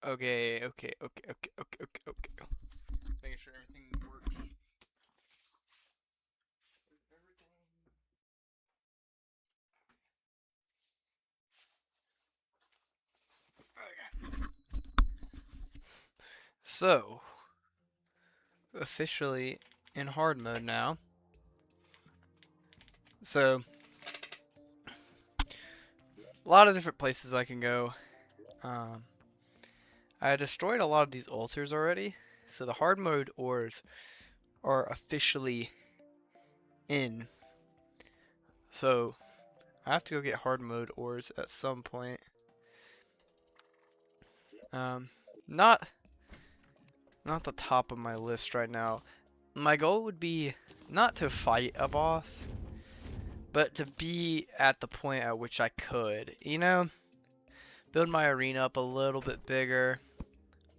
Okay, okay, okay, okay, okay, okay, okay. Making sure everything works. Okay. So, officially in hard mode now. So, a lot of different places I can go. Um, I destroyed a lot of these altars already. So the hard mode ores are officially in. So, I have to go get hard mode ores at some point. Um, not not the top of my list right now. My goal would be not to fight a boss, but to be at the point at which I could, build my arena up a little bit bigger,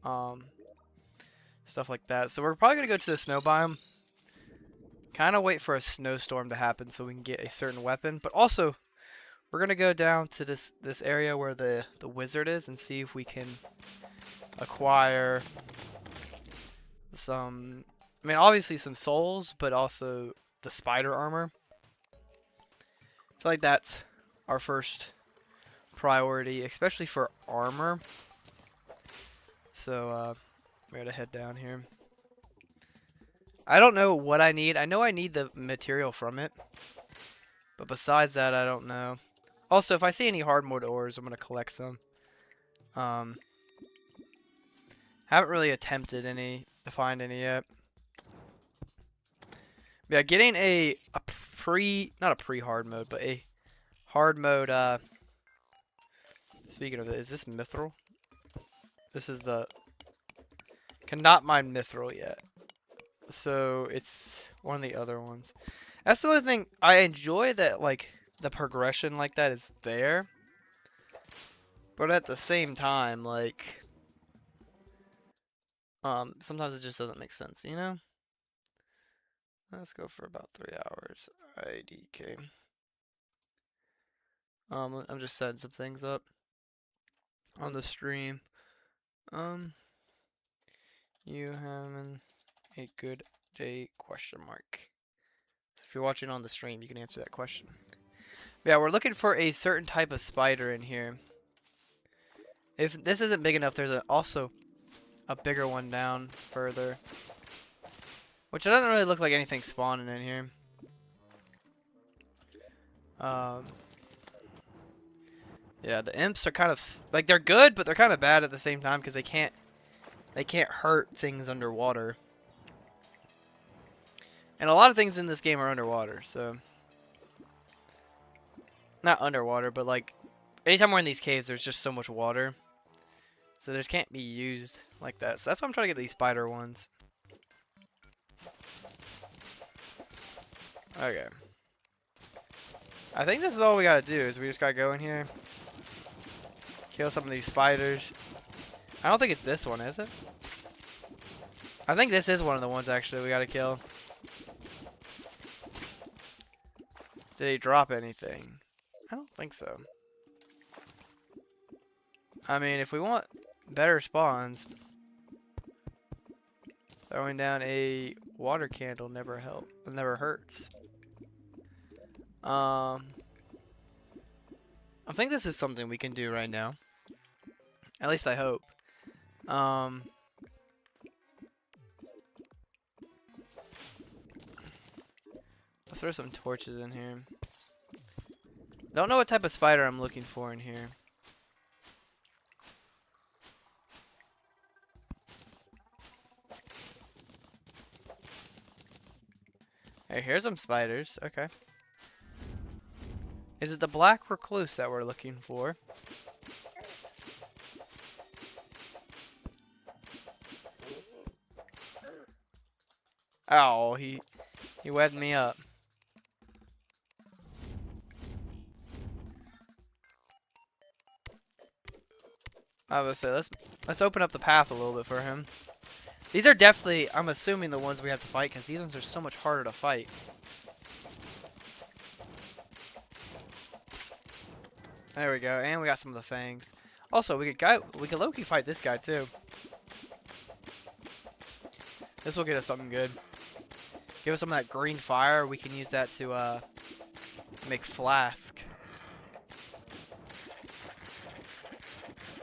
um, stuff like that. So we're probably gonna go to the snow biome, kind of wait for a snowstorm to happen so we can get a certain weapon, but also we're gonna go down to this area where the wizard is and see if we can acquire some. I mean, obviously some souls, but also the spider armor. I feel like that's our first priority, especially for armor. So we gotta head down here. I don't know what I need. I know I need the material from it, but besides that, I don't know. Also, if I see any hard mode ores, I'm gonna collect some. Um, haven't really attempted any to find any yet. But yeah, getting a not a pre hard mode, but a hard mode. Speaking of it, is this mithril? This is the cannot mine mithril yet. So it's one of the other ones. That's the other thing. I enjoy that, like, the progression like that is there. But at the same time, like, sometimes it just doesn't make sense, you know? Let's go for about 3 hours. IDK. I'm just setting some things up on the stream. You having a good day? Question mark. So if you're watching on the stream, you can answer that question. Yeah, we're looking for a certain type of spider in here. If this isn't big enough, there's also a bigger one down further. Which doesn't really look like anything spawning in here. Yeah, the imps are kind of like they're good, but they're kind of bad at the same time because they can't hurt things underwater. And a lot of things in this game are underwater, so not underwater, but like anytime we're in these caves, there's just so much water, so they just can't be used like that. So that's why I'm trying to get these spider ones. Okay. I think this is all we gotta do is we just gotta go in here, kill some of these spiders. I don't think it's this one, is it? I think this is one of the ones actually we gotta kill. Did he drop anything? I don't think so. I mean, if we want better spawns, throwing down a water candle never hurts. I think this is something we can do right now. At least I hope. I'll throw some torches in here. Don't know what type of spider I'm looking for in here. Hey, here's some spiders. Okay. Is it the black recluse that we're looking for? Oh, he webbed me up. I was say let's open up the path a little bit for him. These are definitely, I'm assuming, the ones we have to fight because these ones are so much harder to fight. There we go, and we got some of the fangs. Also, we could low-key fight this guy too. This will get us something good. Give us some of that green fire. We can use that to make flask.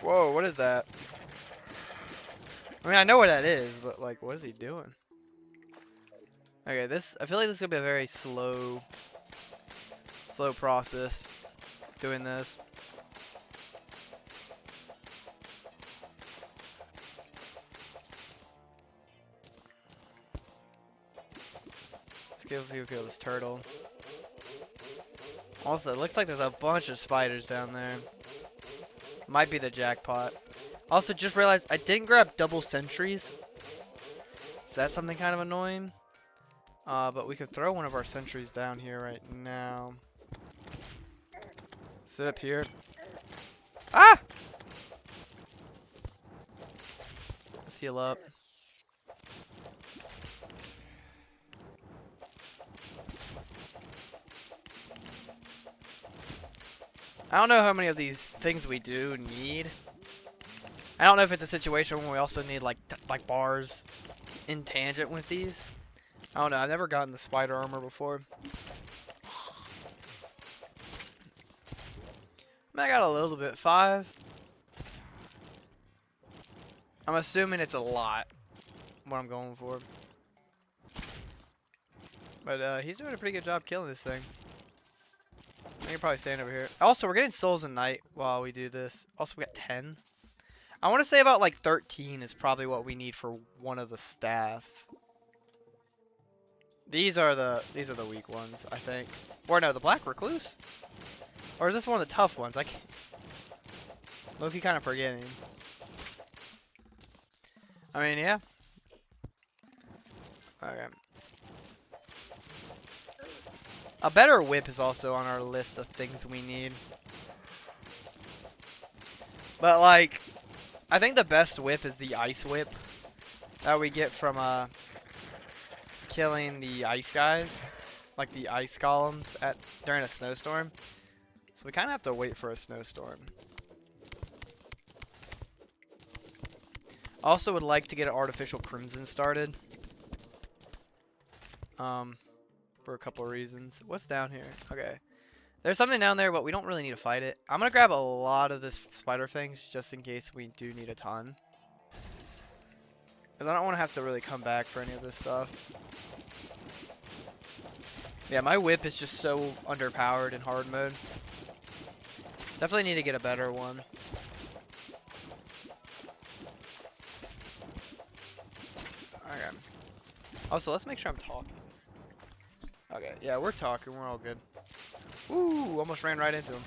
Whoa, what is that? I mean, I know what that is, but like, what is he doing? Okay, I feel like this is gonna be a very slow process doing this. Let's kill this turtle. Also, it looks like there's a bunch of spiders down there. Might be the jackpot. Also, just realized I didn't grab double sentries. So that's something kind of annoying. But we could throw one of our sentries down here right now. Sit up here. Ah! Let's heal up. I don't know how many of these things we do need. I don't know if it's a situation where we also need like bars in tangent with these. I don't know. I've never gotten the spider armor before. I got a little bit. 5. I'm assuming it's a lot. What I'm going for. But he's doing a pretty good job killing this thing. I can probably stand over here. Also, we're getting souls in night while we do this. Also, we got 10. I want to say about like 13 is probably what we need for one of the staffs. These are the weak ones, I think. Or no, the black recluse? Or is this one of the tough ones? I can't. Loki kind of forgetting. I mean, yeah. Okay. A better whip is also on our list of things we need. But like, I think the best whip is the ice whip that we get from killing the ice guys, like the ice golems during a snowstorm. So we kind of have to wait for a snowstorm. Also would like to get an artificial crimson started. For a couple of reasons. What's down here? Okay. There's something down there, but we don't really need to fight it. I'm going to grab a lot of this spider things just in case we do need a ton. Because I don't want to have to really come back for any of this stuff. Yeah, my whip is just so underpowered in hard mode. Definitely need to get a better one. Okay. Also, let's make sure I'm talking. Okay, yeah, we're talking. We're all good. Ooh, almost ran right into him.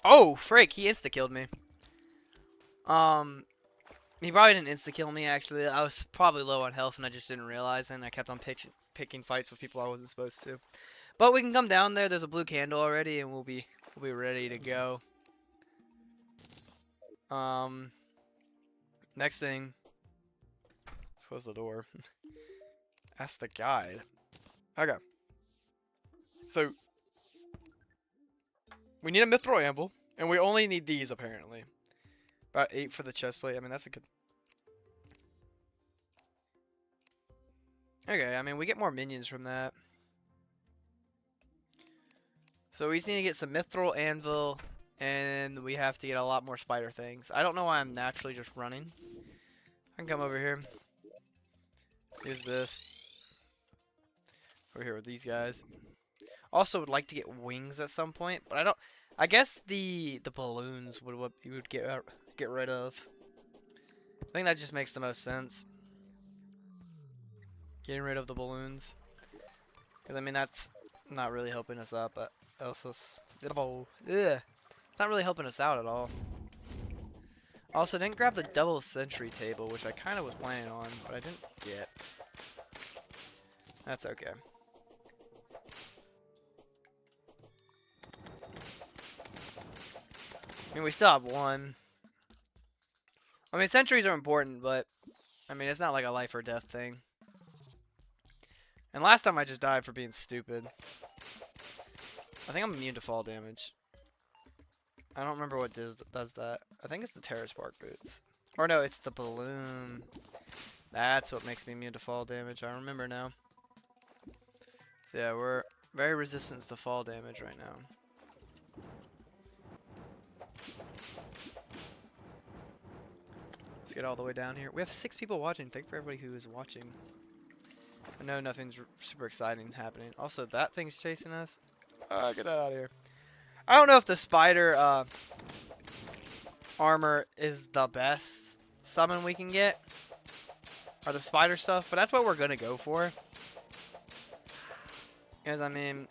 Oh, frick, he insta-killed me. He probably didn't insta-kill me, actually. I was probably low on health, and I just didn't realize, and I kept on picking fights with people I wasn't supposed to. But we can come down there. There's a blue candle already, and we'll be ready to go. Next thing. Let's close the door. Ask the guide. Okay. So, we need a mithril anvil, and we only need these, apparently. About 8 for the chest plate. I mean, that's a good... Okay, I mean, we get more minions from that. So we just need to get some mithril anvil, and we have to get a lot more spider things. I don't know why I'm naturally just running. I can come over here. Use this. Over here with these guys. Also would like to get wings at some point, but I don't... I guess the balloons would what you would get rid of. I think that just makes the most sense. Getting rid of the balloons. Because, I mean, that's not really helping us out, but also... Ugh. It's not really helping us out at all. Also, didn't grab the double sentry table, which I kind of was planning on, but I didn't get. That's okay. I mean, we still have one. I mean, sentries are important, but... I mean, it's not like a life or death thing. And last time I just died for being stupid. I think I'm immune to fall damage. I don't remember what does that. I think it's the Terra Spark boots. Or no, it's the balloon. That's what makes me immune to fall damage. I remember now. So yeah, we're very resistant to fall damage right now. Let's get all the way down here. We have 6 people watching. Thank you for everybody who is watching. I know nothing's super exciting happening. Also, that thing's chasing us. Get that out of here. I don't know if the spider armor is the best summon we can get. Or the spider stuff, but that's what we're going to go for. Because, I mean,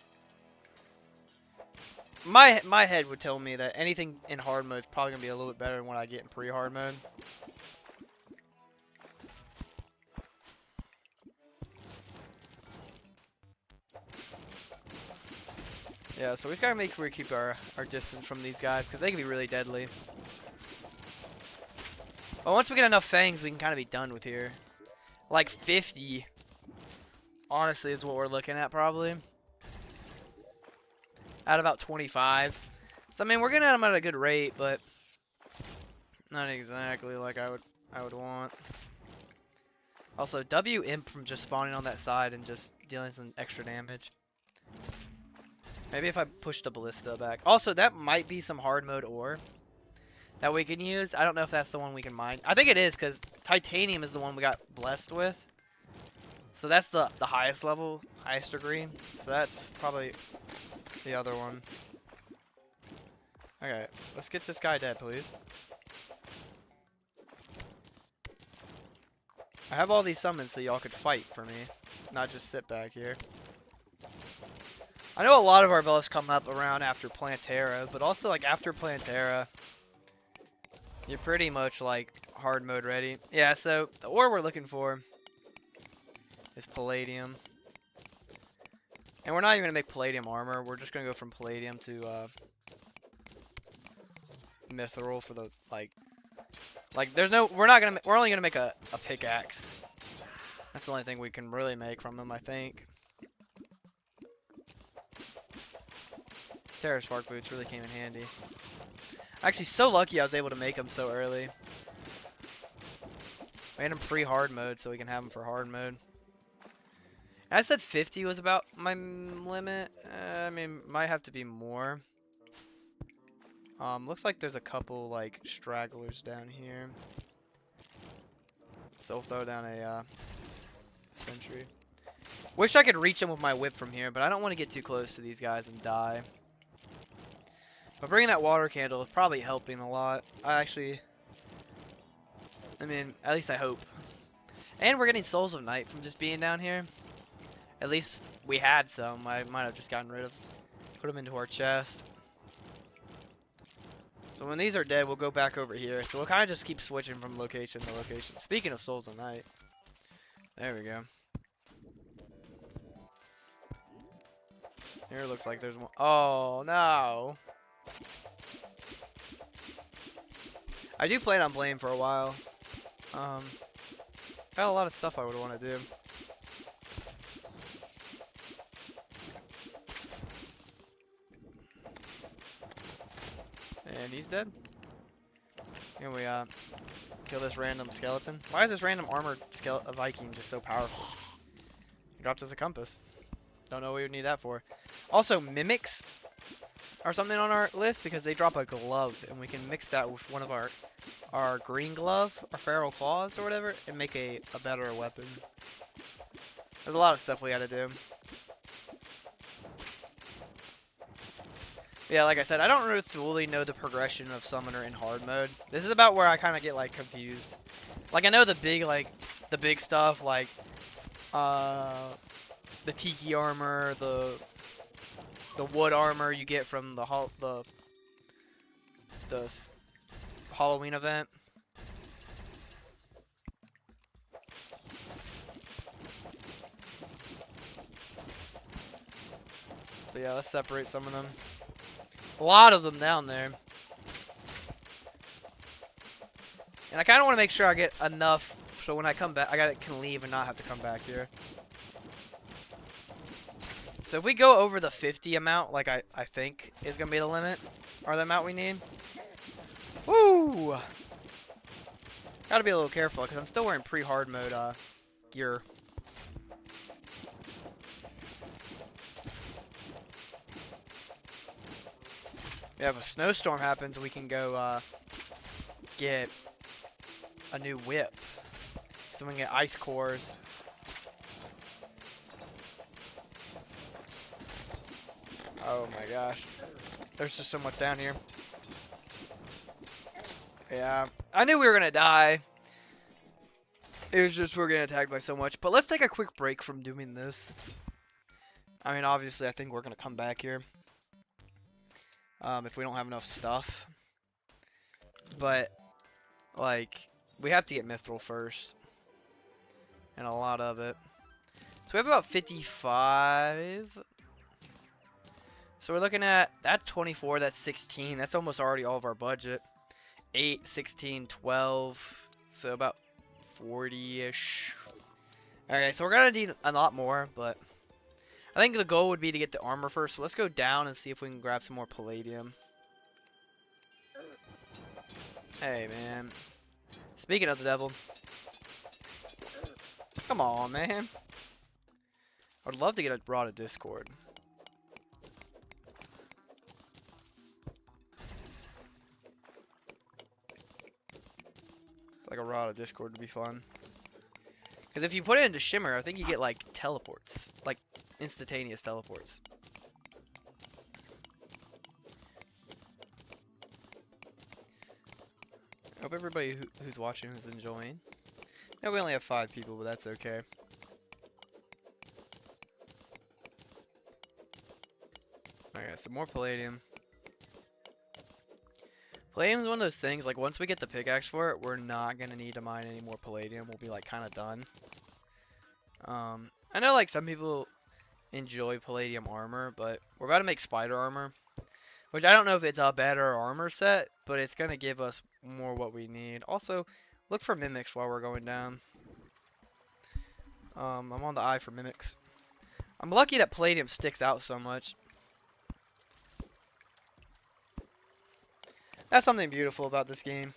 my head would tell me that anything in hard mode is probably going to be a little bit better than what I get in pre-hard mode. Yeah, so we've got to make sure we keep our distance from these guys, because they can be really deadly. But once we get enough fangs, we can kind of be done with here. Like 50, honestly, is what we're looking at probably. At about 25. So I mean, we're getting at them at a good rate, but not exactly like I would want. Also, W imp from just spawning on that side and just dealing some extra damage. Maybe if I push the ballista back. Also, that might be some hard mode ore that we can use. I don't know if that's the one we can mine. I think it is, because titanium is the one we got blessed with. So that's the highest level, highest degree. So that's probably the other one. Okay, let's get this guy dead, please. I have all these summons so y'all could fight for me, not just sit back here. I know a lot of our buffs come up around after Plantera, but also like after Plantera, you're pretty much like hard mode ready. Yeah, so the ore we're looking for is palladium. And we're not even gonna make palladium armor. We're just gonna go from palladium to mithril for the like there's no, we're only gonna make a pickaxe. That's the only thing we can really make from them, I think. Terra Spark boots really came in handy. Actually, so lucky I was able to make them so early. Made them pre-hard mode so we can have them for hard mode. And I said 50 was about my limit. I mean, might have to be more. Looks like there's a couple like stragglers down here. So we'll throw down a sentry. Wish I could reach them with my whip from here, but I don't want to get too close to these guys and die. But bringing that water candle is probably helping a lot. I mean, at least I hope. And we're getting Souls of Night from just being down here. At least we had some. I might have just gotten rid of. Put them into our chest. So when these are dead, we'll go back over here. So we'll kind of just keep switching from location to location. Speaking of Souls of Night. There we go. Here it looks like there's one. Oh, no. I do plan on playing for a while. Got a lot of stuff I would want to do. And he's dead. Here we kill this random skeleton. Why is this random armored Viking just so powerful? He dropped us a compass. Don't know what we would need that for. Also, mimics or something on our list because they drop a glove and we can mix that with one of our green glove, our feral claws or whatever, and make a better weapon. There's a lot of stuff we gotta do. Yeah, like I said, I don't really fully know the progression of Summoner in hard mode. This is about where I kind of get like confused. Like I know the big stuff like the tiki armor, the wood armor you get from the Halloween event. But yeah, let's separate some of them. A lot of them down there. And I kind of want to make sure I get enough so when I come back, can leave and not have to come back here. So if we go over the 50 amount, like I think is going to be the limit, or the amount we need. Woo! Gotta be a little careful, because I'm still wearing pre-hard mode gear. Yeah, if a snowstorm happens, we can go get a new whip. So we can get ice cores. Oh my gosh. There's just so much down here. Yeah. I knew we were going to die. It was just we're getting attacked by so much. But let's take a quick break from doing this. I mean, obviously, I think we're going to come back here. If we don't have enough stuff. But, like, we have to get mithril first. And a lot of it. So we have about 55. So we're looking at that 24, that's 16. That's almost already all of our budget. 8, 16, 12. So about 40-ish. Okay, so we're going to need a lot more, but I think the goal would be to get the armor first. So let's go down and see if we can grab some more palladium. Hey, man. Speaking of the devil. Come on, man. I would love to get a rod of discord. Like a rod of discord would be fun. Because if you put it into shimmer, I think you get like teleports. Like instantaneous teleports. I hope everybody who's watching is enjoying. No, we only have 5 people, but that's okay. Okay, some more palladium. Palladium is one of those things, like, once we get the pickaxe for it, we're not going to need to mine any more palladium. We'll be, like, kind of done. I know, like, some people enjoy palladium armor, but we're about to make spider armor. Which I don't know if it's a better armor set, but it's going to give us more what we need. Also, look for mimics while we're going down. I'm on the eye for mimics. I'm lucky that palladium sticks out so much. That's something beautiful about this game.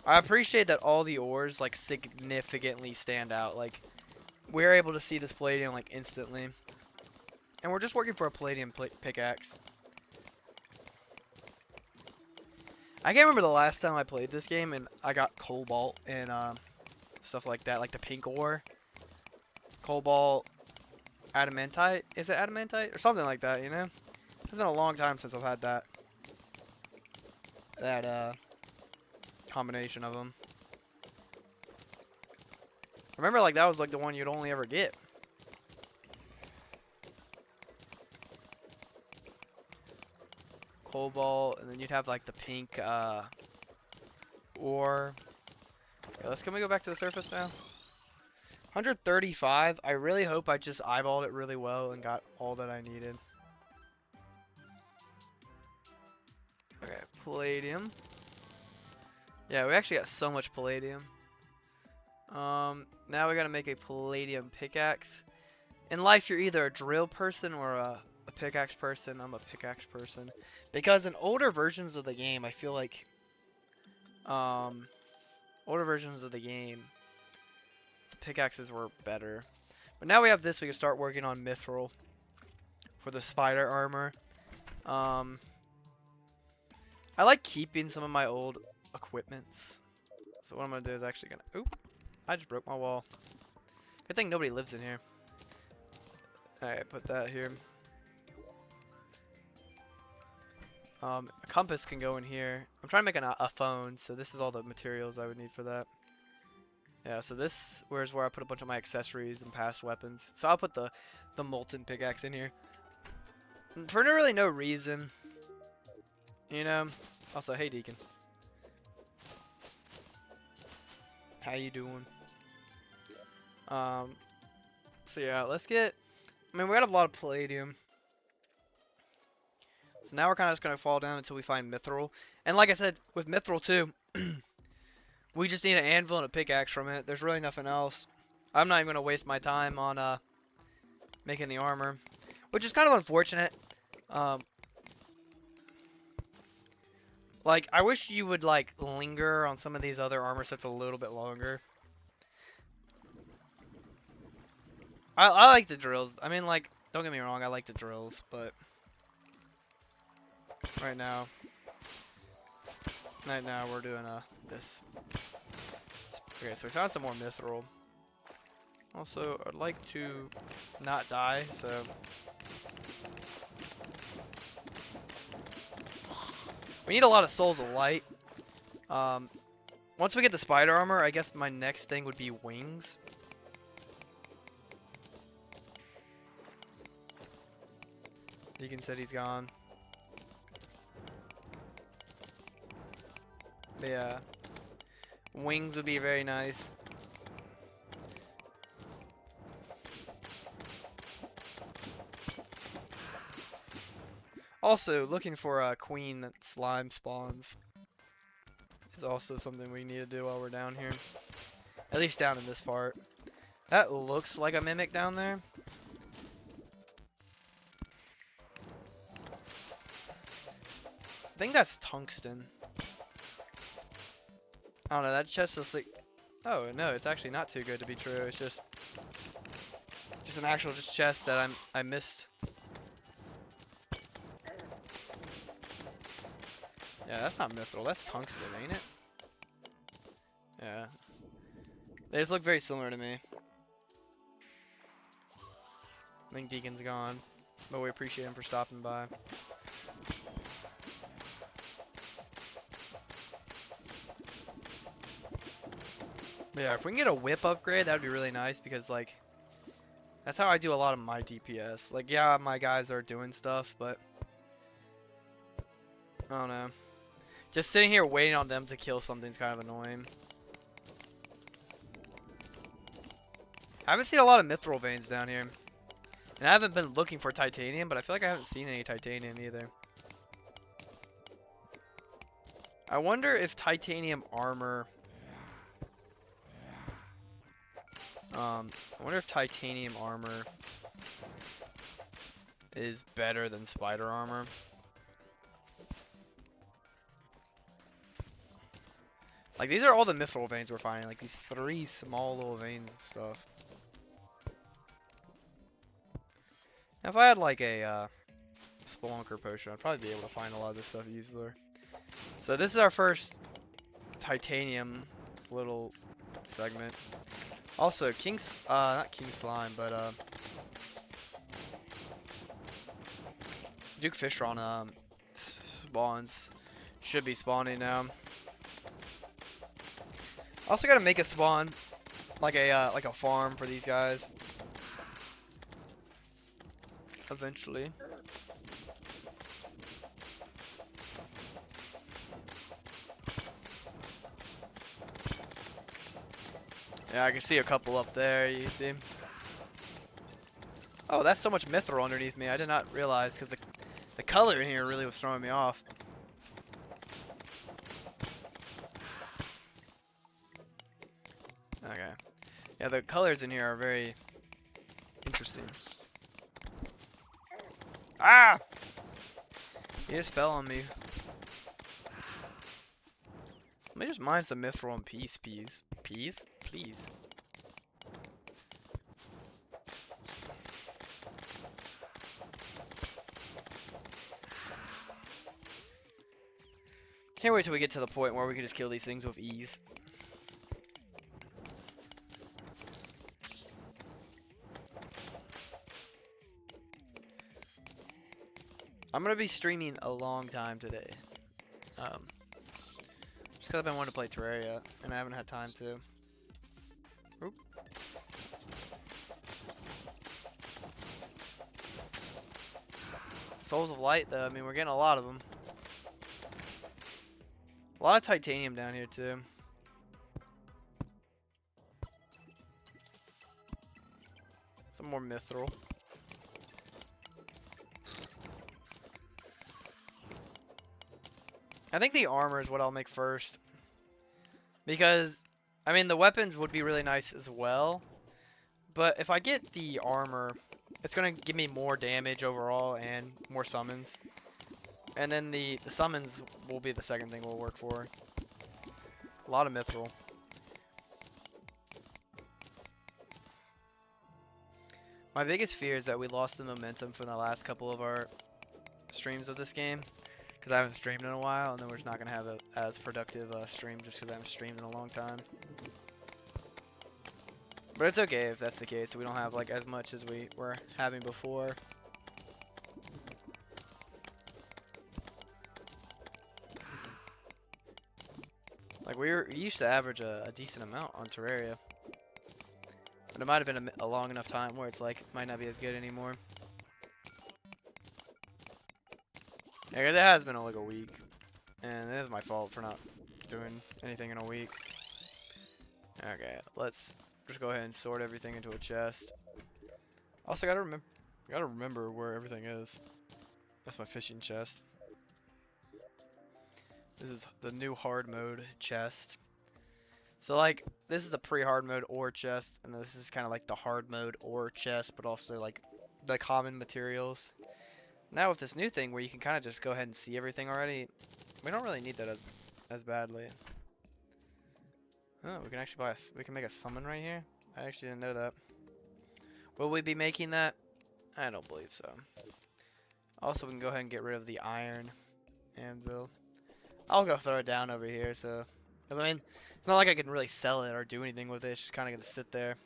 I appreciate that all the ores, like, significantly stand out. Like, we're able to see this palladium, like, instantly. And we're just working for a palladium pickaxe. I can't remember the last time I played this game and I got cobalt and stuff like that. Like the pink ore. Cobalt. Adamantite. Is it adamantite? Or something like that, you know? It's been a long time since I've had that. That combination of them. Remember, like, that was like the one you'd only ever get. Cobalt, and then you'd have like the pink ore. Okay, can we go back to the surface now? 135. I really hope I just eyeballed it really well and got all that I needed. Okay, palladium. Yeah, we actually got so much palladium. Now we gotta make a palladium pickaxe. In life, you're either a drill person or a pickaxe person. I'm a pickaxe person. Because in older versions of the game, I feel like, older versions of the game, the pickaxes were better. But now we have this, we can start working on mithril for the spider armor. I like keeping some of my old equipments. So what I'm going to do is actually going to... Oop! I just broke my wall. Good thing nobody lives in here. Alright, put that here. A compass can go in here. I'm trying to make a phone, so this is all the materials I would need for that. Yeah, so this is where I put a bunch of my accessories and past weapons. So I'll put the molten pickaxe in here. For really no reason. You know? Also, hey Deacon. How you doing? So yeah, let's get... I mean, we got a lot of palladium. So now we're kind of just going to fall down until we find mithril. And like I said, with mithril too, we just need an anvil and a pickaxe from it. There's really nothing else. I'm not even going to waste my time on making the armor. which is kind of unfortunate. Um, like, I wish you would, like, linger on some of these other armor sets a little bit longer. I like the drills. I mean, like, don't get me wrong, I like the drills, but right now we're doing this. Okay, so we found some more mithril. Also, I'd like to not die, so we need a lot of souls of light. Once we get the spider armor, I guess my next thing would be wings. Deacon said he's gone. But yeah, wings would be very nice. Also, looking for a queen that slime spawns is also something we need to do while we're down here. At least down in this part. That looks like a mimic down there. I think that's tungsten. I don't know, that chest looks like... Oh, no, it's actually not too good to be true. It's just an actual chest that I missed. Yeah, that's not mithril, that's tungsten, ain't it? Yeah. They just look very similar to me. I think Deacon's gone, but we appreciate him for stopping by. But yeah, if we can get a whip upgrade, that would be really nice because, like, that's how I do a lot of my DPS. Like, yeah, my guys are doing stuff, but I don't know. Just sitting here waiting on them to kill something's kind of annoying. I haven't seen a lot of mithril veins down here. And I haven't been looking for titanium, but I feel like I haven't seen any titanium either. I wonder if titanium armor... I wonder if titanium armor is better than spider armor. Like, these are all the mithril veins we're finding. Like, these 3 small little veins of stuff. Now, if I had, like, a spelunker potion, I'd probably be able to find a lot of this stuff easier. So, this is our first titanium little segment. Also, not King Slime, but, Duke Fishron, spawns. Should be spawning now. Also gotta make a spawn, like a farm for these guys. Eventually. Yeah, I can see a couple up there, you see. Oh, that's so much mithril underneath me. I did not realize, because the color in here really was throwing me off. Okay. Yeah, the colors in here are very interesting. Ah! He just fell on me. Let me just mine some mithril and peas. Peas? Please. Can't wait till we get to the point where we can just kill these things with ease. I'm gonna be streaming a long time today. Just because I've been wanting to play Terraria, and I haven't had time to. Oop. Souls of Light, though, I mean, we're getting a lot of them. A lot of titanium down here, too. Some more mithril. I think the armor is what I'll make first. Because, I mean, the weapons would be really nice as well. But if I get the armor It's gonna give me more damage overall and more summons. And then the summons will be the second thing we'll work for. A lot of mithril. My biggest fear is that we lost the momentum from the last couple of our streams of this game. Because I haven't streamed in a while, and then we're just not going to have a as productive stream just because I haven't streamed in a long time. But it's okay if that's the case. We don't have like as much as we were having before. Like we used to average a decent amount on Terraria. But it might have been a long enough time where it's like, it might not be as good anymore. Yeah, 'cause it has been like a week. And it is my fault for not doing anything in a week. Okay, let's just go ahead and sort everything into a chest. Also, gotta remember where everything is. That's my fishing chest. This is the new hard mode chest. So like, this is the pre-hard mode ore chest, and this is kind of like the hard mode ore chest, but also like the common materials. Now with this new thing where you can kind of just go ahead and see everything already, we don't really need that as badly. Oh, we can actually we can make a summon right here. I actually didn't know that. Will we be making that? I don't believe so. Also, we can go ahead and get rid of the iron anvil. I'll go throw it down over here. So, 'cause I mean, it's not like I can really sell it or do anything with it. It's just kind of gonna sit there.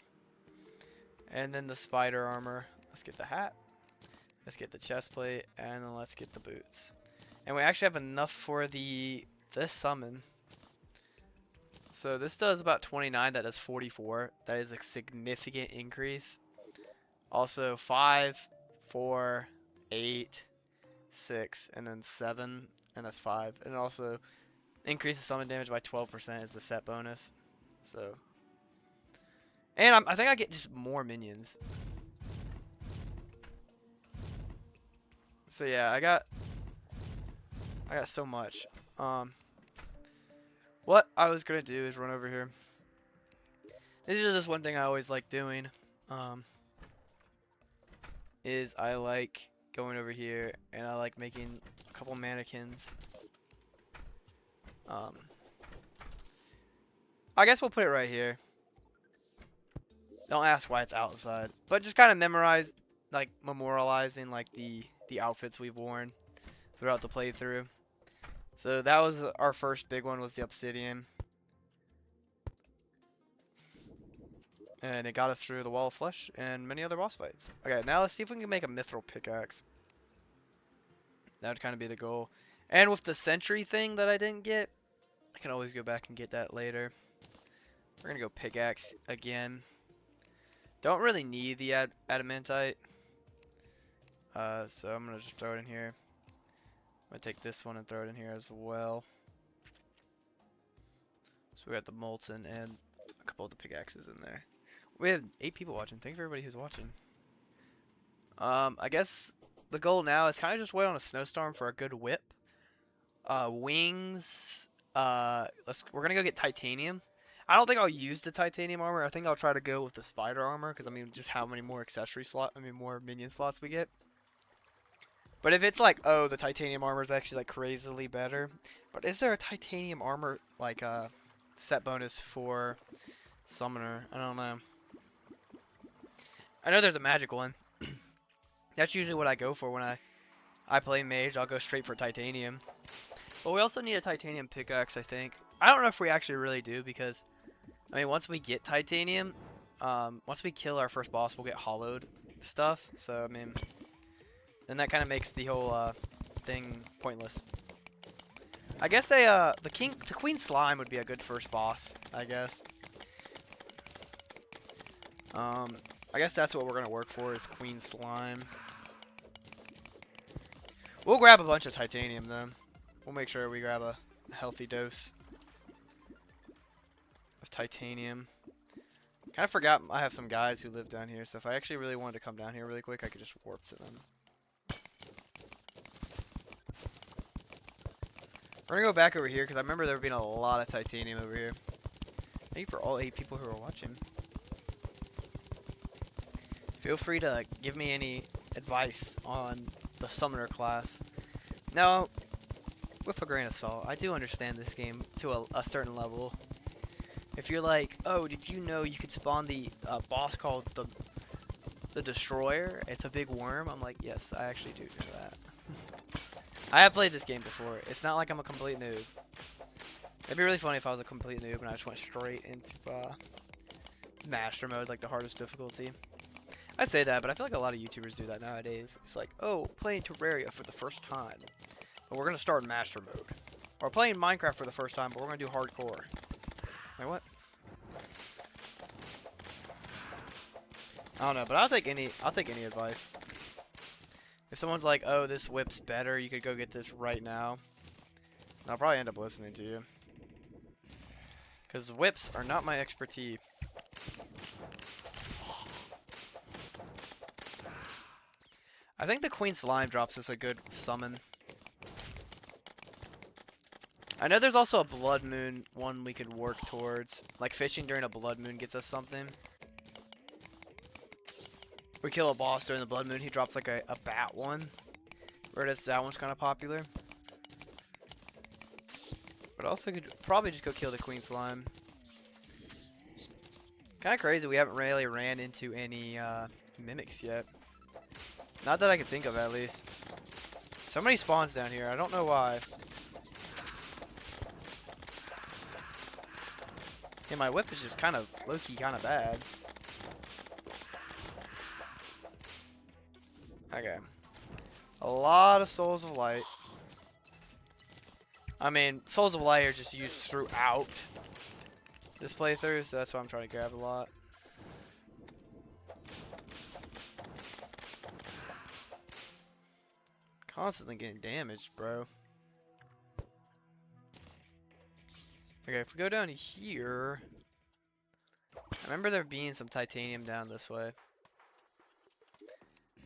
And then the spider armor. Let's get the hat. Let's get the chest plate, and then let's get the boots. And we actually have enough for this summon. So this does about 29. That does 44. That is a significant increase. Also 5, 4, 8, 6, and then 7, and that's 5. And it also increases summon damage by 12% is the set bonus. So, and I think I get just more minions. So yeah, I got so much. What I was gonna do is run over here. This is just one thing I always like doing. Is I like going over here and I like making a couple mannequins. I guess we'll put it right here. Don't ask why it's outside, but just kind of memorize, like memorializing like the outfits we've worn throughout the playthrough. So that was our first big one, was the obsidian. And it got us through the wall of flesh and many other boss fights. Okay, now let's see if we can make a mithril pickaxe. That would kind of be the goal. And with the sentry thing that I didn't get, I can always go back and get that later. We're going to go pickaxe again. Don't really need the adamantite. So I'm going to just throw it in here. I'm going to take this one and throw it in here as well. So we got the molten and a couple of the pickaxes in there. We have 8 people watching. Thank you for everybody who's watching. I guess the goal now is kind of just wait on a snowstorm for a good whip. Wings. We're going to go get titanium. I don't think I'll use the titanium armor. I think I'll try to go with the spider armor, because I mean, just how many more more minion slots we get. But if it's like, oh, the titanium armor is actually like crazily better. But is there a titanium armor like set bonus for summoner? I don't know. I know there's a magic one. That's usually what I go for when I play mage. I'll go straight for titanium. But we also need a titanium pickaxe, I think. I don't know if we actually really do, because I mean, once we get titanium, once we kill our first boss, we'll get hollowed stuff. So I mean, then that kind of makes the whole thing pointless. I guess the queen slime would be a good first boss, I guess. I guess that's what we're gonna work for, is queen slime. We'll grab a bunch of titanium though. We'll make sure we grab a healthy dose of titanium. Kind of forgot I have some guys who live down here, so if I actually really wanted to come down here really quick, I could just warp to them. We're gonna go back over here, because I remember there being a lot of titanium over here. Thank you for all 8 people who are watching. Feel free to give me any advice on the summoner class. Now, with a grain of salt, I do understand this game to a certain level. If you're like, oh, did you know you could spawn the boss called the Destroyer? It's a big worm. I'm like, yes, I actually do know that. I have played this game before. It's not like I'm a complete noob. It'd be really funny if I was a complete noob and I just went straight into master mode, like the hardest difficulty. I'd say that, but I feel like a lot of YouTubers do that nowadays. It's like, oh, playing Terraria for the first time, but we're gonna start in master mode. Or playing Minecraft for the first time, but we're gonna do hardcore. Like what? I don't know, but I'll take any advice. If someone's like, oh, this whip's better, you could go get this right now, and I'll probably end up listening to you. Because whips are not my expertise. I think the Queen Slime drops us a good summon. I know there's also a Blood Moon one we could work towards. Like fishing during a Blood Moon gets us something. We kill a boss during the Blood Moon, he drops like a bat one. Whereas that one's kind of popular. But also could probably just go kill the Queen Slime. Kind of crazy we haven't really ran into any mimics yet. Not that I can think of, at least. So many spawns down here. I don't know why. Yeah, my whip is just kind of low-key kind of bad. Okay. A lot of Souls of Light. I mean, Souls of Light are just used throughout this playthrough, so that's why I'm trying to grab a lot. Constantly getting damaged, bro. Okay, if we go down here, I remember there being some titanium down this way.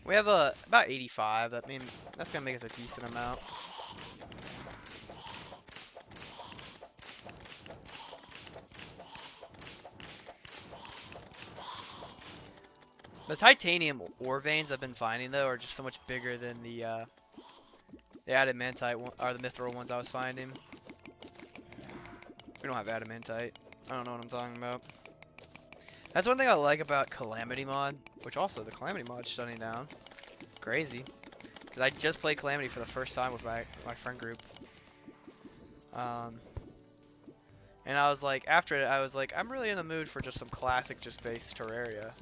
We have about 85. I mean, that's gonna make us a decent amount. The titanium ore veins I've been finding though are just so much bigger than the adamantite one, or the mithril ones I was finding. We don't have adamantite. I don't know what I'm talking about. That's one thing I like about Calamity mod, which also the Calamity mod's shutting down. Crazy. Because I just played Calamity for the first time with my friend group. And I was like, after it, I was like, I'm really in the mood for just some classic just base Terraria.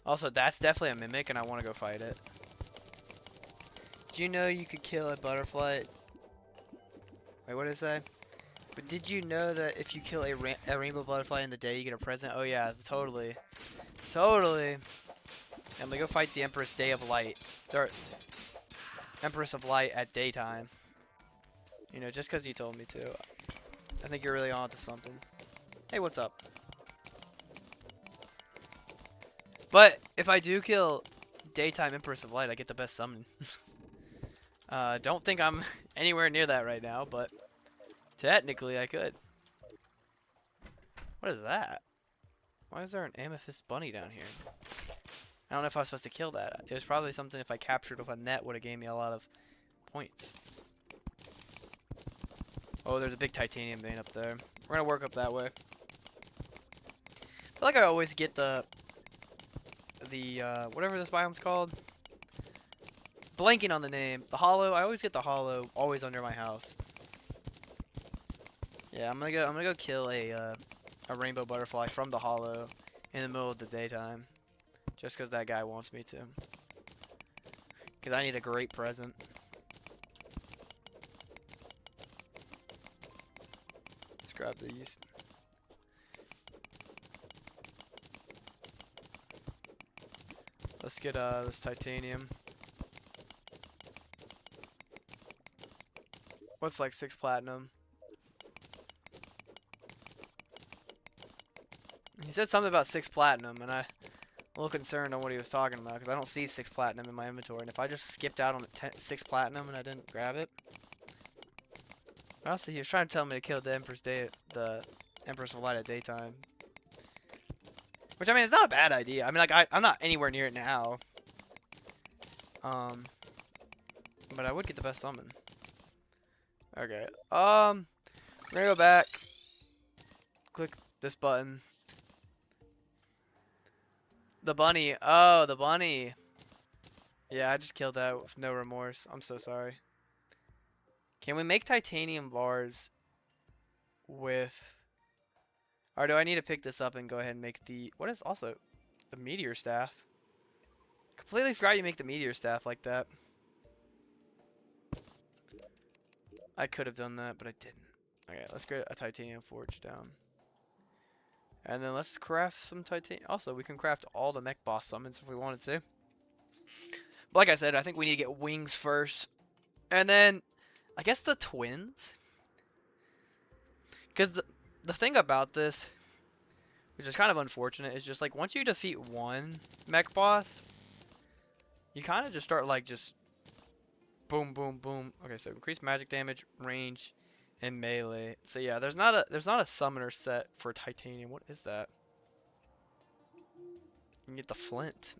Also, that's definitely a mimic, and I want to go fight it. Did you know you could kill a butterfly? Wait, what did it say? But did you know that if you kill a rainbow butterfly in the day, you get a present? Oh yeah, totally. Totally. I'm gonna go fight the Empress Day of Light. Or Empress of Light at daytime. You know, just because you told me to. I think you're really on to something. Hey, what's up? But if I do kill daytime Empress of Light, I get the best summon. Don't think I'm anywhere near that right now, but technically I could. What is that? Why is there an amethyst bunny down here? I don't know if I was supposed to kill that. It was probably something if I captured with a net would have gave me a lot of points. Oh, there's a big titanium vein up there. We're gonna work up that way. I feel like I always get the whatever this biome's called. Blanking on the name. The hollow. I always get the hollow always under my house. Yeah, I'm gonna go kill a rainbow butterfly from the hollow in the middle of the daytime, just because that guy wants me to. Because I need a great present. Let's grab these. Let's get this titanium. What's like 6 platinum? He said something about 6 platinum, and I'm a little concerned on what he was talking about because I don't see 6 platinum in my inventory. And if I just skipped out on 6 platinum and I didn't grab it, honestly, he was trying to tell me to kill the Empress of Light at daytime, Which, I mean, it's not a bad idea. I mean, like, I'm not anywhere near it now. But I would get the best summon. Okay. We're gonna go back. Click this button. The bunny. Oh, the bunny. Yeah, I just killed that with no remorse. I'm so sorry. Can we make titanium bars with... Or do I need to pick this up and go ahead and make the... What is also the meteor staff? Completely forgot you make the meteor staff like that. I could have done that, but I didn't. Okay, let's get a titanium forge down. And then let's craft some titanium. Also, we can craft all the mech boss summons if we wanted to. But like I said, I think we need to get wings first. And then, I guess the twins? Because the thing about this, which is kind of unfortunate, is just like once you defeat one mech boss, you kind of just start like just boom, boom, boom. Okay, so increase magic damage, range, and melee. So yeah, there's not a summoner set for titanium. What is that? You can get the flint.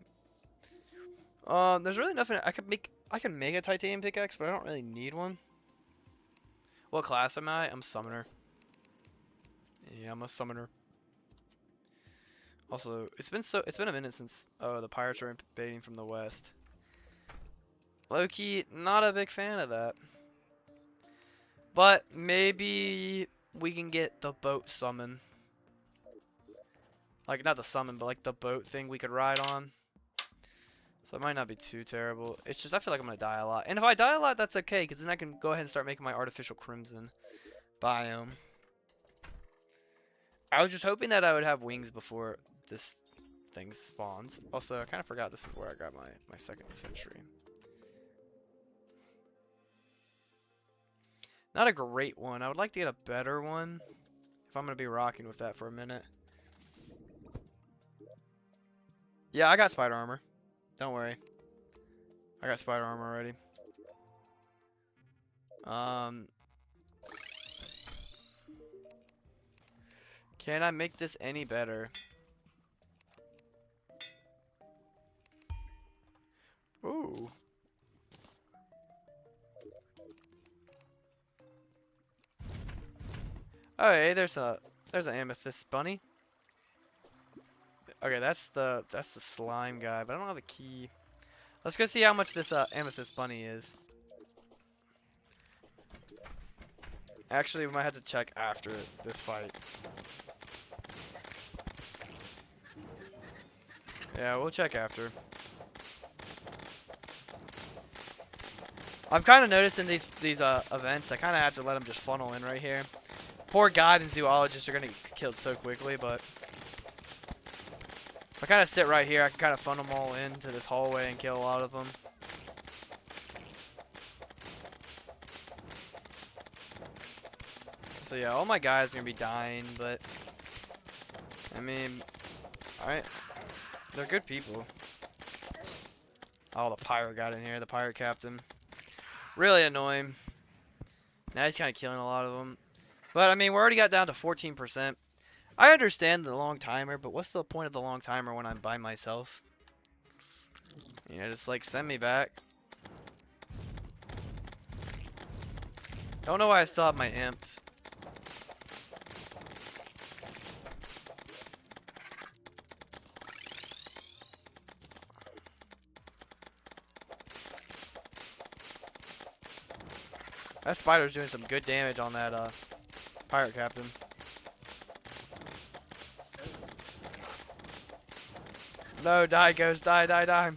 There's really nothing I can make a titanium pickaxe, but I don't really need one. What class am I? I'm summoner. Yeah, I'm a summoner. Also, it's been a minute since the pirates are invading from the west. Low-key, not a big fan of that. But maybe we can get the boat summon. Like, not the summon, but like the boat thing we could ride on. So it might not be too terrible. It's just I feel like I'm going to die a lot. And if I die a lot, that's okay, because then I can go ahead and start making my artificial crimson biome. I was just hoping that I would have wings before this thing spawns. Also, I kind of forgot this is where I got my second century. Not a great one. I would like to get a better one. If I'm going to be rocking with that for a minute. Yeah, I got spider armor. Don't worry. I got spider armor already. Can I make this any better? Ooh. Oh, hey, there's an amethyst bunny. Okay, that's the slime guy, but I don't have a key. Let's go see how much this amethyst bunny is. Actually, we might have to check after this fight. Yeah, we'll check after. I've kind of noticed in these events, I kind of have to let them just funnel in right here. Poor guide and zoologists are gonna get killed so quickly, but if I kind of sit right here, I can kind of funnel them all into this hallway and kill a lot of them. So yeah, all my guys are gonna be dying, but I mean, alright, they're good people. Oh, the pirate got in here, the pirate captain. Really annoying. Now he's kind of killing a lot of them. But I mean, we already got down to 14%. I understand the long timer, but what's the point of the long timer when I'm by myself? You know, just like send me back. Don't know why I still have my imps. That spider's doing some good damage on that pirate captain. No, die, ghost, die, die, die.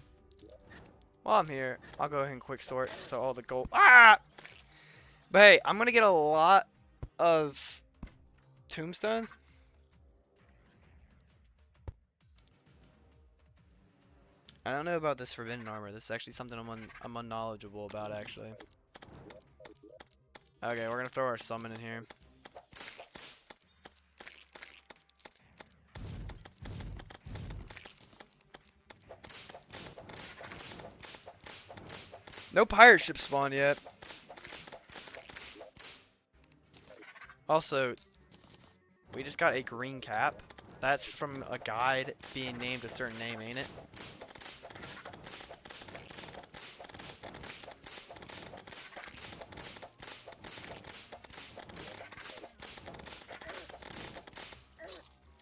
While I'm here, I'll go ahead and quick sort so all the gold. Ah! But hey, I'm gonna get a lot of tombstones. I don't know about this forbidden armor. This is actually something I'm unknowledgeable about, actually. Okay, we're gonna throw our summon in here. No pirate ship spawn yet. Also, we just got a green cap. That's from a guide being named a certain name, ain't it?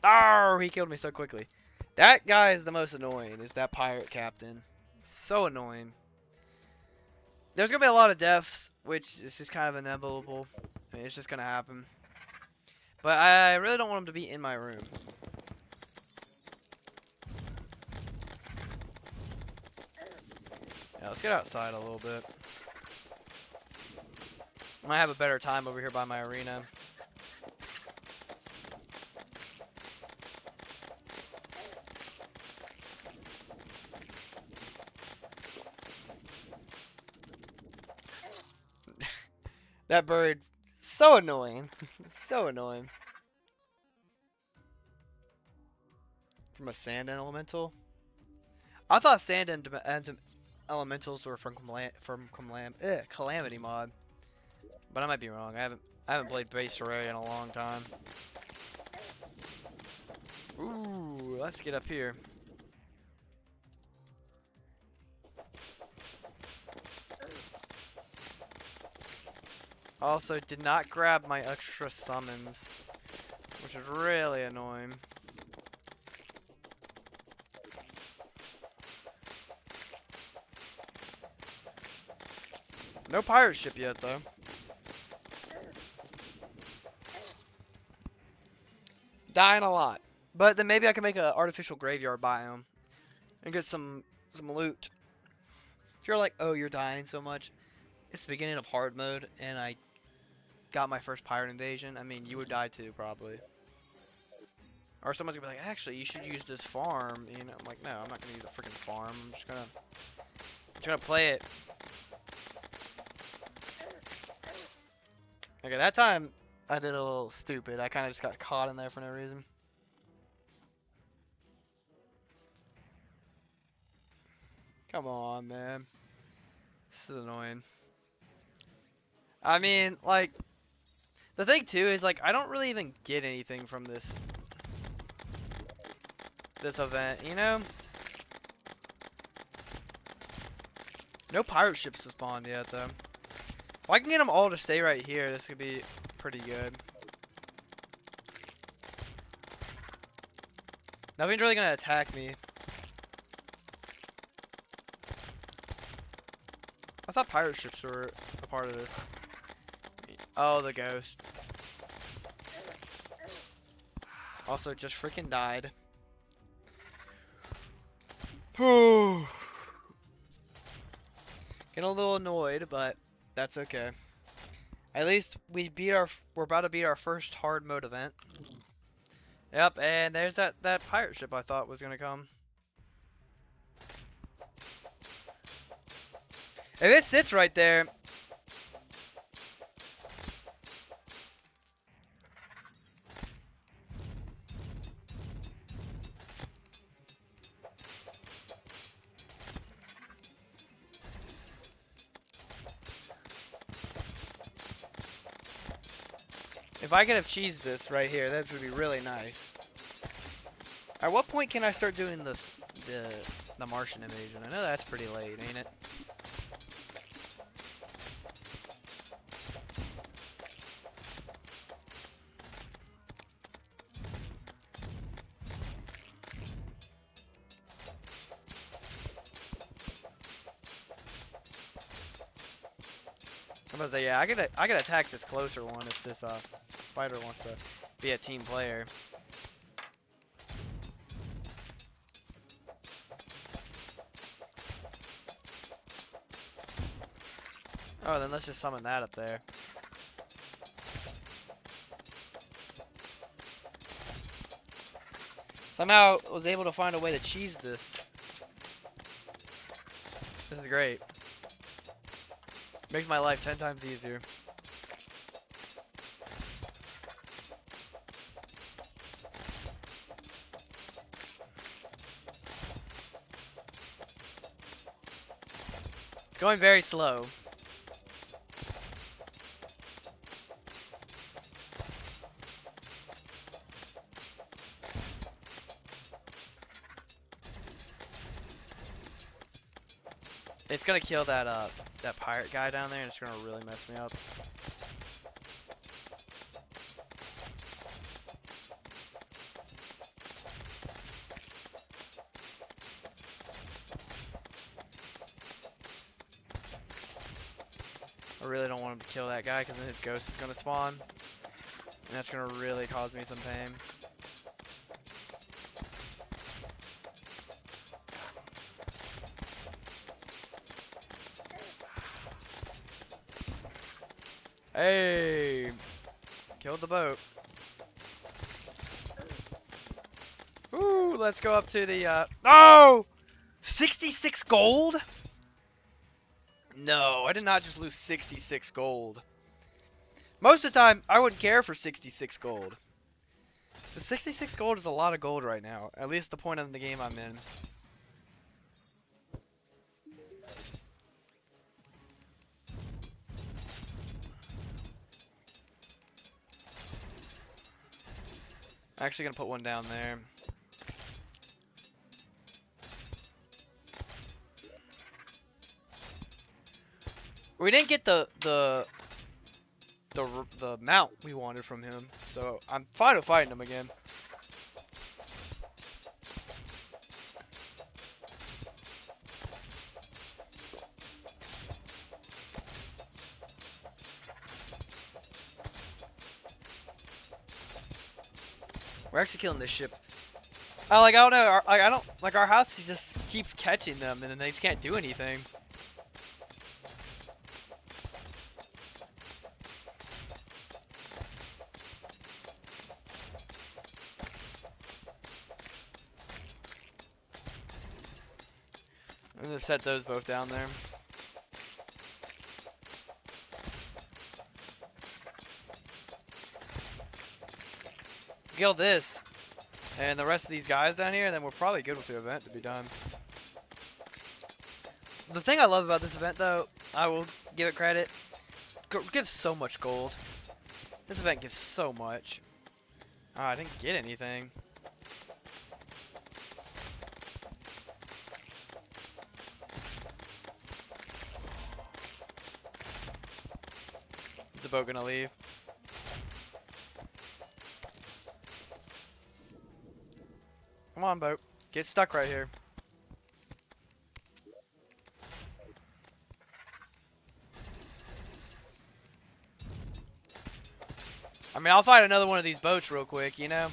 Oh, he killed me so quickly. That guy is the most annoying, is that pirate captain. So annoying. There's going to be a lot of deaths, which is just kind of inevitable. I mean, it's just going to happen. But I really don't want him to be in my room. Yeah, let's get outside a little bit. Might have a better time over here by my arena. That bird, so annoying. So annoying. From a sand elemental? I thought sand and elementals were from Calamity mod. But I might be wrong. I haven't played base Terraria in a long time. Ooh, let's get up here. Also, did not grab my extra summons, which is really annoying. No pirate ship yet, though. Dying a lot. But then maybe I can make an artificial graveyard biome and get some loot. If you're like, oh, you're dying so much, it's the beginning of hard mode, and I got my first pirate invasion. I mean, you would die too, probably. Or someone's gonna be like, actually, you should use this farm. You know, I'm like, no, I'm not gonna use a freaking farm. I'm just gonna play it. Okay, that time I did a little stupid. I kind of just got caught in there for no reason. Come on, man. This is annoying. I mean, like, the thing too is, like, I don't really even get anything from this event, you know? No pirate ships have spawned yet, though. If I can get them all to stay right here, this could be pretty good. Nothing's really gonna attack me. I thought pirate ships were a part of this. Oh, the ghost. Also, just freaking died. Getting a little annoyed, but that's okay. At least we're about to beat our first hard mode event. Yep, and there's that pirate ship I thought was gonna come. If it sits right there. If I could have cheesed this right here, that would be really nice. At what point can I start doing the Martian invasion? I know that's pretty late, ain't it? I'm gonna say, yeah, I gotta attack this closer one if this spider wants to be a team player. Oh, then let's just summon that up there. Somehow was able to find a way to cheese this. This is great. Makes my life 10 times easier. Going very slow. It's gonna kill that that pirate guy down there, and it's gonna really mess me up. I really don't want him to kill that guy because then his ghost is gonna spawn, and that's gonna really cause me some pain. Hey! Killed the boat. Ooh, let's go up to the, oh! 66 gold? No, I did not just lose 66 gold. Most of the time, I wouldn't care for 66 gold. The 66 gold is a lot of gold right now. At least the point of the game I'm in. Actually gonna put one down there. We didn't get the mount we wanted from him, so I'm fine with fighting him again. We're actually killing this ship. I don't know. Our house just keeps catching them, and then they can't do anything. I'm gonna set those both down there. Kill this, and the rest of these guys down here, and then we're probably good with the event to be done. The thing I love about this event, though, I will give it credit, gives so much gold. This event gives so much. Oh, I didn't get anything. Is the boat gonna leave? Come on, boat. Get stuck right here. I mean, I'll fight another one of these boats real quick, you know?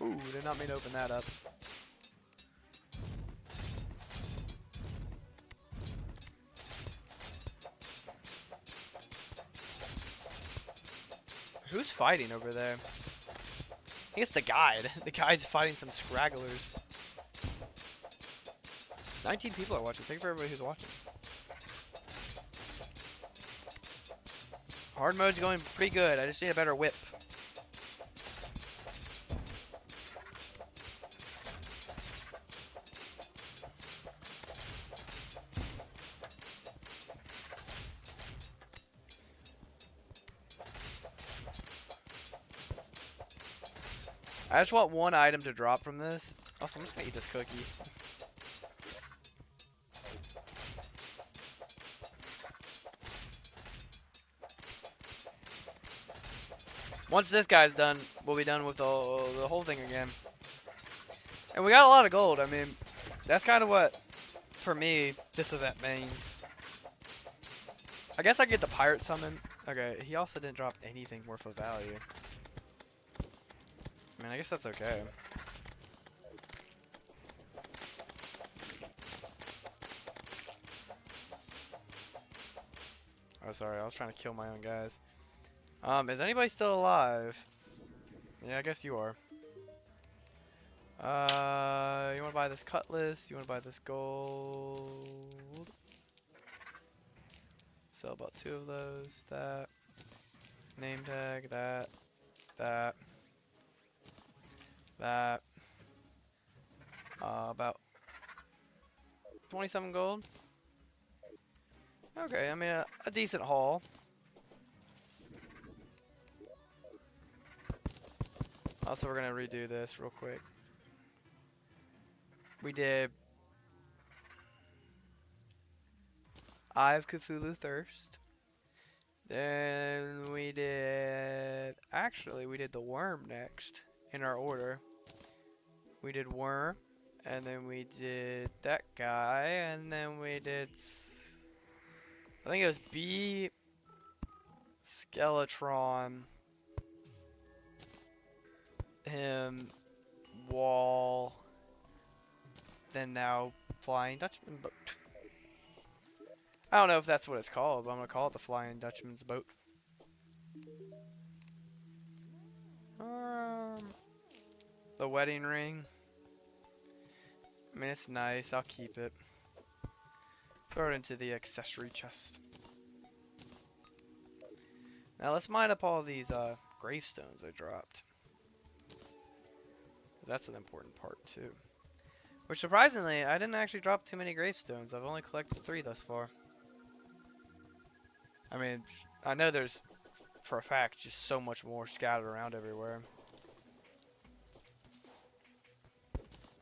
Ooh, did not mean to open that up. Who's fighting over there? I think it's the guide. The guide's fighting some scragglers. 19 people are watching. Thank you for everybody who's watching. Hard mode's going pretty good. I just need a better whip. I just want one item to drop from this. Also, I'm just gonna eat this cookie. Once this guy's done, we'll be done with the whole thing again. And we got a lot of gold. I mean, that's kind of what, for me, this event means. I guess I get the pirate summon. Okay, he also didn't drop anything worth of value. I mean, I guess that's okay. Oh, sorry, I was trying to kill my own guys. Is anybody still alive? Yeah, I guess you are. You wanna buy this cutlass? You wanna buy this gold? Sell about 2 of those. That. Name tag, that. That. That. About 27 gold. Okay, I mean, a decent haul. Also, we're gonna redo this real quick. We did Eye of Cthulhu Thirst. Then we did... Actually, we did the Worm next in our order. We did Worm, and then we did that guy, and then we did... I think it was B... Skeletron... Him... Wall... Then now Flying Dutchman Boat. I don't know if that's what it's called, but I'm gonna call it the Flying Dutchman's Boat. The wedding ring. I mean, it's nice. I'll keep it. Throw it into the accessory chest. Now let's mine up all these gravestones I dropped. That's an important part too. Which surprisingly, I didn't actually drop too many gravestones. I've only collected 3 thus far. I mean, I know there's, for a fact, just so much more scattered around everywhere.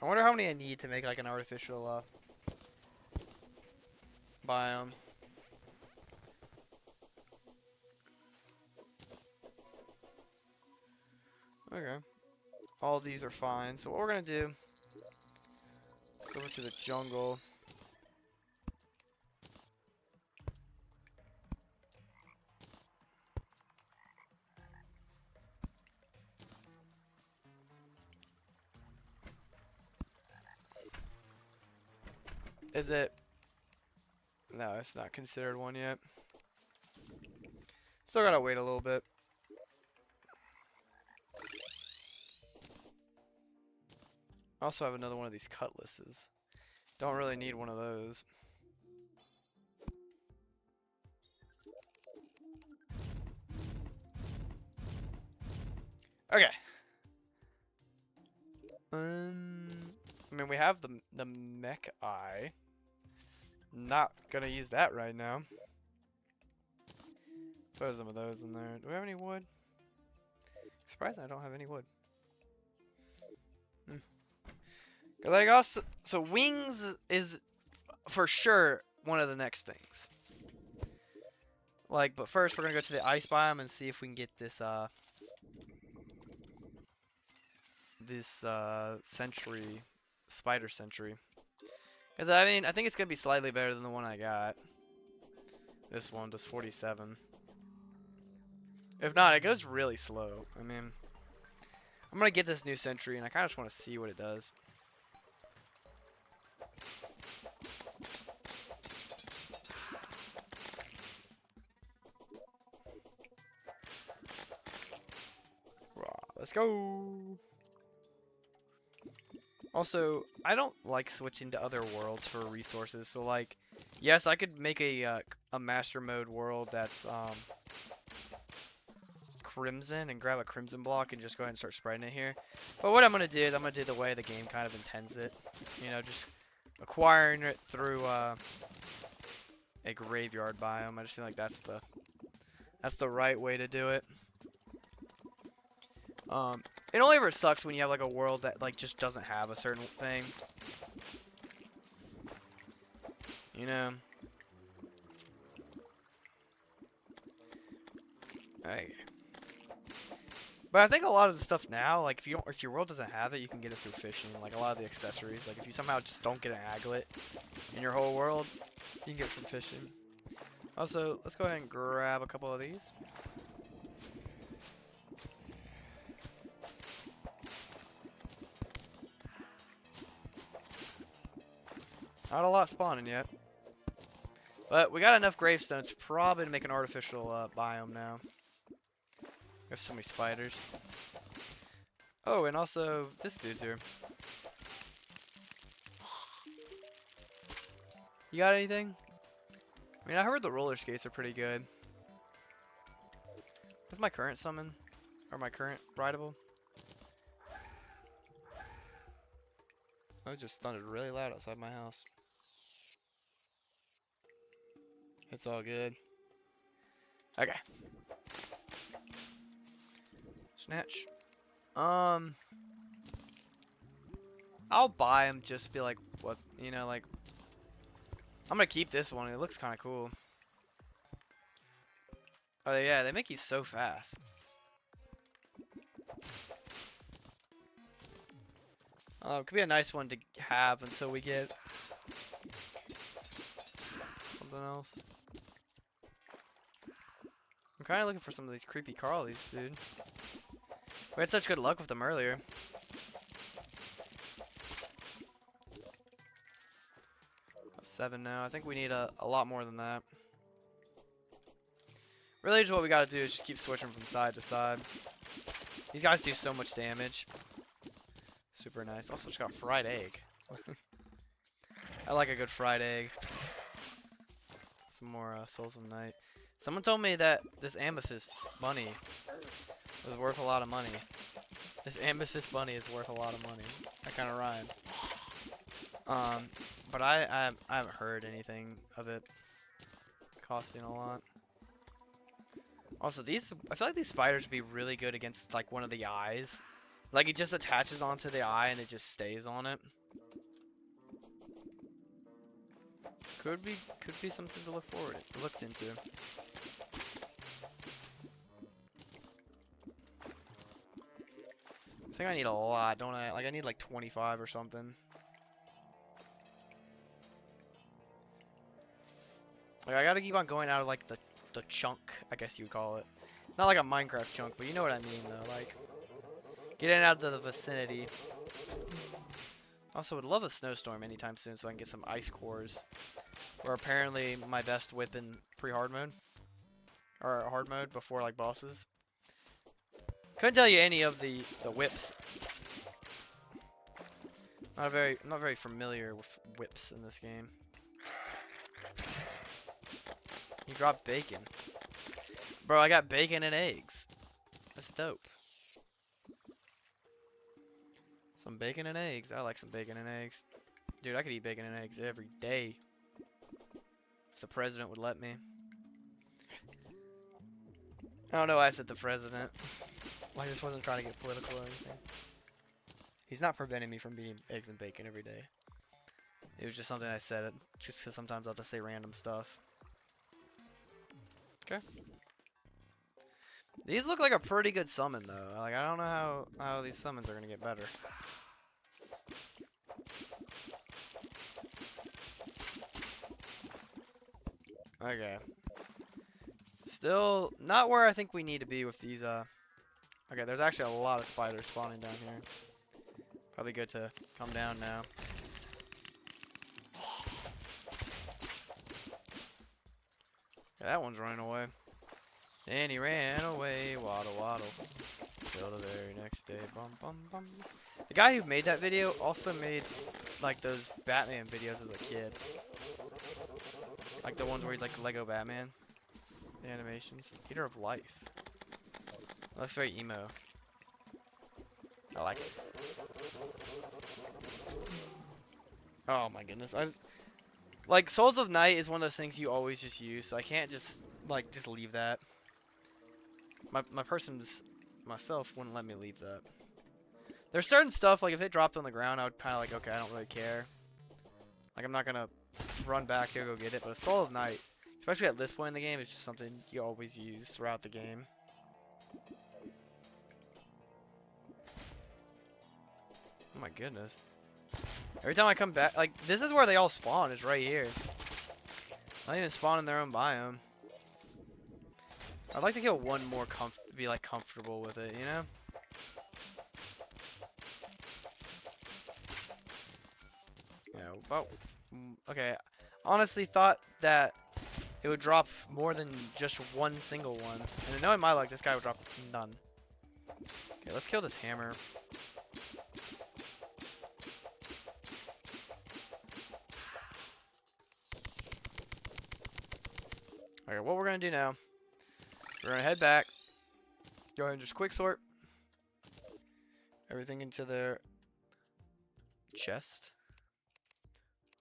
I wonder how many I need to make like an artificial biome. Okay. All of these are fine. So what we're gonna do, go over to the jungle. Is it? No, it's not considered one yet. Still gotta wait a little bit. I also have another one of these cutlasses. Don't really need one of those. Okay. I mean, we have the mech eye. Not gonna use that right now. Throw some of those in there. Do we have any wood? Surprising I don't have any wood. Cause like also, so wings is for sure one of the next things. Like, but first we're gonna go to the ice biome and see if we can get this sentry, spider sentry. Cause I mean, I think it's gonna be slightly better than the one I got. This one does 47. If not, it goes really slow. I mean, I'm gonna get this new sentry and I kinda just wanna see what it does. Let's go! Also, I don't like switching to other worlds for resources. So, like, yes, I could make a master mode world that's crimson and grab a crimson block and just go ahead and start spreading it here. But what I'm gonna do is I'm gonna do the way the game kind of intends it. You know, just acquiring it through a graveyard biome. I just feel like that's the right way to do it. It only ever sucks when you have like a world that like just doesn't have a certain thing. You know. Okay. But I think a lot of the stuff now, like if your world doesn't have it, you can get it through fishing. Like a lot of the accessories, like if you somehow just don't get an aglet in your whole world, you can get it from fishing. Also, let's go ahead and grab a couple of these. Not a lot spawning yet. But we got enough gravestones probably to make an artificial biome now. There's so many spiders. Oh, and also this dude's here. You got anything? I mean, I heard the roller skates are pretty good. What's my current summon? Or my current rideable? I just thundered really loud outside my house. It's all good. Okay. Snatch. I'll buy them just to be like, what, you know, like, I'm gonna keep this one. It looks kind of cool. Oh yeah, they make you so fast. It could be a nice one to have until we get something else. I'm kind of looking for some of these creepy Carlies, dude. We had such good luck with them earlier. Got 7 now. I think we need a lot more than that. Really, just what we gotta do is just keep switching from side to side. These guys do so much damage. Super nice. Also, just got fried egg. I like a good fried egg. Some more Souls of Night. Someone told me that this amethyst bunny was worth a lot of money. This amethyst bunny is worth a lot of money. That kind of rhymed. But I haven't heard anything of it costing a lot. Also, I feel like these spiders would be really good against like one of the eyes. Like it just attaches onto the eye and it just stays on it. Could be something to look into. I think I need a lot, don't I? Like I need like 25 or something. Like I gotta keep on going out of like the chunk, I guess you would call it. Not like a Minecraft chunk, but you know what I mean though. Like getting out of the vicinity. Also would love a snowstorm anytime soon so I can get some ice cores. Or apparently my best whip in pre-hard mode. Or hard mode before like bosses. Couldn't tell you any of the whips. I'm not very familiar with whips in this game. You dropped bacon. Bro, I got bacon and eggs. That's dope. Some bacon and eggs. I like some bacon and eggs. Dude, I could eat bacon and eggs every day. If the president would let me. I don't know why I said the president. I just wasn't trying to get political or anything. He's not preventing me from eating eggs and bacon every day. It was just something I said just because sometimes I'll just say random stuff. Okay. These look like a pretty good summon though. Like I don't know how these summons are gonna get better. Okay. Still not where I think we need to be with these okay, there's actually a lot of spiders spawning down here. Probably good to come down now. Yeah, that one's running away. And he ran away, waddle waddle. Till the very next day, bum bum bum. The guy who made that video also made like those Batman videos as a kid. Like the ones where he's like Lego Batman. The animations. Eater of Life. That looks very emo. I like it. Oh my goodness. Like Souls of Night is one of those things you always just use, so I can't just leave that. Myself wouldn't let me leave that. There's certain stuff like if it dropped on the ground, I would kind of like, okay, I don't really care. Like I'm not gonna run back to go get it, but a Soul of Night, especially at this point in the game, is just something you always use throughout the game. Oh my goodness. Every time I come back, like, this is where they all spawn, is right here. Not even spawn in their own biome. I'd like to kill one more be like comfortable with it, you know? Yeah, about, okay. Honestly thought that it would drop more than just one single one. And knowing my luck, this guy would drop none. Okay, let's kill this hammer. Okay, what we're gonna do now, we're gonna head back, go ahead and just quick sort everything into their chest.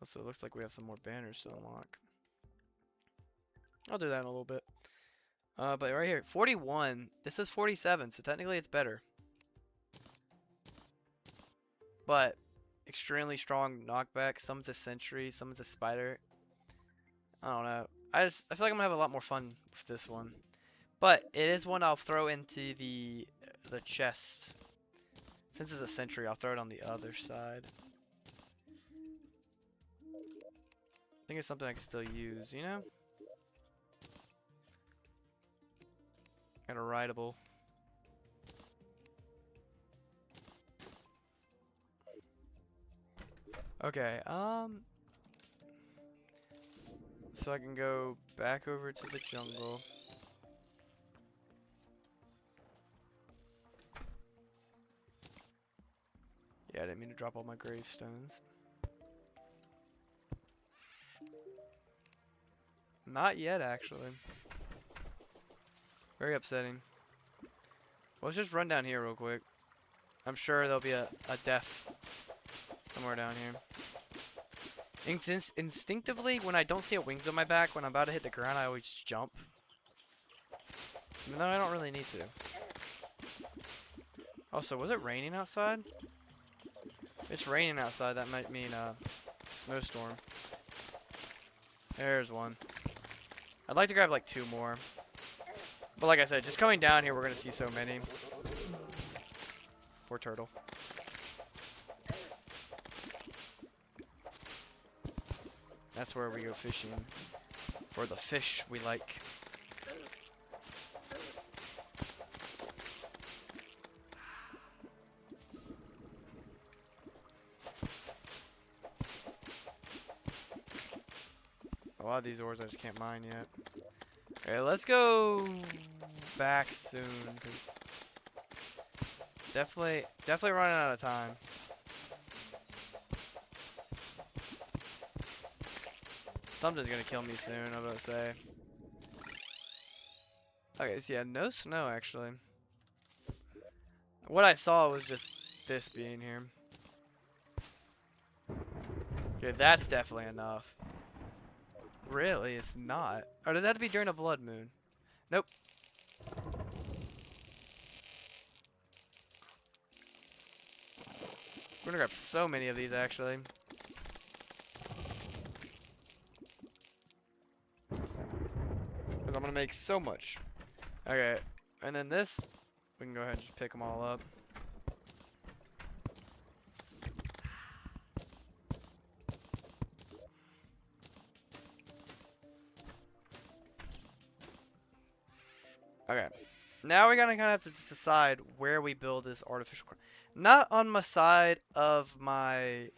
Also, it looks like we have some more banners to unlock. I'll do that in a little bit. But right here, 41. This is 47, so technically it's better. But extremely strong knockback. Some's a sentry, some's a spider. I don't know. I feel like I'm gonna have a lot more fun with this one. But it is one I'll throw into the chest. Since it's a sentry, I'll throw it on the other side. I think it's something I can still use, you know? Got a rideable. Okay, so I can go back over to the jungle. Yeah, I didn't mean to drop all my gravestones. Not yet, actually. Very upsetting. Well, let's just run down here real quick. I'm sure there'll be a death somewhere down here. Instinctively, when I don't see a wings on my back, when I'm about to hit the ground, I always jump. Even though I don't really need to. Also, was it raining outside? If it's raining outside, that might mean a snowstorm. There's one. I'd like to grab like 2 more. But like I said, just coming down here, we're going to see so many. Poor turtle. That's where we go fishing. For the fish we like. A lot of these ores I just can't mine yet. Okay, let's go back soon, because definitely running out of time. Something's gonna kill me soon, I'm gonna say. Okay, so yeah, no snow actually. What I saw was just this being here. Okay, that's definitely enough. Really, it's not. Or does that have to be during a blood moon? Nope. We're gonna grab so many of these actually. Because I'm gonna make so much. Okay, and then this, we can go ahead and just pick them all up. Okay, now we're gonna kind of have to decide where we build this artificial. Not on my side of my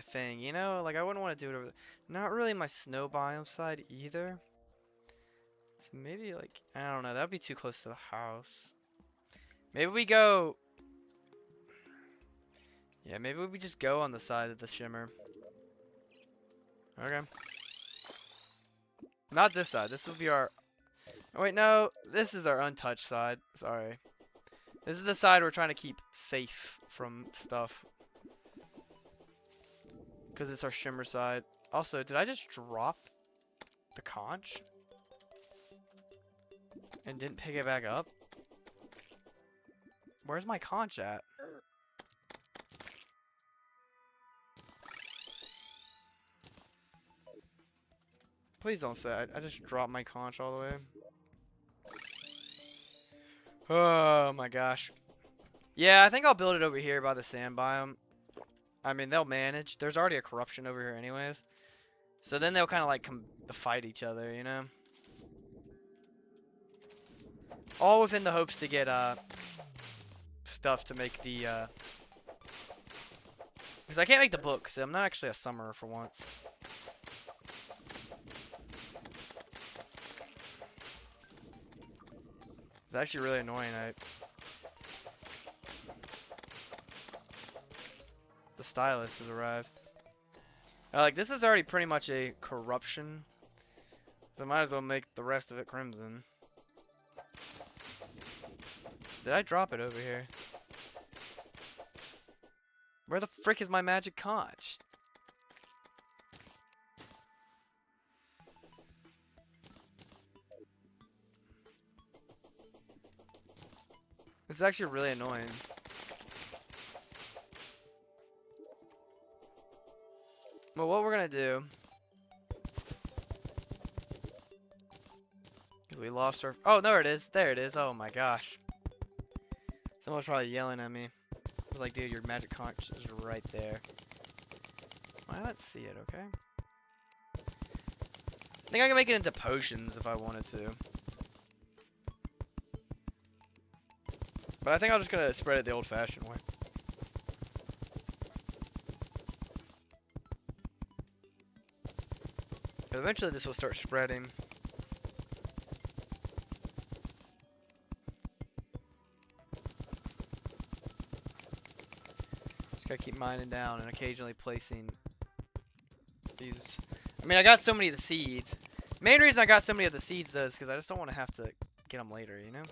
thing, you know? Like I wouldn't want to do it over there. Not really my snow biome side either. So maybe like I don't know. That'd be too close to the house. Maybe we go. Yeah, maybe we just go on the side of the shimmer. Okay. Not this side. This will be our. Oh, wait, no. This is our untouched side. Sorry. This is the side we're trying to keep safe from stuff. Because it's our shimmer side. Also, did I just drop the conch? And didn't pick it back up? Where's my conch at? Please don't say I just dropped my conch all the way. Oh my gosh. Yeah, I think I'll build it over here by the sand biome. I mean, they'll manage. There's already a corruption over here anyways. So then they'll kind of like come to fight each other, you know? All within the hopes to get stuff to make the because I can't make the book because I'm not actually a summoner for once. It's actually really annoying. The stylist has arrived. Like this is already pretty much a corruption. So I might as well make the rest of it crimson. Did I drop it over here? Where the frick is my magic conch? It's actually really annoying. Well, what we're gonna do, because we lost our. Oh, there it is. There it is. Oh my gosh. Someone's probably yelling at me. I was like, dude, your magic conch is right there. Well, let's see it, okay? I think I can make it into potions if I wanted to. But I think I'm just gonna spread it the old-fashioned way. Eventually this will start spreading. Just gotta keep mining down and occasionally placing these. I mean, I got so many of the seeds. Main reason I got so many of the seeds though is because I just don't want to have to get them later, you know?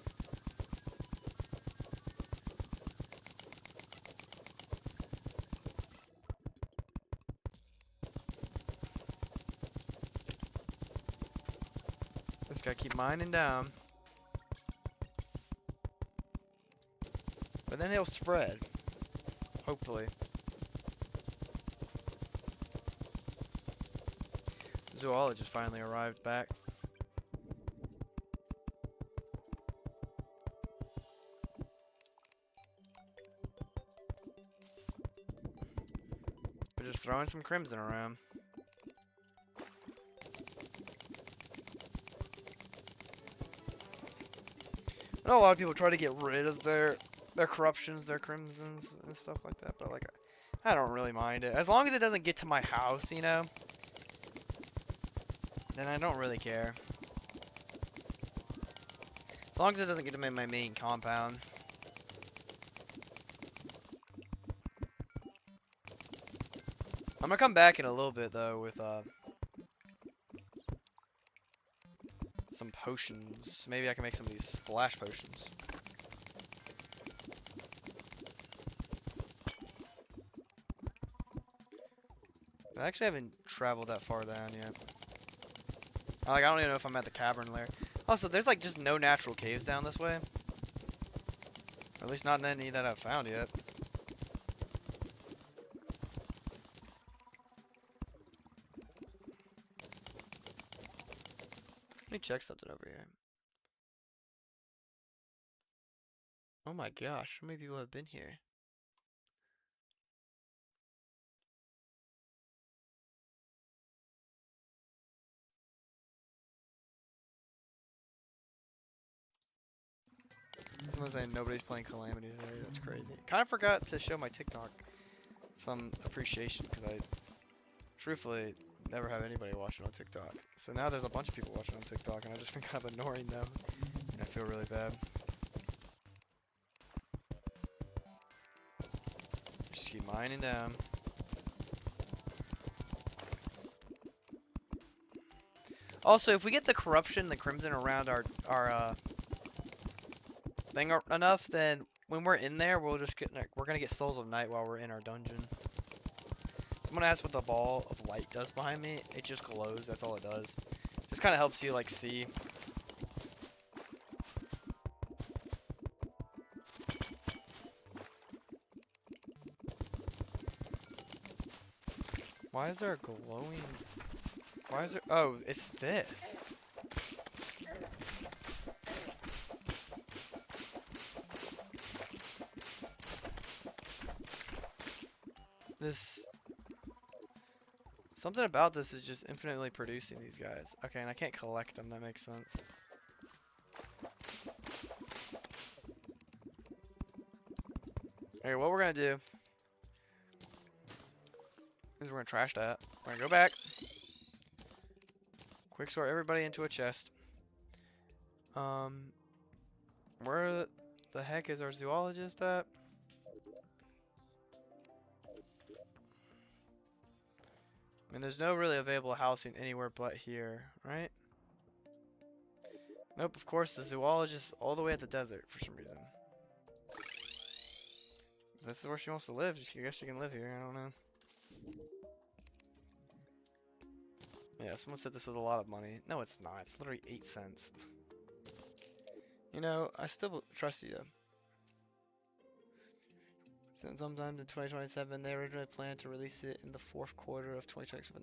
Just gotta keep mining down. But then they'll spread. Hopefully. Zoologist finally arrived back. We're just throwing some crimson around. I know a lot of people try to get rid of their corruptions, their crimsons, and stuff like that, but like, I don't really mind it. As long as it doesn't get to my house, you know? Then I don't really care. As long as it doesn't get to my main compound. I'm gonna come back in a little bit though with some potions. Maybe I can make some of these splash potions. I actually haven't traveled that far down yet. Like, I don't even know if I'm at the cavern lair. Also, there's like just no natural caves down this way. Or at least not any that I've found yet. Let me check something over here. Oh my gosh, how many people have been here? Someone's saying nobody's playing Calamity today. That's crazy. Kind of forgot to show my TikTok some appreciation because I truthfully never have anybody watching on TikTok. So now there's a bunch of people watching on TikTok, and I've just been kind of ignoring them, and I feel really bad. Just keep mining down. Also, if we get the corruption, the crimson around our thing enough, then when we're in there, we're gonna get souls of night while we're in our dungeon. Someone asked what the ball of light does behind me. It just glows. That's all it does. Just kind of helps you like see. Why is there a glowing? Why is there? Oh, it's this. Something about this is just infinitely producing these guys. Okay, and I can't collect them, that makes sense. Okay, what we're gonna do is we're gonna trash that. We're gonna go back. Quick sort everybody into a chest. Where the heck is our zoologist at? I mean, there's no really available housing anywhere but here, right? Nope, of course, the zoologist is all the way at the desert for some reason. If this is where she wants to live, I guess she can live here, I don't know. Yeah, someone said this was a lot of money. No, it's not. It's literally 8 cents. You know, I still trust you. Sometimes in 2027, they originally planned to release it in the fourth quarter of 2027.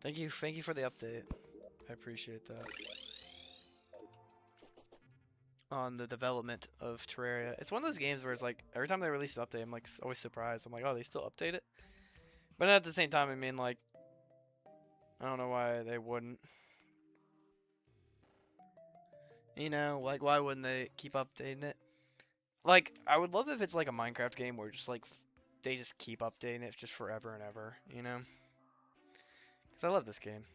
Thank you for the update. I appreciate that. On the development of Terraria. It's one of those games where it's like, every time they release an update, I'm like always surprised. I'm like, oh, they still update it? But at the same time, I mean, like, I don't know why they wouldn't. You know, like, why wouldn't they keep updating it? Like, I would love if it's like a Minecraft game where just like, they just keep updating it just forever and ever, you know? Because I love this game.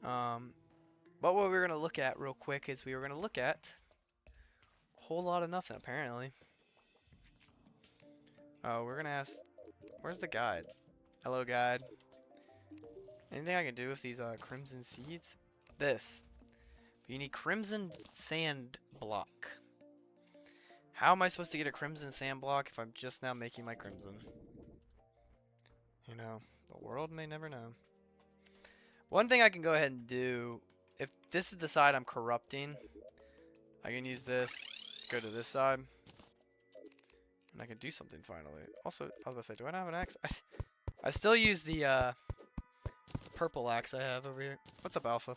But what we're going to look at real quick is we were going to look at a whole lot of nothing, apparently. Oh, we're going to ask, where's the guide? Hello, guide. Anything I can do with these crimson seeds? This. But you need crimson sand block. How am I supposed to get a crimson sand block if I'm just now making my crimson? You know, the world may never know. One thing I can go ahead and do, if this is the side I'm corrupting, I can use this, go to this side, and I can do something finally. Also, I was about to say, do I not have an axe? I still use the purple axe I have over here. What's up, Alpha?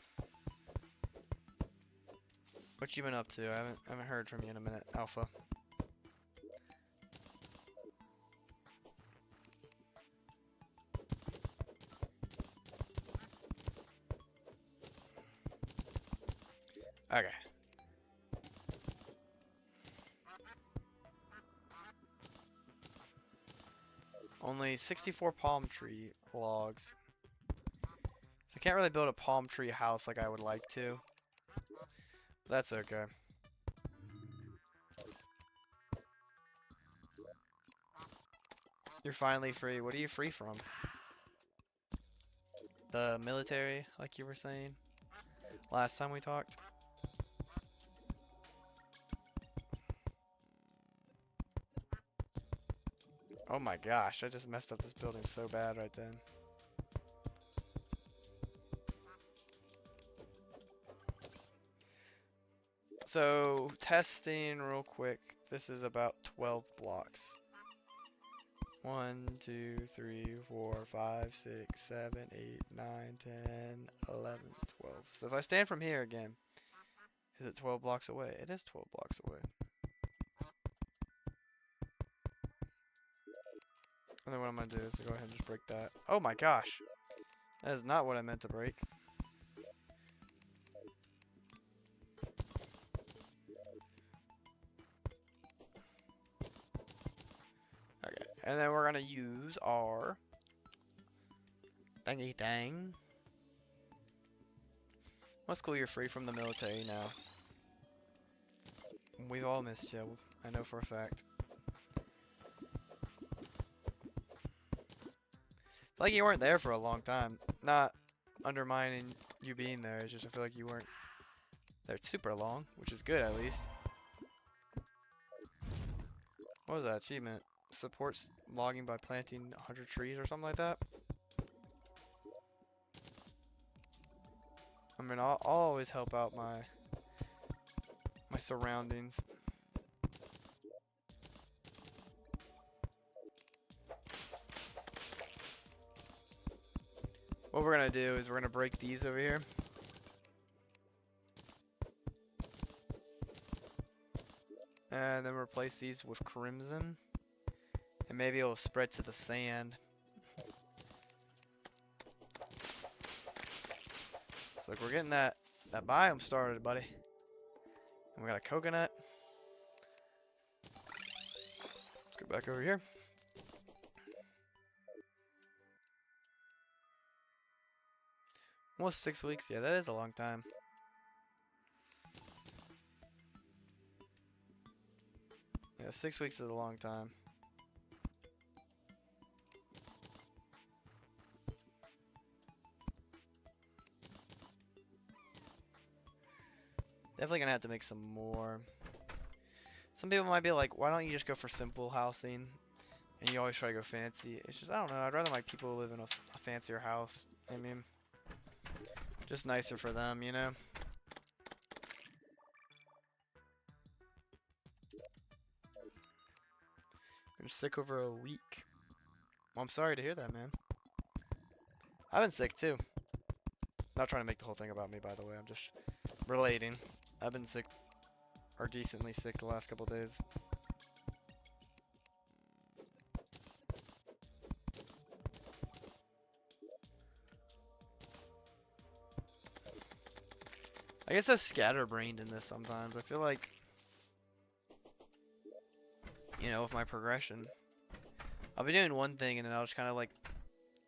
What you been up to? I haven't heard from you in a minute, Alpha. Okay. Only 64 palm tree logs. So I can't really build a palm tree house like I would like to. That's okay. You're finally free. What are you free from? The military, like you were saying last time we talked? Oh my gosh, I just messed up this building so bad right then. So, testing real quick. This is about 12 blocks. 1, 2, 3, 4, 5, 6, 7, 8, 9, 10, 11, 12. So if I stand from here again, is it 12 blocks away? It is 12 blocks away. And then what I'm going to do is go ahead and just break that. Oh my gosh. That is not what I meant to break. Okay. And then we're going to use our thingy dang. What's cool, you're free from the military now. We've all missed you. I know for a fact. Like you weren't there for a long time. Not undermining you being there. It's just I feel like you weren't there super long, which is good at least. What was that achievement? Supports logging by planting 100 trees or something like that? I mean, I'll always help out my surroundings. What we're gonna do is we're gonna break these over here. And then replace these with crimson. And maybe it'll spread to the sand. So like we're getting that biome started, buddy. And we got a coconut. Let's go back over here. Almost 6 weeks. Yeah, that is a long time. Yeah, 6 weeks is a long time. Definitely gonna have to make some more. Some people might be like, why don't you just go for simple housing? And you always try to go fancy. It's just, I don't know. I'd rather my people live in a fancier house. I mean, just nicer for them, you know? Been sick over a week. Well, I'm sorry to hear that, man. I've been sick too. Not trying to make the whole thing about me, by the way. I'm just relating. I've been sick, or decently sick, the last couple days. I guess I'm scatterbrained in this sometimes. I feel like, you know, with my progression, I'll be doing one thing and then I'll just kind of like,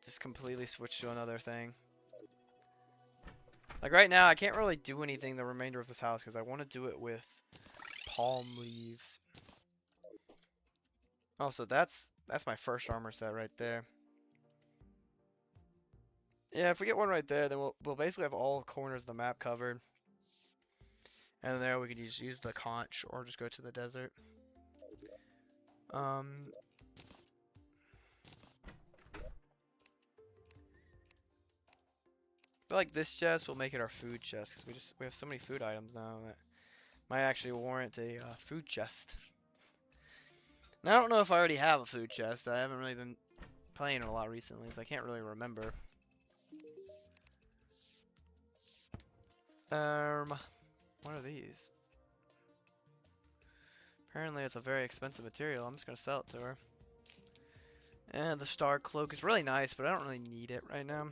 just completely switch to another thing. Like right now, I can't really do anything the remainder of this house because I want to do it with palm leaves. Also, that's my first armor set right there. Yeah, if we get one right there, then we'll basically have all corners of the map covered. And then there we could just use the conch or just go to the desert. I feel like this chest will make it our food chest because we have so many food items now that might actually warrant a food chest. And I don't know if I already have a food chest. I haven't really been playing it a lot recently, so I can't really remember. What are these? Apparently it's a very expensive material. I'm just gonna sell it to her. And the star cloak is really nice, but I don't really need it right now.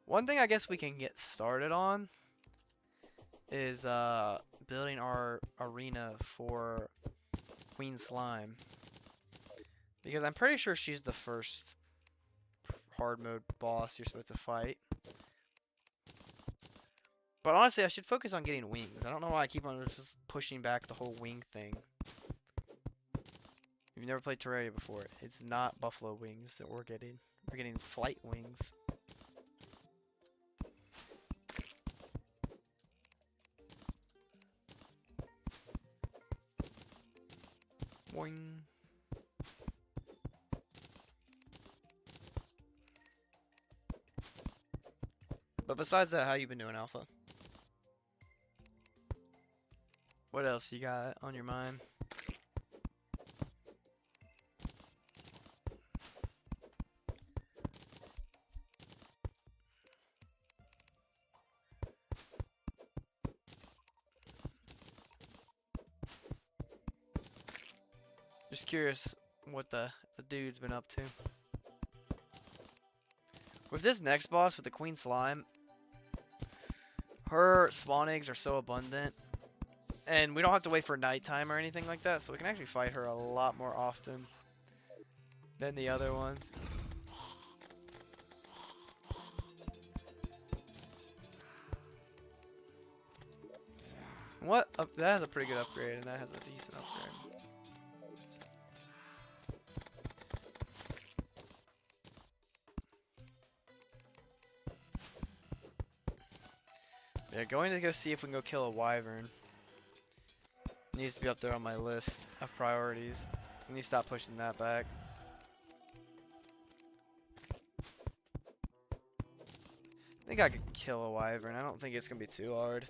One thing I guess we can get started on is building our arena for Queen Slime. Because I'm pretty sure she's the first hard mode boss you're supposed to fight. But honestly, I should focus on getting wings. I don't know why I keep on just pushing back the whole wing thing. If you've never played Terraria before, it's not buffalo wings that we're getting. We're getting flight wings. Boing. But besides that, how you been doing, Alpha? What else you got on your mind? Just curious what the dude's been up to. With this next boss, with the Queen Slime, her spawn eggs are so abundant. And we don't have to wait for nighttime or anything like that, so we can actually fight her a lot more often than the other ones. What? That has a pretty good upgrade, and that has a decent upgrade. Yeah, going to go see if we can go kill a wyvern. Needs to be up there on my list of priorities. I need to stop pushing that back. I think I could kill a wyvern. I don't think it's going to be too hard.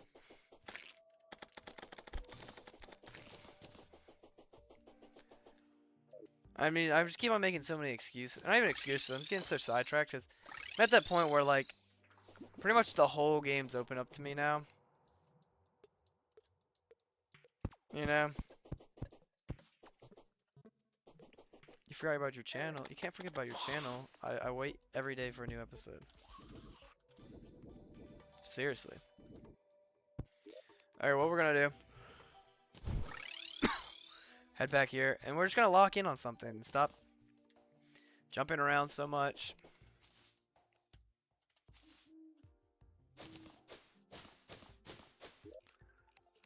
I mean, I just keep on making so many excuses. Not even excuses. I'm just getting so sidetracked because I'm at that point where, like, pretty much the whole game's open up to me now. You know? You forgot about your channel. You can't forget about your channel. I wait every day for a new episode. Seriously. Alright, what we're gonna do. Head back here. And we're just gonna lock in on something. And stop jumping around so much.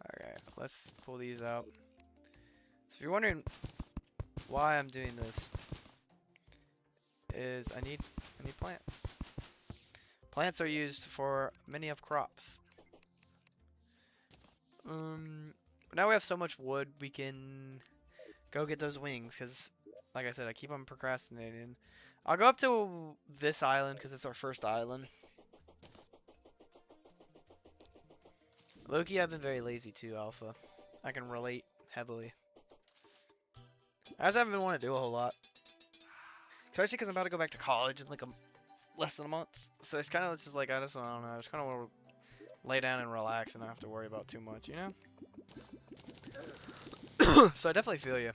Alright, let's pull these out. So if you're wondering why I'm doing this, is I need plants. Plants are used for many of crops. Now we have so much wood, we can go get those wings, because like I said, I keep on procrastinating. I'll go up to this island because it's our first island. Loki, I've been very lazy too, Alpha. I can relate heavily. I just haven't been wanting to do a whole lot. Especially because I'm about to go back to college in like less than a month. So it's kind of just like, I don't know. I just kind of want to lay down and relax and not have to worry about too much, you know? So I definitely feel you.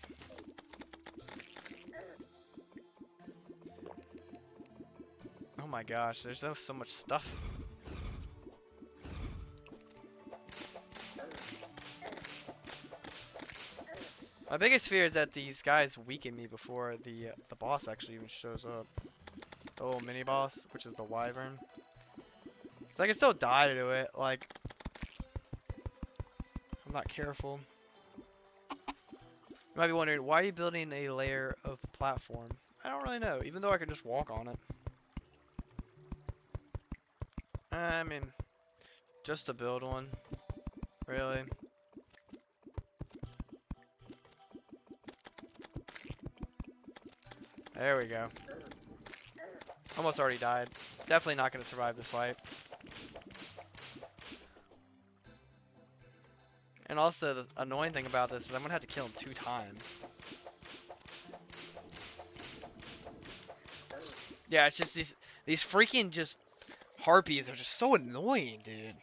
Oh my gosh, there's so much stuff. My biggest fear is that these guys weaken me before the boss actually even shows up. The little mini boss, which is the wyvern. So I can still die to it, like, I'm not careful. You might be wondering, why are you building a layer of platform? I don't really know, even though I can just walk on it. I mean, just to build one, really. There we go. Almost already died. Definitely not going to survive this fight. And also, the annoying thing about this is I'm going to have to kill him 2 times. Yeah, it's just these freaking just harpies are just so annoying, dude.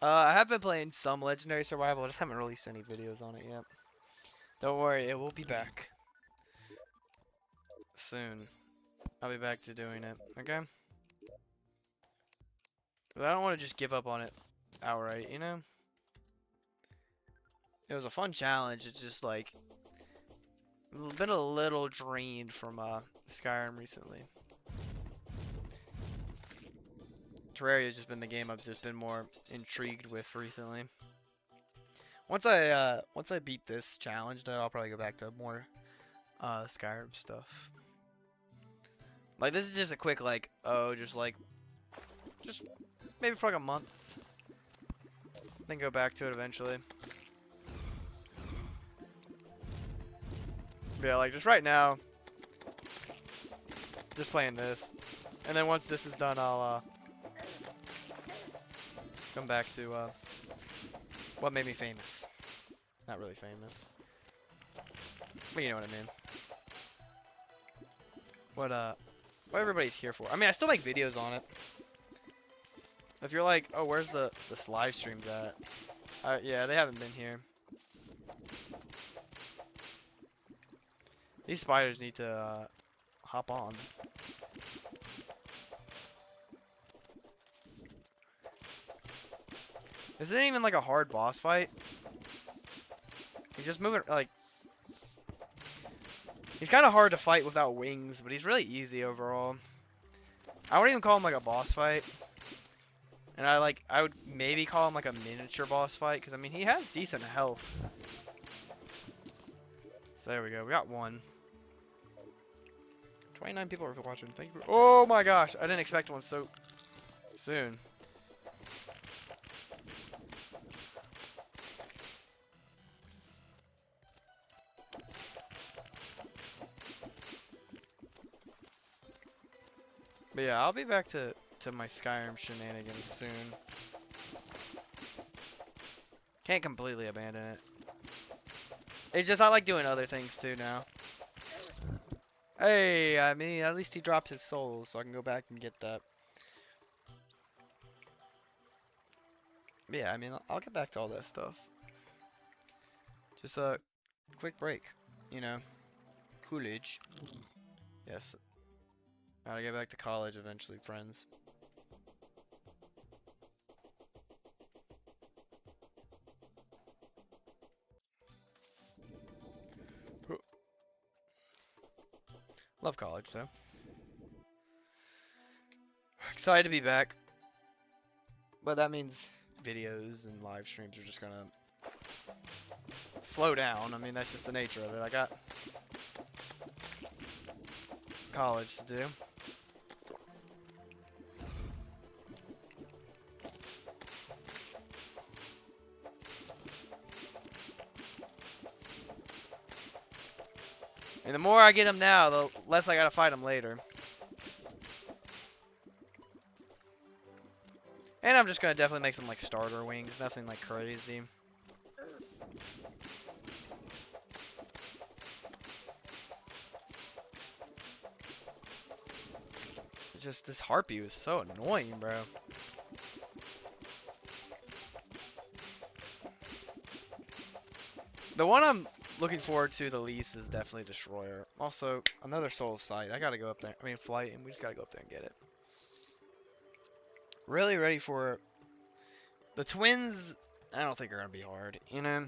I have been playing some Legendary Survival. I just haven't released any videos on it yet. Don't worry, it will be back. Soon. I'll be back to doing it, okay? But I don't want to just give up on it outright, you know? It was a fun challenge. It's just like been a little drained from Skyrim recently. Terraria has just been the game I've just been more intrigued with recently. Once I beat this challenge, though, I'll probably go back to more Skyrim stuff. Like, this is just a quick, like, just maybe for like a month. Then go back to it eventually. But yeah, like, just right now, just playing this. And then once this is done, I'll come back to what made me famous. Not really famous, but you know what I mean. What everybody's here for. I mean, I still make videos on it. If you're like, oh, where's this live streams at? Yeah, they haven't been here. These spiders need to hop on. This isn't even like a hard boss fight. He's just moving, like, he's kind of hard to fight without wings, but he's really easy overall. I wouldn't even call him like a boss fight. And I would maybe call him like a miniature boss fight, because I mean, he has decent health. So there we go, we got one. 29 people are watching, thank you. Oh my gosh, I didn't expect one so soon. But yeah, I'll be back to my Skyrim shenanigans soon. Can't completely abandon it. It's just I like doing other things too now. Hey, I mean, at least he dropped his soul, so I can go back and get that. But yeah, I mean, I'll get back to all that stuff. Just a quick break, you know. Coolidge. Yes. Gotta get back to college eventually, friends. Love college, though. Excited to be back. But that means videos and live streams are just gonna slow down. I mean, that's just the nature of it. I got college to do. And the more I get them now, the less I gotta fight them later. And I'm just gonna definitely make some like starter wings, nothing like crazy. just this harpy was so annoying, bro. The one I'm looking forward to the least is definitely Destroyer. Also, another Soul Sight. I gotta go up there. I mean, Flight, and we just gotta go up there and get it. Really ready for the twins. I don't think are gonna be hard, you know.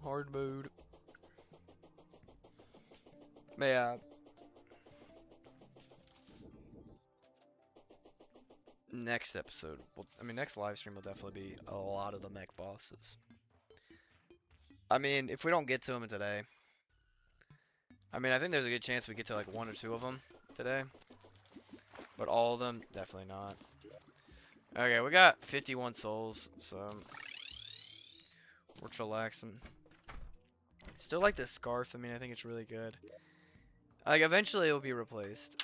Hard mode. But yeah. Next episode, next live stream will definitely be a lot of the mech bosses. I mean, if we don't get to them today, I think there's a good chance we get to like 1 or 2 of them today. But all of them, definitely not. Okay, we got 51 souls, so we're chillaxing. Still like this scarf. I think it's really good. Like, eventually it will be replaced.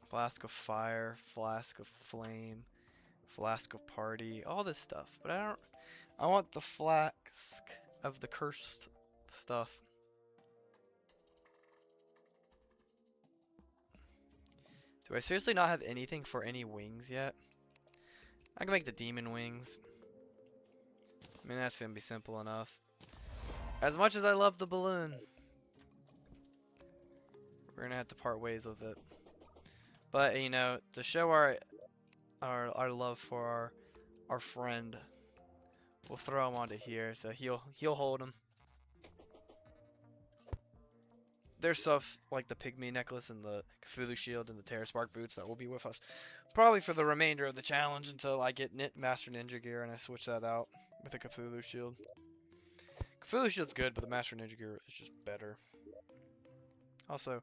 Flask of fire, flask of flame, flask of party, all this stuff. But I want the flask of the cursed stuff. Do I seriously not have anything for any wings yet? I can make the demon wings. That's gonna be simple enough. As much as I love the balloon, we're gonna have to part ways with it. But you know, to show our love for our friend, we'll throw him onto here, so he'll hold him. There's stuff like the pygmy necklace and the Cthulhu shield and the Terra Spark boots that will be with us probably for the remainder of the challenge until I get Master Ninja gear and I switch that out with a Cthulhu shield. Cthulhu shield's good, but the Master Ninja gear is just better. Also,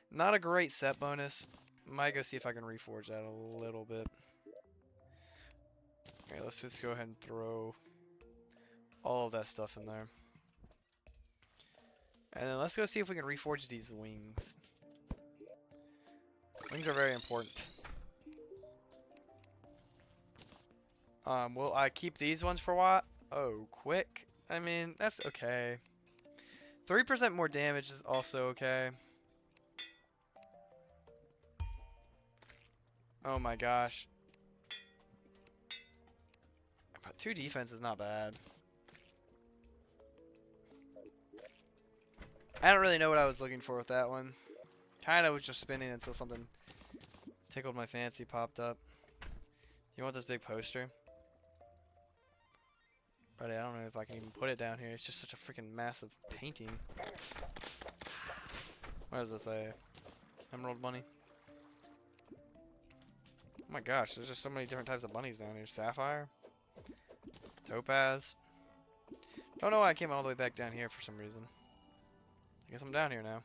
not a great set bonus. Might go see if I can reforge that a little bit. Okay, let's just go ahead and throw all of that stuff in there. And then let's go see if we can reforge these wings. Wings are very important. Will I keep these ones for what? Oh, quick. That's okay. 3% more damage is also okay. Oh my gosh. But 2 defense is not bad. I don't really know what I was looking for with that one. Kinda was just spinning until something tickled my fancy, popped up. You want this big poster? But I don't know if I can even put it down here. It's just such a freaking massive painting. What does this say? Emerald bunny? Oh my gosh, there's just so many different types of bunnies down here. Sapphire? Topaz? Don't know why I came all the way back down here for some reason. I guess I'm down here now.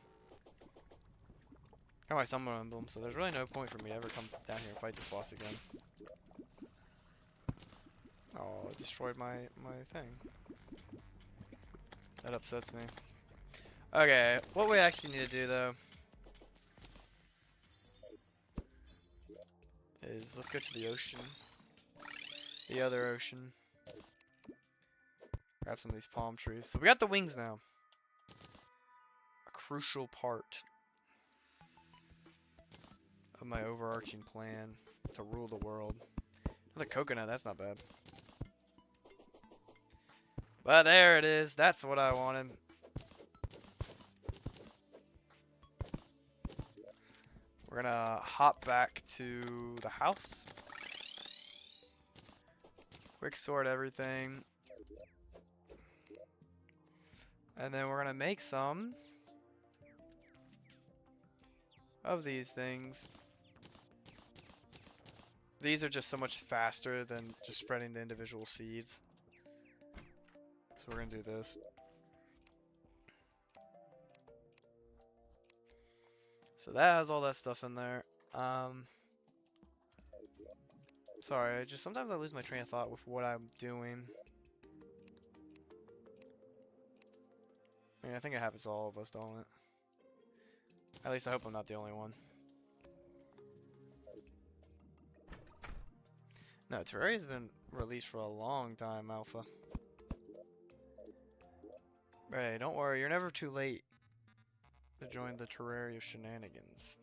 Got my summon emblem, so there's really no point for me to ever come down here and fight this boss again. Oh, it destroyed my thing. That upsets me. Okay, what we actually need to do though is let's go to the ocean. The other ocean. Grab some of these palm trees. So we got the wings now. A crucial part of my overarching plan to rule the world. Another coconut, that's not bad. But there it is. That's what I wanted. We're gonna hop back to the house. Quick sort everything. And then we're gonna make some of these things. These are just so much faster than just spreading the individual seeds. So we're gonna do this. So that has all that stuff in there. Sorry, sometimes I lose my train of thought with what I'm doing. I think it happens to all of us, don't it? At least I hope I'm not the only one. No, Terraria's been released for a long time, Alpha. Hey, don't worry, you're never too late to join the Terraria shenanigans.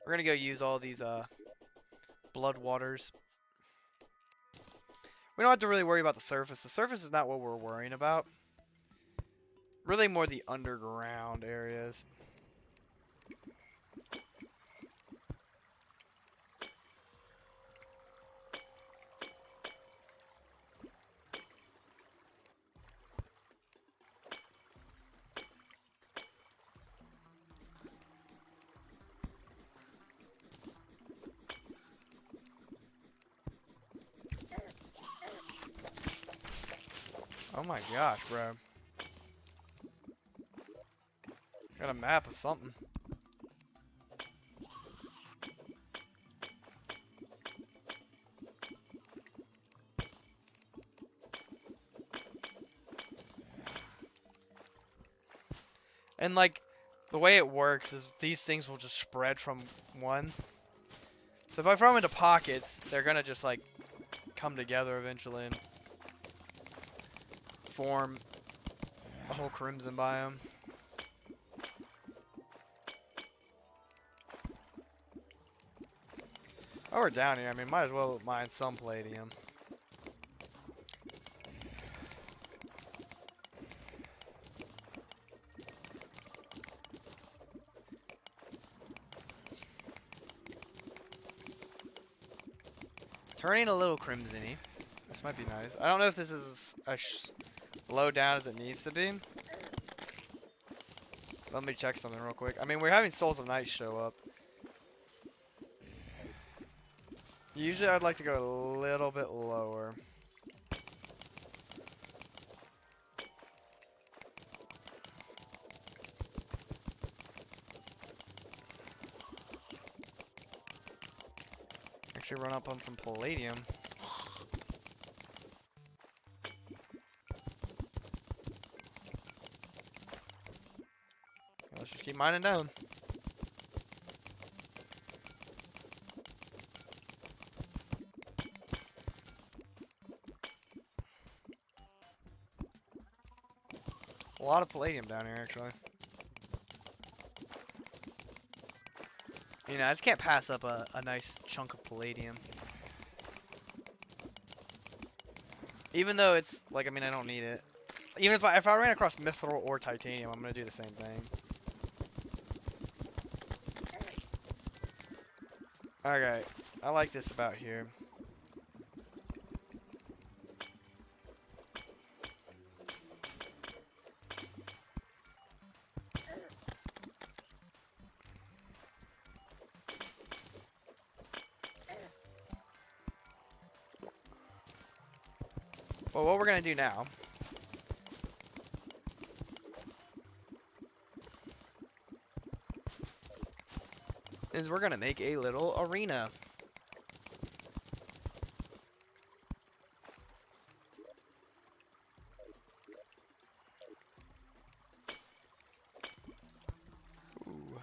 We're gonna go use all these blood waters. We don't have to really worry about the surface. The surface is not what we're worrying about. Really more the underground areas. Oh my gosh, bro. Got a map of something. And like, the way it works is these things will just spread from one. So if I throw them into pockets, they're gonna just like come together eventually and form a whole crimson biome. Oh, we're down here. I mean, might as well mine some palladium. Turning a little crimson-y. This might be nice. I don't know if this is as low down as it needs to be. Let me check something real quick. I mean, we're having Souls of Night show up. Usually I'd like to go a little bit lower. Actually run up on some palladium. Let's just keep mining down. A lot of palladium down here, actually. You know, I just can't pass up a nice chunk of palladium. Even though it's, like, I mean, I don't need it. Even if I ran across mithril or titanium, I'm going to do the same thing. Okay, I like this about here. Well, what we're going to do now is we're going to make a little arena. Ooh.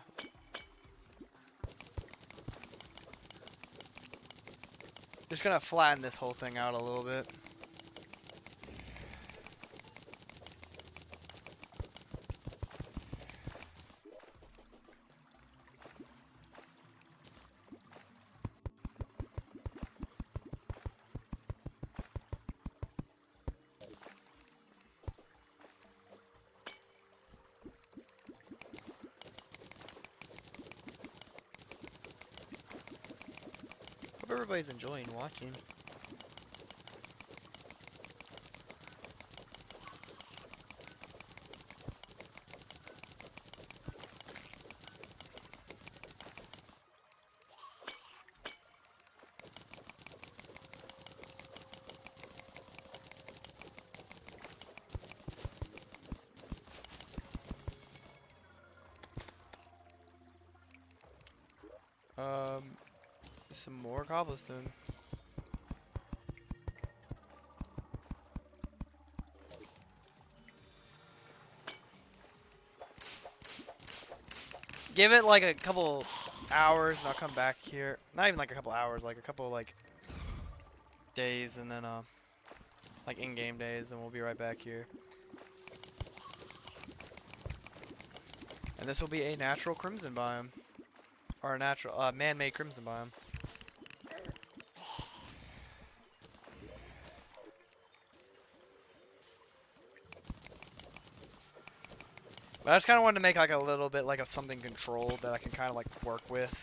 Just going to flatten this whole thing out a little bit. Hope everybody's enjoying watching. Some more cobblestone. Give it like a couple hours and I'll come back here. Not even like a couple hours, like a couple like days and then like in-game days and we'll be right back here. And this will be a natural crimson biome. Or a natural man-made crimson biome. But I just kind of wanted to make like a little bit like of something controlled that I can kind of like work with.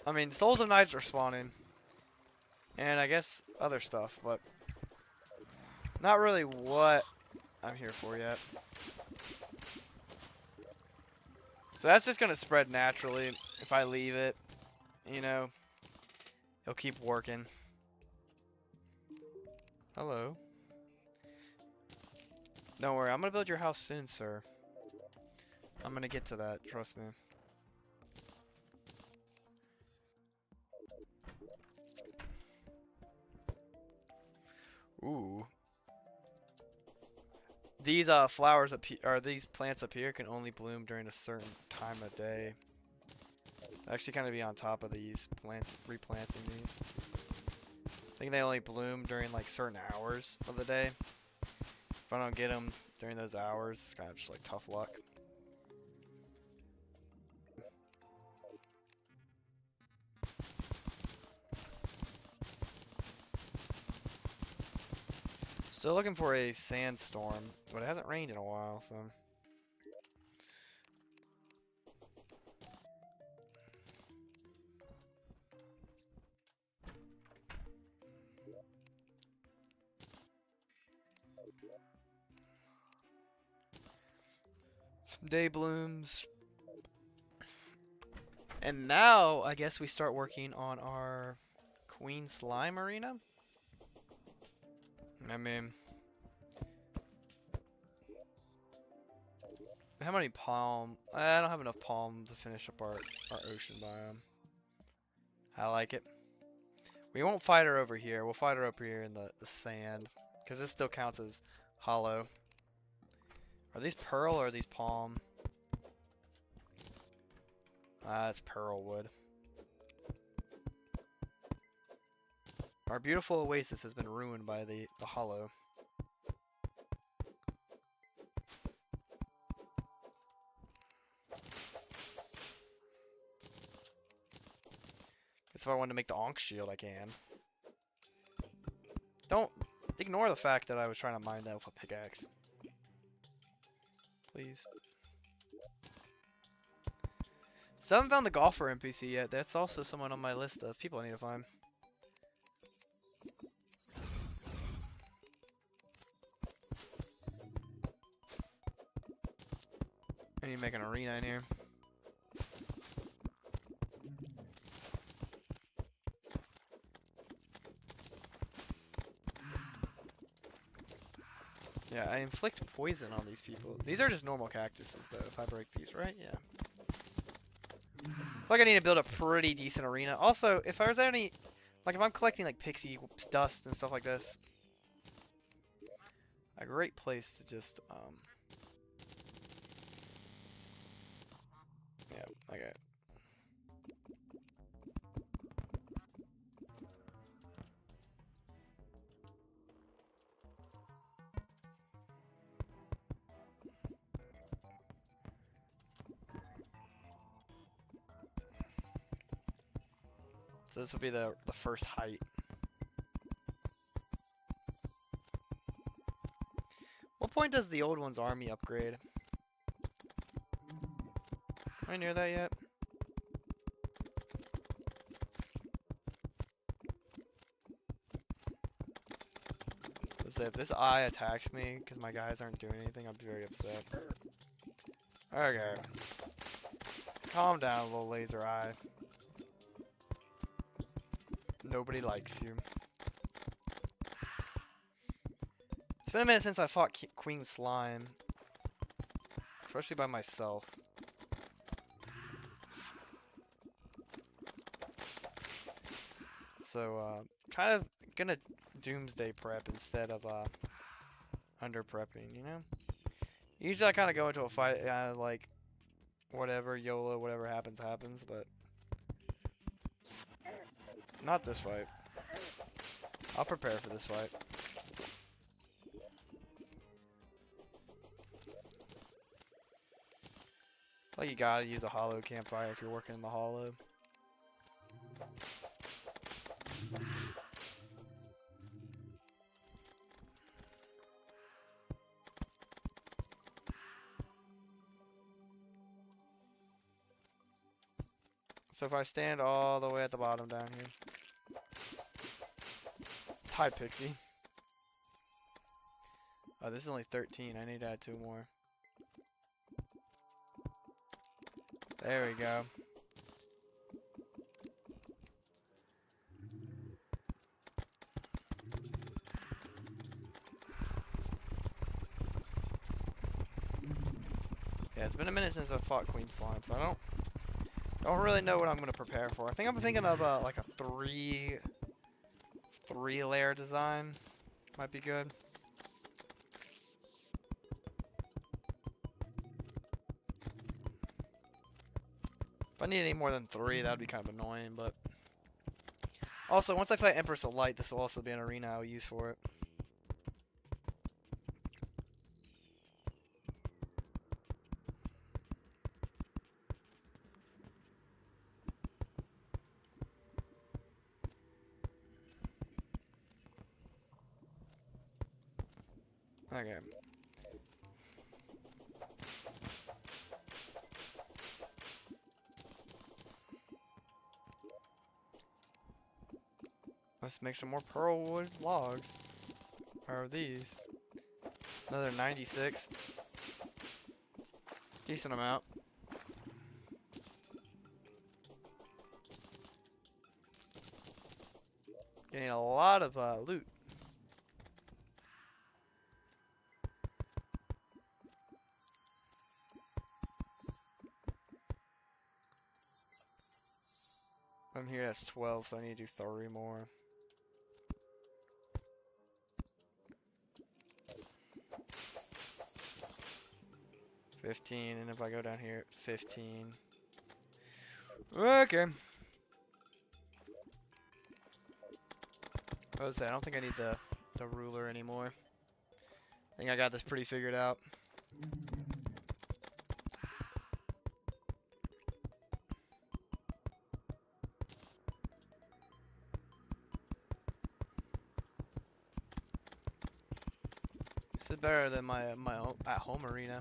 I mean, Souls of Knights are spawning. And I guess other stuff, but not really what I'm here for yet. So that's just going to spread naturally if I leave it. You know, it'll keep working. Hello. Don't worry, I'm going to build your house soon, sir. I'm going to get to that, trust me. Ooh. These flowers up here, or these plants up here can only bloom during a certain time of day. Actually kind of be on top of these plants, replanting these. I think they only bloom during like certain hours of the day. If I don't get them during those hours, it's kind of just like tough luck. Still looking for a sandstorm, but it hasn't rained in a while, so. Some day blooms. And now, I guess we start working on our Queen Slime Arena. I mean, how many palm? I don't have enough palm to finish up our ocean biome. I like it. We won't fight her over here. We'll fight her up here in the sand. Because this still counts as hollow. Are these pearl or are these palm? It's pearl wood. Our beautiful oasis has been ruined by the hollow. Guess if I wanted to make the Ankh shield, I can. Don't ignore the fact that I was trying to mine that with a pickaxe. Please. Still haven't found the golfer NPC yet. That's also someone on my list of people I need to find. I need to make an arena in here. Yeah, I inflict poison on these people. These are just normal cactuses, though, if I break these, right? Yeah. I feel like I need to build a pretty decent arena. Also, if there's any... Like, if I'm collecting, like, pixie dust and stuff like this... A great place to just, yeah, okay. So this will be the first height. What point does the old one's army upgrade? Am I near that yet? So if this eye attacks me because my guys aren't doing anything, I'll be very upset. Okay. Calm down, little laser eye. Nobody likes you. It's been a minute since I fought Queen Slime. especially by myself. So, kind of gonna doomsday prep instead of under prepping, you know? Usually I kind of go into a fight, like, whatever, YOLO, whatever happens, happens, but not this fight. I'll prepare for this fight. Like, you gotta use a hollow campfire if you're working in the hollow. So if I stand all the way at the bottom down here. Hi, Pixie. Oh, this is only 13. I need to add 2 more. There we go. Yeah, it's been a minute since I fought Queen Slime, so I don't really know what I'm gonna prepare for. I think I'm thinking of like a three layer design. Might be good. If I need any more than 3, that'd be kind of annoying, but also once I fight Empress of Light, this will also be an arena I'll use for it. Okay. Let's make some more pearl wood logs. How are these? Another 96. Decent amount. Getting a lot of loot. I'm here, that's 12, so I need to do 3 more. $15, and if I go down here, $15. Okay. I was saying, I don't think I need the ruler anymore. I think I got this pretty figured out. This is better than my at-home arena.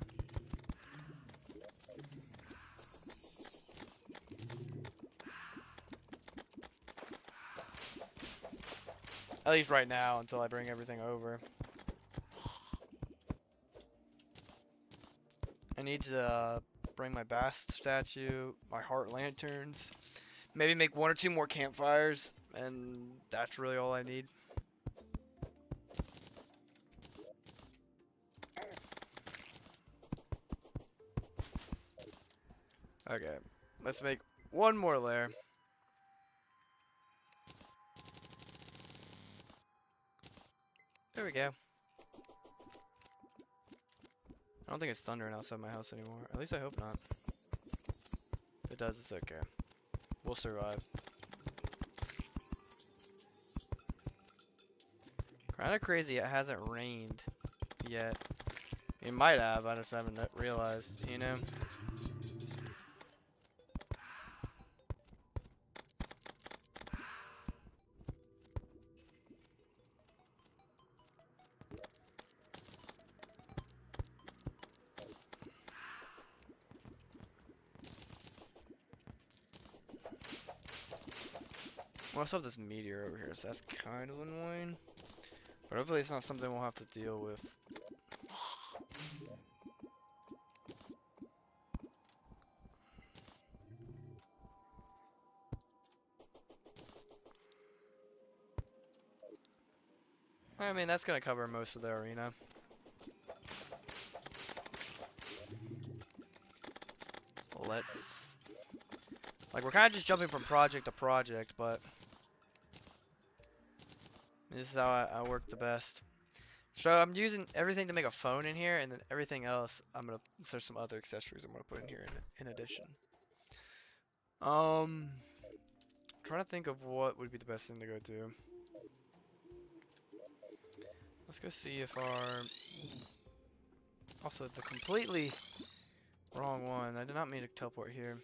At least right now, until I bring everything over. I need to bring my Bast statue, my heart lanterns, maybe make 1 or 2 more campfires, and that's really all I need. Okay, let's make 1 more layer. There we go. I don't think it's thundering outside my house anymore. At least I hope not. If it does, it's okay. We'll survive. Kinda crazy it hasn't rained yet. It might have, I just haven't realized, you know? We also have this meteor over here, so that's kind of annoying. But hopefully it's not something we'll have to deal with. I mean, that's gonna cover most of the arena. let's... Like, we're kind of just jumping from project to project, but... This is how I work the best. So I'm using everything to make a phone in here, and then everything else, there's some other accessories I'm gonna put in here in addition. Trying to think of what would be the best thing to go do. Let's go see if our... Also, the completely wrong one. I did not mean to teleport here.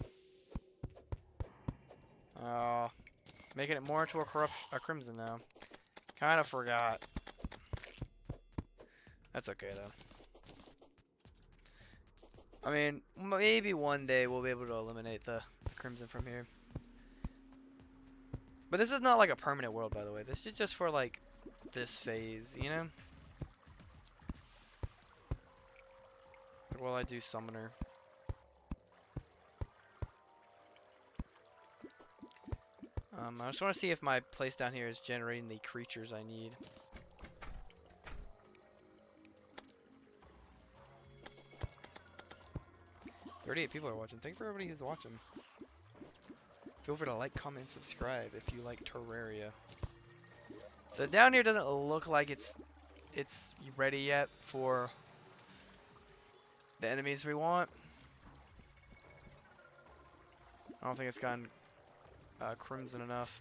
Making it more into a crimson now. Kind of forgot. That's okay though. I mean, maybe one day we'll be able to eliminate the crimson from here. But this is not like a permanent world, by the way. This is just for like this phase, you know? Like, while I do summoner. I just want to see if my place down here is generating the creatures I need. 38 people are watching. Thank you for everybody who's watching. Feel free to like, comment, and subscribe if you like Terraria. So down here doesn't look like it's ready yet for the enemies we want. I don't think it's gotten crimson enough.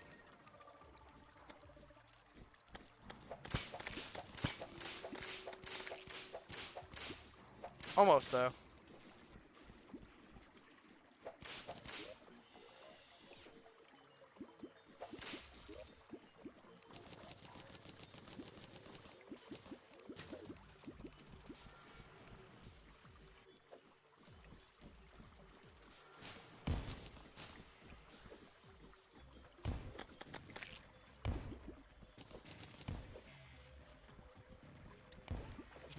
Almost though.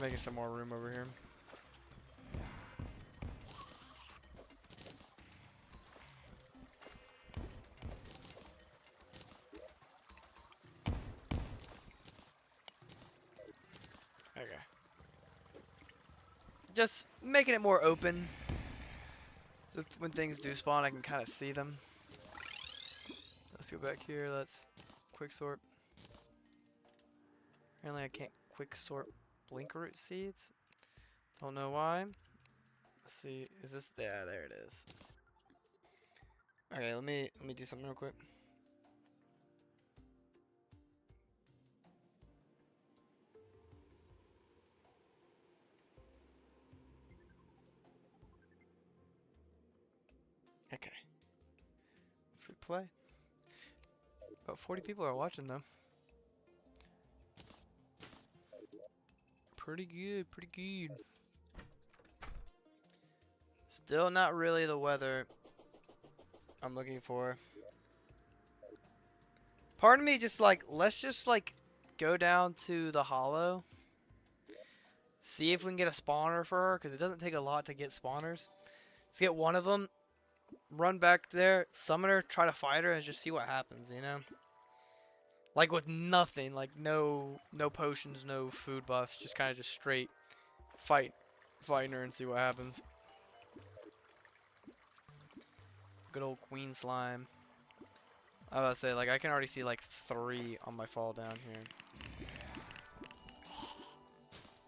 Making some more room over here. Okay. Just making it more open. So when things do spawn, I can kind of see them. Let's go back here. Let's quick sort. Apparently I can't quick sort blink root seeds. Don't know why. Let's see. Is this? Yeah, there it is. Okay, let me do something real quick. Okay. Let's click play. About 40 people are watching though. Pretty good, pretty good. Still not really the weather I'm looking for. Part of me just like, let's just like go down to the hollow. See if we can get a spawner for her, because it doesn't take a lot to get spawners. Let's get one of them, run back there, summon her, try to fight her, and just see what happens, you know? Like with nothing, like no potions, no food buffs, just kind of just straight fighting her and see what happens. Good old queen slime. I was about to say, like, I can already see like 3 on my fall down here.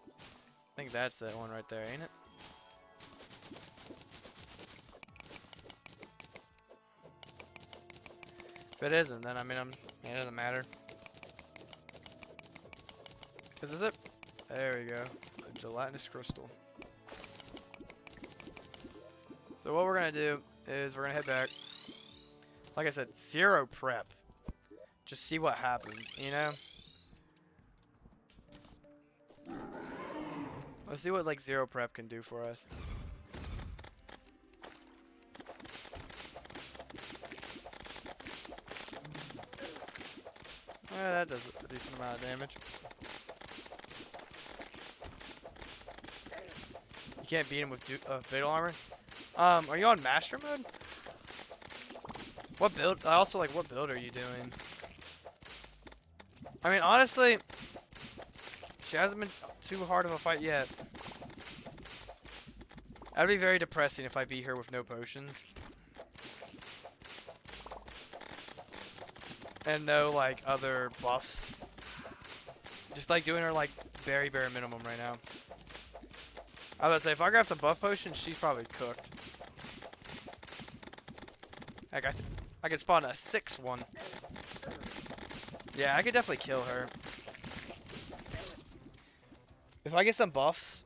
I think that's that one right there, ain't it? If it isn't, then I mean, it doesn't matter. Is this it? There we go. A gelatinous crystal. So what we're gonna do is we're gonna head back. Like I said, 0 prep. Just see what happens, you know? Let's see what like 0 prep can do for us. That does a decent amount of damage. You can't beat him with fatal armor. Are you on master mode? What build? Also, like, what build are you doing? I mean, honestly, she hasn't been too hard of a fight yet. That'd be very depressing if I beat her with no potions. And no, like, other buffs. Just, like, doing her, like, very bare minimum right now. I was about to say, if I grab some buff potions, she's probably cooked. Like, I could spawn a 6-1. Yeah, I could definitely kill her. If I get some buffs,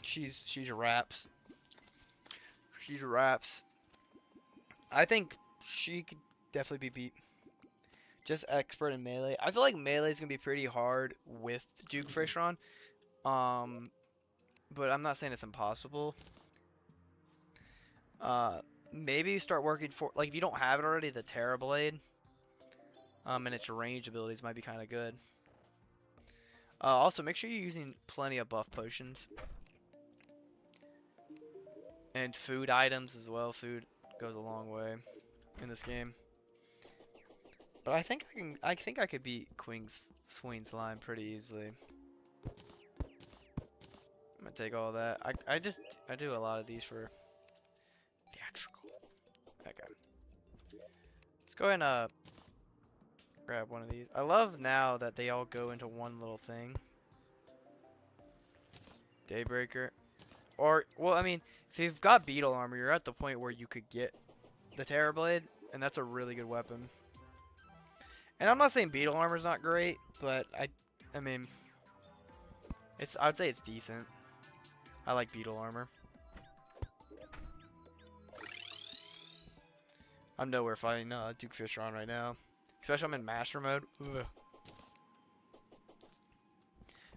she's wraps. She's wraps. I think she could definitely be beat. Just expert in melee. I feel like melee is gonna be pretty hard with Duke Fishron. But I'm not saying it's impossible. Maybe start working for, like, if you don't have it already, the Terra Blade. And its range abilities might be kind of good. Also, make sure you're using plenty of buff potions. And food items as well. Food goes a long way in this game. But I think I could beat Swing Slime pretty easily. I'm gonna take all that. I do a lot of these for theatrical. Okay. Let's go ahead and grab one of these. I love now that they all go into one little thing. Daybreaker. Or, well, I mean, if you've got Beetle Armor, you're at the point where you could get the Terror Blade, and that's a really good weapon. And I'm not saying Beetle Armor's not great, but I mean, I would say it's decent. I like Beetle Armor. I'm nowhere fighting Duke Fishron right now. Especially I'm in Master Mode. Ugh.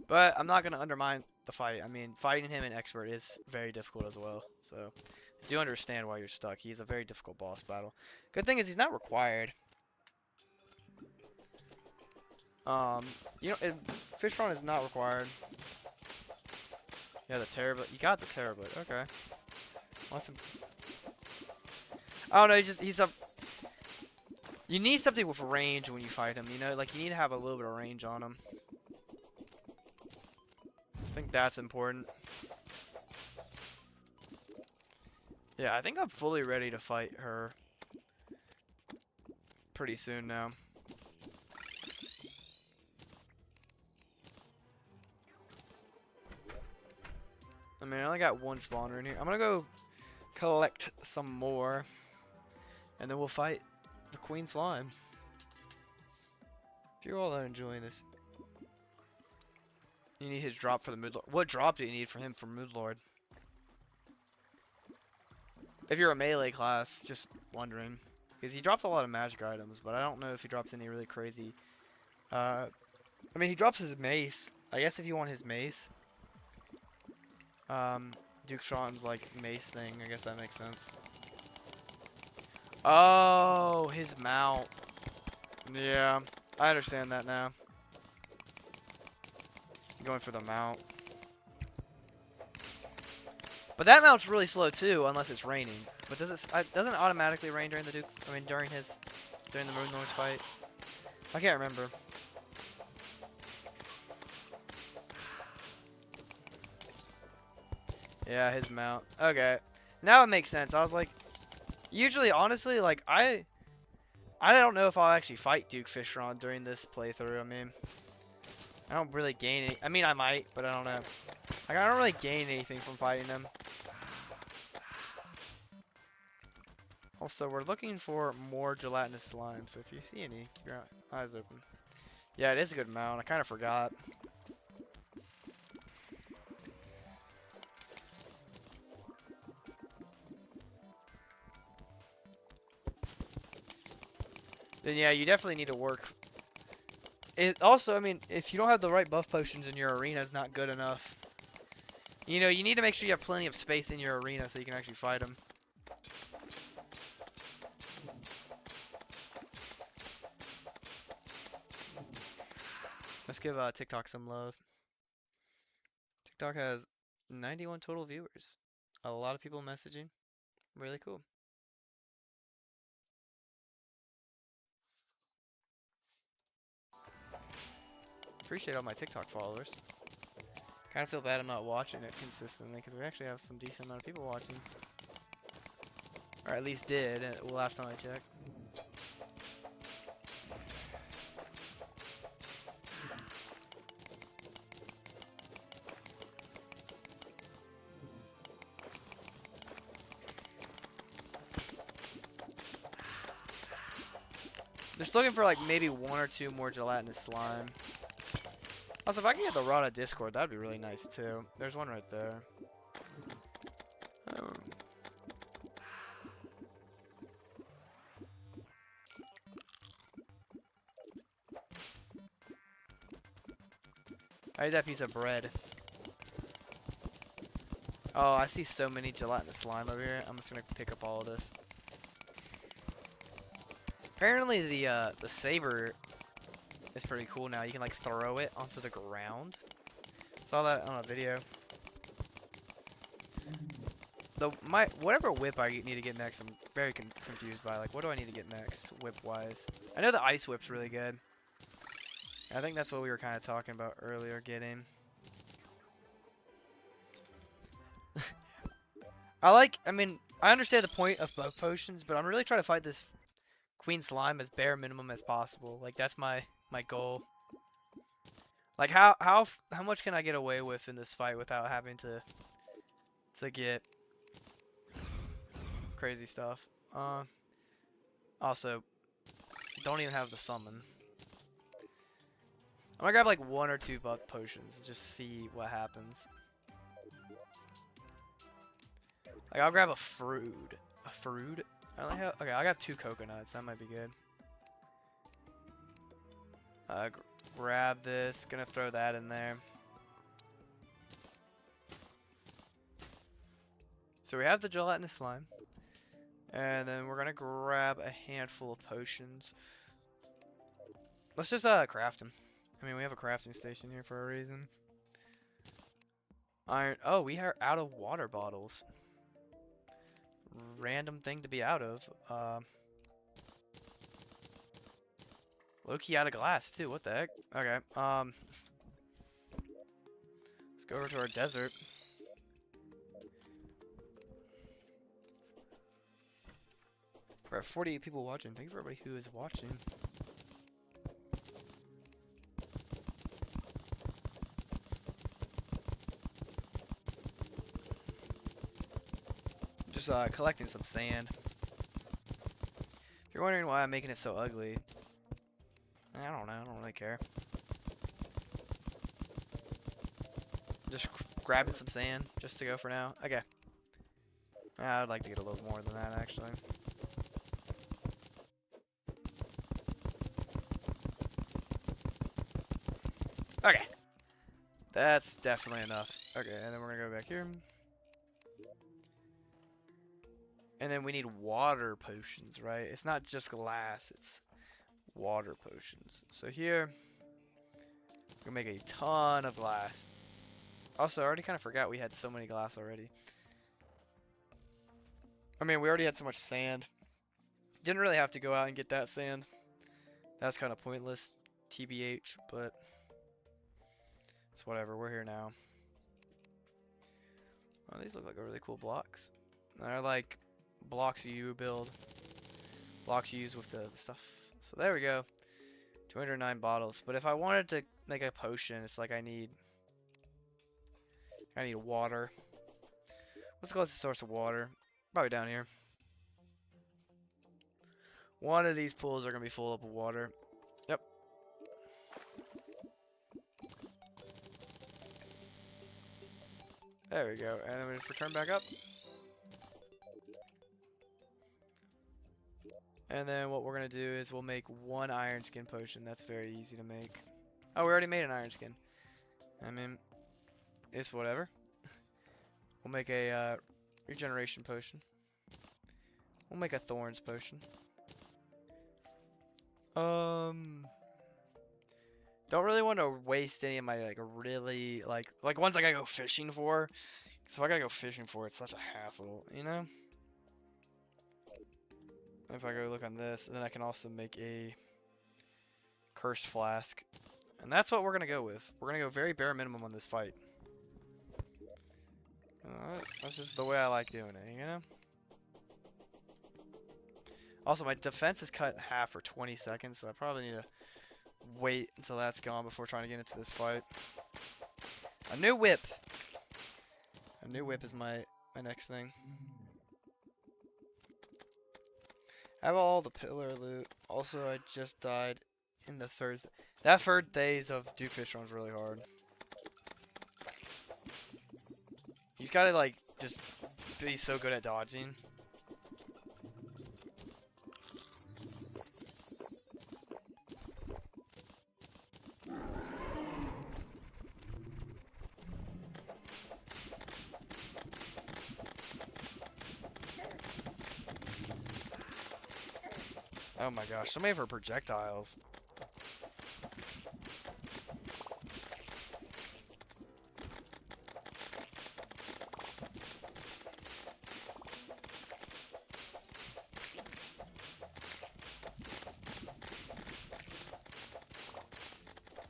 But I'm not going to undermine the fight. I mean, fighting him in Expert is very difficult as well. So, I do understand why you're stuck. He's a very difficult boss battle. Good thing is he's not required. You know, Fishron is not required. Yeah, the Terror. You got the Terror Blade. Okay. Awesome. Oh no, he's a. You need something with range when you fight him. You know, like you need to have a little bit of range on him. I think that's important. Yeah, I think I'm fully ready to fight her pretty soon now. I mean, I only got one spawner in here. I'm gonna go collect some more, and then we'll fight the Queen Slime. If you're all enjoying this, you need his drop for the Mood Lord. What drop do you need for him for Mood Lord? If you're a melee class, just wondering. Because he drops a lot of magic items, but I don't know if he drops any really crazy. I mean, he drops his mace. I guess if you want his mace. Duke Sean's like mace thing. I guess that makes sense. Oh, his mount. Yeah, I understand that now. Going for the mount. But that mount's really slow too, unless it's raining. But doesn't it automatically rain during the Duke? I mean, during the Moon Lord's fight. I can't remember. Yeah, his mount. Okay, now it makes sense. I was like, usually, honestly, like I don't know if I'll actually fight Duke Fishron during this playthrough. I mean, I don't really gain any. I mean, I might, but I don't know. Like, I don't really gain anything from fighting him. Also, we're looking for more gelatinous slime, so if you see any, keep your eyes open. Yeah, it is a good mount. I kind of forgot. Then yeah, you definitely need to work. It also, I mean, if you don't have the right buff potions in your arena, it's not good enough. You know, you need to make sure you have plenty of space in your arena so you can actually fight them. Let's give TikTok some love. TikTok has 91 total viewers. A lot of people messaging. Really cool. Appreciate all my TikTok followers. Kind of feel bad I'm not watching it consistently because we actually have some decent amount of people watching. Or at least did last time I checked. Just looking for like maybe 1 or 2 more gelatinous slime. Also, if I can get the Rana Discord, that'd be really nice too. There's one right there. I need that piece of bread. Oh, I see so many gelatinous slime over here. I'm just gonna pick up all of this. Apparently the saber is pretty cool now. You can like throw it onto the ground. Saw that on a video. Whatever whip I need to get next, I'm very confused by. Like, what do I need to get next, whip-wise? I know the ice whip's really good. I think that's what we were kind of talking about earlier, getting. I mean, I understand the point of both potions, but I'm really trying to fight this Queen Slime as bare minimum as possible. Like, that's my goal. Like, how much can I get away with in this fight without having to get crazy stuff? Also, don't even have the summon. I'm gonna grab like 1 or 2 buff potions and just see what happens. Like, I'll grab a fruit. A fruit? Okay, I got 2 coconuts. That might be good. Grab this. Gonna throw that in there. So we have the gelatinous slime. And then we're gonna grab a handful of potions. Let's just craft them. I mean, we have a crafting station here for a reason. Iron. Oh, we are out of water bottles. Random thing to be out of. Low-key out of glass too. What the heck? Okay. Let's go over to our desert. We're at 48 people watching. Thank you for everybody who is watching. Just collecting some sand. If you're wondering why I'm making it so ugly, I don't know. I don't really care. Just grabbing some sand just to go for now. Okay. I'd like to get a little more than that, actually. Okay. That's definitely enough. Okay, and then we're gonna go back here. And then we need water potions, right? It's not just glass, it's water potions. So here, we're gonna make a ton of glass. Also, I already kind of forgot we had so many glass already. I mean, we already had so much sand. Didn't really have to go out and get that sand. That's kind of pointless, TBH, but it's whatever. We're here now. Oh, these look like really cool blocks. They're like blocks you build. Blocks you use with the stuff. So there we go. 209 bottles. But if I wanted to make a potion, it's like I need water. What's the closest source of water? Probably down here. One of these pools are going to be full up of water. Yep. There we go. And then we just return back up. And then what we're going to do is we'll make 1 iron skin potion. That's very easy to make. Oh, we already made an iron skin. I mean, it's whatever. We'll make a regeneration potion. We'll make a thorns potion. Don't really want to waste any of my really ones I gotta go fishing for. So if I gotta go fishing for it, it's such a hassle, you know? If I go look on this, and then I can also make a cursed flask. And that's what we're gonna go with. We're gonna go very bare minimum on this fight. That's just the way I like doing it, you know? Also, my defense is cut in half for 20 seconds, so I probably need to wait until that's gone before trying to get into this fight. A new whip! A new whip is my next thing. I have all the pillar loot. Also, I just died in the third... That third phase of Duke Fish Run is really hard. You gotta, like, just be so good at dodging. Oh my gosh, so many of her projectiles.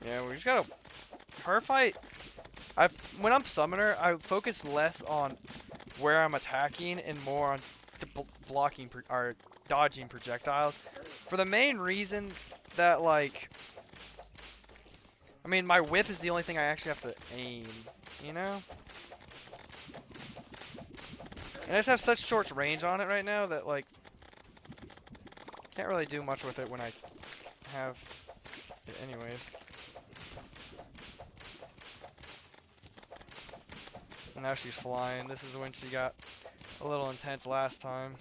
Yeah, we just gotta... Her fight... When I'm summoner, I focus less on where I'm attacking and more on blocking or dodging projectiles. For the main reason that, like... I mean, my whip is the only thing I actually have to aim, you know? And I just have such short range on it right now that, like... Can't really do much with it when I have it anyways. And now she's flying. This is when she got a little intense last time.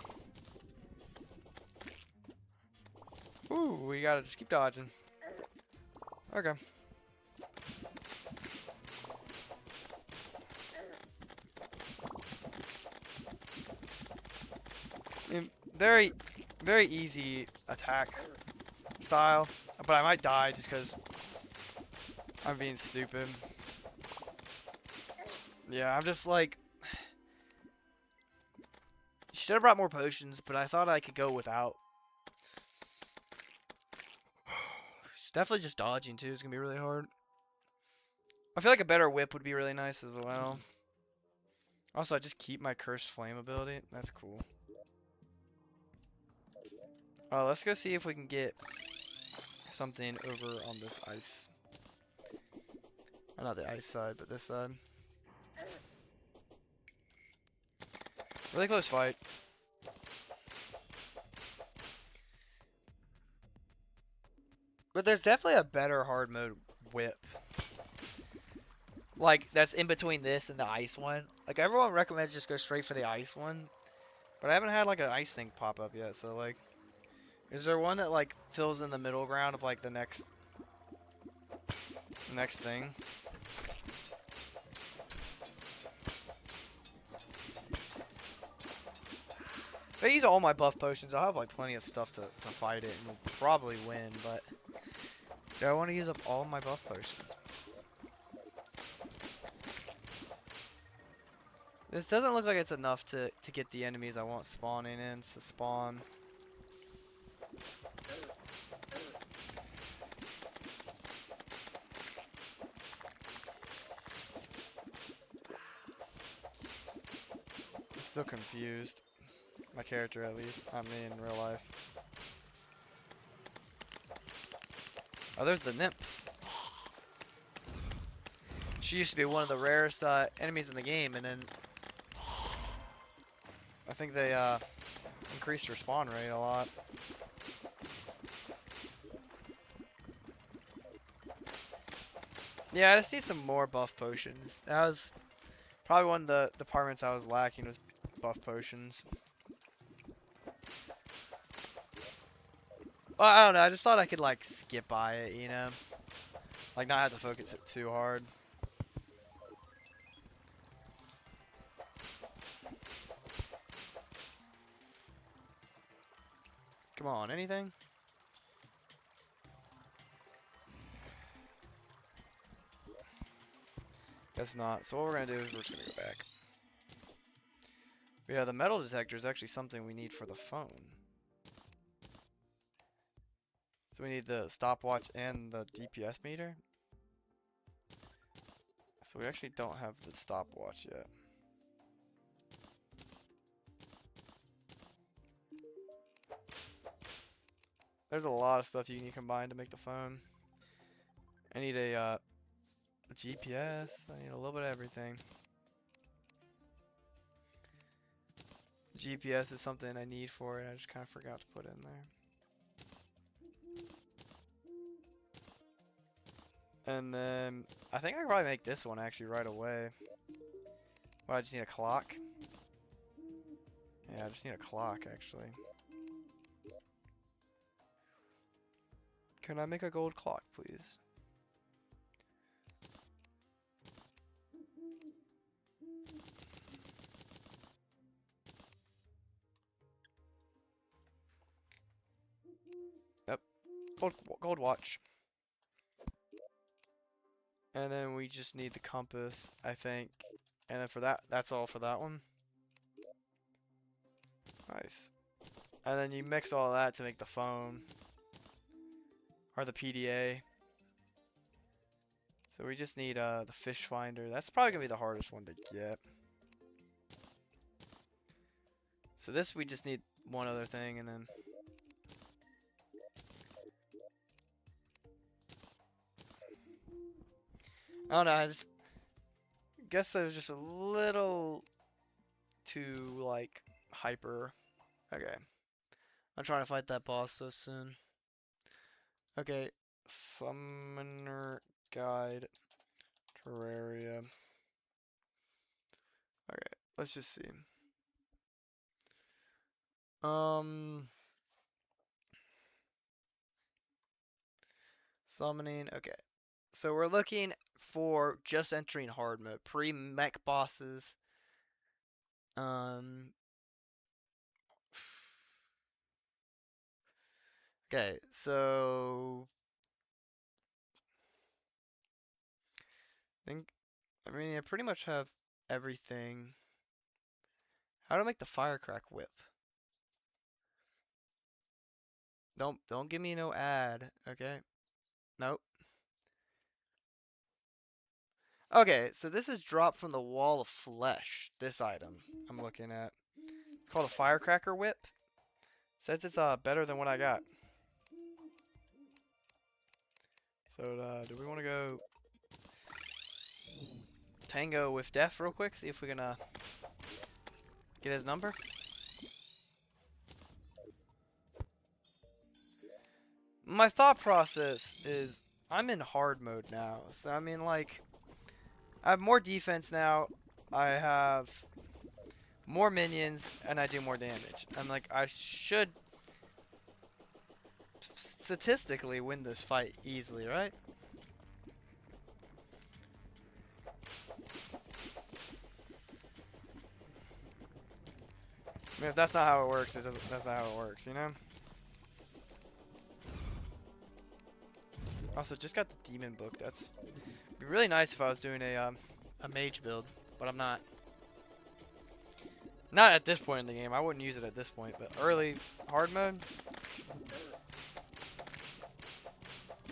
Ooh, we gotta just keep dodging. Okay. Very, very easy attack style, but I might die just because I'm being stupid. Yeah, I'm just like... Should have brought more potions, but I thought I could go without. Definitely just dodging too is gonna be really hard. I feel like a better whip would be really nice as well. Also, I just keep my cursed flame ability. That's cool. Let's go see if we can get something over on this ice. Oh, not the ice side, but this side. Really close fight. But there's definitely a better hard mode whip. Like, that's in between this and the ice one. Like, everyone recommends just go straight for the ice one. But I haven't had, like, an ice thing pop up yet, so, like... Is there one that, like, fills in the middle ground of, like, the next thing? If I use all my buff potions, I'll have, like, plenty of stuff to fight it, and we'll probably win, but... Do I want to use up all my buff potions? This doesn't look like it's enough to get the enemies I want spawning in to spawn. I'm still confused. My character, at least. Not me in real life. Oh, there's the nymph. She used to be one of the rarest enemies in the game, and then I think they increased her spawn rate a lot. Yeah, I just need some more buff potions. That was probably one of the departments I was lacking, was buff potions. Well, I don't know, I just thought I could, like, skip by it, you know? Like, not have to focus it too hard. Come on, anything? Guess not. So what we're gonna do is we're just gonna go back. But yeah, the metal detector is actually something we need for the phone. So we need the stopwatch and the DPS meter. So we actually don't have the stopwatch yet. There's a lot of stuff you can combine to make the phone. I need a GPS. I need a little bit of everything. GPS is something I need for it. I just kind of forgot to put in there. And then I think I can probably make this one actually right away. Well, I just need a clock. Yeah, I just need a clock actually. Can I make a gold clock, please? Yep. Gold watch. And then we just need the compass, I think. And then for that, that's all for that one. Nice. And then you mix all that to make the phone. Or the PDA. So we just need the fish finder. That's probably going to be the hardest one to get. So this we just need one other thing and then... I don't know, I just guess I was just a little too, like, hyper. Okay. I'm trying to fight that boss so soon. Okay. Summoner Guide. Terraria. Okay, let's just see. Summoning, okay. So we're looking for just entering hard mode, pre-mech bosses. Okay, so I mean I pretty much have everything. How to make the firecrack whip? Don't give me no ad, okay? Nope. Okay, so this is dropped from the wall of flesh. This item I'm looking at. It's called a firecracker whip. Says it's better than what I got. So do we want to go tango with death real quick? See if we can get his number. My thought process is I'm in hard mode now. So I mean like I have more defense now. I have more minions and I do more damage. I'm like I should statistically win this fight easily, right? I mean, if that's not how it works, that's not how it works, you know? Also, just got the demon book. That's be really nice if I was doing a mage build, but I'm not. Not at this point in the game. I wouldn't use it at this point, but early hard mode.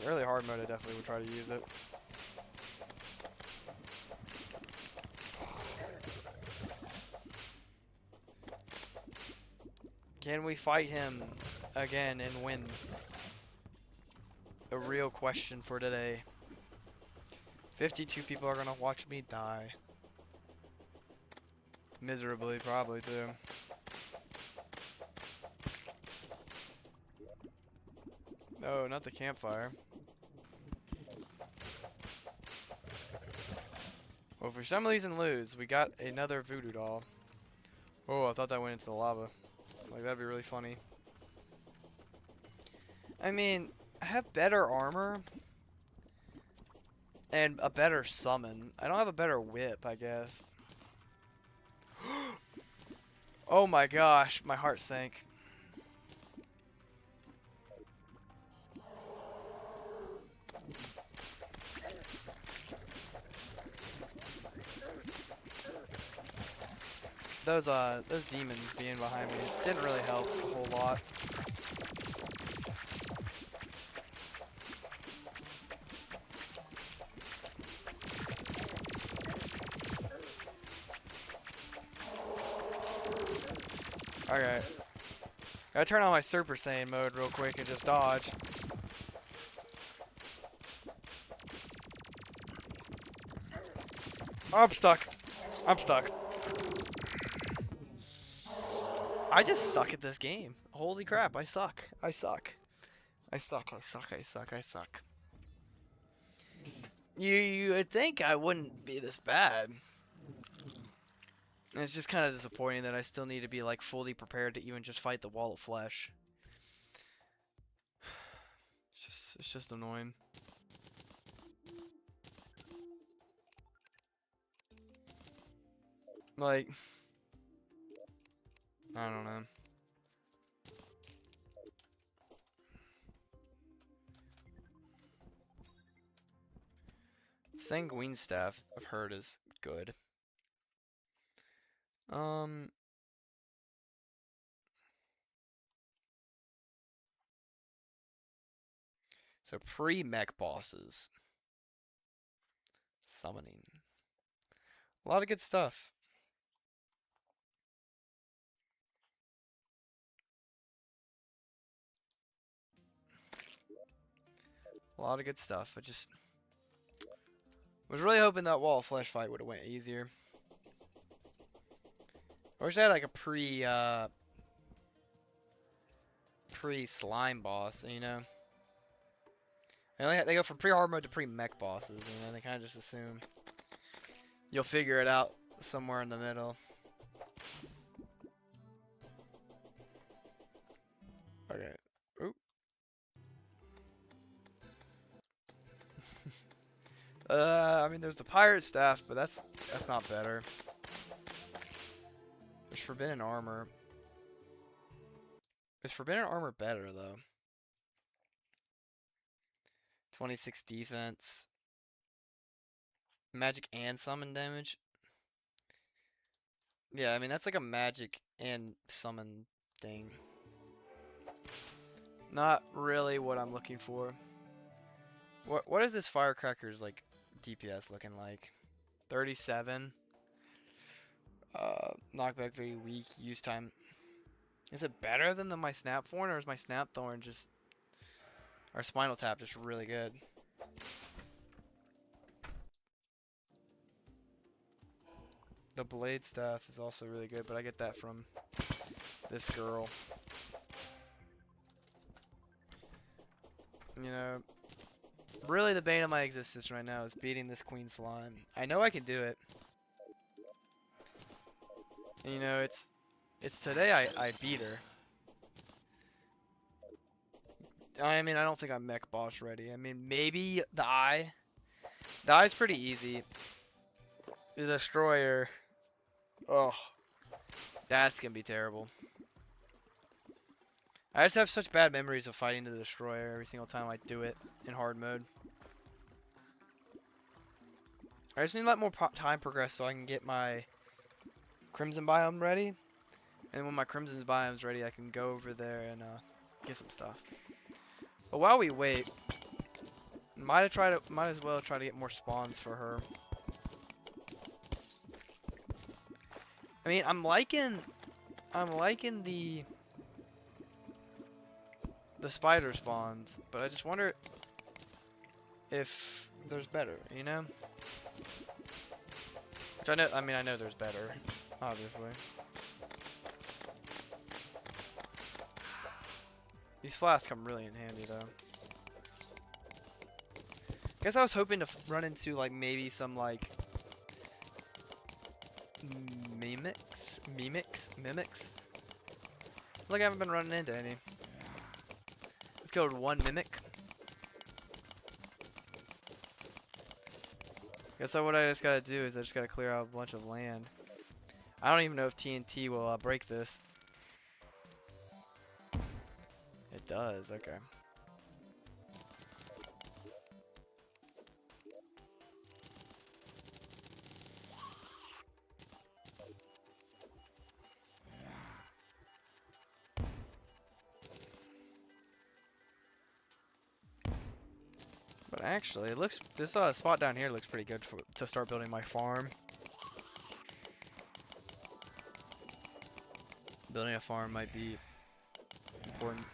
Early hard mode, I definitely would try to use it. Can we fight him again and win? A real question for today. 52 people are gonna watch me die. Miserably, probably too. No, not the campfire. Well, for some reason lose, we got another voodoo doll. Oh, I thought that went into the lava. Like, that'd be really funny. I mean, I have better armor. And a better summon. I don't have a better whip, I guess. Oh my gosh, my heart sank. Those demons being behind me didn't really help a whole lot. Okay. Gotta turn on my Super Saiyan mode real quick and just dodge. Oh, I'm stuck. I'm stuck. I just suck at this game. Holy crap, I suck. I suck. I suck, I suck, I suck, I suck. You would think I wouldn't be this bad. And it's just kind of disappointing that I still need to be like fully prepared to even just fight the wall of flesh. It's just annoying. Like, I don't know. Sanguine Staff, I've heard, is good. So pre-mech bosses. Summoning. A lot of good stuff. A lot of good stuff. I just was really hoping that wall of flesh fight would have went easier. I wish I had like a pre-slime boss, you know? They go from pre-hard mode to pre-mech bosses, you know? They kind of just assume you'll figure it out somewhere in the middle. Okay. Oop. I mean, there's the pirate staff, but that's not better. There's forbidden armor. Is forbidden armor better though? 26 defense. Magic and summon damage. Yeah, I mean that's like a magic and summon thing. Not really what I'm looking for. What is this firecracker's like DPS looking like? 37. Knockback very weak. Use time. Is it better than my snap thorn, or is my snap thorn just, or spinal tap just really good? The blade staff is also really good, but I get that from this girl. You know, really the bane of my existence right now is beating this queen slime. I know I can do it. And, you know, it's today I beat her. I mean, I don't think I'm mech boss ready. I mean, maybe the eye. The eye's pretty easy. The destroyer. Oh, that's gonna be terrible. I just have such bad memories of fighting the destroyer every single time I do it in hard mode. I just need to let more time progress so I can get my crimson biome ready. And when my crimson biome's ready, I can go over there and get some stuff. But while we wait, might as well try to get more spawns for her. I mean, I'm liking the spider spawns, but I just wonder if there's better, you know? Which I know there's better, obviously. These flasks come really in handy, though. Guess I was hoping to run into, like, maybe some, like, mimics? Like, I haven't been running into any. I've killed one mimic. Guess what I just gotta do is I just gotta clear out a bunch of land. I don't even know if TNT will break this. It does, okay. But actually, it looks, this spot down here looks pretty good to start building my farm. Building a farm might be important.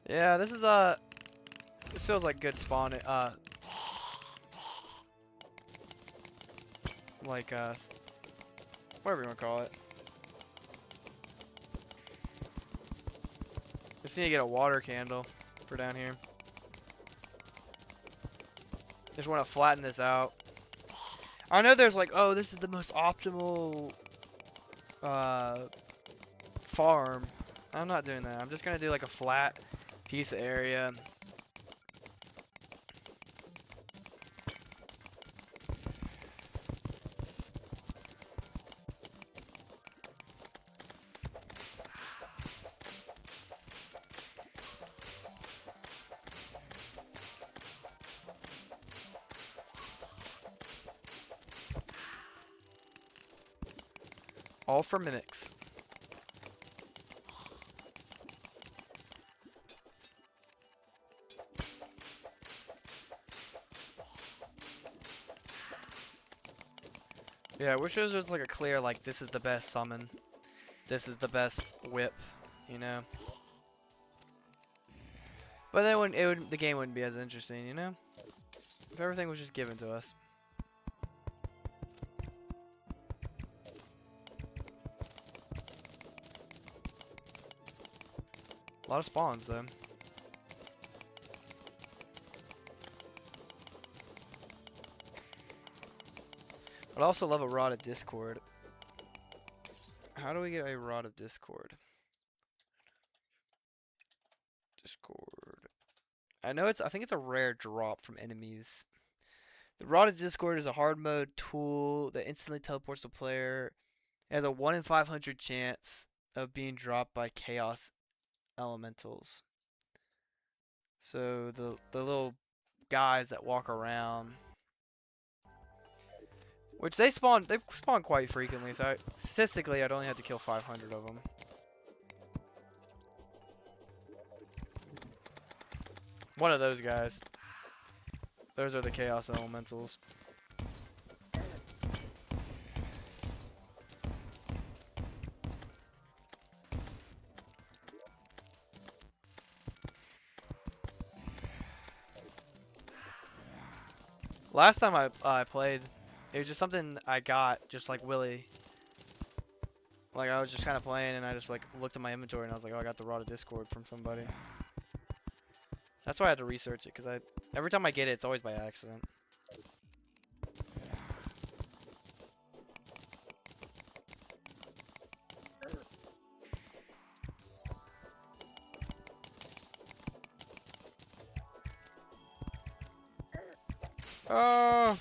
Yeah, this is this feels like good spawning. Like whatever you want to call it. Just need to get a water candle for down here. Just want to flatten this out. I know there's like, oh, this is the most optimal farm. I'm not doing that. I'm just gonna do like a flat piece of area. All for mimics. Yeah, I wish there was just like a clear, like, this is the best summon. This is the best whip, you know? But then the game wouldn't be as interesting, you know? If everything was just given to us. A lot of spawns, though. I'd also love a Rod of Discord. How do we get a Rod of Discord? Discord. I think it's a rare drop from enemies. The Rod of Discord is a hard mode tool that instantly teleports the player. It has a 1 in 500 chance of being dropped by chaos elementals. So the little guys that walk around, which they spawn quite frequently. So statistically, I'd only have to kill 500 of them. One of those guys. Those are the chaos elementals. Last time I played, it was just something I got just like Willy. Like I was just kind of playing and I just like looked at my inventory and I was like, oh, I got the Rod of Discord from somebody. That's why I had to research it, because every time I get it, it's always by accident. Oh.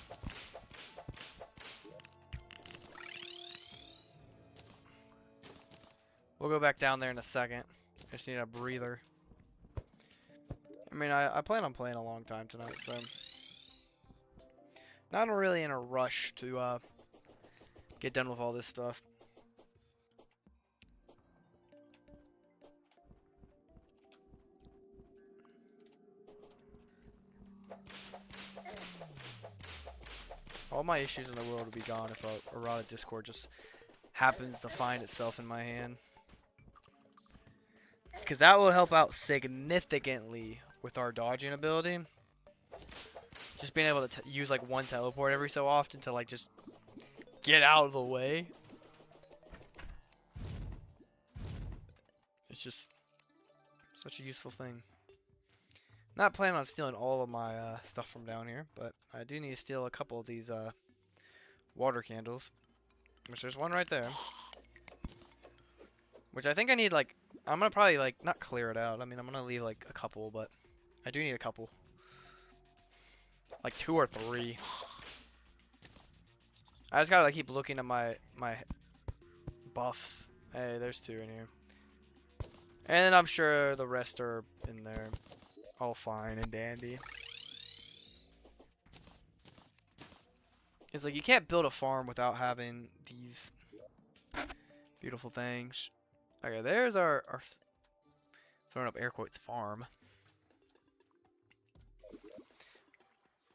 We'll go back down there in a second. I just need a breather. I mean, I plan on playing a long time tonight, so not really in a rush to get done with all this stuff. All my issues in the world would be gone if a Rod of Discord just happens to find itself in my hand. Because that will help out significantly with our dodging ability. Just being able to use like one teleport every so often to like just get out of the way. It's just such a useful thing. Not planning on stealing all of my stuff from down here, but I do need to steal a couple of these water candles. Which there's one right there. Which I think I need like, I'm gonna probably like not clear it out. I mean, I'm gonna leave like a couple, but I do need a couple. Like 2 or 3. I just gotta like keep looking at my buffs. Hey, there's 2 in here. And then I'm sure the rest are in there. All fine and dandy. It's like you can't build a farm without having these beautiful things. Okay, there's our throwing up air quotes farm.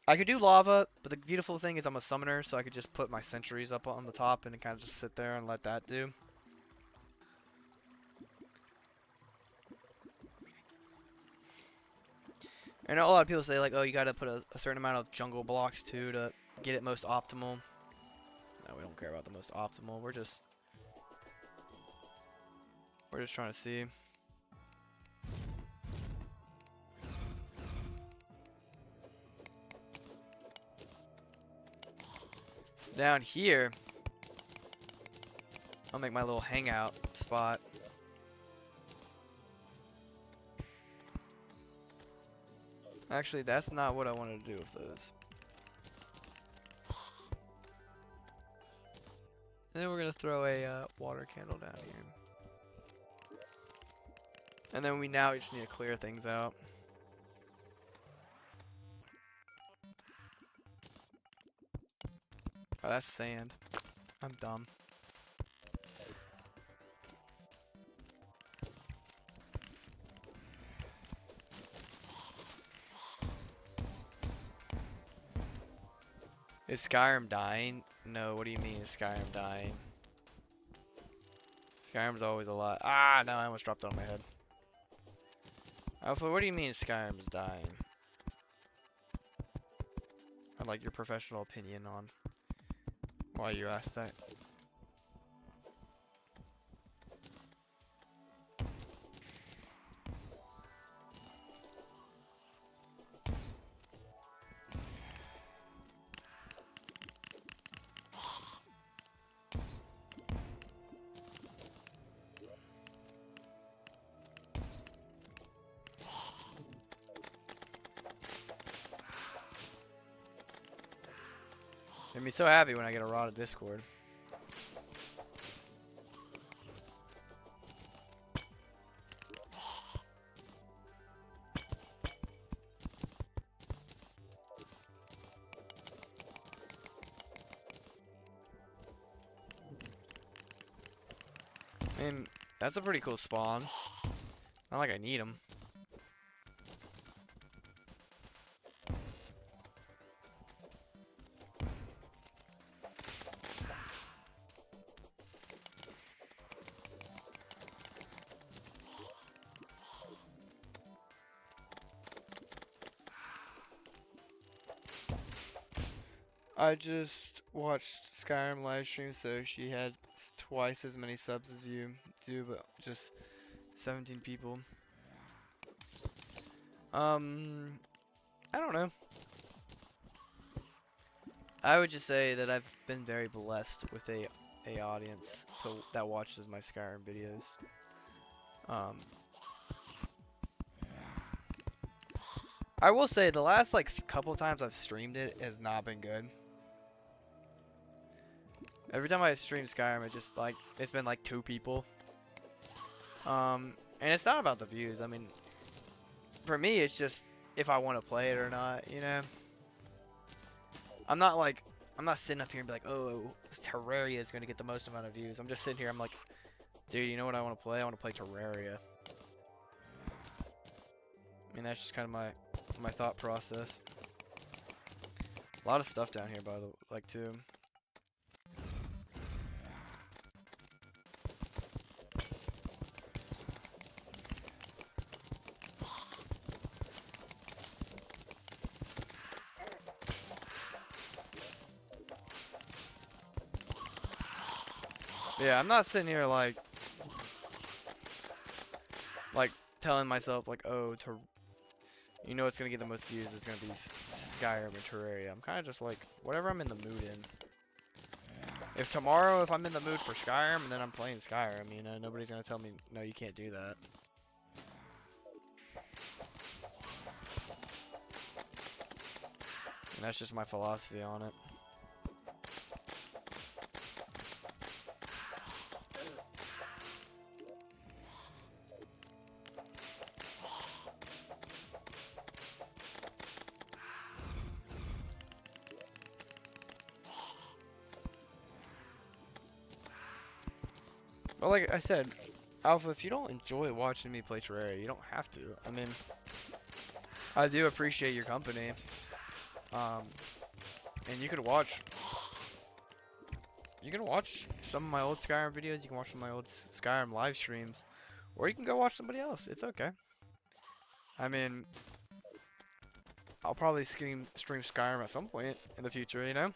I could do lava, but the beautiful thing is I'm a summoner, so I could just put my sentries up on the top and kind of just sit there and let that do. I know a lot of people say like, oh, you gotta put a certain amount of jungle blocks too to get it most optimal. No, we don't care about the most optimal. We're just trying to see. Down here, I'll make my little hangout spot. Actually, that's not what I wanted to do with those. And then we're gonna throw a water candle down here. And then we now just need to clear things out. Oh, that's sand. I'm dumb. Is Skyrim dying? No, what do you mean is Skyrim dying? Skyrim's always a lot. Ah, no, I almost dropped it on my head. Alpha, what do you mean Skyrim's dying? I'd like your professional opinion on why you asked that. Made me so happy when I get a rod of Discord. I mean, that's a pretty cool spawn. Not like I need them. I just watched Skyrim live stream, so she had twice as many subs as you do, but just 17 people. I don't know. I would just say that I've been very blessed with a audience that watches my Skyrim videos. I will say the last like couple times I've streamed it has not been good. Every time I stream Skyrim, it's been like 2 people. And it's not about the views. I mean, for me, it's just if I want to play it or not, you know. I'm not sitting up here and be like, oh, Terraria is gonna get the most amount of views. I'm just sitting here. I'm like, dude, you know what I want to play? I want to play Terraria. I mean, that's just kind of my thought process. A lot of stuff down here, by the like too. Yeah, I'm not sitting here like telling myself like, oh, you know what's gonna get the most views is gonna be Skyrim and Terraria. I'm kind of just like whatever I'm in the mood in. If tomorrow, if I'm in the mood for Skyrim, then I'm playing Skyrim. You know, nobody's gonna tell me no, you can't do that. And that's just my philosophy on it. Well, like I said, Alpha, if you don't enjoy watching me play Terraria, you don't have to. I mean, I do appreciate your company. And you can watch some of my old Skyrim videos. You can watch some of my old Skyrim live streams, or you can go watch somebody else. It's okay. I mean, I'll probably stream Skyrim at some point in the future, you know?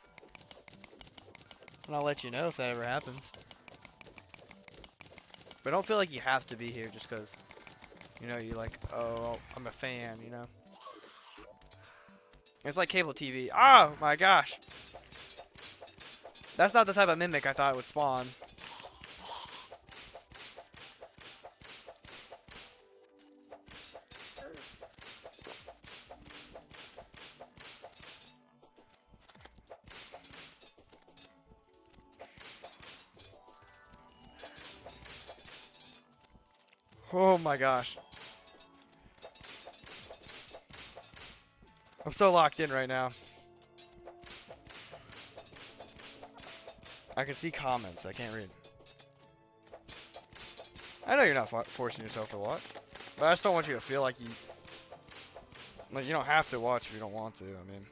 And I'll let you know if that ever happens. But don't feel like you have to be here just because, you know, you're like, oh, I'm a fan, you know? It's like cable TV. Oh my gosh! That's not the type of mimic I thought would spawn. Oh my gosh. I'm so locked in right now. I can see comments. I can't read. I know you're not forcing yourself to watch, but I just don't want you to feel like you don't have to watch if you don't want to. I mean,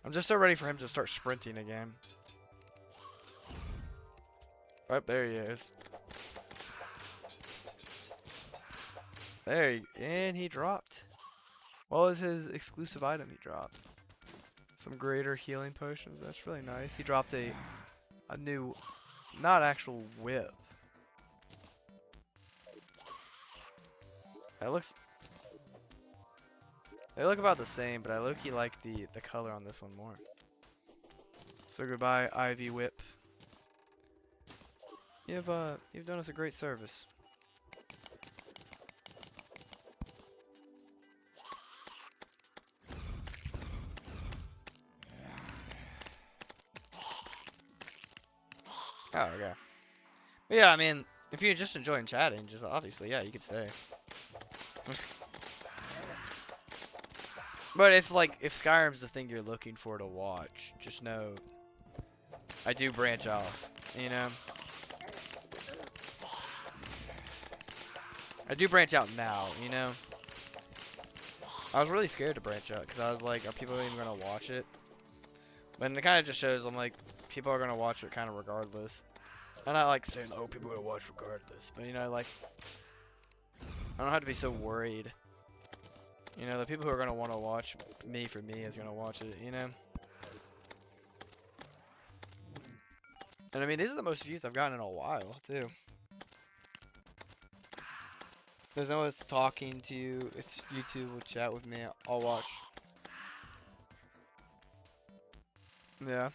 I'm just so ready for him to start sprinting again. Oh, there he is. And he dropped. What was his exclusive item he dropped? Some greater healing potions. That's really nice. He dropped a new, not actual whip. They look about the same, but I low-key like the color on this one more. So goodbye, Ivy Whip. You've done us a great service. Oh, okay. But yeah, I mean, if you're just enjoying chatting, just obviously, yeah, you could stay. But if Skyrim's the thing you're looking for to watch, just know I do branch off, you know? I do branch out now, you know? I was really scared to branch out because I was like, are people even going to watch it? But it kind of just shows, I'm like, people are going to watch it kind of regardless. And I like saying, oh, people are going to watch regardless. But, you know, like, I don't have to be so worried. You know, the people who are going to want to watch me for me is going to watch it, you know? And I mean, these are the most views I've gotten in a while, too. There's no one's talking to you. If YouTube will chat with me, I'll watch. Yeah.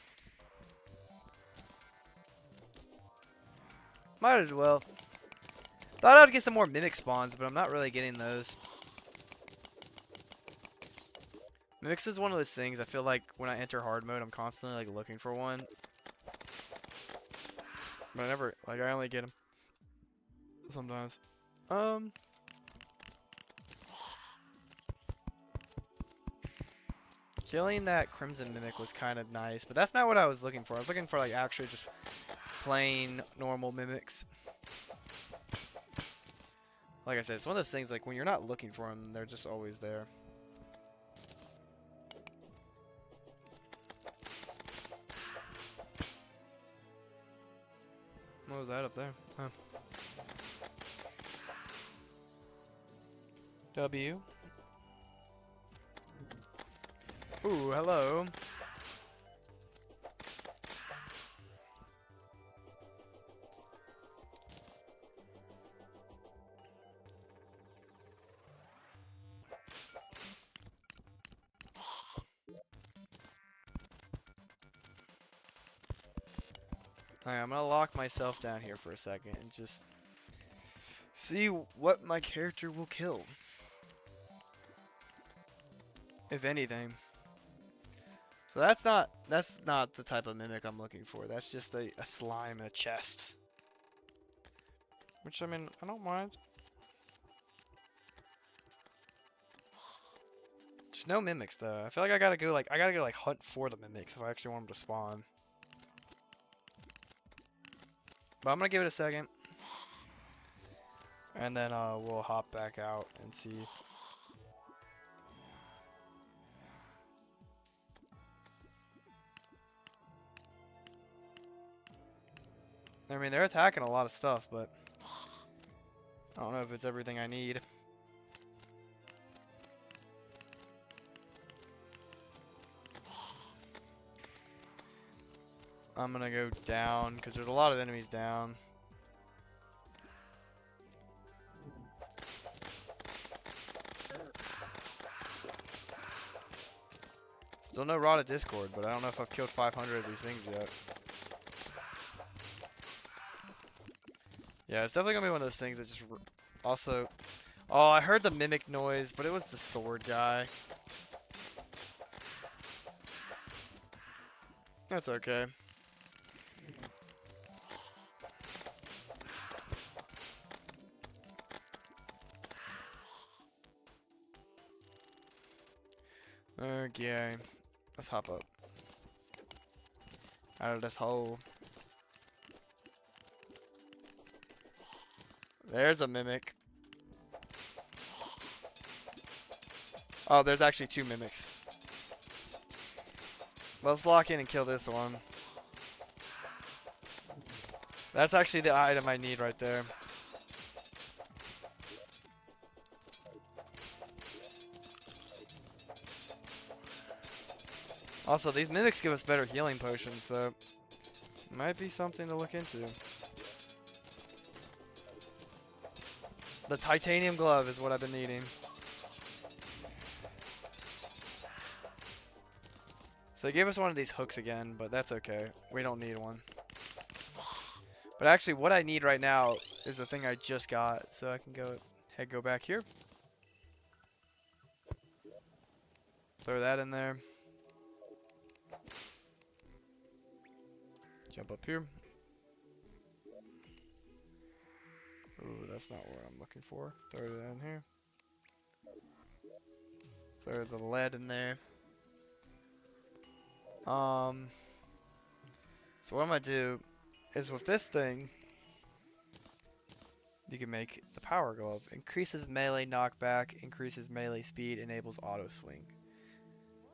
Might as well. Thought I'd get some more mimic spawns, but I'm not really getting those. Mimics is one of those things I feel like when I enter hard mode, I'm constantly like looking for one. But I never, like, I only get them sometimes. Killing that Crimson Mimic was kind of nice, but that's not what I was looking for. I was looking for, like, actually just plain normal mimics. Like I said, it's one of those things, like, when you're not looking for them, they're just always there. What was that up there? Huh. W. Ooh, hello. Alright, I'm gonna lock myself down here for a second and just see what my character will kill. If anything. So that's not the type of mimic I'm looking for. That's just a slime in a chest. Which, I mean, I don't mind. Just no mimics though. I feel like I gotta go hunt for the mimics if I actually want them to spawn. But I'm gonna give it a second. And then we'll hop back out and see. I mean, they're attacking a lot of stuff, but I don't know if it's everything I need. I'm gonna go down because there's a lot of enemies down. Still no Rod of Discord, but I don't know if I've killed 500 of these things yet. Yeah, it's definitely gonna be one of those things that just also. Oh, I heard the mimic noise, but it was the sword guy. That's okay. Okay, let's hop up out of this hole. There's a mimic. Oh, there's actually 2 mimics. Let's lock in and kill this one. That's actually the item I need right there. Also, these mimics give us better healing potions, so might be something to look into. The titanium glove is what I've been needing. So they gave us one of these hooks again, but that's okay. We don't need one. But actually, what I need right now is the thing I just got, so I can go back here. Throw that in there. Jump up here. Ooh, that's not what I'm looking for. Throw that in here. Throw the lead in there. So what I'm gonna do is with this thing, you can make the power glove. Increases melee knockback, increases melee speed, enables auto swing.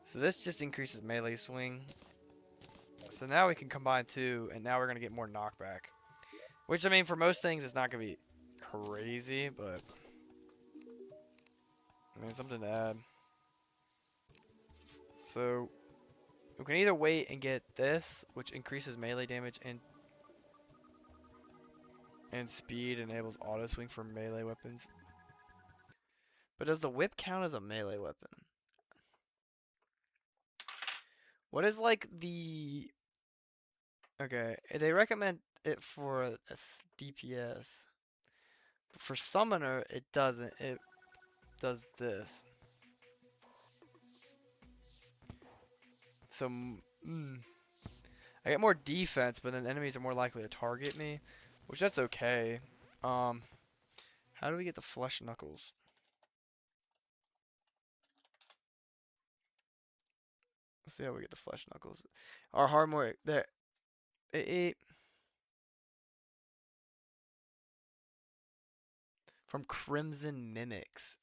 So this just increases melee swing. So now we can combine 2, and now we're gonna get more knockback. Which, I mean, for most things, it's not gonna be crazy, but I mean, something to add. So we can either wait and get this, which increases melee damage and speed, enables auto swing for melee weapons. But does the whip count as a melee weapon? What is like the... Okay, they recommend it for a DPS. But for summoner, it doesn't. It does this. So, I get more defense, but then enemies are more likely to target me, which that's okay. How do we get the flesh knuckles? Let's see how we get the flesh knuckles. Our Hardmode there. From Crimson Mimics.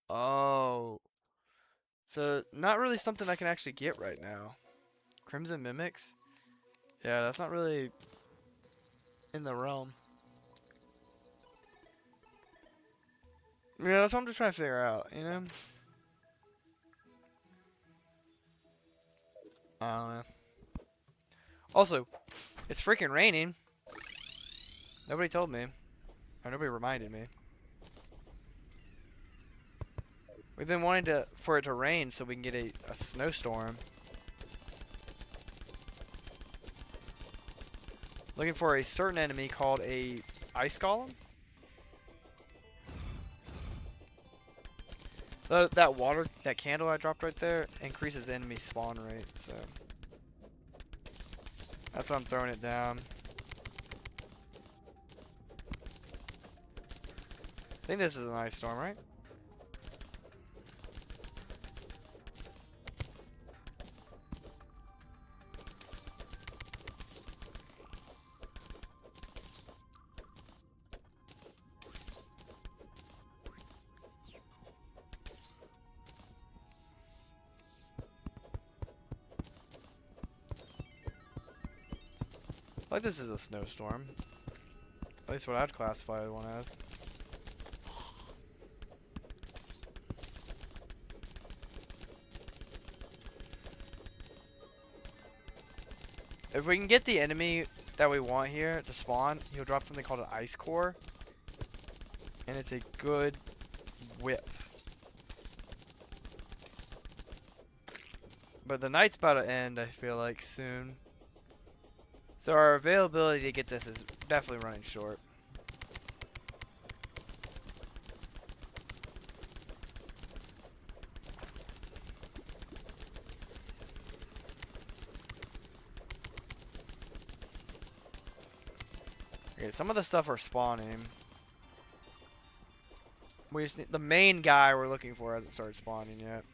Oh. So, not really something I can actually get right now. Crimson Mimics? Yeah, that's not really in the realm. Yeah, that's what I'm just trying to figure out, you know? I don't know. Also, it's freaking raining. Nobody told me. Or nobody reminded me. We've been wanting for it to rain so we can get a snowstorm. Looking for a certain enemy called a ice golem. That candle I dropped right there increases enemy spawn rate, so that's why I'm throwing it down. I think this is an ice storm, right? Like this is a snowstorm. At least what I'd classify one as. If we can get the enemy that we want here to spawn, he'll drop something called an ice core. And it's a good whip. But the night's about to end, I feel like, soon. So our availability to get this is definitely running short. Okay, some of the stuff are spawning. We just need, the main guy we're looking for hasn't started spawning yet.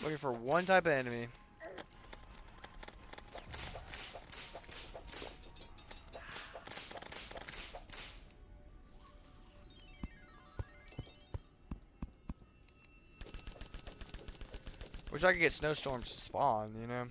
Looking for one type of enemy. Wish I could get snowstorms to spawn, you know?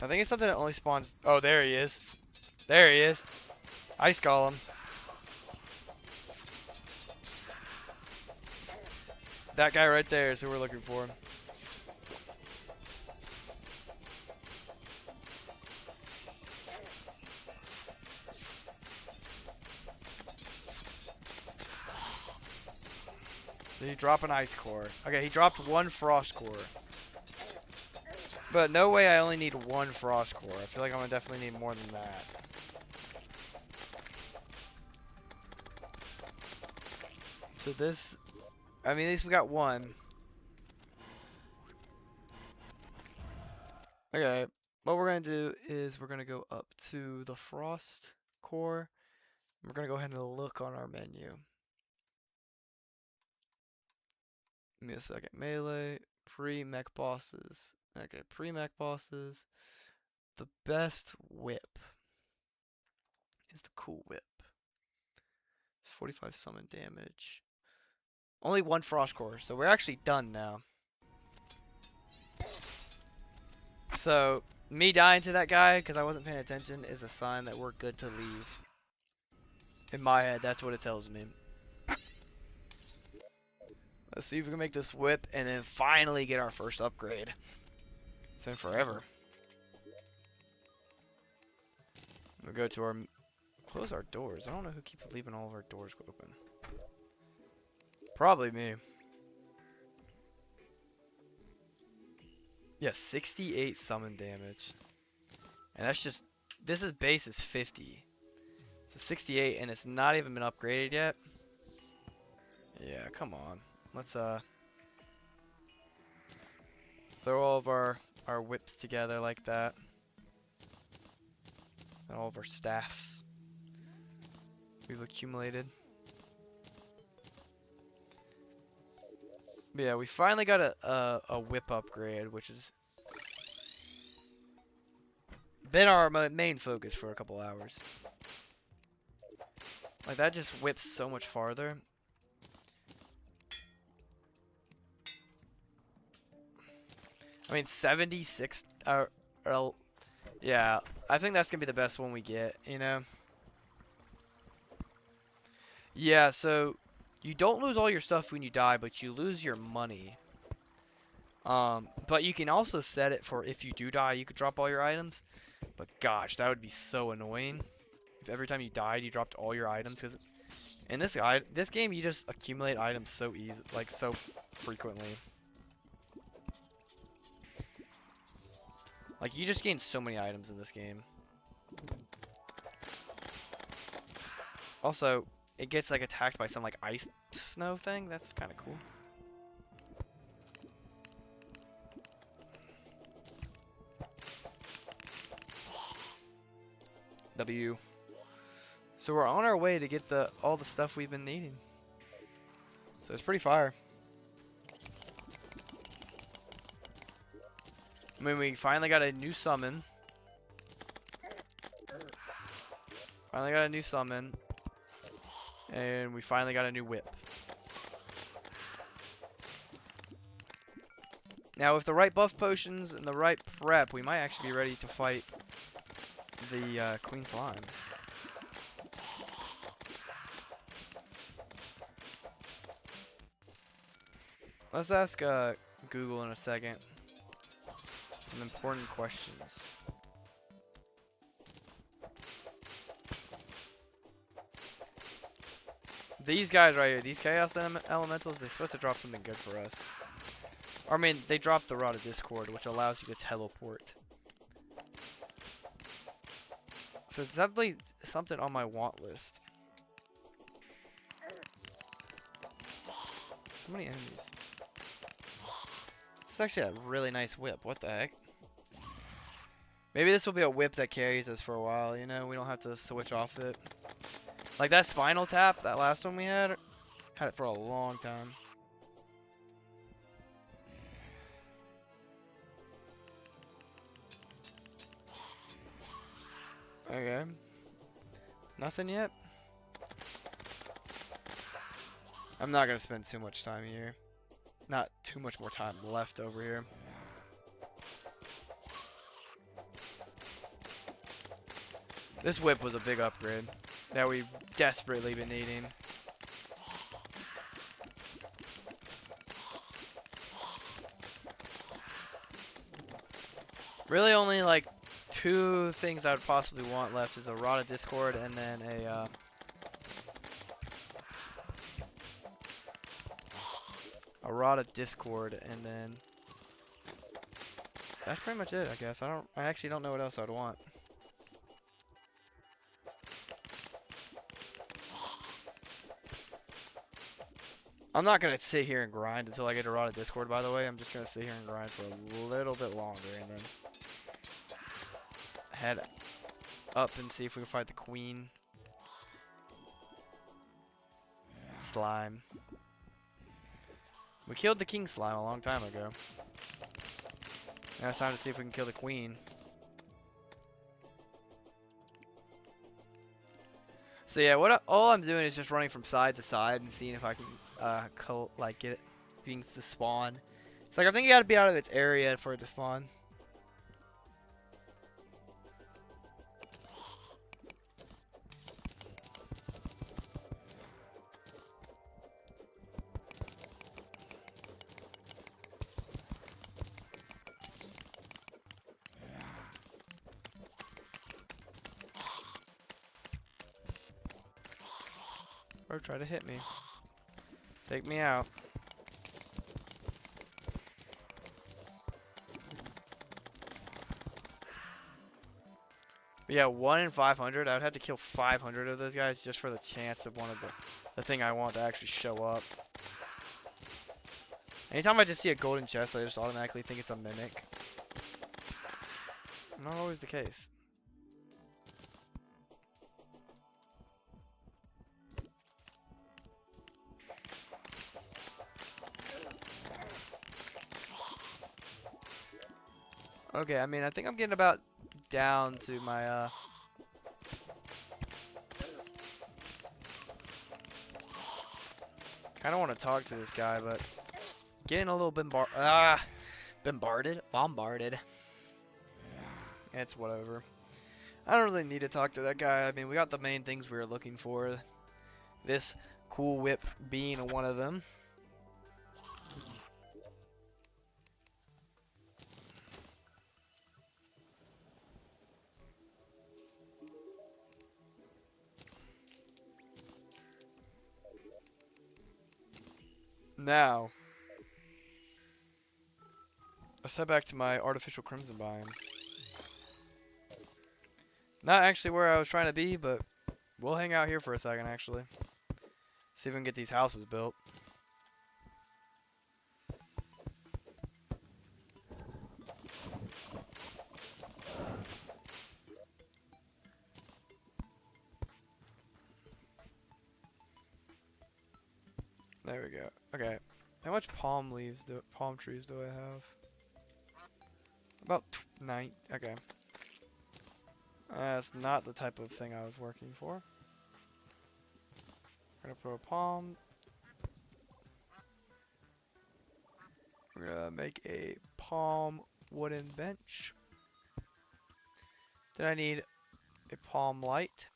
I think it's something that only spawns. Oh, there he is. There he is. Ice Golem. That guy right there is who we're looking for. Did he drop an ice core? Okay, he dropped one frost core. But no way I only need one frost core. I feel like I'm gonna definitely need more than that. So this, I mean, at least we got one. Okay, what we're gonna do is we're gonna go up to the frost core. We're gonna go ahead and look on our menu. Give me a second. Melee, pre-mech bosses. Okay, pre-mech bosses. The best whip is the cool whip. It's 45 summon damage. Only one frost core, so we're actually done now. So, me dying to that guy because I wasn't paying attention is a sign that we're good to leave. In my head, that's what it tells me. Let's see if we can make this whip and then finally get our first upgrade. It's been forever. We'll go to our... Close our doors. I don't know who keeps leaving all of our doors open. Probably me. Yeah, 68 summon damage. And that's just... This is base is 50. So 68 and it's not even been upgraded yet. Yeah, come on. Let's throw all of our whips together like that. And all of our staffs we've accumulated. But yeah, we finally got a whip upgrade, which has been our main focus for a couple hours. Like, that just whips so much farther. I mean, 76... yeah, I think that's going to be the best one we get, you know? Yeah, so... You don't lose all your stuff when you die, but you lose your money. But you can also set it for if you do die, you could drop all your items. But gosh, that would be so annoying if every time you died, you dropped all your items. Because in this game, you just accumulate items so easy, like so frequently. Like you just gain so many items in this game. Also, it gets like attacked by some like ice snow thing. That's kind of cool. W. So we're on our way to get all the stuff we've been needing. So it's pretty fire. I mean, we finally got a new summon. Finally got a new summon. And we finally got a new whip. Now, with the right buff potions and the right prep, we might actually be ready to fight the Queen Slime. Let's ask Google in a second some important questions. These guys right here, these Chaos Elementals, they're supposed to drop something good for us. Or, I mean, they dropped the Rod of Discord, which allows you to teleport. So it's definitely something on my want list. So many enemies. It's actually a really nice whip. What the heck? Maybe this will be a whip that carries us for a while, you know? We don't have to switch off it. Like that Spinal Tap, that last one we had it for a long time. Okay. Nothing yet? I'm not gonna spend too much time here. Not too much more time left over here. This whip was a big upgrade that we've desperately been needing. Really only like 2 things I would possibly want left is a Rod of Discord and then a Rod of Discord, and then that's pretty much it, I guess. I actually don't know what else I'd want. I'm not gonna sit here and grind until I get a Rod of Discord, by the way. I'm just gonna sit here and grind for a little bit longer and then head up and see if we can fight the Queen Slime. We killed the King Slime a long time ago. Now it's time to see if we can kill the Queen. So yeah, all I'm doing is just running from side to side and seeing if I can like get it being to spawn. It's like I think you gotta be out of its area for it to spawn. Or try to hit me. Take me out. But yeah, 1 in 500. I would have to kill 500 of those guys just for the chance of one of the thing I want to actually show up. Anytime I just see a golden chest, I just automatically think it's a mimic. Not always the case. Okay, I mean, I think I'm getting about down to my, kind of want to talk to this guy, but getting a little bombarded. It's whatever. I don't really need to talk to that guy. I mean, we got the main things we were looking for. This cool whip being one of them. Now, let's head back to my artificial crimson biome. Not actually where I was trying to be, but we'll hang out here for a second, actually. See if we can get these houses built. There we go. Okay. How much palm trees do I have? About 9. Okay. That's not the type of thing I was working for. We're gonna put a palm. We're gonna make a palm wooden bench. Then I need a palm light.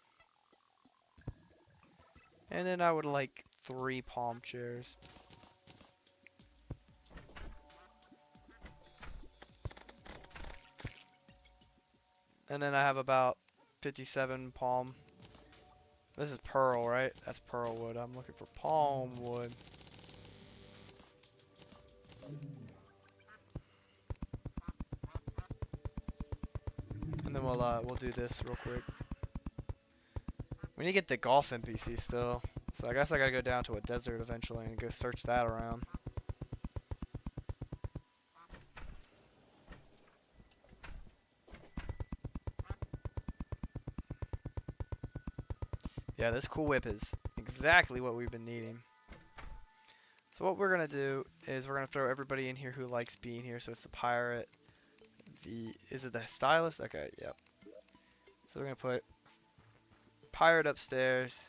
And then I would like 3 palm chairs. And then I have about 57 palm. This is pearl, right? That's pearl wood. I'm looking for palm wood. And then we'll do this real quick. We need to get the golf NPC still. So I guess I gotta go down to a desert eventually and go search that around. Yeah, this cool whip is exactly what we've been needing. So what we're gonna do is we're gonna throw everybody in here who likes being here. So it's the pirate, is it the stylist? Okay, yep. So we're gonna put pirate upstairs,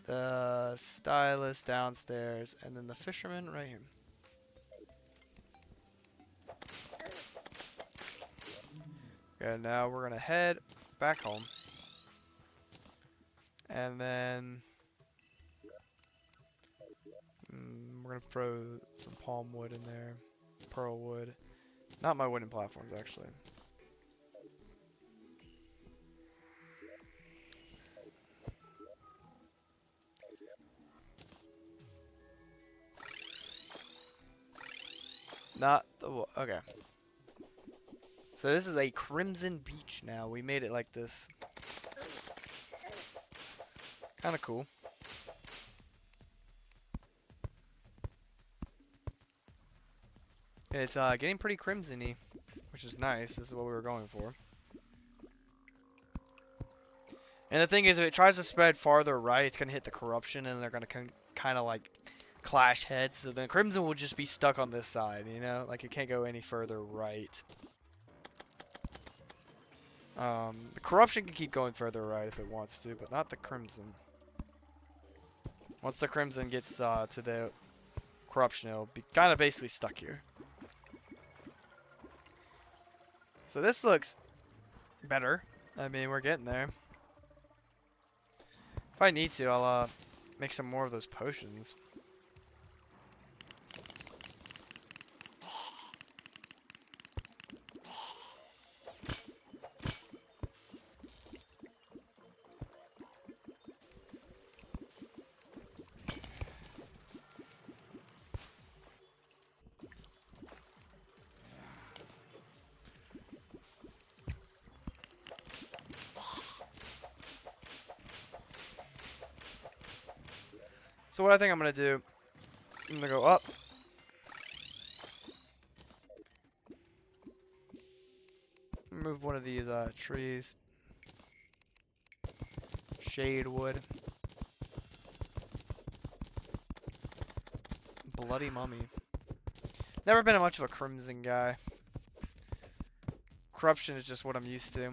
the stylist downstairs, and then the fisherman right here. Okay, now we're gonna head back home. And then we're gonna throw some palm wood in there, pearl wood. Not my wooden platforms, actually. Not the okay. So this is a crimson beach now. We made it like this. Kind of cool. It's getting pretty crimson-y, which is nice. This is what we were going for. And the thing is, if it tries to spread farther right, it's going to hit the corruption, and they're going to kind of like clash heads. So the crimson will just be stuck on this side, you know? Like, it can't go any further right. The corruption can keep going further right if it wants to, but not the crimson. Once the crimson gets to the corruption, it'll be kind of basically stuck here. So this looks better. I mean, we're getting there. If I need to, I'll make some more of those potions. So what I think I'm going to do, I'm going to go up. Move one of these trees. Shade wood. Bloody mummy. Never been much of a crimson guy. Corruption is just what I'm used to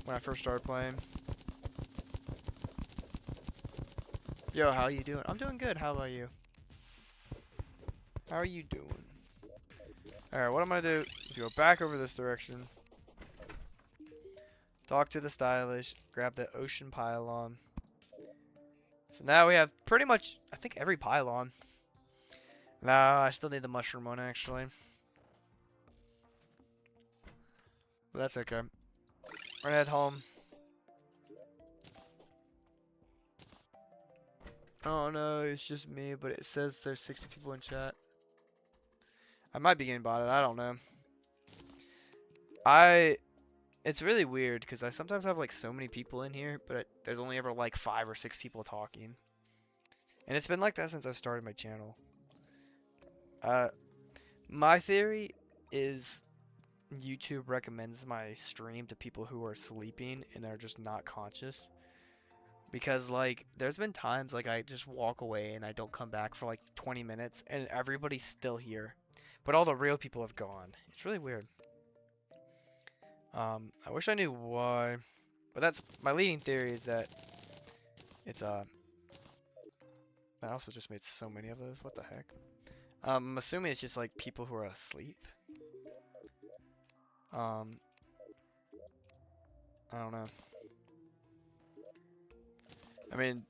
when I first started playing. Yo, how you doing? I'm doing good. How about you? How are you doing? Alright, what I'm going to do is go back over this direction. Talk to the stylish. Grab the ocean pylon. So now we have pretty much, I think, every pylon. Nah, I still need the mushroom one, actually. But that's okay. We're gonna head home. Oh no, it's just me, but it says there's 60 people in chat. I might be getting botted, I don't know. It's really weird because I sometimes have like so many people in here, but there's only ever like 5 or 6 people talking. And it's been like that since I've started my channel. Uh, my theory is YouTube recommends my stream to people who are sleeping and are just not conscious. Because like there's been times like I just walk away and I don't come back for like 20 minutes and everybody's still here. But all the real people have gone. It's really weird. I wish I knew why. But that's my leading theory is that it's I also just made so many of those. What the heck? I'm assuming it's just like people who are asleep. Um I don't know. I mean,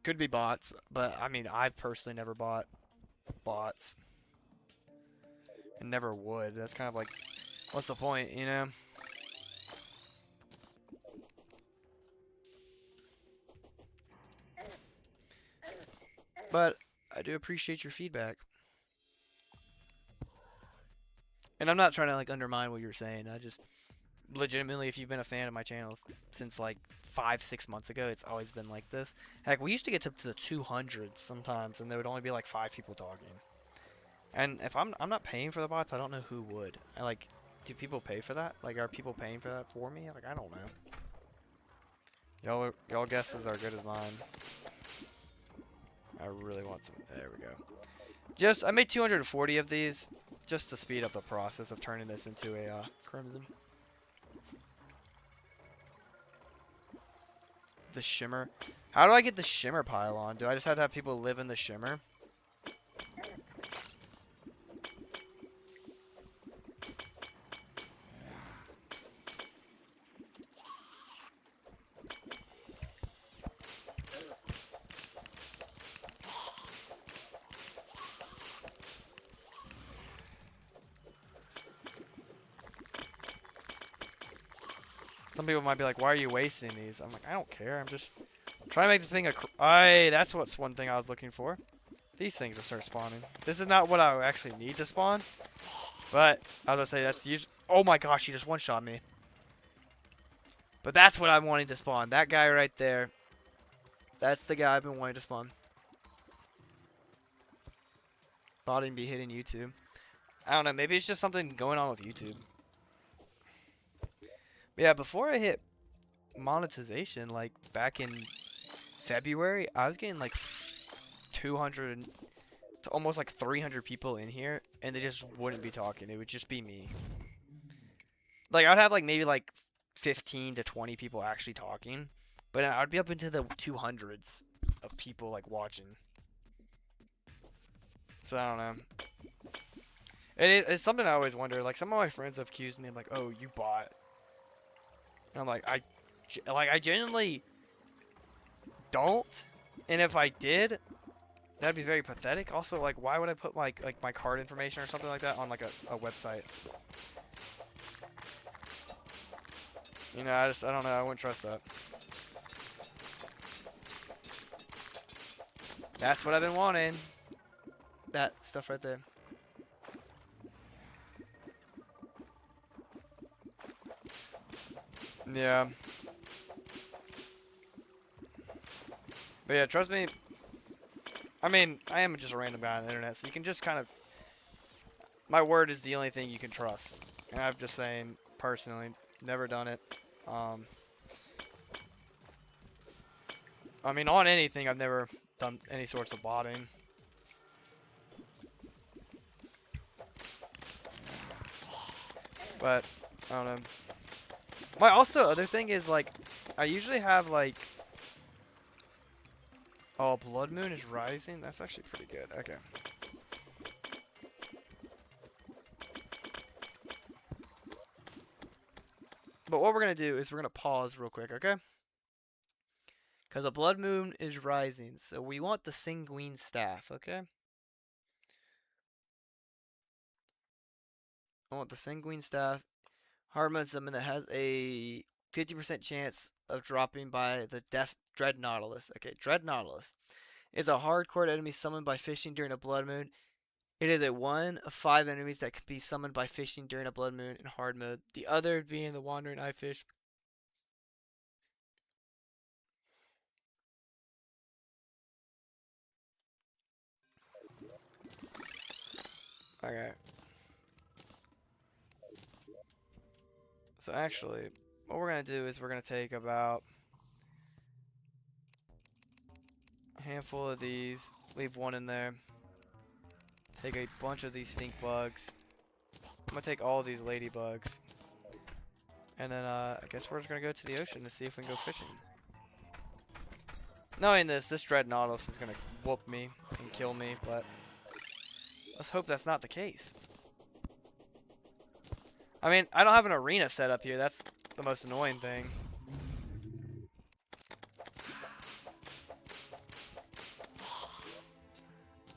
could be bots, but I mean, I've personally never bought bots and never would. That's kind of like, what's the point, you know? But I do appreciate your feedback. And I'm not trying to like undermine what you're saying. I just legitimately, if you've been a fan of my channel since like 5, 6 months ago, it's always been like this. Heck, we used to get to the 200s sometimes, and there would only be like 5 people talking. And if I'm not paying for the bots, I don't know who would. I like, do people pay for that? Like, are people paying for that for me? Like, I don't know. Y'all guesses are good as mine. I really want some. There we go. I made 240 of these just to speed up the process of turning this into a crimson. The shimmer. How do I get the shimmer pile on? Do I just have to have people live in the shimmer? Some people might be like, why are you wasting these? I'm like, I don't care. I'm just trying to make the thing Aye, that's what's one thing I was looking for. These things will start spawning. This is not what I actually need to spawn. But, I was gonna say, that's usually... Oh my gosh, he just one-shot me. But that's what I'm wanting to spawn. That guy right there. That's the guy I've been wanting to spawn. Botting be hitting YouTube. I don't know, maybe it's just something going on with YouTube. But yeah, before I hit monetization, like back in February, I was getting like 200 to almost like 300 people in here, and they just wouldn't be talking. It would just be me. Like, I'd have like maybe like 15 to 20 people actually talking, but I'd be up into the 200s of people like watching. So I don't know. It's something I always wonder. Like, some of my friends have accused me of like, oh, you bot. And I'm like, I genuinely don't. And if I did, that'd be very pathetic. Also, like, why would I put like my card information or something like that on like a website? You know, I don't know. I wouldn't trust that. That's what I've been wanting. That stuff right there. Yeah. But yeah, trust me. I mean, I am just a random guy on the internet, so you can just kind of... My word is the only thing you can trust. And I'm just saying, personally, never done it. I mean, on anything, I've never done any sorts of botting. But, I don't know. My also other thing is, like, I usually have, like... Oh, Blood Moon is rising? That's actually pretty good. Okay. But what we're going to do is we're going to pause real quick, okay? Because a Blood Moon is rising, so we want the Sanguine Staff, okay? I want the Sanguine Staff. Hardmode summon that has a 50% chance of dropping by the Dread Nautilus. Okay, Dread Nautilus. Is a hardcore enemy summoned by fishing during a blood moon. It is a one of 5 enemies that can be summoned by fishing during a blood moon in hard mode. The other being the wandering eye fish. Okay. So actually, what we're gonna do is we're gonna take about a handful of these, leave one in there. Take a bunch of these stink bugs. I'm gonna take all these ladybugs. And then I guess we're just gonna go to the ocean to see if we can go fishing. Knowing this Dreadnoughtus is gonna whoop me and kill me, but let's hope that's not the case. I mean, I don't have an arena set up here. That's the most annoying thing.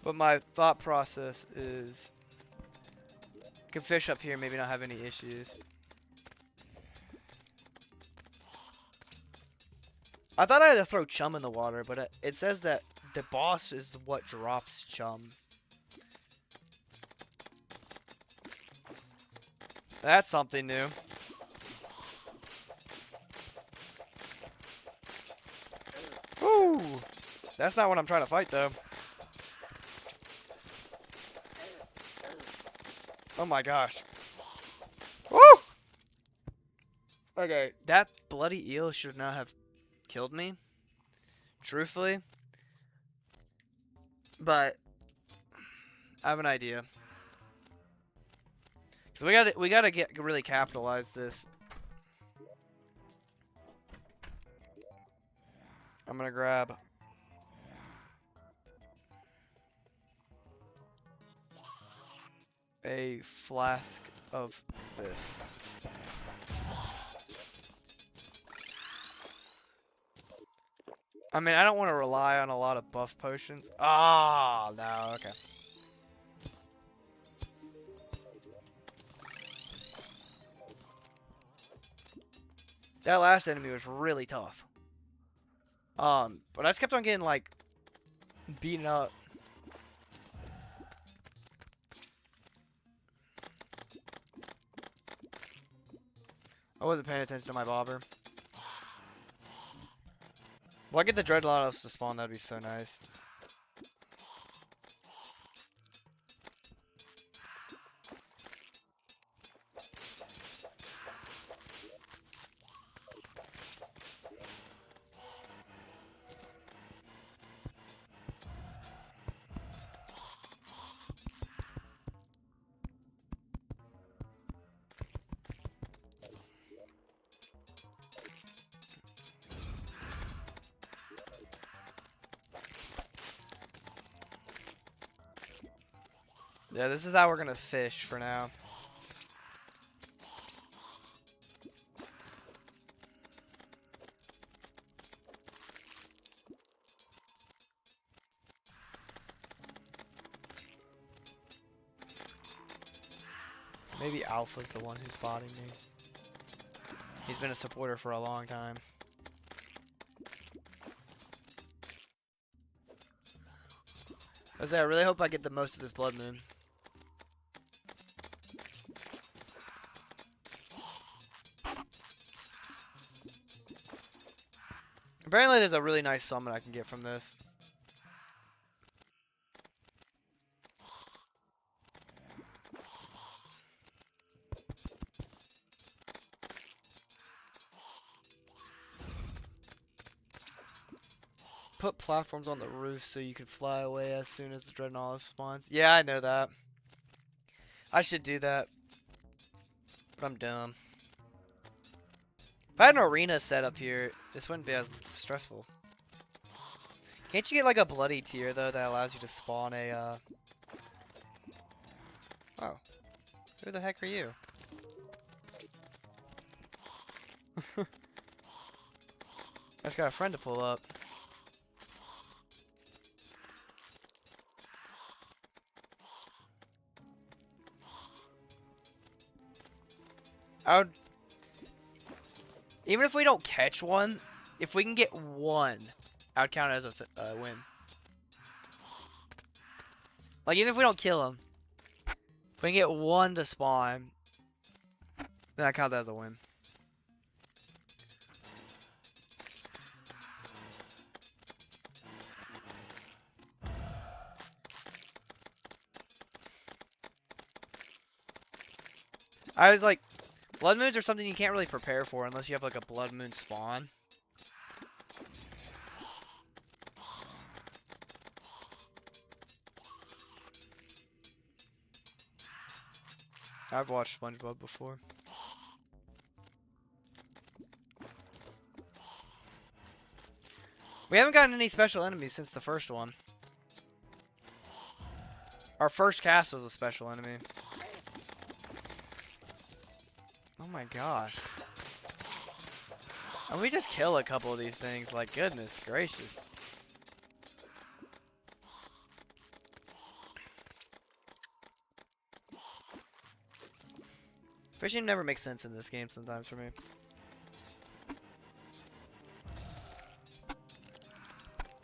But my thought process is, I can fish up here, maybe not have any issues. I thought I had to throw chum in the water, but it says that the boss is what drops chum. That's something new. Woo! That's not what I'm trying to fight, though. Oh my gosh. Woo! Okay, that bloody eel should not have killed me. Truthfully. But I have an idea. So we gotta really capitalize this. I'm gonna grab a flask of this. I mean, I don't want to rely on a lot of buff potions. Ah, no, okay. That last enemy was really tough. But I just kept on getting, like, beaten up. I wasn't paying attention to my bobber. Well, I get the Dreadnoughtus to spawn, that'd be so nice. Yeah, this is how we're gonna fish for now. Maybe Alpha's the one who's botting me. He's been a supporter for a long time. I really hope I get the most of this blood moon. Apparently there's a really nice summon I can get from this. Put platforms on the roof so you can fly away as soon as the Dreadnoughtus spawns. Yeah, I know that. I should do that. But I'm dumb. If I had an arena set up here, this wouldn't be as stressful. Can't you get like a bloody tier though that allows you to spawn a Oh. Who the heck are you? I just got a friend to pull up. I would, even if we don't catch one, if we can get one, I would count it as a win. Like, even if we don't kill him, if we can get one to spawn, then I count that as a win. I was like, blood moons are something you can't really prepare for unless you have like a blood moon spawn. I've watched SpongeBob before. We haven't gotten any special enemies since the first one. Our first cast was a special enemy. Oh my gosh. And we just kill a couple of these things, like goodness gracious. Fishing never makes sense in this game sometimes for me.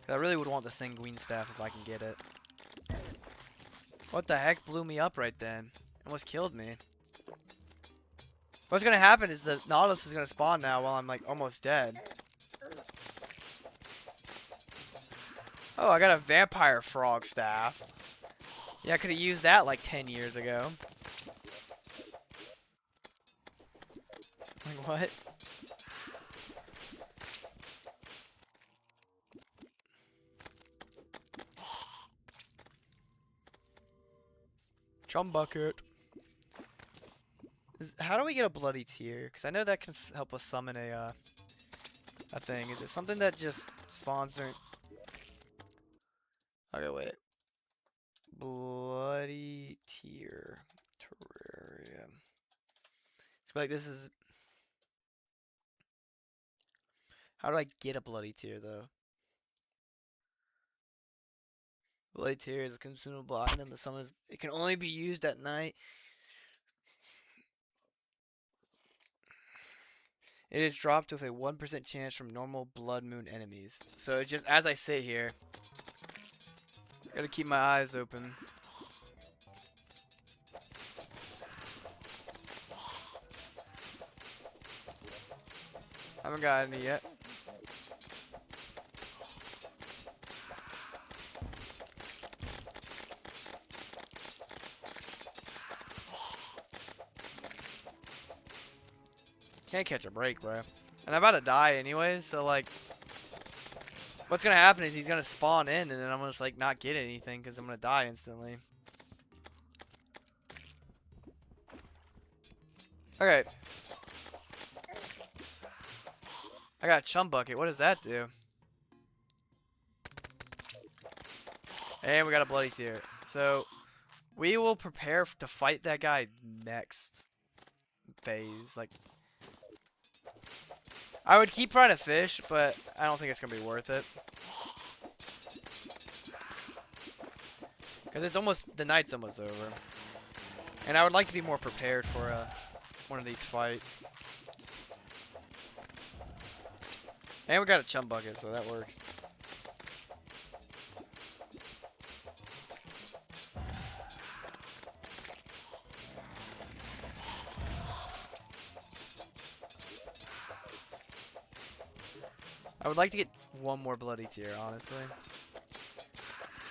I really would want the sanguine staff if I can get it. What the heck blew me up right then? Almost killed me. What's gonna happen is the Nautilus is gonna spawn now while I'm like almost dead. Oh, I got a vampire frog staff. Yeah, I could have used that like 10 years ago. Like what? Chum bucket. How do we get a bloody tear? Because I know that can help us summon a thing. Is it something that just spawns during... Okay, wait. Bloody tear. Terraria. It's like this is... How do I get a bloody tear, though? Bloody tear is a consumable item that summons... It can only be used at night. It is dropped with a 1% chance from normal blood moon enemies. So it just, as I sit here, gotta keep my eyes open. Haven't got any yet. Can't catch a break, bro. And I'm about to die anyways, so like, what's gonna happen is he's gonna spawn in, and then I'm gonna just like not get anything because I'm gonna die instantly. Okay. I got a chum bucket. What does that do? And we got a bloody tear. So we will prepare to fight that guy next phase. Like, I would keep trying to fish, but I don't think it's gonna be worth it. Cause it's almost, the night's almost over, and I would like to be more prepared for one of these fights. And we got a chum bucket, so that works. I would like to get one more bloody tear, honestly.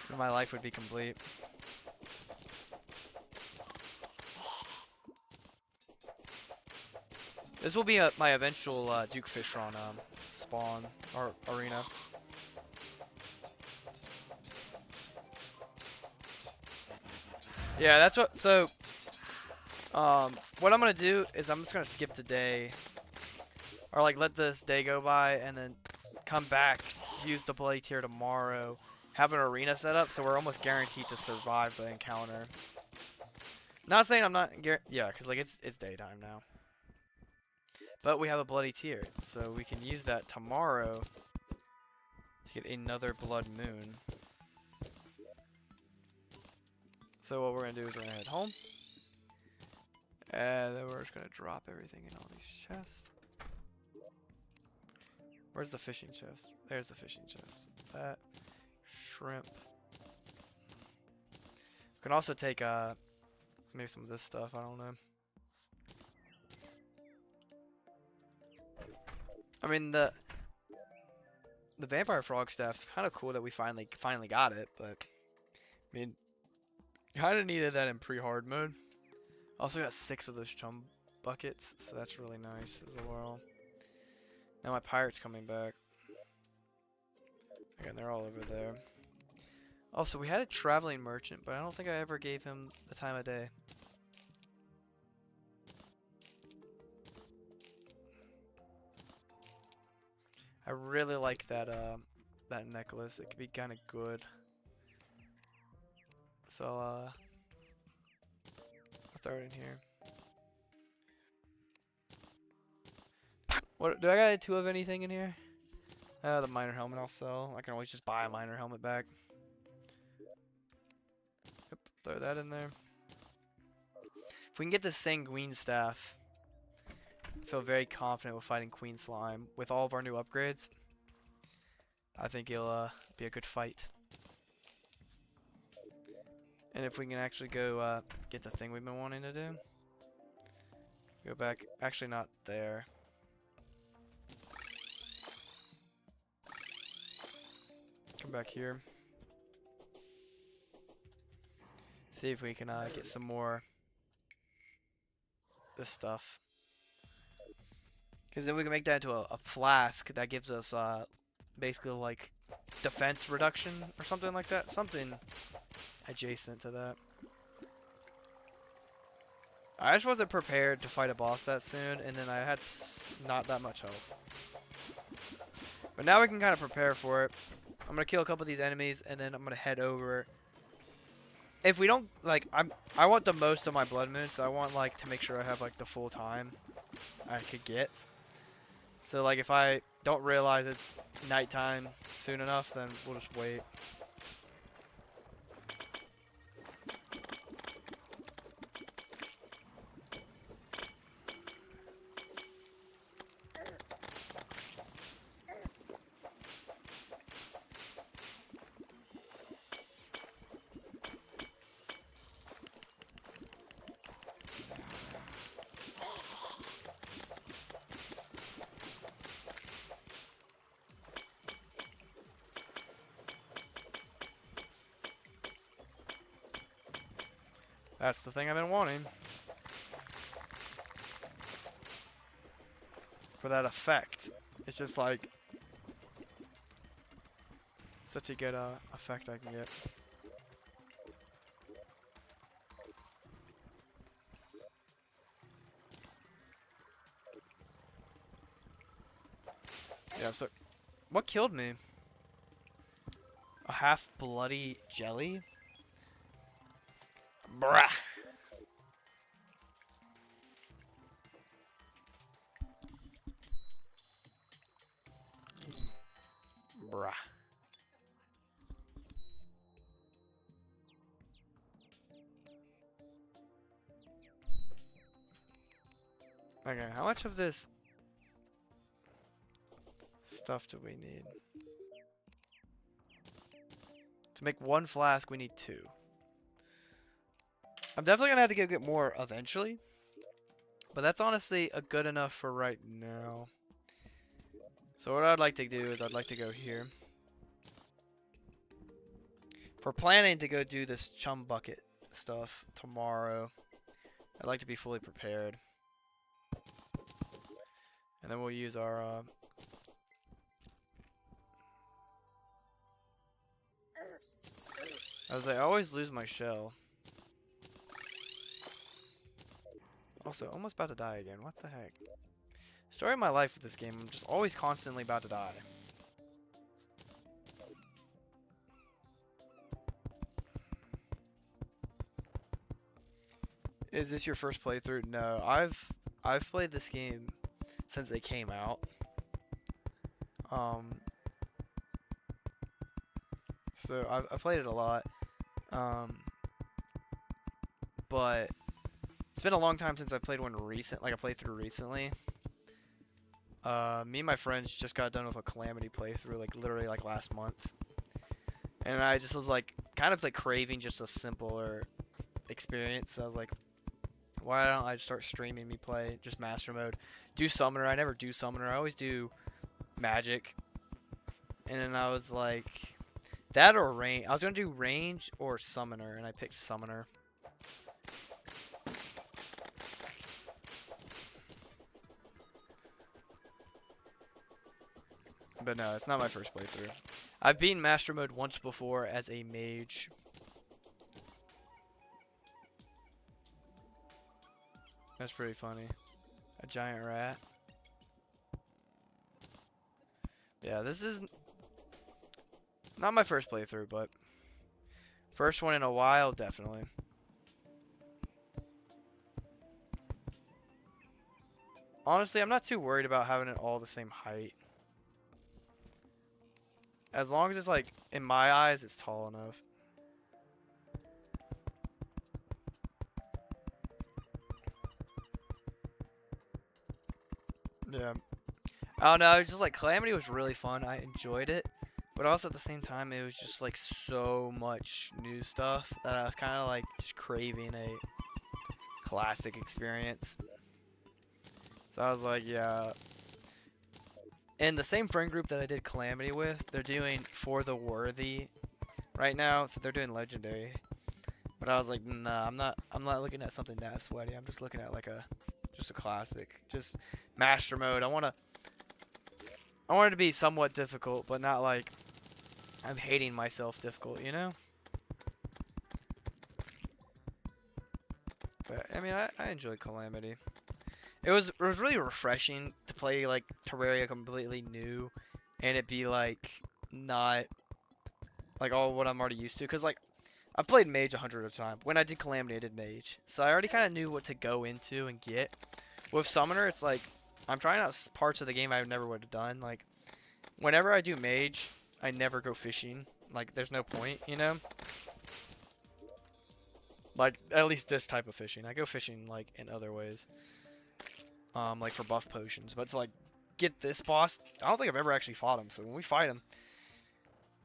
And my life would be complete. This will be my eventual Duke Fishron spawn or arena. Yeah, that's what. So, what I'm gonna do is I'm just gonna skip the day, or like let this day go by, and then come back, use the bloody tear tomorrow, have an arena set up, so we're almost guaranteed to survive the encounter. Not saying I'm not, yeah, because like it's daytime now. But we have a bloody tear, so we can use that tomorrow to get another blood moon. So what we're gonna do is we're gonna head home, and then we're just gonna drop everything in all these chests. Where's the fishing chest? There's the fishing chest. That shrimp. can also take maybe some of this stuff. I don't know. I mean the vampire frog staff, kind of cool that we finally got it, but I mean, kind of needed that in pre-hard mode. Also got 6 of those chum buckets, so that's really nice as well. Now my pirate's coming back. Again, they're all over there. Also, we had a traveling merchant, but I don't think I ever gave him the time of day. I really like that that necklace. It could be kind of good. So I'll throw it in here. What do I got 2 of anything in here? The miner helmet I'll sell. I can always just buy a miner helmet back. Yep, throw that in there. If we can get the sanguine staff, I feel very confident with fighting Queen Slime with all of our new upgrades. I think it'll be a good fight. And if we can actually go get the thing we've been wanting to do. Go back. Actually, not there. Come back here. See if we can get some more this stuff. Because then we can make that into a flask that gives us basically like defense reduction or something like that. Something adjacent to that. I just wasn't prepared to fight a boss that soon, and then I had not that much health. But now we can kind of prepare for it. I'm gonna kill a couple of these enemies, and then I'm gonna head over. If we don't like, I want the most of my blood moon, so I want like to make sure I have like the full time I could get. So like if I don't realize it's nighttime soon enough, then we'll just wait. That's the thing I've been wanting. For that effect. It's just like such a good effect I can get. Yeah, so what killed me? A half bloody jelly? Bruh. Bruh. Okay, how much of this stuff do we need? To make 1 flask, we need 2. I'm definitely gonna have to go get more eventually, but that's honestly a good enough for right now. So what I'd like to do is I'd like to go here. If we're planning to go do this chum bucket stuff tomorrow, I'd like to be fully prepared. And then we'll use our I always lose my shell. Also, almost about to die again. What the heck? Story of my life with this game. I'm just always constantly about to die. Is this your first playthrough? No, I've played this game since it came out. So I've played it a lot. But it's been a long time since I played one like a playthrough recently. Me and my friends just got done with a Calamity playthrough, like literally like last month. And I just was like, kind of like craving just a simpler experience. So I was like, why don't I just start streaming me play just master mode? Do summoner. I never do summoner. I always do magic. And then I was like, that or range. I was gonna do range or summoner, and I picked summoner. But no, it's not my first playthrough. I've beaten master mode once before as a mage. That's pretty funny. A giant rat. Yeah, this is not my first playthrough, but first one in a while, definitely. Honestly, I'm not too worried about having it all the same height. As long as it's like, in my eyes, it's tall enough. Yeah. I don't know, it was just like Calamity was really fun. I enjoyed it. But also at the same time, it was just like so much new stuff that I was kind of like just craving a classic experience. So I was like, yeah. And the same friend group that I did Calamity with, they're doing For the Worthy right now, so they're doing Legendary. But I was like, nah, I'm not looking at something that sweaty. I'm just looking at like just a classic. Just master mode. I want it to be somewhat difficult, but not like I'm hating myself difficult, you know? But I mean, I enjoy Calamity. It was really refreshing to play like Terraria completely new, and it be like not like all what I'm already used to. Cause like I've played Mage 100 at a time. When I did Calamity, I did Mage, so I already kind of knew what to go into and get. With Summoner, it's like I'm trying out parts of the game I never would have done. Like whenever I do Mage, I never go fishing. Like there's no point, you know. Like at least this type of fishing. I go fishing like in other ways. Like for buff potions, but to like get this boss, I don't think I've ever actually fought him. So when we fight him,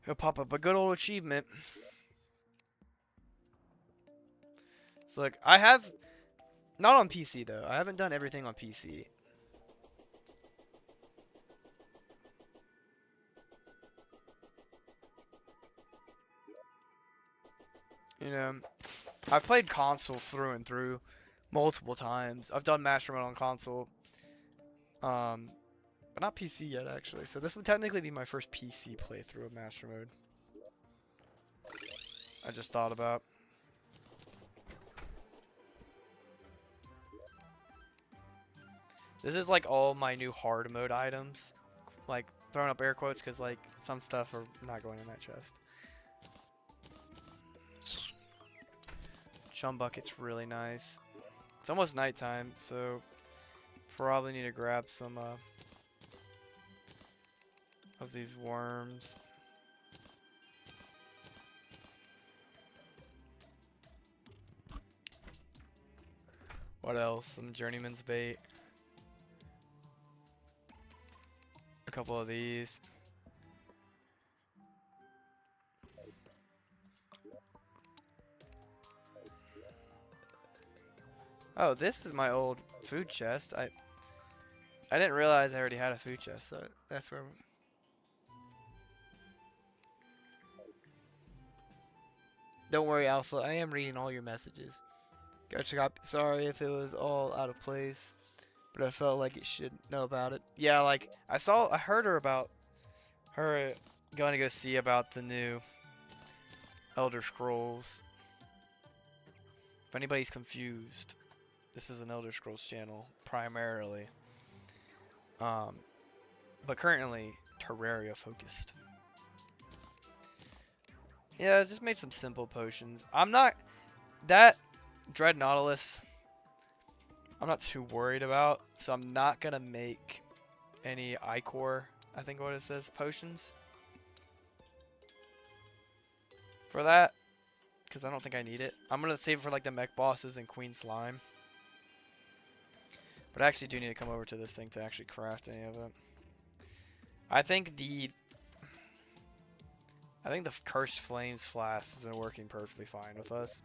he'll pop up a good old achievement. So like I have, not on PC though. I haven't done everything on PC. You know, I've played console through and through multiple times. I've done Master Mode on console. But not PC yet, actually. So this would technically be my first PC playthrough of Master Mode. I just thought about. This is like all my new hard mode items. Like throwing up air quotes because like some stuff are not going in that chest. Chum bucket's really nice. It's almost nighttime, so probably need to grab some of these worms. What else? Some journeyman's bait. A couple of these. Oh, this is my old food chest. I didn't realize I already had a food chest, so that's where. Don't worry, Alpha. I am reading all your messages. Gotcha. Sorry if it was all out of place, but I felt like it should know about it. Yeah, like I heard about her going to go see about the new Elder Scrolls. If anybody's confused, this is an Elder Scrolls channel primarily, but currently Terraria focused. Yeah, I just made some simple potions. I'm not that Dread Nautilus. I'm not too worried about, so I'm not gonna make any Ichor. I think what it says potions for that, because I don't think I need it. I'm gonna save it for like the mech bosses and Queen Slime. But I actually do need to come over to this thing to actually craft any of it. I think the Cursed Flames flask has been working perfectly fine with us.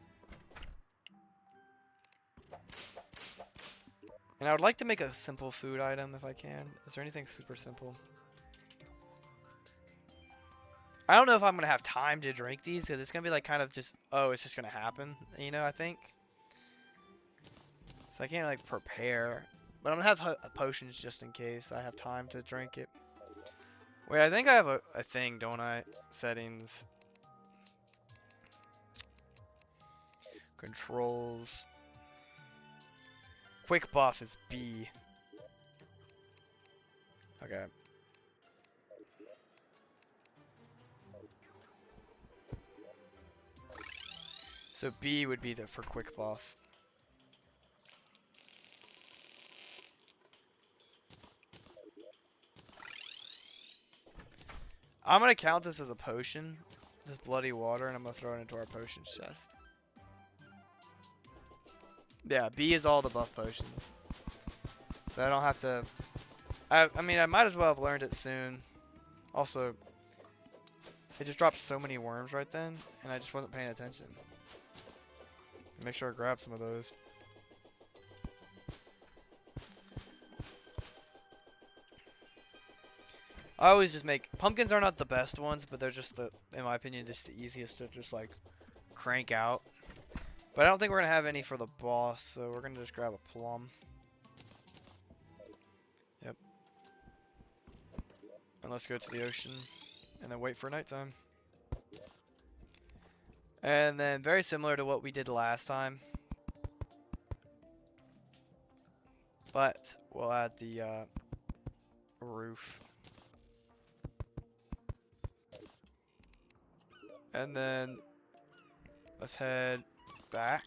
And I would like to make a simple food item if I can. Is there anything super simple? I don't know if I'm going to have time to drink these because it's going to be like kind of just, oh, it's just going to happen, you know, I think. So I can't like prepare. But I'm going to have potions just in case I have time to drink it. Wait, I think I have a thing, don't I? Settings. Controls. Quick buff is B. Okay. So B would be for quick buff. I'm gonna count this as a potion, this bloody water, and I'm gonna throw it into our potions chest. Yeah, B is all the buff potions. So I don't have to... I mean, I might as well have learned it soon. Also, it just dropped so many worms right then, and I just wasn't paying attention. Make sure I grab some of those. I always just make... Pumpkins are not the best ones, but they're just, in my opinion, just the easiest to just, like, crank out. But I don't think we're going to have any for the boss, so we're going to just grab a plum. Yep. And let's go to the ocean, and then wait for nighttime. And then, very similar to what we did last time. But, we'll add the, roof. And then, let's head back.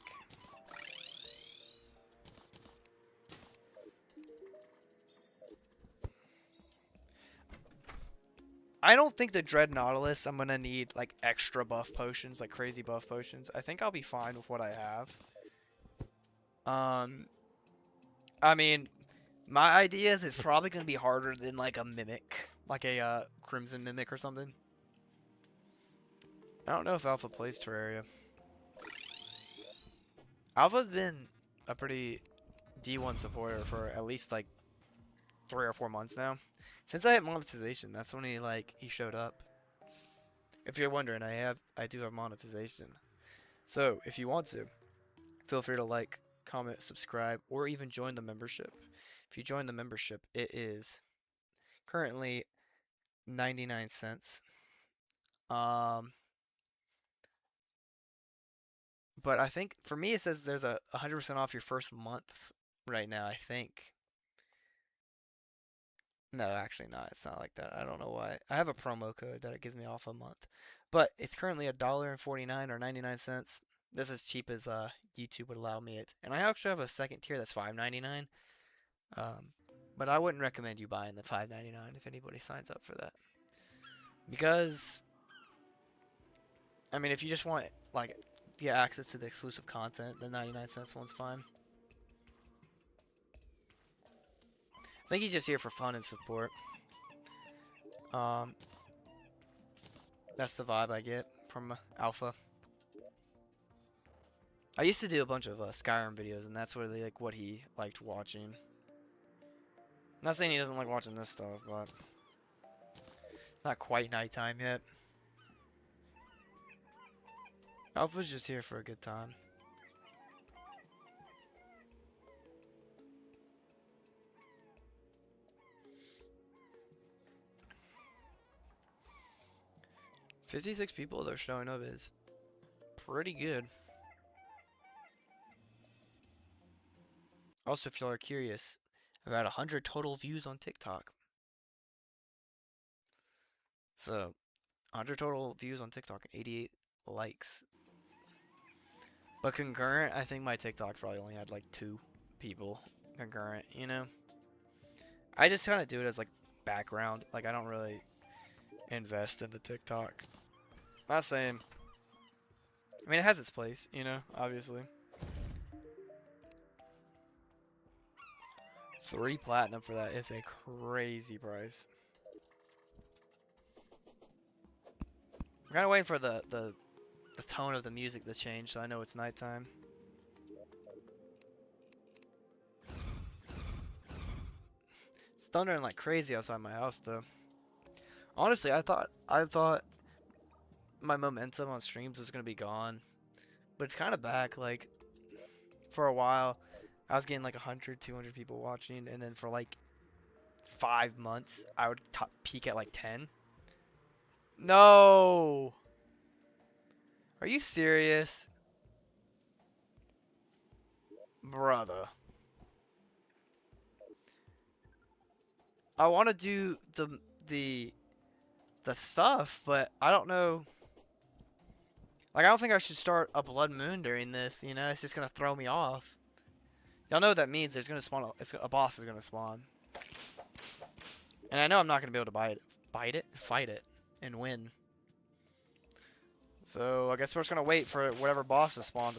I don't think the Dread Nautilus I'm gonna need like extra buff potions, like crazy buff potions. I think I'll be fine with what I have. I mean, my idea is it's probably gonna be harder than like a mimic, like a Crimson Mimic or something. I don't know if Alpha plays Terraria. Alpha's been a pretty D1 supporter for at least like 3 or 4 months now. Since I hit monetization, that's when he showed up. If you're wondering, I do have monetization. So if you want to, feel free to like, comment, subscribe, or even join the membership. If you join the membership, it is currently 99 cents. But I think for me it says there's a 100% off your first month right now, I think. No, actually not. It's not like that. I don't know why. I have a promo code that it gives me off a month. But it's currently $1.49 or 99 cents. This is cheap as YouTube would allow me it. And I actually have a second tier that's $5.99. But I wouldn't recommend you buying the $5.99 if anybody signs up for that. Because I mean, if you just want like get access to the exclusive content, the 99 cents one's fine. I think he's just here for fun and support. That's the vibe I get from Alpha. I used to do a bunch of Skyrim videos, and that's really like what he liked watching. Not saying he doesn't like watching this stuff, but it's not quite nighttime yet. Alpha's just here for a good time. $56 people that are showing up is pretty good. Also, if y'all are curious, I've had 100 total views on TikTok. So, 100 total views on TikTok and 88 likes. But concurrent, I think my TikTok probably only had like 2 people concurrent, you know? I just kind of do it as like background. Like, I don't really invest in the TikTok. Not saying. I mean, it has its place, you know, obviously. 3 platinum for that is a crazy price. I'm kind of waiting for the tone of the music to change so I know it's nighttime. thundering like crazy outside my house though. Honestly, I thought my momentum on streams was gonna be gone, but it's kind of back. Like for a while, I was getting like 100, 200 people watching, and then for like 5 months, I would peak at like 10. No, are you serious, brother? I want to do the the stuff, but I don't know. Like, I don't think I should start a blood moon during this. You know, it's just gonna throw me off. Y'all know what that means. There's gonna spawn. A boss is gonna spawn, and I know I'm not gonna be able to fight it, and win. So I guess we're just gonna wait for whatever boss to spawn.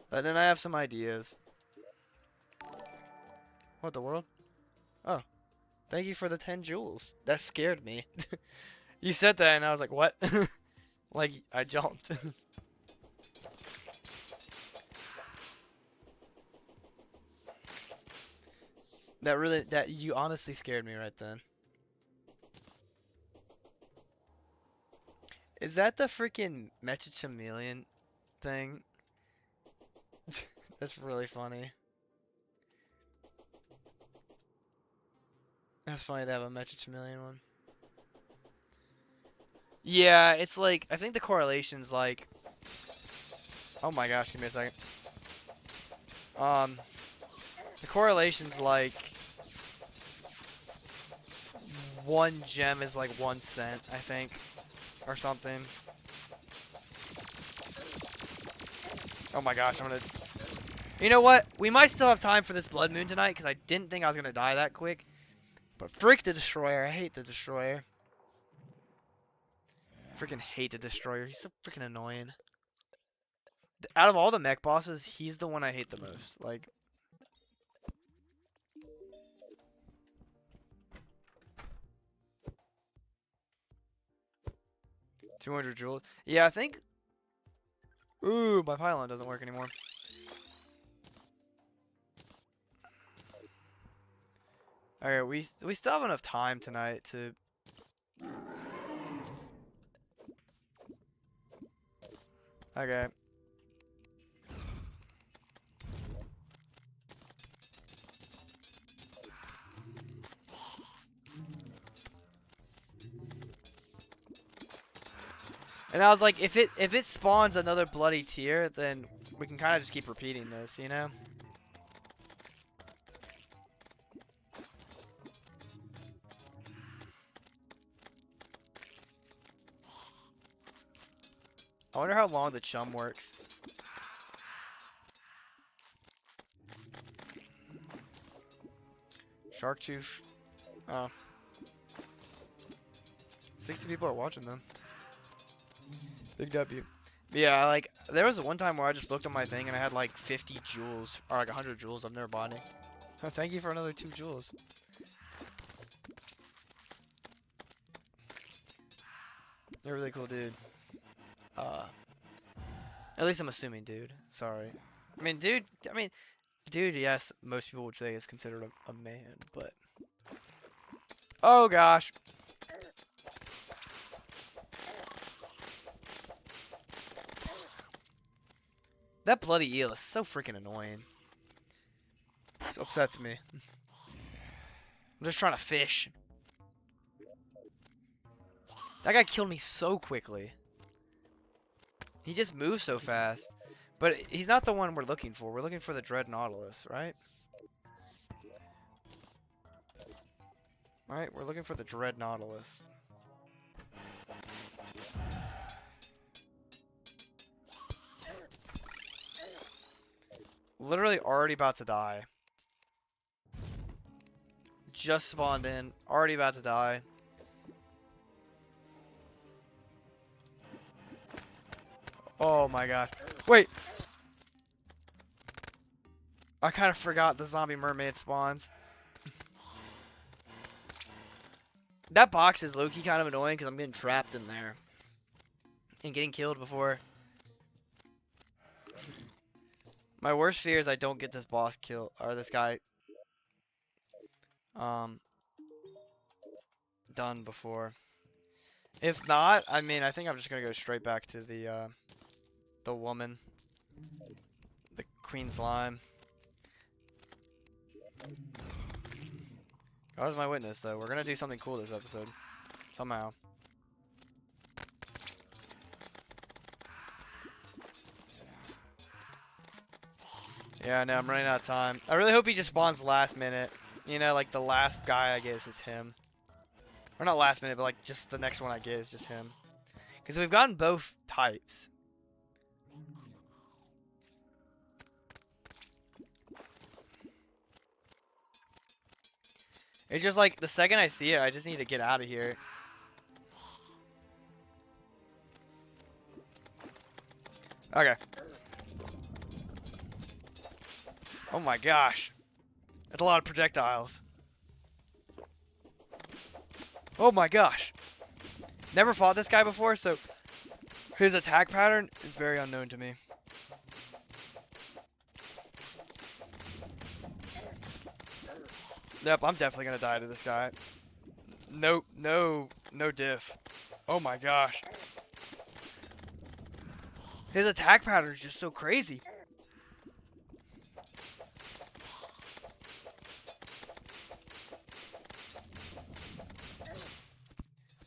But then I have some ideas. What the world? Oh, thank you for the 10 jewels. That scared me. You said that and I was like, what? Like, I jumped. That you honestly scared me right then. Is that the freaking Mecha Chameleon thing? That's really funny. That's funny to have a Mecha Chameleon one. Yeah, it's like, I think the correlation's like, oh my gosh, give me a second. The correlation's like, 1 gem is like 1 cent, I think, or something. Oh my gosh, I'm gonna, you know what? We might still have time for this blood moon tonight, because I didn't think I was gonna die that quick. But freak the destroyer, I hate the destroyer. Freaking hate the destroyer. He's so freaking annoying. Out of all the mech bosses, he's the one I hate the most. Like, 200 jewels. Yeah, I think. Ooh, my pylon doesn't work anymore. Okay, we still have enough time tonight to. Okay. And I was like, if it spawns another bloody tier, then we can kind of just keep repeating this, you know? I wonder how long the chum works. Shark tooth. Oh. 60 people are watching them. Big W. Yeah, like, there was one time where I just looked at my thing and I had like 50 jewels, or like 100 jewels. I've never bought any. Oh, thank you for another 2 jewels. You're a really cool dude. At least I'm assuming dude. Sorry. I mean, dude, yes, most people would say is considered a man, but. Oh gosh. That bloody eel is so freaking annoying. This upsets me. I'm just trying to fish. That guy killed me so quickly. He just moves so fast. But he's not the one we're looking for. We're looking for the Dread Nautilus, right? Alright, we're looking for the Dread Nautilus. Literally already about to die. Just spawned in. Already about to die. Oh my god. Wait! I kind of forgot the zombie mermaid spawns. That box is low-key kind of annoying because I'm getting trapped in there. And getting killed before. My worst fear is I don't get this boss kill or this guy um done before. If not, I mean, I think I'm just gonna go straight back to the woman, the queen slime. God is my witness, though. We're gonna do something cool this episode, somehow. Yeah, no, I'm running out of time. I really hope he just spawns last minute. You know, like the last guy I get is him. Or not last minute, but like just the next one I get is just him. Because we've gotten both types. It's just like the second I see it, I just need to get out of here. Okay. Oh my gosh. That's a lot of projectiles. Oh my gosh. Never fought this guy before, so his attack pattern is very unknown to me. Yep, I'm definitely gonna die to this guy. No diff. Oh my gosh. His attack pattern is just so crazy.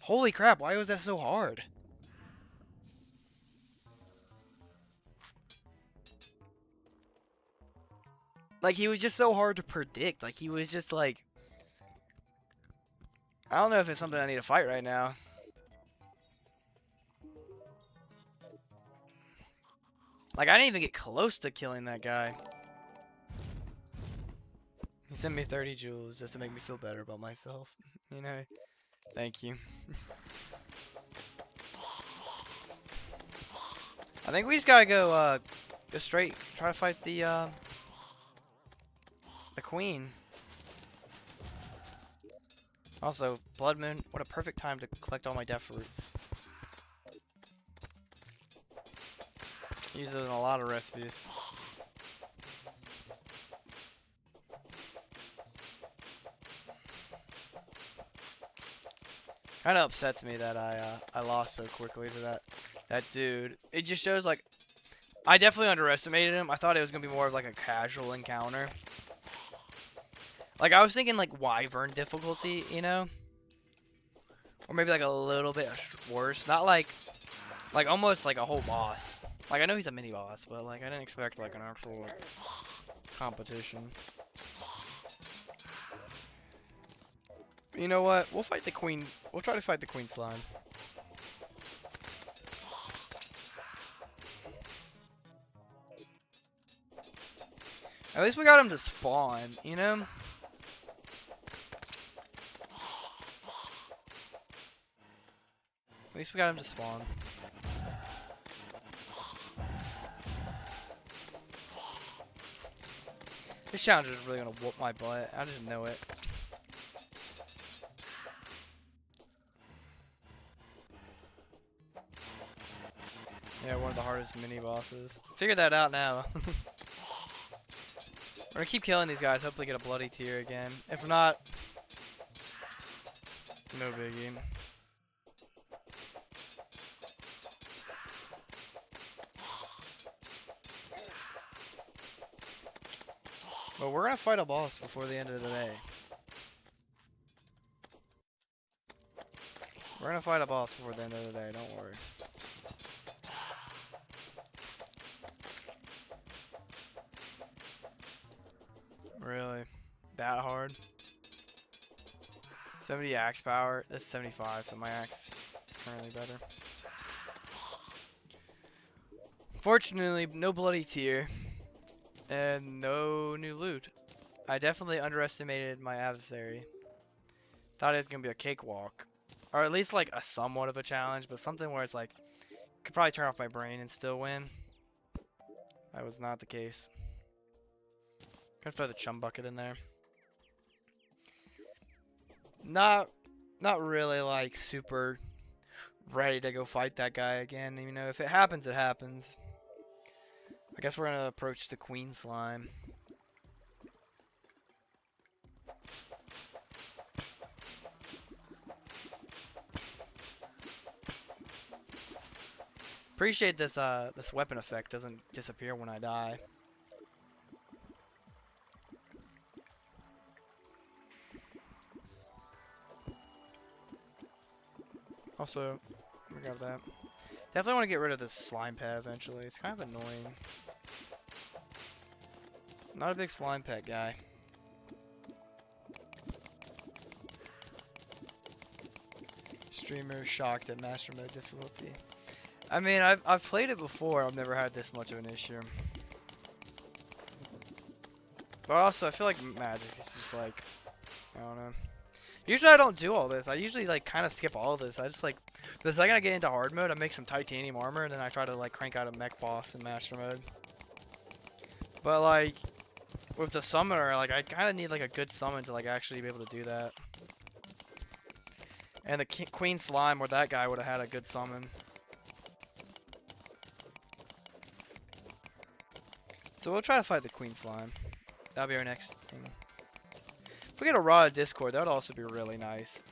Holy crap, why was that so hard? Like, he was just so hard to predict. Like, he was just like... I don't know if it's something I need to fight right now. Like, I didn't even get close to killing that guy. He sent me 30 jewels just to make me feel better about myself. You know? Thank you. I think we just gotta go straight, try to fight the queen. Also, Blood Moon, what a perfect time to collect all my death fruits. Use those in a lot of recipes. Kind of upsets me that I lost so quickly to that dude. It just shows like I definitely underestimated him. I thought it was gonna be more of like a casual encounter. Like I was thinking like Wyvern difficulty, you know, or maybe like a little bit worse. Not like almost like a whole boss. Like I know he's a mini boss, but like I didn't expect like an actual like, competition. You know what? We'll fight the queen. We'll try to fight the queen slime. At least we got him to spawn, you know? At least we got him to spawn. This challenge is really gonna whoop my butt. I just know it. Yeah, one of the hardest mini bosses. Figured that out now. We're gonna keep killing these guys, hopefully get a bloody tear again. If not, no biggie. But we're gonna fight a boss before the end of the day. We're gonna fight a boss before the end of the day, don't worry. Really? That hard? 70 axe power? That's 75, so my axe is currently better. Fortunately, no bloody tear. And no new loot. I definitely underestimated my adversary. Thought it was gonna be a cakewalk. Or at least like a somewhat of a challenge, but something where it's like, could probably turn off my brain and still win. That was not the case. Gonna throw the chum bucket in there. Not really like super ready to go fight that guy again. You know, if it happens, it happens. I guess we're gonna approach the queen slime. Appreciate this this weapon effect doesn't disappear when I die. Also, let me grab that. Definitely want to get rid of this slime pet eventually. It's kind of annoying. Not a big slime pet guy. Streamer shocked at master mode difficulty. I mean, I've played it before. I've never had this much of an issue. But also, I feel like magic is just like, I don't know. Usually I don't do all this. I usually like kind of skip all of this. I just like, the second I get into hard mode, I make some titanium armor, and then I try to like crank out a mech boss in master mode. But like, with the summoner, like I kind of need like a good summon to like actually be able to do that. And the queen slime or that guy would have had a good summon. So we'll try to fight the queen slime. That'll be our next thing. If we get a rod of discord, that would also be really nice.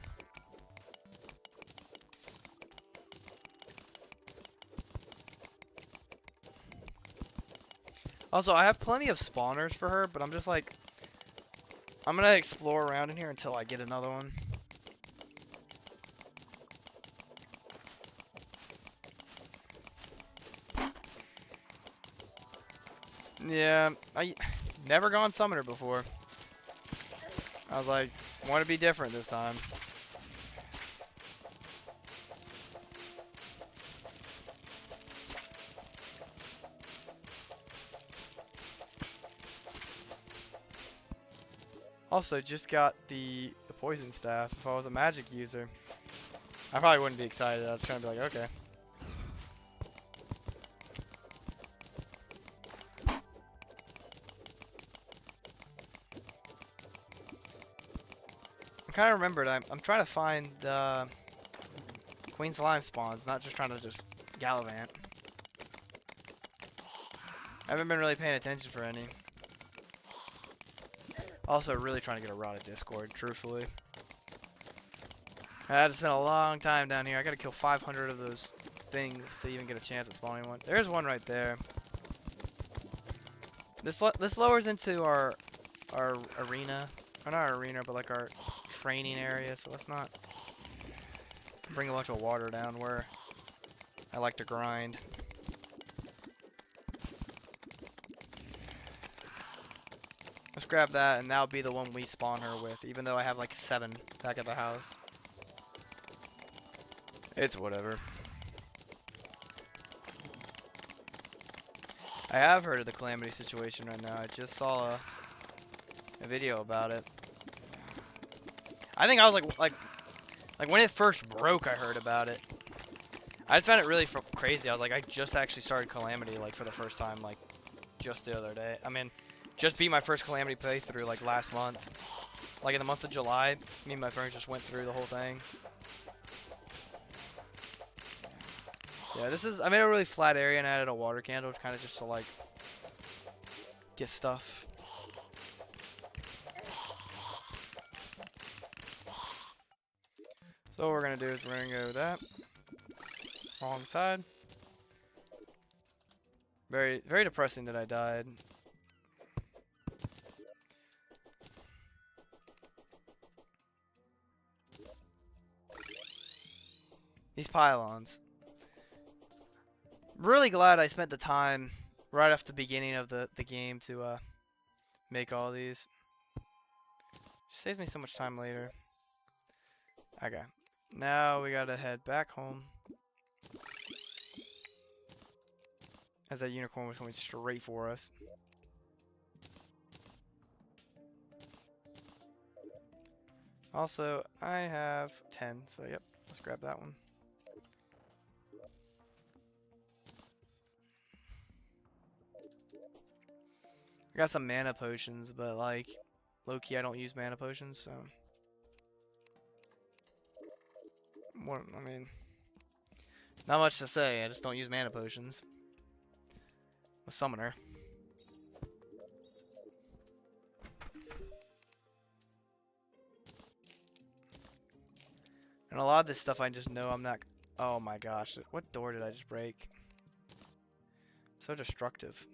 Also, I have plenty of spawners for her, but I'm just like, I'm gonna explore around in here until I get another one. Yeah, I never gone summoner before. I was like, want to be different this time. Also, just got the poison staff. If I was a magic user, I probably wouldn't be excited. I'd try to be like, okay. I kind of remembered. I'm trying to find the queen slime spawns, not just trying to just gallivant. I haven't been really paying attention for any. Also, really trying to get a rod of discord, truthfully. I had to spend a long time down here. I gotta kill 500 of those things to even get a chance at spawning one. There's one right there. This lowers into our arena, or not our arena, but like our training area. So let's not bring a bunch of water down where I like to grind. Let's grab that, and that'll be the one we spawn her with, even though I have like 7 back at the house. It's whatever. I have heard of the calamity situation right now. I just saw a video about it. I think I was like when it first broke, I heard about it. I just found it really crazy. I was like, I just actually started calamity like for the first time like just the other day. I mean, just beat my first calamity playthrough like last month. Like in the month of July, me and my friends just went through the whole thing. Yeah, I made a really flat area and added a water candle, kind of just to like get stuff. So what we're gonna do is we're gonna go that wrong side. Very, very depressing that I died. These pylons. Really glad I spent the time right off the beginning of the game to make all these. Just saves me so much time later. Okay. Now we gotta head back home. As that unicorn was coming straight for us. Also, I have 10, so yep, let's grab that one. I got some mana potions, but like, low-key I don't use mana potions, so. What, I mean, not much to say, I just don't use mana potions. a summoner. And a lot of this stuff I just know I'm not... Oh my gosh, what door did I just break? So destructive.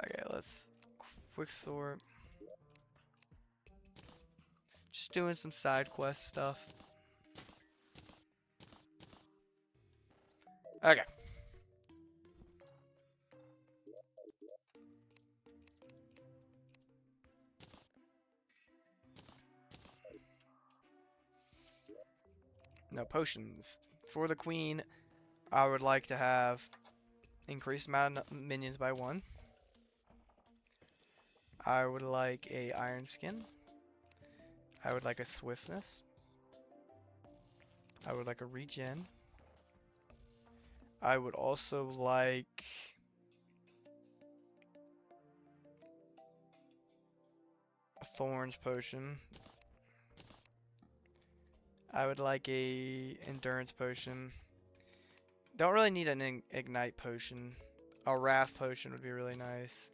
Okay, let's quick sort. Just doing some side quest stuff. Okay. No potions. For the queen, I would like to have increased amount of minions by 1. I would like a iron skin. I would like a swiftness. I would like a regen. I would also like a thorns potion. I would like a endurance potion. Don't really need an ignite potion. A wrath potion would be really nice.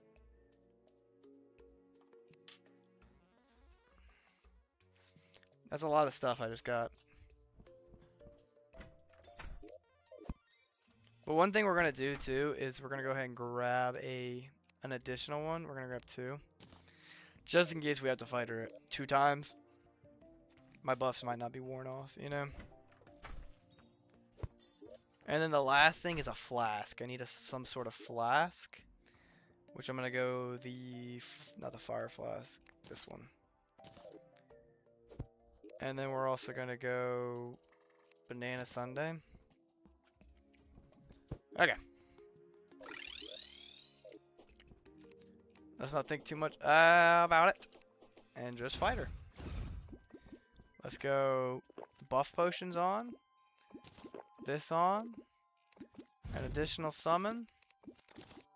That's a lot of stuff I just got. But one thing we're gonna do too is we're gonna go ahead and grab an additional one. We're gonna grab 2. Just in case we have to fight her 2 times. My buffs might not be worn off, you know? And then the last thing is a flask. I need some sort of flask. Which I'm gonna go not the fire flask, this one. And then we're also gonna go banana sundae. Okay. Let's not think too much about it. And just fight her. Let's go buff potions on. This on. An additional summon.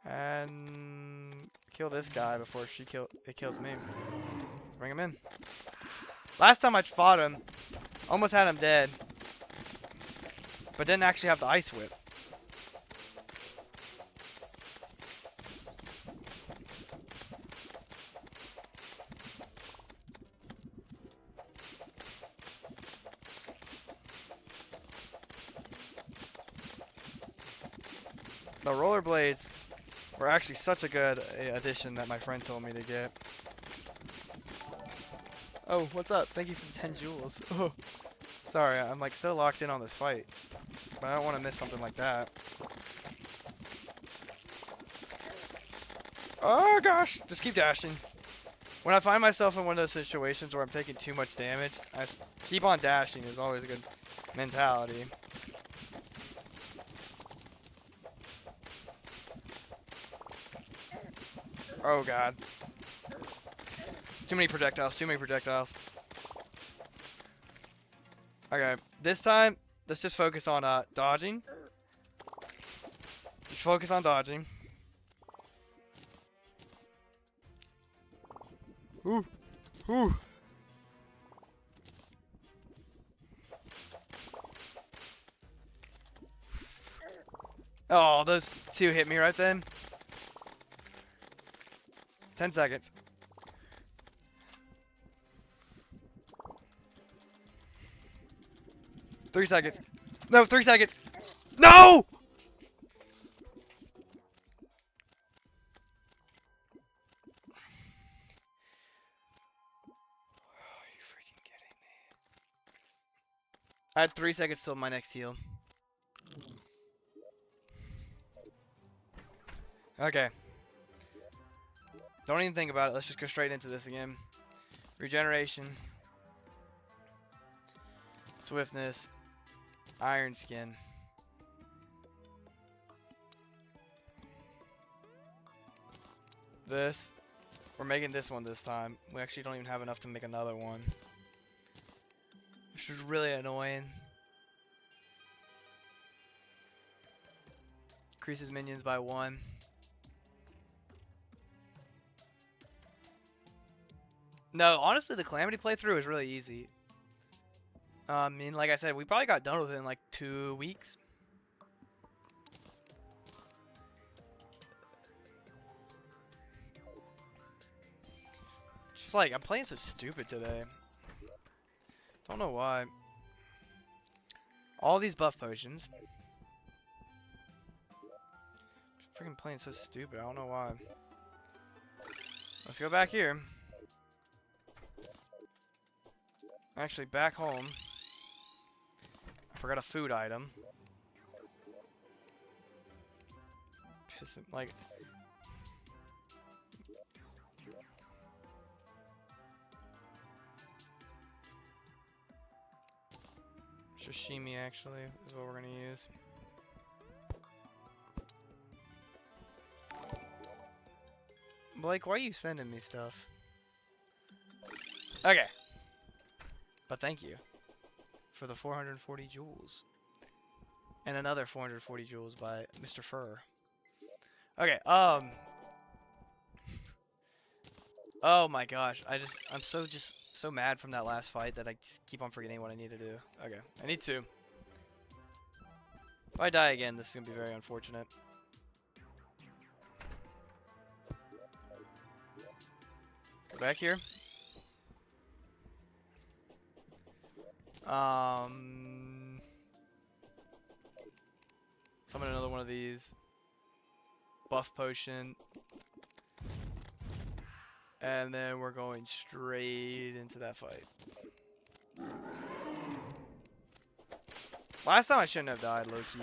And kill this guy before it kills me. Let's bring him in. Last time I fought him, almost had him dead. But didn't actually have the ice whip. The rollerblades were actually such a good addition that my friend told me to get. Oh, what's up? Thank you for the 10 jewels. Oh, sorry, I'm like so locked in on this fight. But I don't want to miss something like that. Oh gosh, just keep dashing. When I find myself in one of those situations where I'm taking too much damage, I keep on dashing is always a good mentality. Oh god. Too many projectiles, too many projectiles. Okay, this time, let's just focus on dodging. Just focus on dodging. Ooh, ooh. Oh, those 2 hit me right then. 10 seconds. Three seconds. No, 3 seconds. No! Are you freaking kidding me? I had 3 seconds till my next heal. Okay. Don't even think about it. Let's just go straight into this again. Regeneration. Swiftness. Iron skin. This. We're making this one this time. We actually don't even have enough to make another one. Which is really annoying. Increases minions by 1. No, honestly, the Calamity playthrough is really easy. I mean, like I said, we probably got done with it in like 2 weeks. Just like, I'm playing so stupid today. Don't know why. All these buff potions. Freaking playing so stupid. I don't know why. Let's go back here. Actually, back home. I forgot a food item. Piss him, like. Sashimi, actually, is what we're gonna use. Blake, why are you sending me stuff? Okay. But thank you for the 440 jewels. And another 440 jewels by Mr. Fur. Okay, oh my gosh, I'm so mad from that last fight that I just keep on forgetting what I need to do. Okay, I need to. If I die again, this is gonna be very unfortunate. Go back here. Summon another one of these. Buff potion. And then we're going straight into that fight. Last time I shouldn't have died, low-key.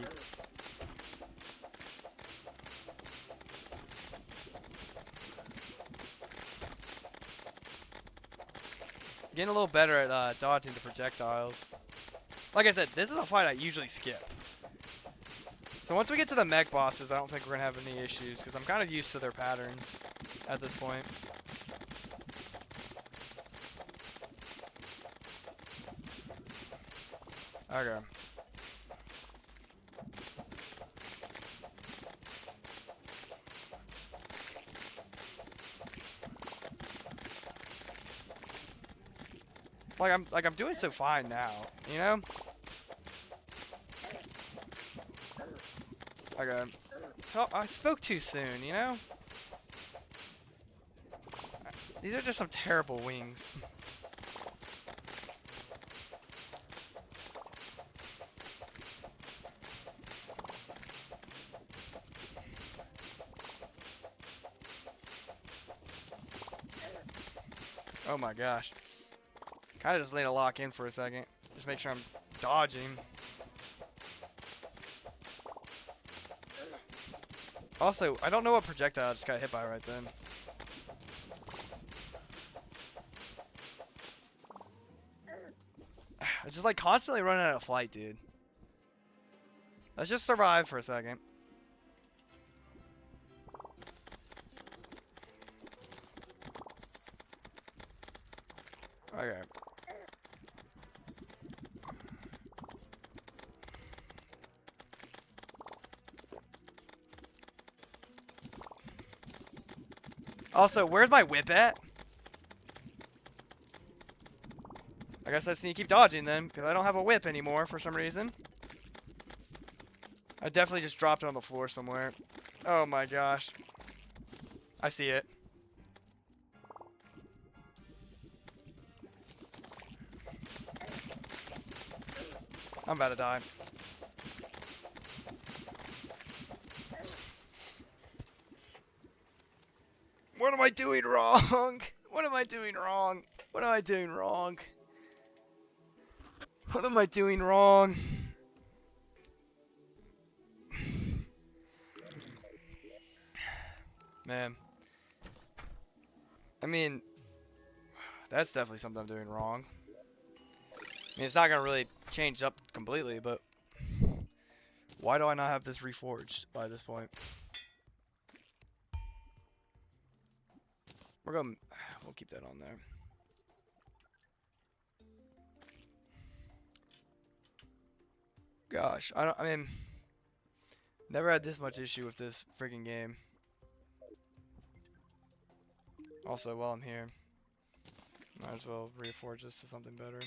Getting a little better at dodging the projectiles. Like I said, this is a fight I usually skip. So once we get to the mech bosses, I don't think we're going to have any issues, because I'm kind of used to their patterns at this point. Okay. I'm doing so fine now, you know? Okay. I spoke too soon, you know? These are just some terrible wings. Oh my gosh. Kinda just need to lock in for a second. Just make sure I'm dodging. Also, I don't know what projectile I just got hit by right then. I just like constantly running out of flight, dude. Let's just survive for a second. Okay. Also, where's my whip at? I guess I just need to keep dodging then, because I don't have a whip anymore for some reason. I definitely just dropped it on the floor somewhere. Oh my gosh. I see it. I'm about to die. What am I doing wrong? What am I doing wrong? What am I doing wrong? What am I doing wrong? Man. I mean, that's definitely something I'm doing wrong. I mean, it's not gonna really change up completely, but why do I not have this reforged by this point? We'll keep that on there. Gosh, I mean, never had this much issue with this freaking game. Also, while I'm here, might as well reforge this to something better.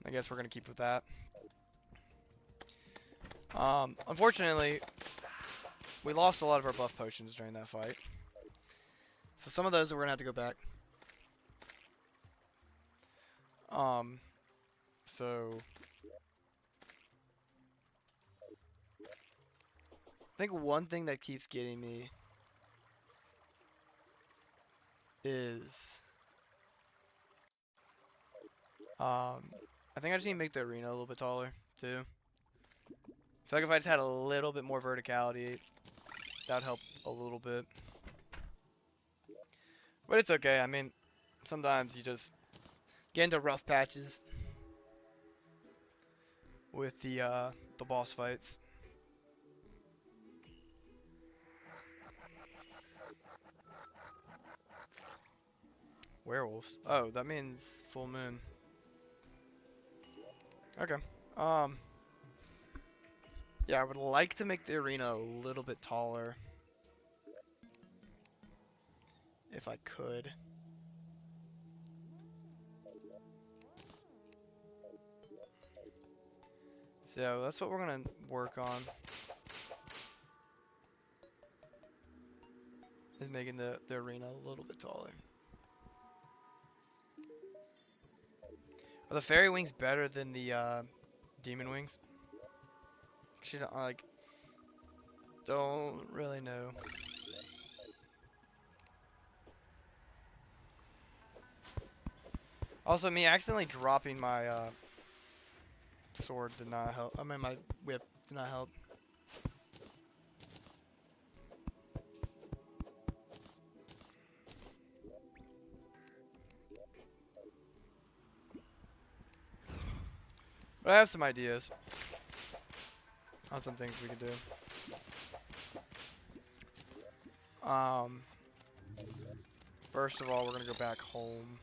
I guess we're gonna keep with that. Unfortunately, we lost a lot of our buff potions during that fight. So some of those we're gonna have to go back. So I think one thing that keeps getting me is I think I just need to make the arena a little bit taller too. I feel like if I just had a little bit more verticality, that would help a little bit. But it's okay. I mean, sometimes you just get into rough patches with the boss fights. Werewolves. Oh, that means full moon. Okay. Yeah, I would like to make the arena a little bit taller. If I could. So that's what we're gonna work on. Is making the arena a little bit taller. Are the fairy wings better than the demon wings? Actually, don't really know. Also, me accidentally dropping my sword did not help. I mean, my whip did not help. But I have some ideas on some things we could do. First of all, we're gonna go back home.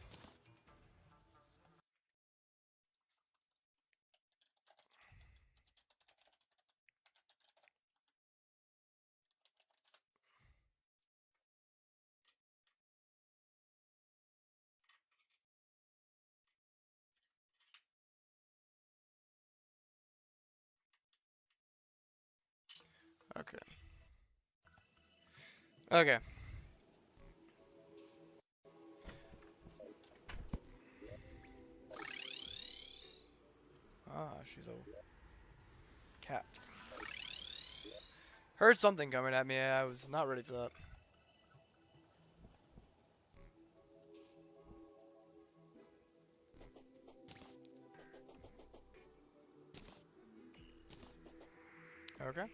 Okay. Okay. Ah, she's a cat. Heard something coming at me. I was not ready for that. Okay.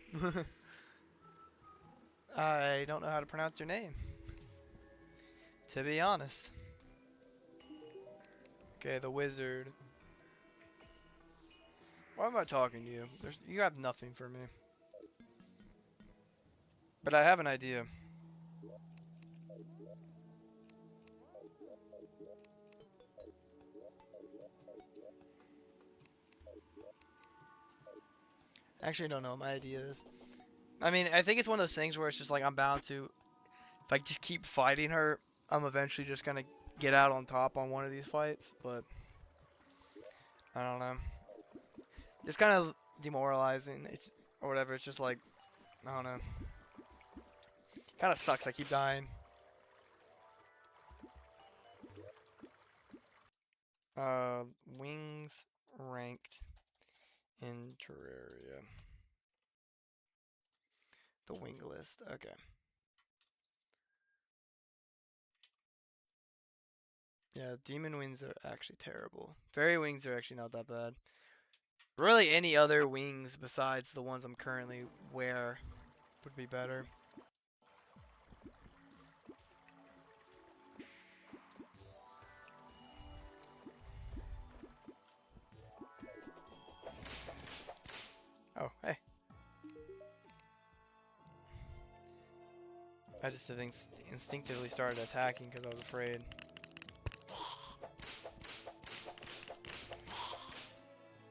I don't know how to pronounce your name, to be honest. Okay, the wizard. Why am I talking to you? You have nothing for me. But I have an idea. I actually don't know what my idea is. I mean, I think it's one of those things where it's just like I'm bound to, if I just keep fighting her, I'm eventually just gonna get out on top on one of these fights. But I don't know. It's kind of demoralizing, or whatever. It's just like, I don't know. Kind of sucks. I keep dying. Wings ranked in Terraria. The wing list. Okay. Yeah, demon wings are actually terrible. Fairy wings are actually not that bad. Really, any other wings besides the ones I'm currently wear would be better. Oh, hey. I just instinctively started attacking because I was afraid.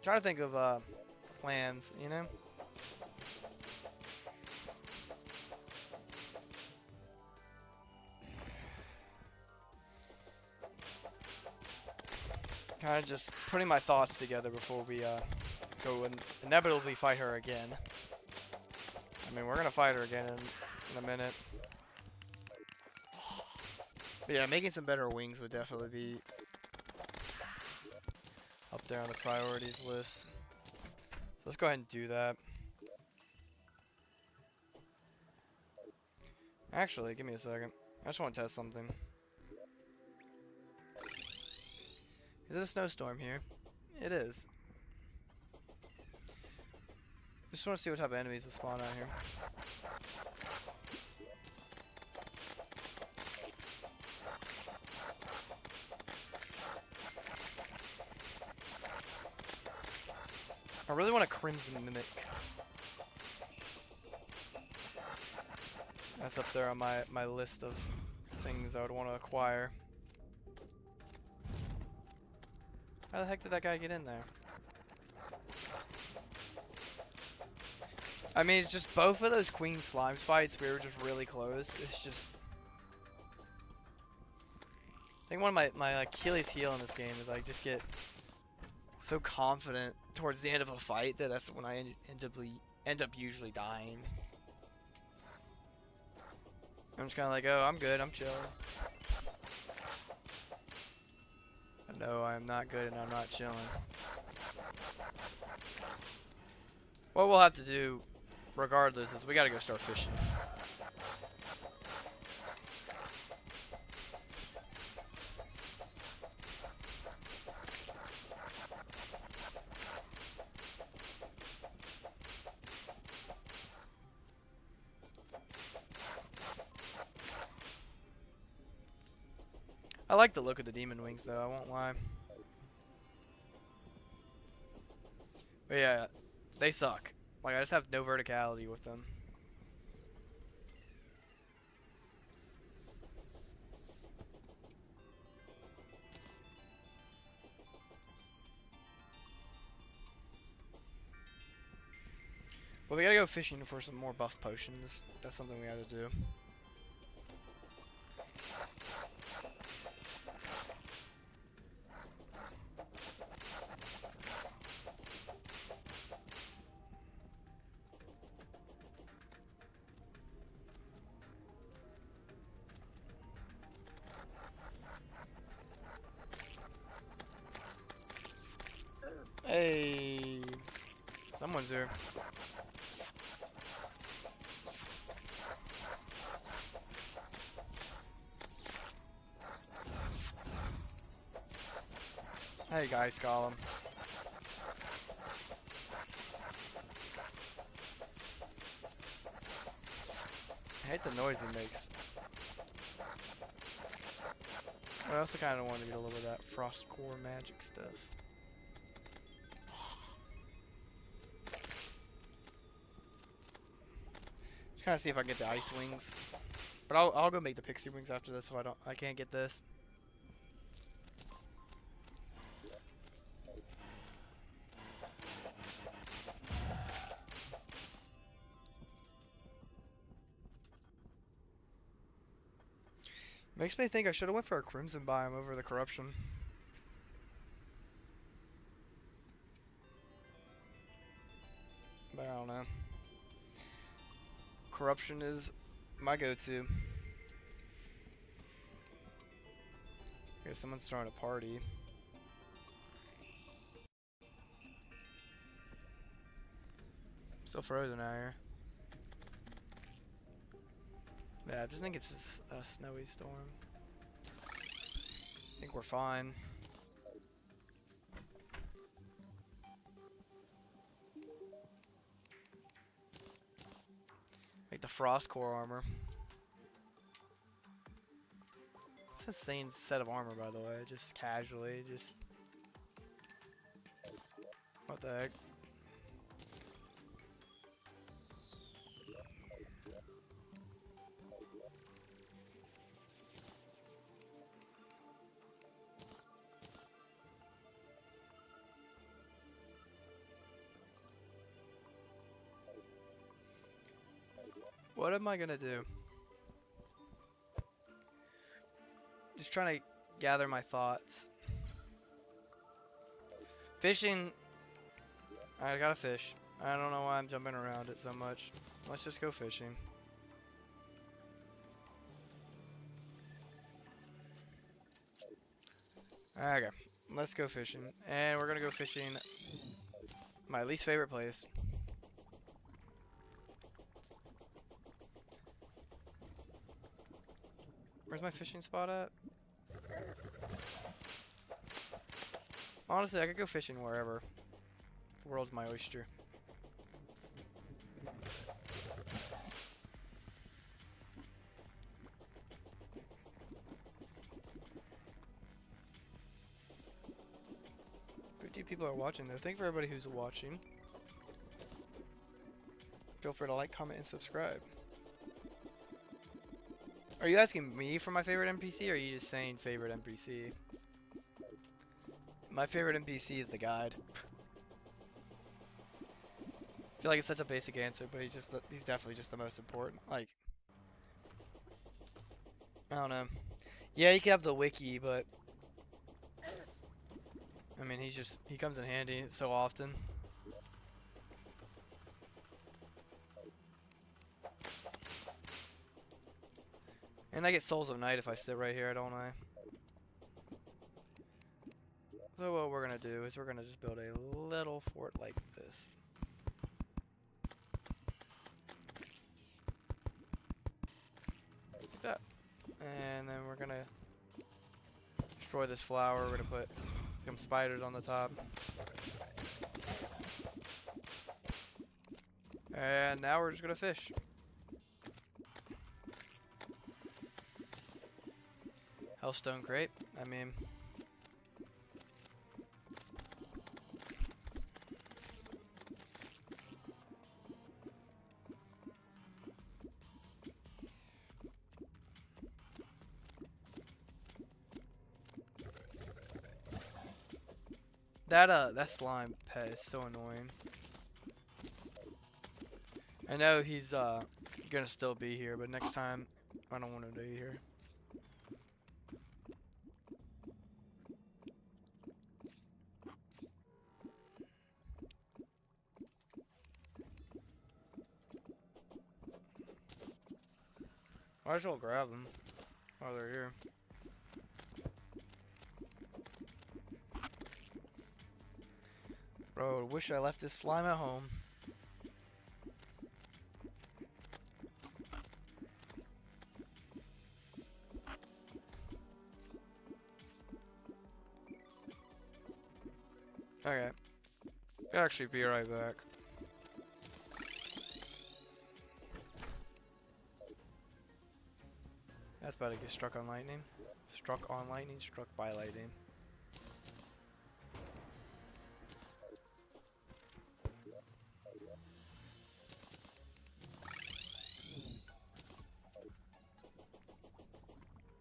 Trying to think of plans, you know? Kind of just putting my thoughts together before we go and inevitably fight her again. I mean, we're gonna fight her again in a minute. But yeah, making some better wings would definitely be up there on the priorities list. So let's go ahead and do that. Actually, give me a second. I just want to test something. Is it a snowstorm here? It is. Just want to see what type of enemies will spawn out here. I really want a Crimson Mimic. That's up there on my list of things I would want to acquire. How the heck did that guy get in there? I mean, it's just both of those Queen Slimes fights, we were just really close. It's just... I think one of my Achilles heel in this game is I just get so confident towards the end of a fight that that's when I end up usually dying. I'm just kind of like, oh, I'm good, I'm chilling. No, I'm not good and I'm not chilling. What we'll have to do, regardless, is we gotta go start fishing. I like the look of the demon wings though, I won't lie. But yeah, they suck. Like, I just have no verticality with them. But we gotta go fishing for some more buff potions. That's something we gotta do. Hey, someone's here. Hey guys, call him. I hate the noise he makes. I also kind of want to get a little bit of that frost core magic stuff. Just kind of see if I can get the ice wings, but I'll go make the pixie wings after this. So I can't get this. Makes me think I should have went for a crimson biome over the corruption. But I don't know. Corruption is my go-to. I guess someone's starting a party. Still frozen out here. Yeah, I just think it's just a snowy storm. I think we're fine. Like the frost core armor. It's an insane set of armor, by the way. Just casually, just... What the heck? What am I gonna do? Just trying to gather my thoughts. Fishing. I gotta fish. I don't know why I'm jumping around it so much. Let's just go fishing. Okay, let's go fishing. And we're gonna go fishing my least favorite place. Where's my fishing spot at? Honestly, I could go fishing wherever. The world's my oyster. People are watching though. Thank you for everybody who's watching. Feel free to like, comment, and subscribe. Are you asking me for my favorite NPC, or are you just saying favorite NPC? My favorite NPC is the guide. I feel like it's such a basic answer, but he's definitely just the most important. Like, I don't know. Yeah, you can have the wiki, but I mean, he comes in handy so often. And I get Souls of Night if I sit right here, don't I? So what we're gonna do is we're gonna just build a little fort like this. Like that. And then we're gonna destroy this flower. We're gonna put some spiders on the top. And now we're just gonna fish. Hellstone crate. I mean, that slime pet is so annoying. I know he's gonna still be here, but next time I don't want him to be here. Might as well grab them while they're here. Bro, wish I left this slime at home. Okay. I'll actually be right back. That's about to get struck on lightning. Struck on lightning, struck by lightning.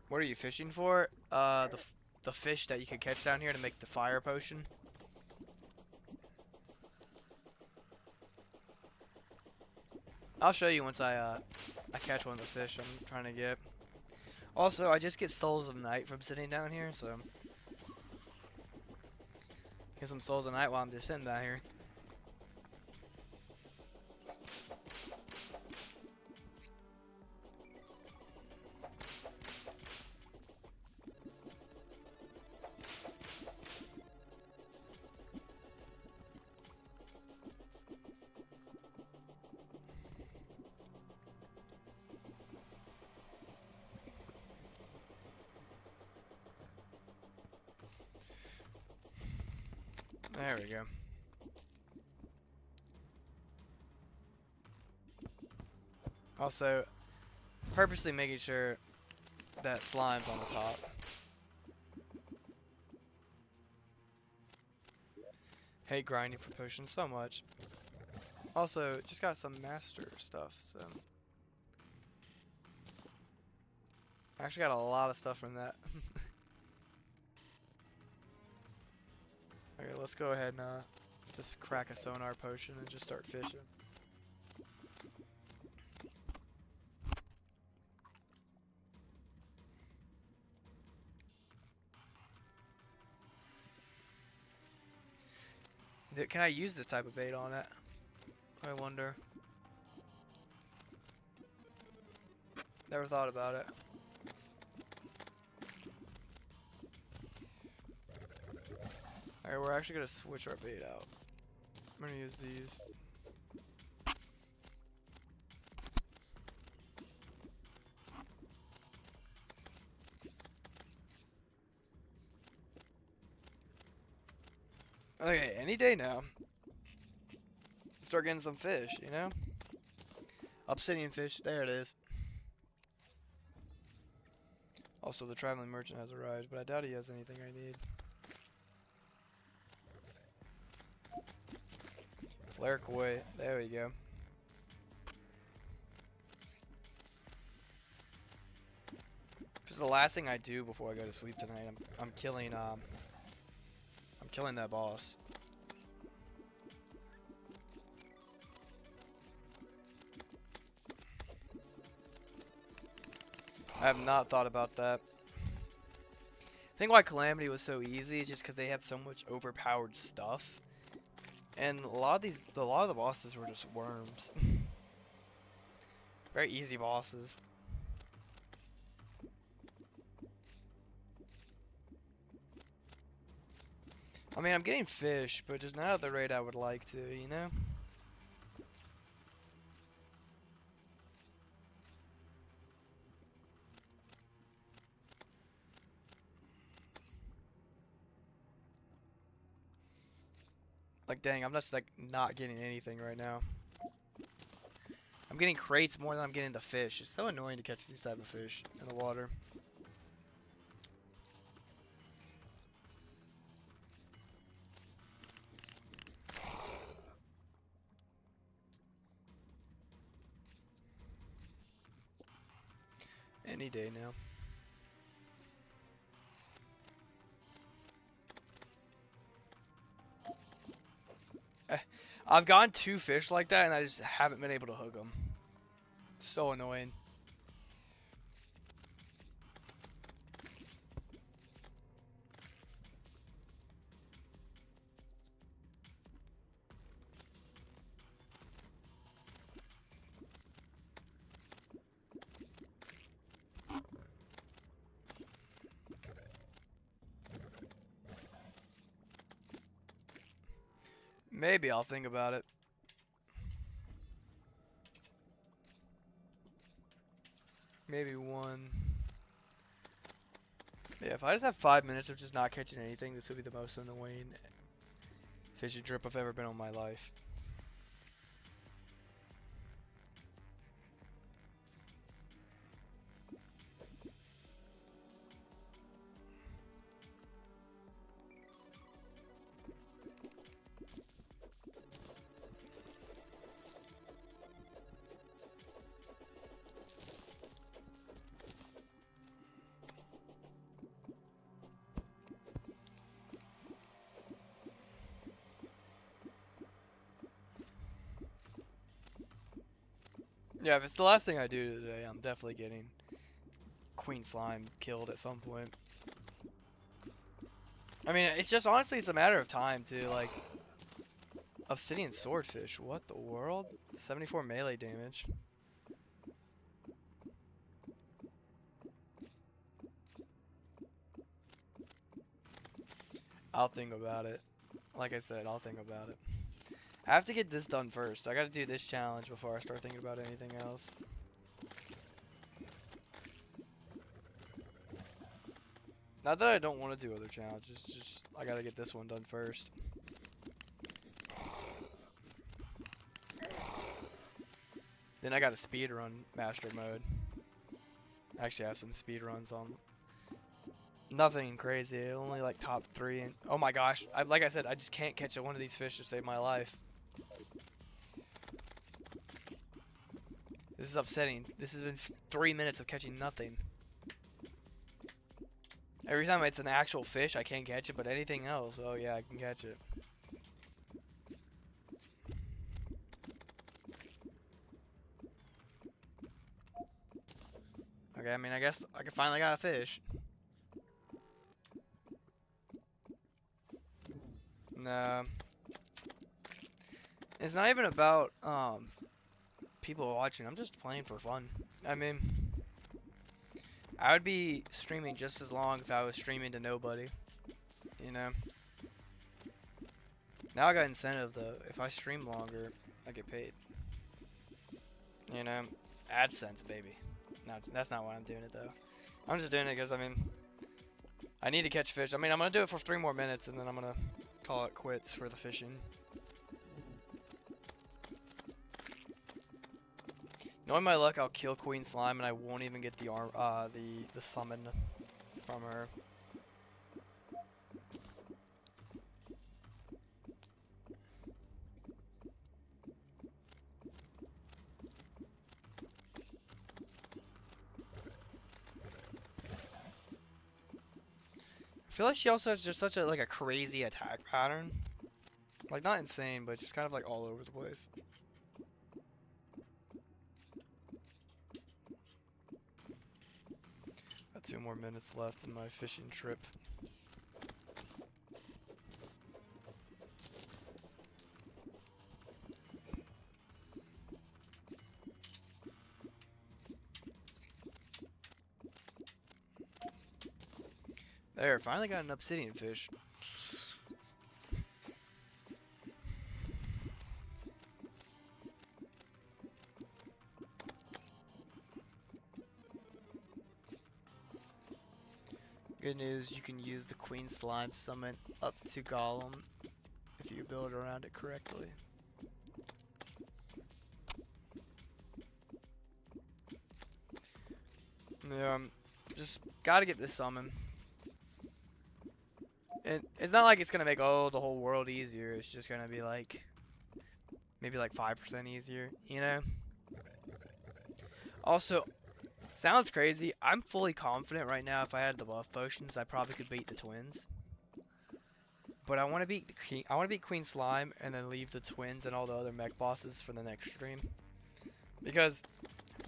What are you fishing for? The fish that you could catch down here to make the fire potion. I'll show you once I catch one of the fish I'm trying to get. Also, I just get Souls of Night from sitting down here, so get some Souls of Night while I'm just sitting down here. There we go. Also, purposely making sure that slime's on the top. Hate grinding for potions so much. Also, just got some master stuff, so I actually got a lot of stuff from that. Okay, let's go ahead and just crack a sonar potion and just start fishing. Can I use this type of bait on it? I wonder. Never thought about it. Alright, we're actually gonna switch our bait out. I'm gonna use these. Okay, any day now. Start getting some fish, you know? Obsidian fish, there it is. Also, the traveling merchant has arrived, but I doubt he has anything I need. Flare koi, there we go. This is the last thing I do before I go to sleep tonight. I'm killing that boss. I have not thought about that. I think why Calamity was so easy is just because they have so much overpowered stuff, and a lot of the bosses were just worms. Very easy bosses. I mean, I'm getting fish, but just not at the rate I would like to, you know? Like, dang, I'm just, like, not getting anything right now. I'm getting crates more than I'm getting the fish. It's so annoying to catch these type of fish in the water. Any day now. I've gotten 2 fish like that and I just haven't been able to hook them. So annoying. Maybe I'll think about it. Maybe one. Yeah, if I just have 5 minutes of just not catching anything, this would be the most annoying fishy trip I've ever been on my life. Yeah, if it's the last thing I do today, I'm definitely getting Queen Slime killed at some point. I mean, it's just honestly, it's a matter of time too. Like, Obsidian Swordfish, what the world? 74 melee damage. I'll think about it. Like I said, I'll think about it. I have to get this done first. I gotta do this challenge before I start thinking about anything else. Not that I don't want to do other challenges, just I gotta get this one done first. Then I got a speedrun master mode. Actually, I have some speedruns on. Nothing crazy, only like top 3. And oh my gosh, like I said, I just can't catch one of these fish to save my life. This is upsetting. This has been 3 minutes of catching nothing. Every time it's an actual fish, I can't catch it, but anything else, oh yeah, I can catch it. Okay, I mean, I guess I finally got a fish. Nah. It's not even about people watching. I'm just playing for fun. I mean, I would be streaming just as long if I was streaming to nobody. You know. Now I got incentive though. If I stream longer, I get paid. You know, AdSense, baby. No, that's not why I'm doing it though. I'm just doing it because I mean, I need to catch fish. I mean, I'm gonna do it for 3 more minutes and then I'm gonna call it quits for the fishing. Knowing my luck, I'll kill Queen Slime and I won't even get the the summon from her. I feel like she also has just such a like a crazy attack pattern. Like not insane, but just kind of like all over the place. Got 2 more minutes left in my fishing trip. There, finally got an obsidian fish. Good news, you can use the Queen Slime summon up to Golem if you build around it correctly. Yeah, just gotta get this summon. And it's not like it's gonna make the whole world easier. It's just gonna be like maybe like 5% easier, you know? Also, sounds crazy. I'm fully confident right now if I had the buff potions, I probably could beat the twins. But I want to beat Queen Slime and then leave the twins and all the other mech bosses for the next stream. Because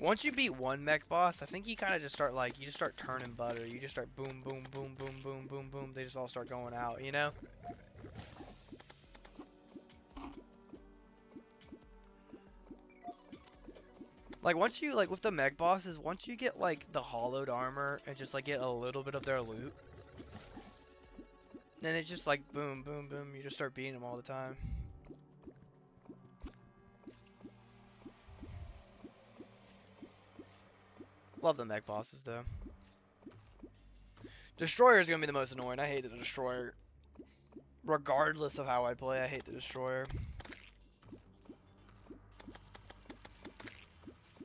once you beat one mech boss, I think you kind of just start like, you just start turning butter. You just start boom, boom, boom, boom, boom, boom, boom. They just all start going out, you know? Like once you, like with the mech bosses, once you get like the hollowed armor and just like get a little bit of their loot, then it's just like boom, boom, boom. You just start beating them all the time. Love the mech bosses though. Destroyer is gonna be the most annoying. I hate the Destroyer. Regardless of how I play, I hate the Destroyer.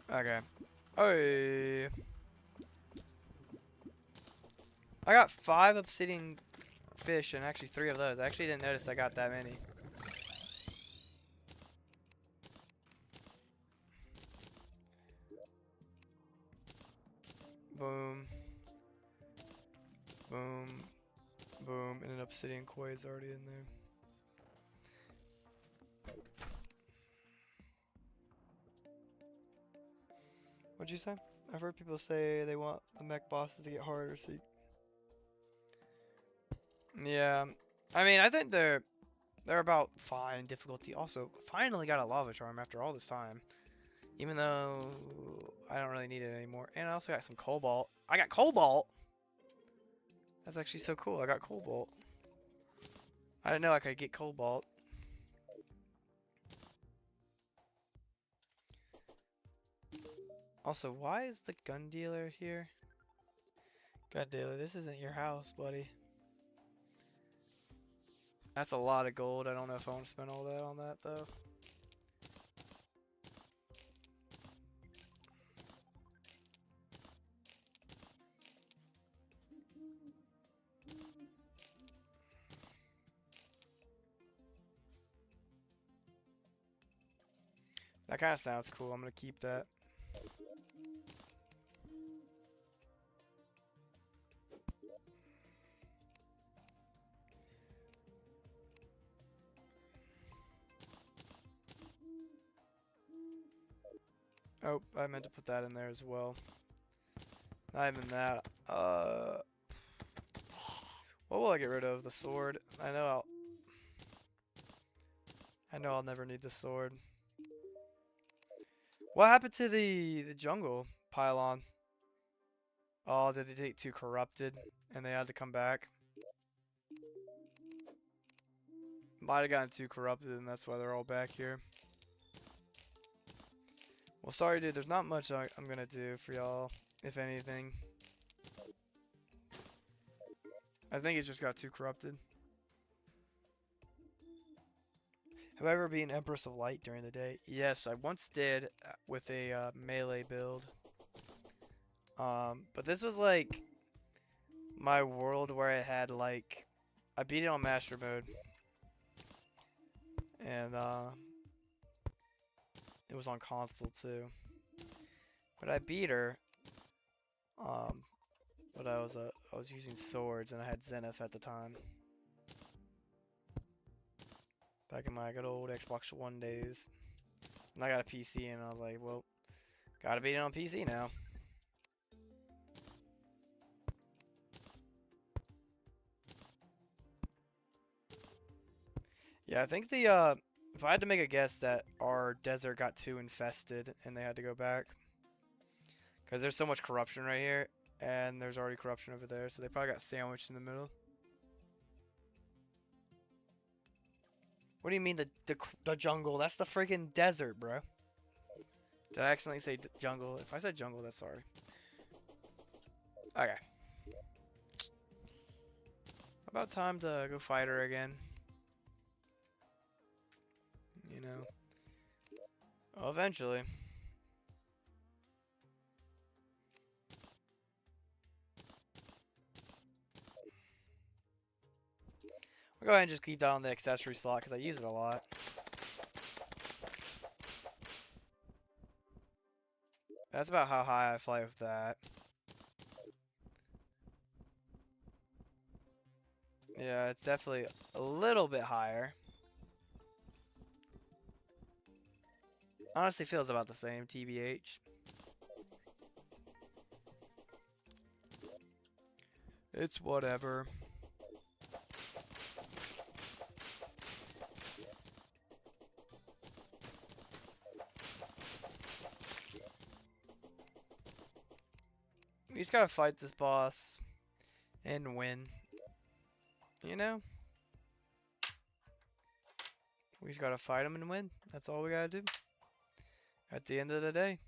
Okay. Oh. I got 5 obsidian fish and actually 3 of those. I actually didn't notice I got that many. Boom. Boom. Boom. And an obsidian koi is already in there. What'd you say? I've heard people say they want the mech bosses to get harder, so you... Yeah. I mean, I think they're about fine difficulty. Also, finally got a lava charm after all this time. Even though I don't really need it anymore. And I also got some cobalt. I got cobalt! That's actually so cool. I got cobalt. I didn't know I could get cobalt. Also, why is the gun dealer here? Gun dealer, this isn't your house, buddy. That's a lot of gold. I don't know if I want to spend all that on that, though. That kind of sounds cool. I'm going to keep that. Oh, I meant to put that in there as well. Not even that. What will I get rid of? The sword. I I know I'll never need the sword. What happened to the jungle pylon? Oh, did it get too corrupted and they had to come back? Might have gotten too corrupted and that's why they're all back here. Well, sorry, dude. There's not much I'm gonna do for y'all, if anything. I think it just got too corrupted. Have I ever been Empress of Light during the day? Yes, I once did with a melee build. But this was like my world where I had like I beat it on master mode, and it was on console too. But I beat her. But I was using swords and I had Zenith at the time. Back in my good old Xbox One days. And I got a PC and I was like, well, gotta beat it on PC now. Yeah, I think the if I had to make a guess that our desert got too infested and they had to go back. Because there's so much corruption right here. And there's already corruption over there. So they probably got sandwiched in the middle. What do you mean the jungle? That's the freaking desert, bro. Did I accidentally say jungle? If I said jungle, that's sorry. Okay. About time to go fight her again. You know. Well, eventually. I'll go ahead and just keep that on the accessory slot because I use it a lot. That's about how high I fly with that. Yeah, it's definitely a little bit higher. Honestly feels about the same, TBH. It's whatever. We just gotta fight this boss and win. You know? We just gotta fight him and win. That's all we gotta do. At the end of the day.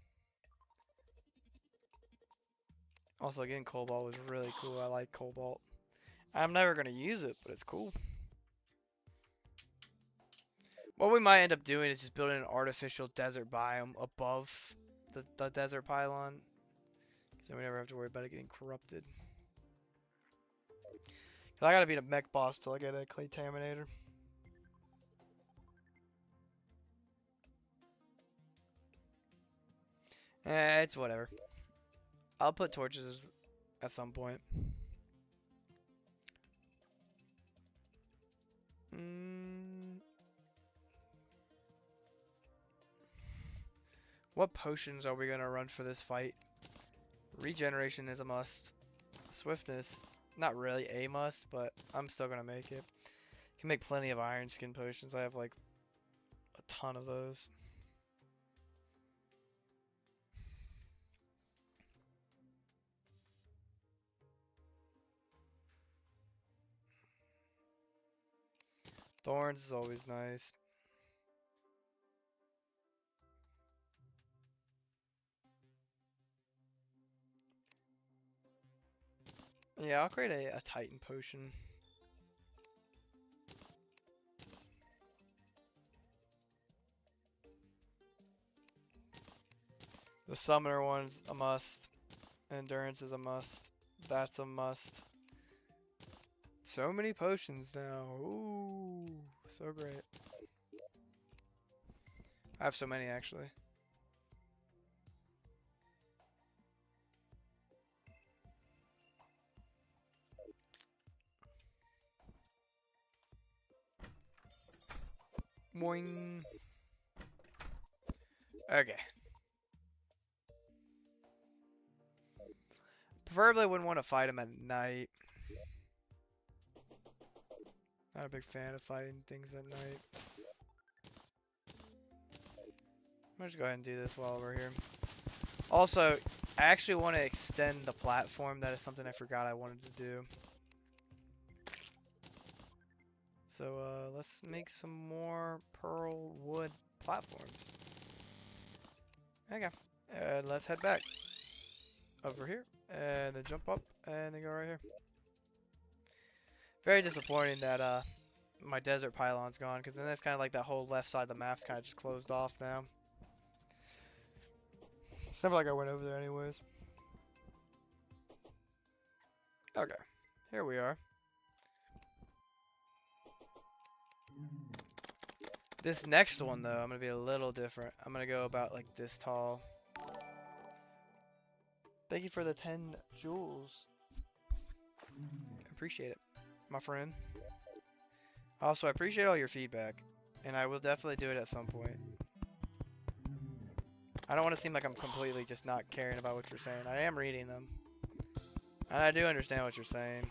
Also, getting Cobalt was really cool. I like Cobalt. I'm never gonna use it, but it's cool. What we might end up doing is just building an artificial desert biome above the desert pylon. Then we never have to worry about it getting corrupted. Cause I gotta beat a mech boss till I get a clay terminator. It's whatever. I'll put torches at some point. What potions are we gonna run for this fight? Regeneration is a must. Swiftness, not really a must, but I'm still gonna make it. Can make plenty of iron skin potions. I have like a ton of those. Thorns is always nice. Yeah, I'll create a Titan potion. The summoner one's a must. Endurance is a must. That's a must. So many potions now. Ooh, so great. I have so many actually. Boing. Okay. Preferably wouldn't want to fight him at night. Not a big fan of fighting things at night. I'm just go ahead and do this while we're here. Also, I actually want to extend the platform. That is something I forgot I wanted to do. So let's make some more pearl wood platforms. Okay, and let's head back over here, and then jump up, and then go right here. Very disappointing that my desert pylon's gone, because then it's kind of like that whole left side of the map's kind of just closed off now. It's never like I went over there anyways. Okay, here we are. This next one, though, I'm going to be a little different. I'm going to go about like this tall. Thank you for the 10 jewels. Appreciate it, my friend. Also, I appreciate all your feedback, and I will definitely do it at some point. I don't want to seem like I'm completely just not caring about what you're saying. I am reading them, and I do understand what you're saying.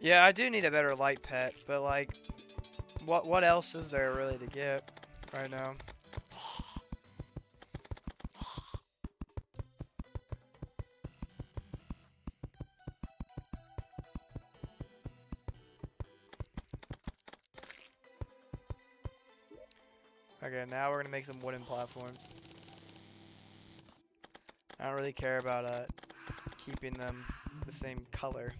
Yeah, I do need a better light pet, but like, what else is there really to get right now? Okay, now we're gonna make some wooden platforms. I don't really care about keeping them the same color.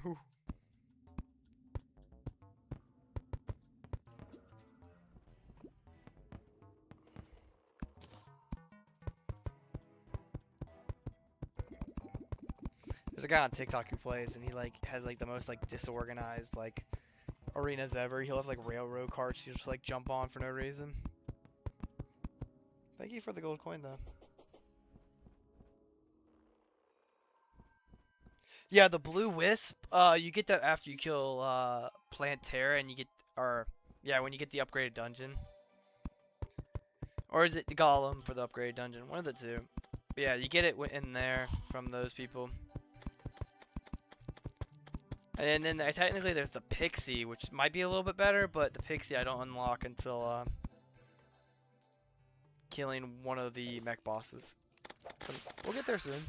Ooh. There's a guy on TikTok who plays, and he like has like the most like disorganized like arenas ever. He'll have like railroad carts you just like jump on for no reason. Thank you for the gold coin though. Yeah, the blue wisp, you get that after you kill Plant Terra, and you get, or yeah, when you get the upgraded dungeon. Or is it the Golem for the upgraded dungeon? One of the two. But yeah, you get it in there from those people. And then technically there's the Pixie, which might be a little bit better, but the Pixie I don't unlock until killing one of the mech bosses. So we'll get there soon.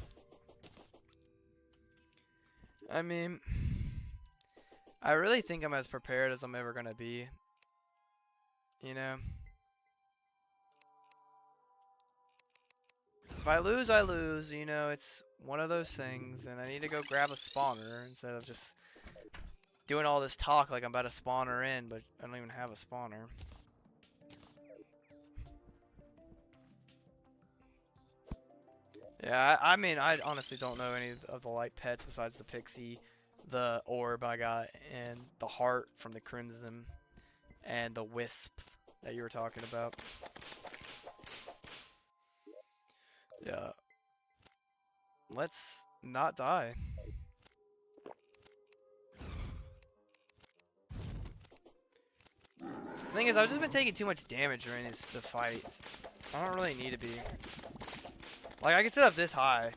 I mean, I really think I'm as prepared as I'm ever gonna be. You know? If I lose, I lose. You know, it's one of those things, and I need to go grab a spawner instead of just doing all this talk like I'm about to spawner in, but I don't even have a spawner. Yeah, I mean, I honestly don't know any of the light pets besides the Pixie, the orb I got, and the heart from the Crimson, and the wisp that you were talking about. Yeah. Let's not die. The thing is, I've just been taking too much damage during the fights. I don't really need to be. Like, I can sit up this high.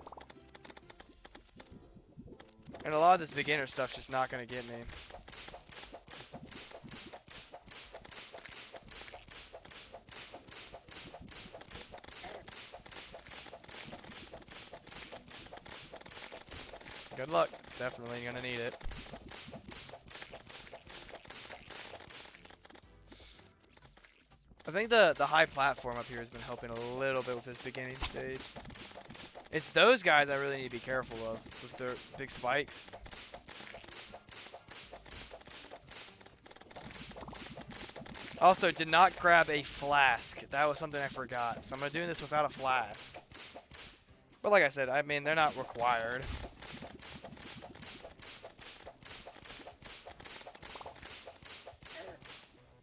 And a lot of this beginner stuff's just not gonna get me. Good luck. Definitely gonna need it. I think the high platform up here has been helping a little bit with this beginning stage. It's those guys I really need to be careful of with their big spikes. Also, did not grab a flask. That was something I forgot. So I'm doing this without a flask. But like I said, I mean, they're not required.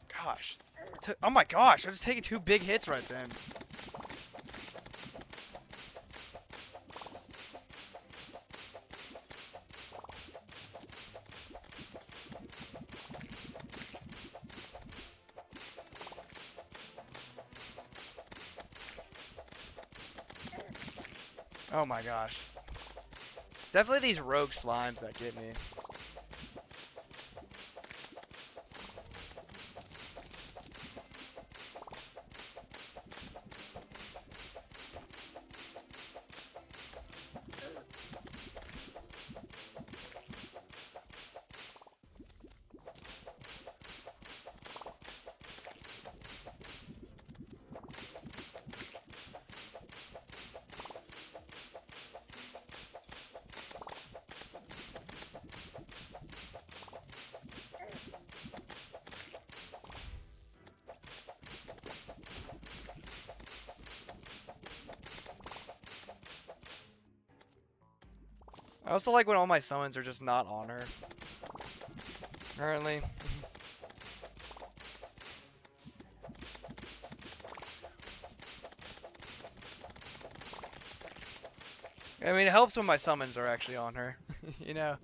Gosh. Oh my gosh, I just taking 2 big hits right then. Oh my gosh. It's definitely these rogue slimes that get me. I also like when all my summons are just not on her. Currently. I mean, it helps when my summons are actually on her. You know?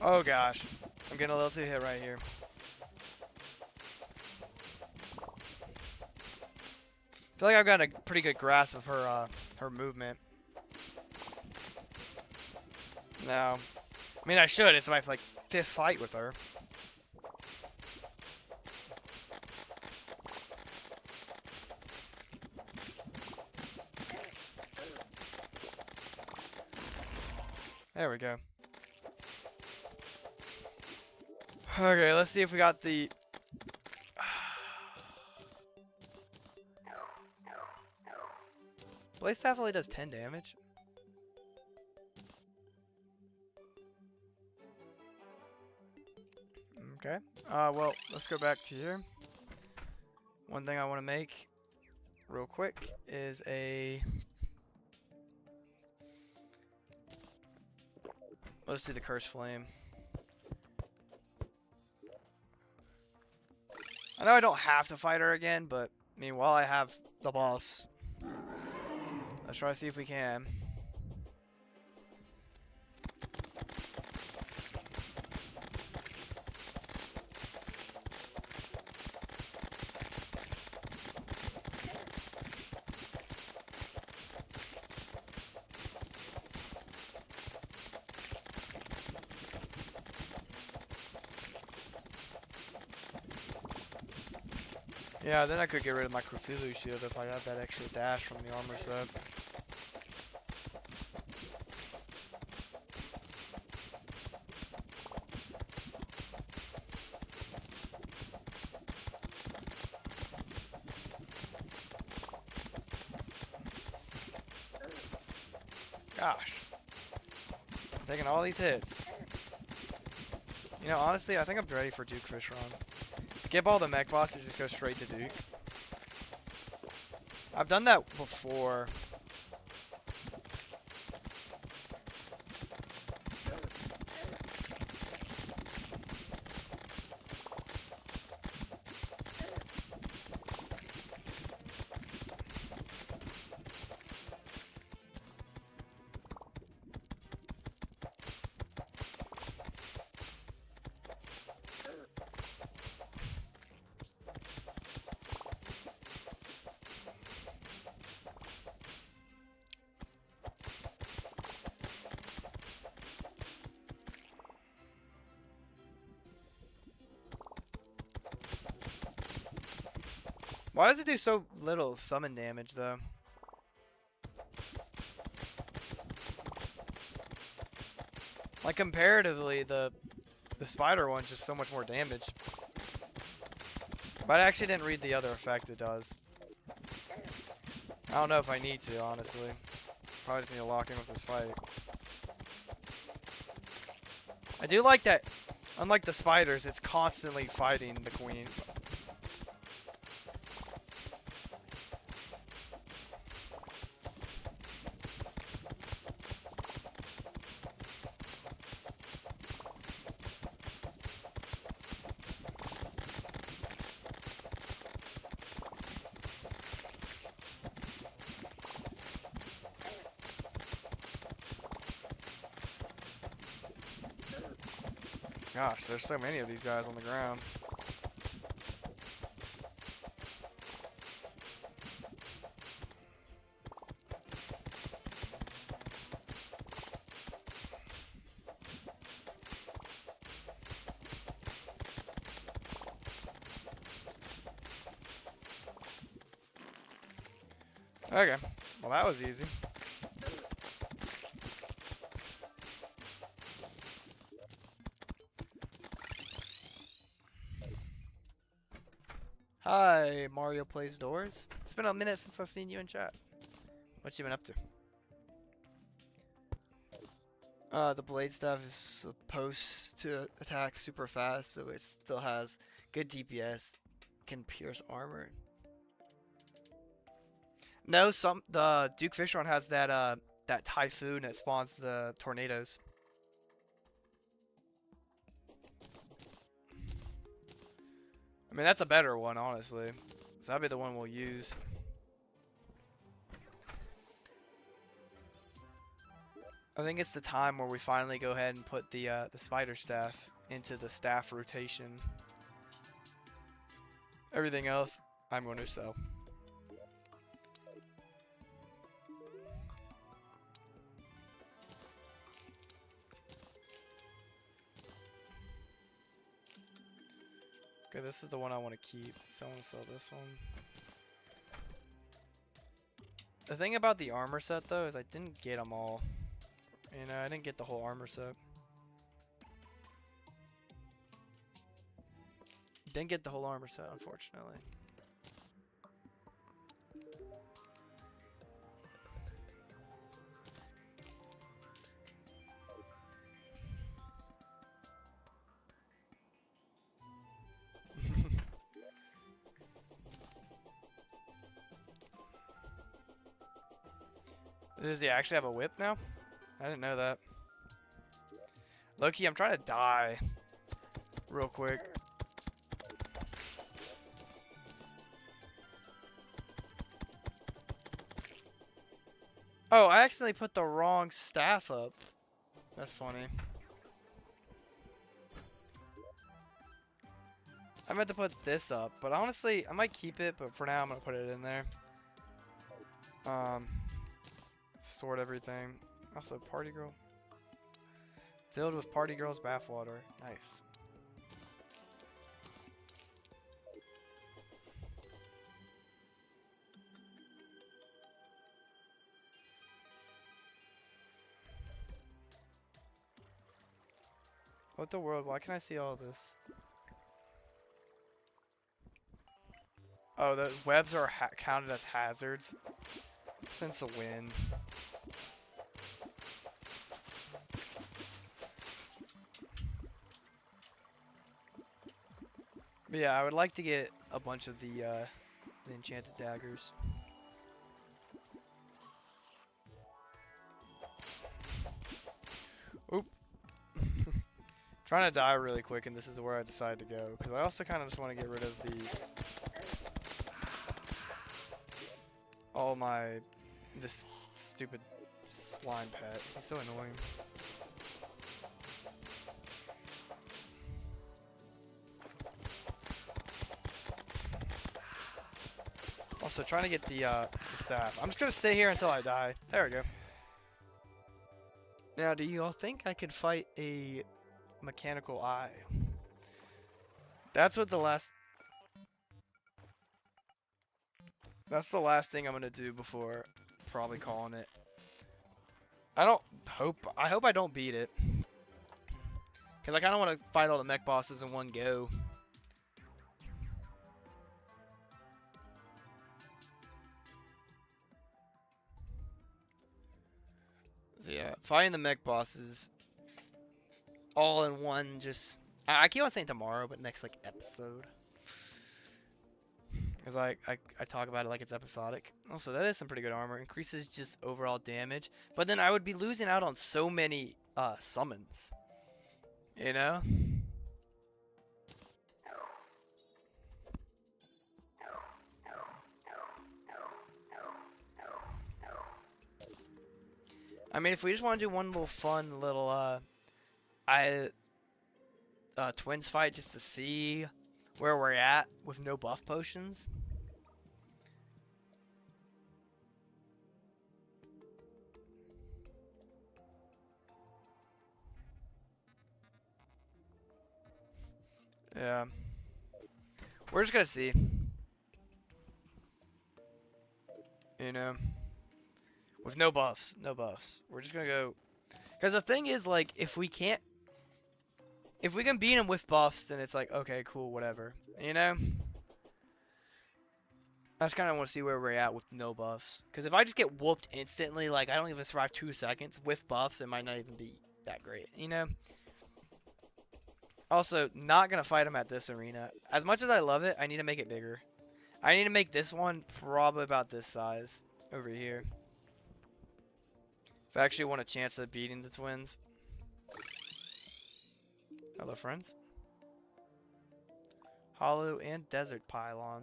Oh gosh. I'm getting a little too hit right here. I feel like I've got a pretty good grasp of her movement. No. I mean, I should. It's my, like, 5th fight with her. There we go. Okay, let's see if we got the... Blaze Staff only does 10 damage. Okay. Well, let's go back to here. One thing I want to make real quick is a... Let's do the Curse Flame. I know I don't have to fight her again, but I mean, while I have the boss, let's try to see if we can. Yeah, then I could get rid of my Cthulhu shield if I had that extra dash from the armor set. Gosh. I'm taking all these hits. You know, honestly, I think I'm ready for Duke Fish Run. Skip all the mech bosses, just go straight to Duke. I've done that before. Why does it do so little summon damage, though? Like, comparatively, the spider one's just so much more damage. But I actually didn't read the other effect it does. I don't know if I need to, honestly. Probably just need to lock in with this fight. I do like that, unlike the spiders, it's constantly fighting the queen. Gosh, there's so many of these guys on the ground. Okay, well that was easy. Hi, Mario Plays Doors. It's been a minute since I've seen you in chat. What you been up to? The blade staff is supposed to attack super fast, so it still has good DPS. Can pierce armor. No, the Duke Fishron has that that typhoon that spawns the tornadoes. I mean, that's a better one, honestly. So that'll be the one we'll use. I think it's the time where we finally go ahead and put the spider staff into the staff rotation. Everything else, I'm going to sell. Okay, this is the one I want to keep, so I want to sell this one. The thing about the armor set, though, is I didn't get them all. You know, I didn't get the whole armor set. Didn't get the whole armor set, unfortunately. Does he actually have a whip now? I didn't know that. Loki, I'm trying to die real quick. Oh, I accidentally put the wrong staff up. That's funny. I meant to put this up, but honestly, I might keep it, but for now I'm gonna put it in there. Sort everything. Also, party girl. Filled with party girls bathwater. Nice. What the world? Why can I see all this? Oh, the webs are counted as hazards. Since a win. But yeah, I would like to get a bunch of the enchanted daggers. Oop. Trying to die really quick, and this is where I decide to go. Because I also kind of just want to get rid of this stupid slime pet. He's so annoying. Also, trying to get the staff. I'm just gonna stay here until I die. There we go. Now, do you all think I could fight a mechanical eye? That's what the last... That's the last thing I'm gonna do before probably calling it. I hope I don't beat it. Cause like I don't want to fight all the mech bosses in one go. So yeah, fighting the mech bosses all in one. Just I keep on saying tomorrow, but next like episode. Because I talk about it like it's episodic. Also, that is some pretty good armor. Increases just overall damage. But then I would be losing out on so many summons. You know? I mean, if we just want to do one little fun little... twins fight just to see where we're at with no buff potions. Yeah. We're just gonna see. You know? With no buffs. No buffs. We're just gonna go. Because the thing is, like, if we can beat him with buffs, then it's like, okay, cool, whatever. You know? I just kind of want to see where we're at with no buffs. Because if I just get whooped instantly, like, I don't even survive 2 seconds, with buffs, it might not even be that great, you know? Also, not going to fight him at this arena. As much as I love it, I need to make it bigger. I need to make this one probably about this size over here. If I actually want a chance of beating the twins. Hello, friends. Hollow and desert pylon.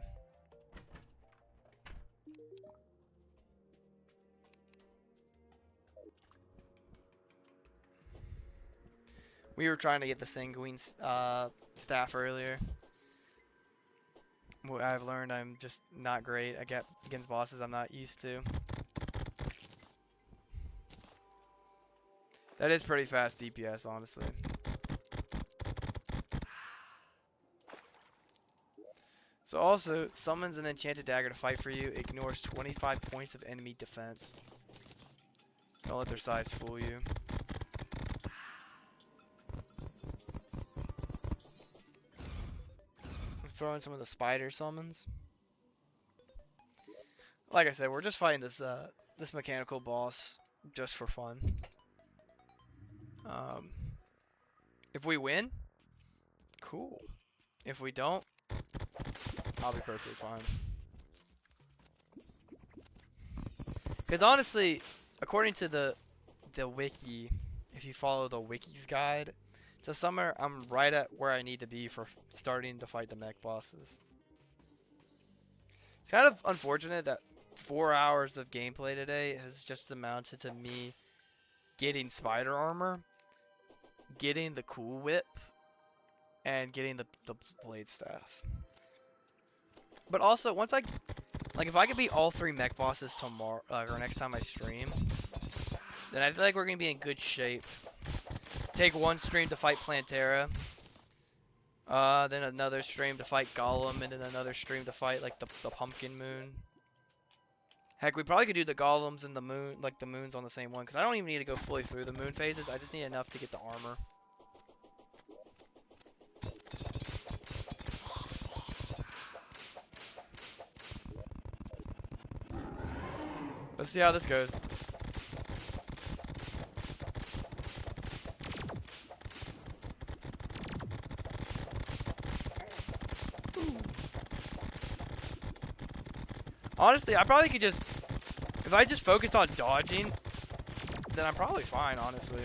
We were trying to get the sanguine staff earlier. What I've learned, I'm just not great against bosses I'm not used to. That is pretty fast DPS, honestly. So also, summons an enchanted dagger to fight for you. Ignores 25 points of enemy defense. Don't let their size fool you. Throw in some of the spider summons. Like I said, we're just fighting this this mechanical boss just for fun. If we win, cool. If we don't, I'll be perfectly fine. Because honestly, according to the wiki, if you follow the wiki's guide to summer, I'm right at where I need to be for starting to fight the mech bosses. It's kind of unfortunate that 4 hours of gameplay today has just amounted to me getting spider armor, getting the cool whip, and getting the blade staff. But also, once if I could beat all 3 mech bosses tomorrow, or next time I stream, then I feel like we're gonna be in good shape. Take one stream to fight Plantera, then another stream to fight Golem, and then another stream to fight like the Pumpkin Moon. Heck, we probably could do the Golems and the moon, like the moons on the same one, because I don't even need to go fully through the moon phases. I just need enough to get the armor. Let's see how this goes. Honestly, I probably could just, if I just focus on dodging, then I'm probably fine, honestly.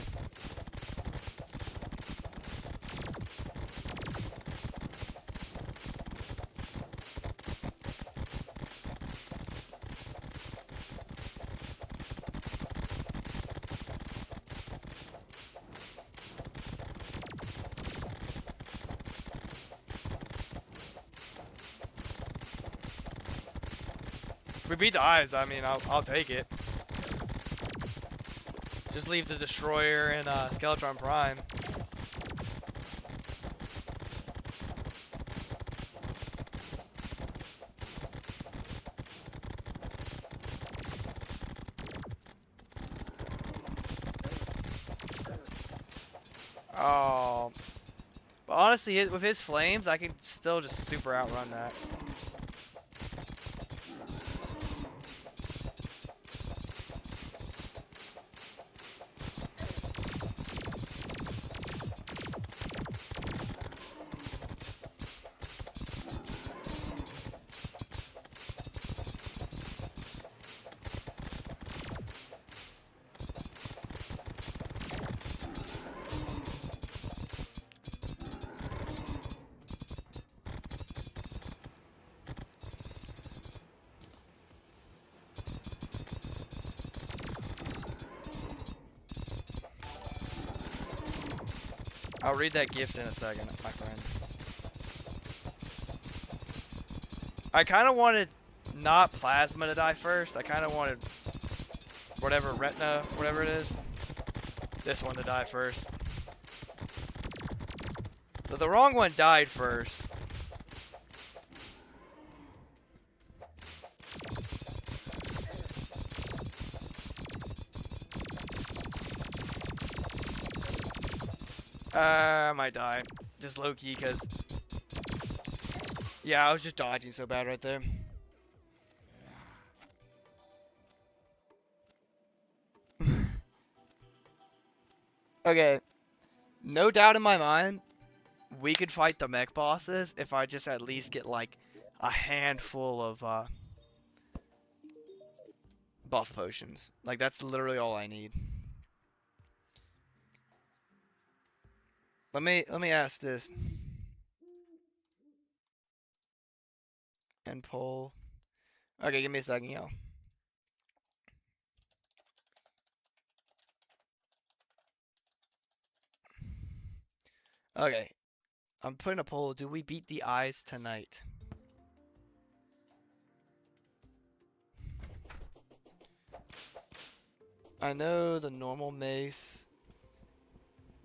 If we beat the eyes, I mean, I'll take it. Just leave the Destroyer and Skeletron Prime. Oh. But honestly, with his flames, I can still just super outrun that. I'll read that gift in a second, my friend. I kind of wanted not plasma to die first. I kind of wanted whatever retina, whatever it is, this one to die first. So the wrong one died first. I might die. Just low-key, because... Yeah, I was just dodging so bad right there. Okay. No doubt in my mind, we could fight the mech bosses if I just at least get, like, a handful of, buff potions. Like, that's literally all I need. Let me ask this. And pull. Okay, give me a second, yo. Okay. I'm putting a poll. Do we beat the eyes tonight? I know the normal mace,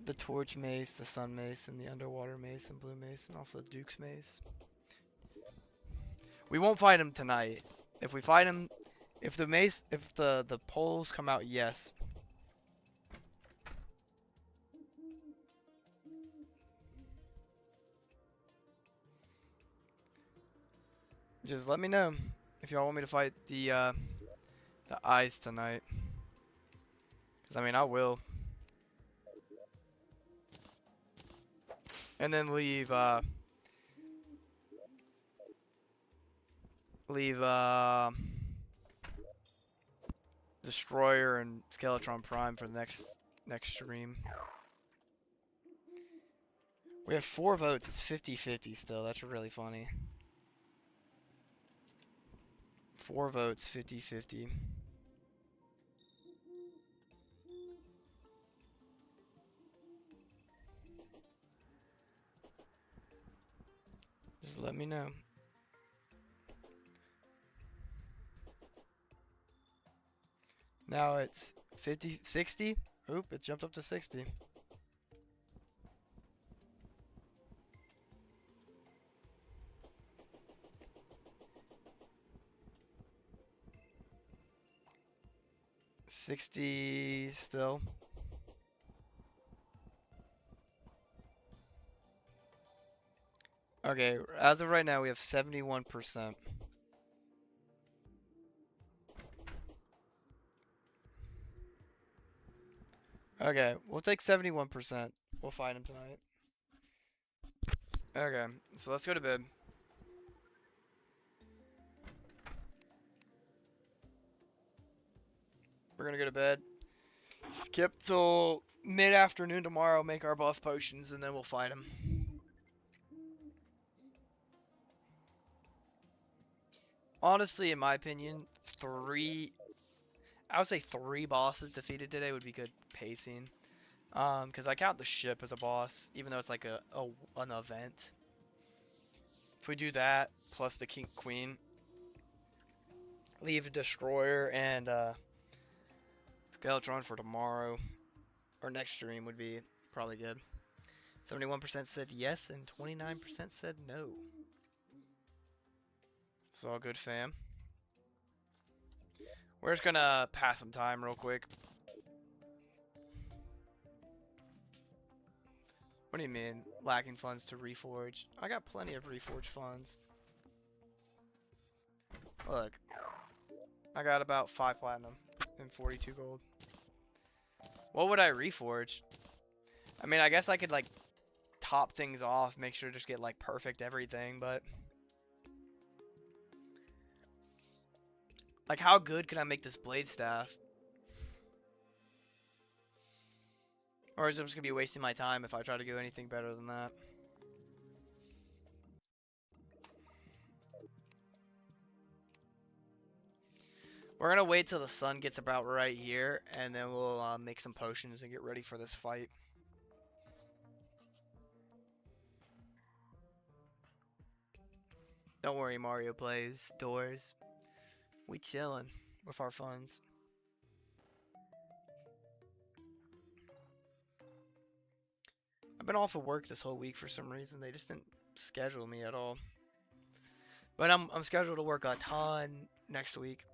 the torch mace, the sun mace, and the underwater mace, and blue mace, and also Duke's mace. We won't fight him tonight. If we fight him, if the polls come out yes. Just let me know if y'all want me to fight the eyes tonight. Cause I mean, I will. And then leave Destroyer and Skeletron Prime for the next stream. We have 4 votes. It's 50-50 still. That's really funny. 4 votes, 50-50. Just let me know. Now it's 60. Oop, it jumped up to 60. $60 still. Okay, as of right now, we have 71%. Okay, we'll take 71%. We'll fight him tonight. Okay, so let's go to bed. We're gonna go to bed. Skip till mid-afternoon tomorrow, make our buff potions, and then we'll fight him. Honestly, in my opinion, I would say 3 bosses defeated today would be good pacing. Because I count the ship as a boss, even though it's like an event. If we do that, plus the King Queen, leave Destroyer and Skeletron for tomorrow, or next stream would be probably good. 71% said yes, and 29% said no. It's all good, fam. We're just gonna pass some time real quick. What do you mean, lacking funds to reforge? I got plenty of reforge funds. Look, I got about 5 platinum and 42 gold. What would I reforge? I mean, I guess I could like top things off, make sure to just get like perfect everything, but like how good can I make this blade staff? Or is it just gonna be wasting my time if I try to do anything better than that? We're gonna wait till the sun gets about right here, and then we'll make some potions and get ready for this fight. Don't worry, Mario plays doors. We chillin' with our funds. I've been off of work this whole week for some reason. They just didn't schedule me at all. But I'm scheduled to work a ton next week.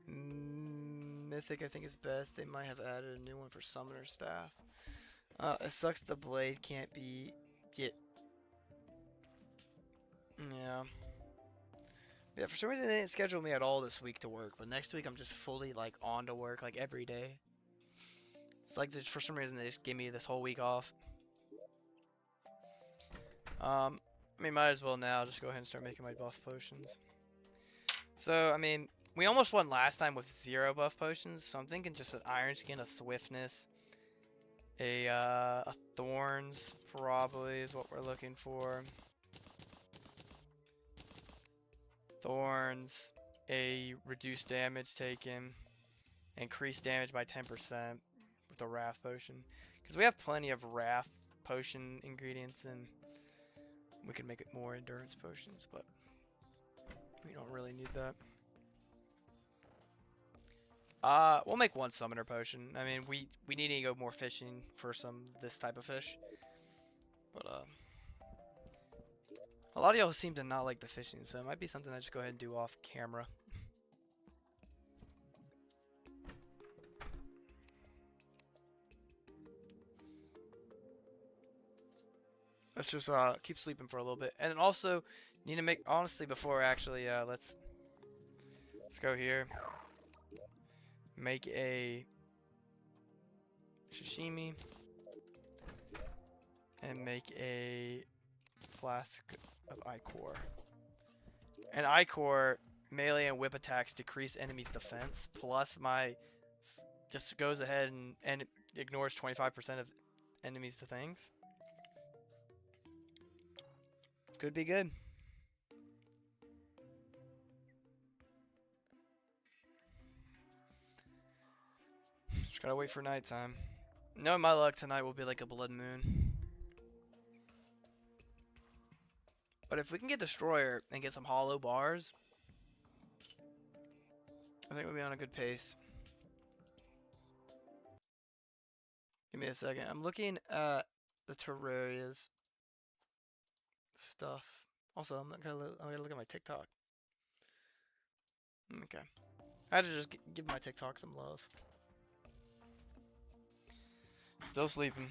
Mythic, I think, is best. They might have added a new one for summoner staff. It sucks the blade can't be yeah. Yeah, for some reason they didn't schedule me at all this week to work, but next week I'm just fully like on to work like every day. It's like for some reason they just give me this whole week off. I mean, might as well now just go ahead and start making my buff potions. So, I mean, we almost won last time with 0 buff potions, so I'm thinking just an iron skin, a swiftness, a thorns probably is what we're looking for. Thorns, a reduced damage taken, increased damage by 10% with the wrath potion. Because we have plenty of wrath potion ingredients and we can make it more endurance potions, but we don't really need that. We'll make 1 summoner potion. I mean, we need to go more fishing for this type of fish. But a lot of y'all seem to not like the fishing, so it might be something I just go ahead and do off camera. Let's just keep sleeping for a little bit, and then also need to make honestly before actually let's go here. Make a sashimi and make a flask of ichor. And ichor melee and whip attacks decrease enemies' defense. Plus my just goes ahead and it ignores 25% of enemies to things. Could be good. Just gotta wait for nighttime. No, my luck tonight will be like a blood moon. But if we can get Destroyer and get some hollow bars, I think we'll be on a good pace. Give me a second. I'm looking at the Terraria's stuff. Also, I'm gonna look at my TikTok. Okay. I had to just give my TikTok some love. Still sleeping.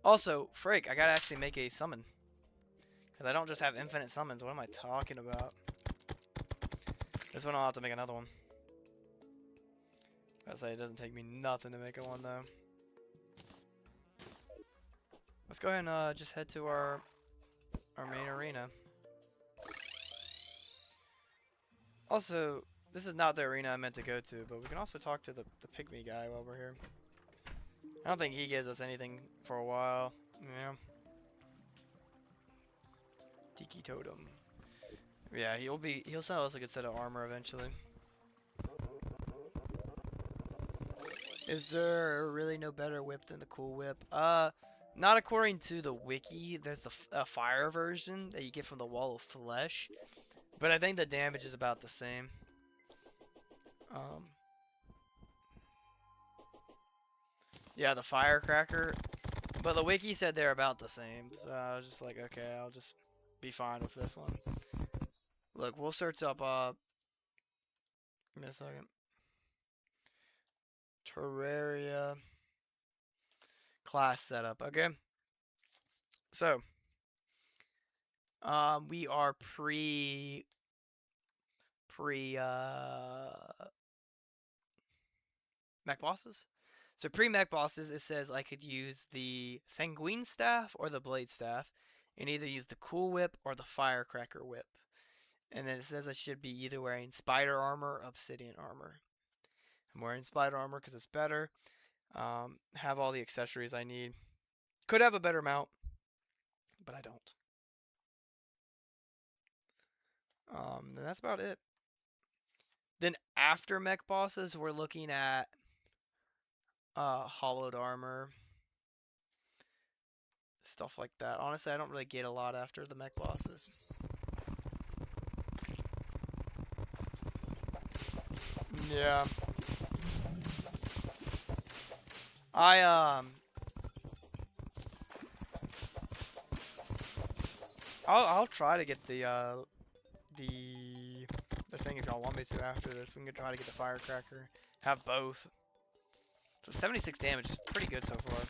Also, Freak, I gotta actually make a summon. Because I don't just have infinite summons. What am I talking about? This one I'll have to make another one. I say it doesn't take me nothing to make a one though. Let's go ahead and just head to our main arena. Also, this is not the arena I meant to go to, but we can also talk to the pygmy guy while we're here. I don't think he gives us anything for a while. Yeah. Tiki Totem. Yeah, he'll sell us a good set of armor eventually. Is there really no better whip than the cool whip? Not according to the wiki. There's the fire version that you get from the Wall of Flesh, but I think the damage is about the same. Yeah, the firecracker, but the wiki said they're about the same, so I was just like, okay, I'll just be fine with this one. Look, we'll search up, give me a second. Terraria class setup, okay? So, we are mech bosses. So pre-mech bosses, it says I could use the Sanguine Staff or the Blade Staff, and either use the Cool Whip or the Firecracker Whip. And then it says I should be either wearing Spider Armor or Obsidian Armor. I'm wearing Spider Armor because it's better. Have all the accessories I need. Could have a better mount, but I don't. Then that's about it. Then after mech bosses, we're looking at hollowed armor, stuff like that. Honestly, I don't really get a lot after the mech bosses. Yeah. I'll try to get the thing if y'all want me to after this. We can try to get the firecracker. Have both. So 76 damage is pretty good so far.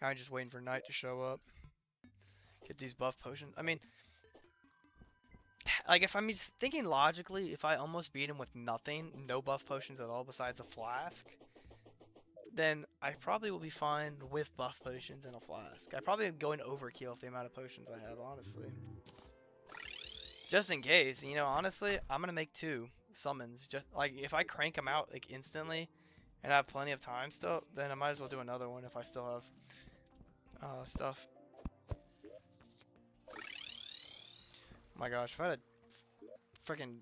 I'm just waiting for night to show up. Get these buff potions. I mean, like if I'm thinking logically, if I almost beat him with nothing, no buff potions at all besides a flask, then I probably will be fine with buff potions and a flask. I probably am going overkill with the amount of potions I have, honestly. Just in case, you know, honestly, I'm gonna make 2 summons. Just like if I crank them out like instantly, and I have plenty of time still, then I might as well do another one if I still have stuff. Oh my gosh, if I had a freaking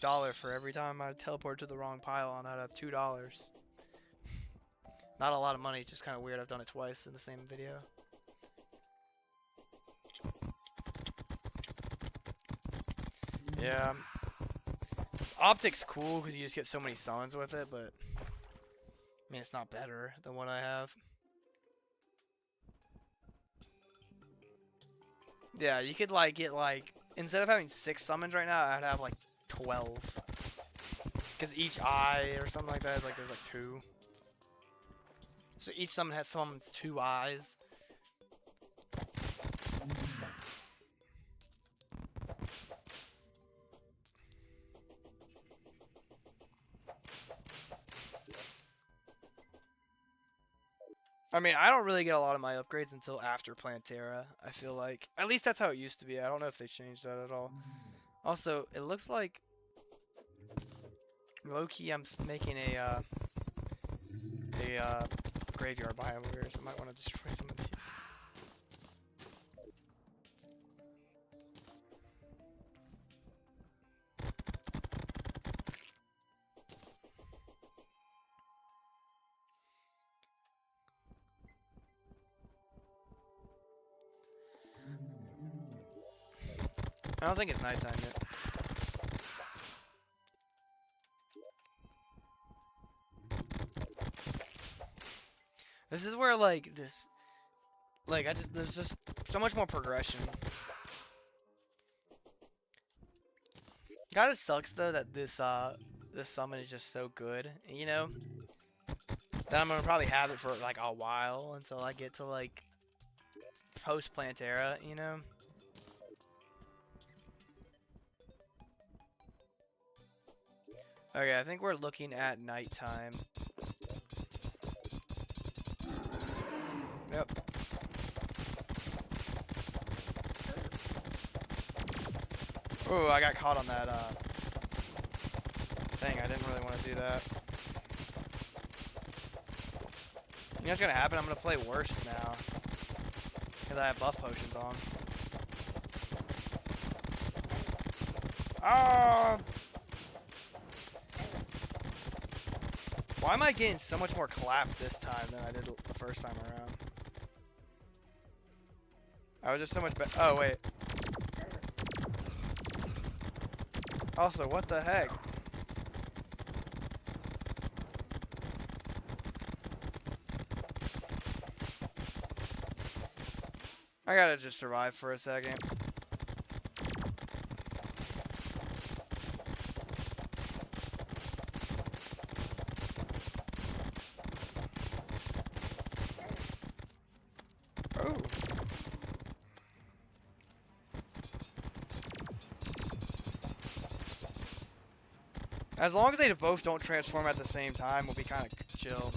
$1 for every time I teleport to the wrong pylon, I'd have $2. Not a lot of money, just kind of weird. I've done it twice in the same video. Yeah. Optic's cool because you just get so many summons with it, but I mean, it's not better than what I have. Yeah, you could like get like, instead of having 6 summons right now, I'd have like 12. Because each eye or something like that is like, there's like 2. So each summon has summons 2 eyes. I mean, I don't really get a lot of my upgrades until after Plantera, I feel like. At least that's how it used to be. I don't know if they changed that at all. Also, it looks like low-key I'm making a graveyard biome over here, so I might want to destroy some of these. I don't think it's nighttime yet. This is where like there's just so much more progression. Kinda sucks though that this summon is just so good, you know? That I'm gonna probably have it for like a while until I get to like post Plantera, you know? Okay, I think we're looking at nighttime. Yep. Ooh, I got caught on that thing. I didn't really want to do that. You know what's gonna happen? I'm gonna play worse now. Because I have buff potions on. Ah! Why am I getting so much more clap this time than I did the first time around? I was just so much better. Oh, wait. Also, what the heck? I gotta just survive for a second. Oh. As long as they both don't transform at the same time, we'll be kind of chill.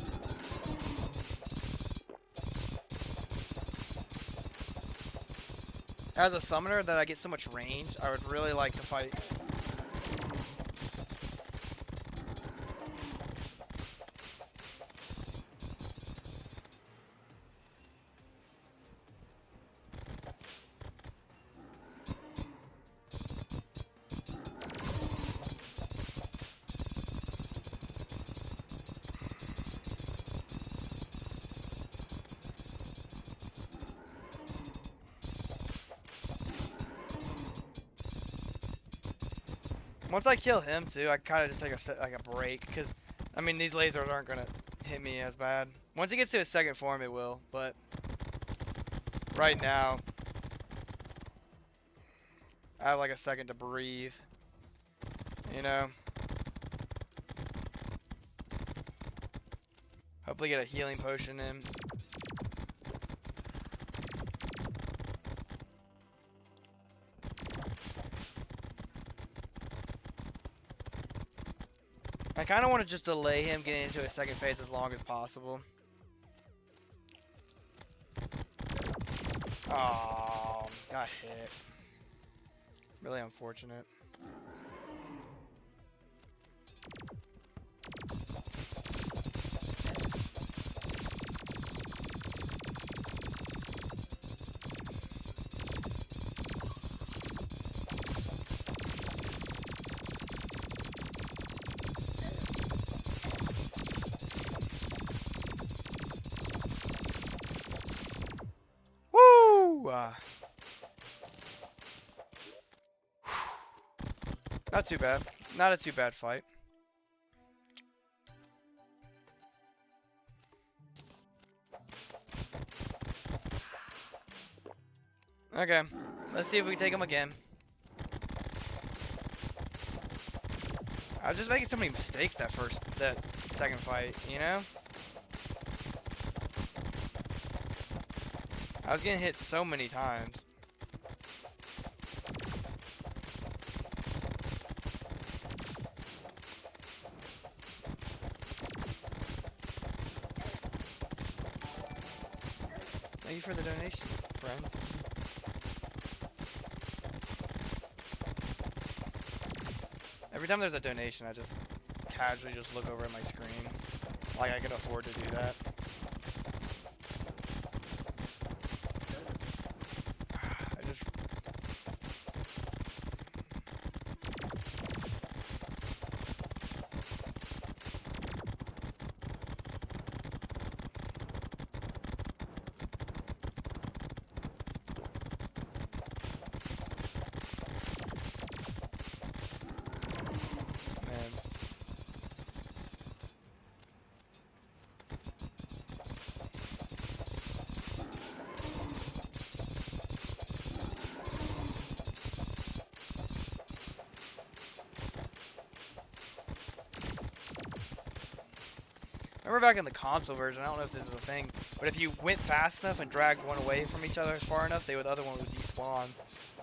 As a summoner that I get so much range, I would really like to fight. Once I kill him too, I kind of just take a break, because I mean these lasers aren't gonna hit me as bad. Once he gets to his second form, it will. But right now, I have like a second to breathe. You know. Hopefully get a healing potion in. I kind of want to just delay him getting into his second phase as long as possible. Oh, got hit. Really unfortunate. Woo! Not too bad. Not a too bad fight. Okay, let's see if we can take him again. I was just making so many mistakes that second fight, you know? I was getting hit so many times. Thank you for the donation, friends. Every time there's a donation, I just casually just look over at my screen. Like I can afford to do that. I just... Man. Remember back in the console version, I don't know if this is a thing, but if you went fast enough and dragged one away from each other far enough, the other one would despawn.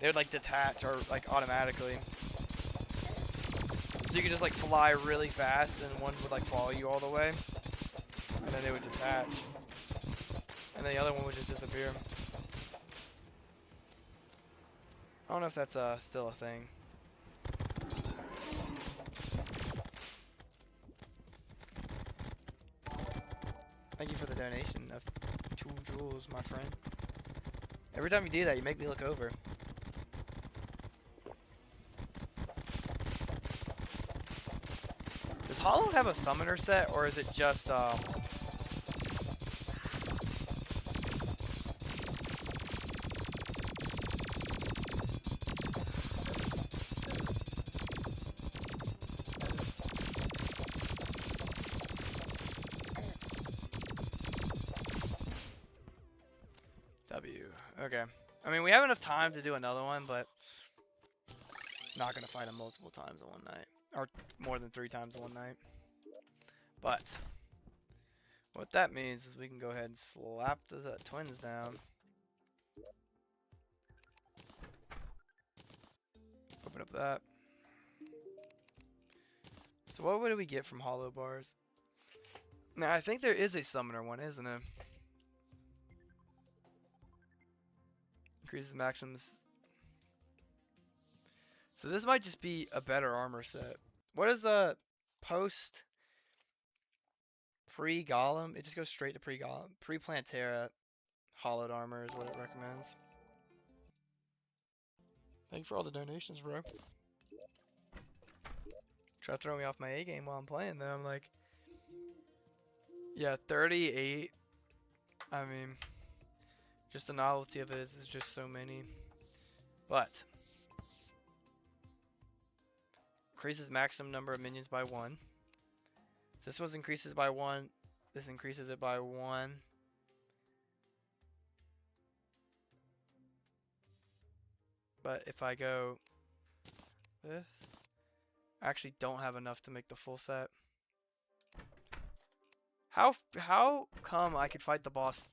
They would like detach or like automatically. So you could just like fly really fast and one would like follow you all the way. And then they would detach. And then the other one would just disappear. I don't know if that's still a thing. Thank you for the donation of 2 jewels, my friend. Every time you do that, you make me look over. Does Hollow have a summoner set, or is it just, W. Okay. I mean, we have enough time to do another one, but not gonna fight him multiple times in one night. Or more than 3 times in one night. But what that means is we can go ahead and slap the twins down. Open up that. So what would we get from hollow bars? Now I think there is a summoner one, isn't it? Increases maximum. So this might just be a better armor set. What is a post pre-golem? It just goes straight to pre-golem. Pre-plantera hollowed armor is what it recommends. Thank you for all the donations, bro. Try to throw me off my A game while I'm playing, then I'm like, yeah, 38. I mean, just the novelty of it is just so many. But increases maximum number of minions by 1. So this one increases by 1. This increases it by 1. But if I go this, I actually don't have enough to make the full set. How come I could fight the boss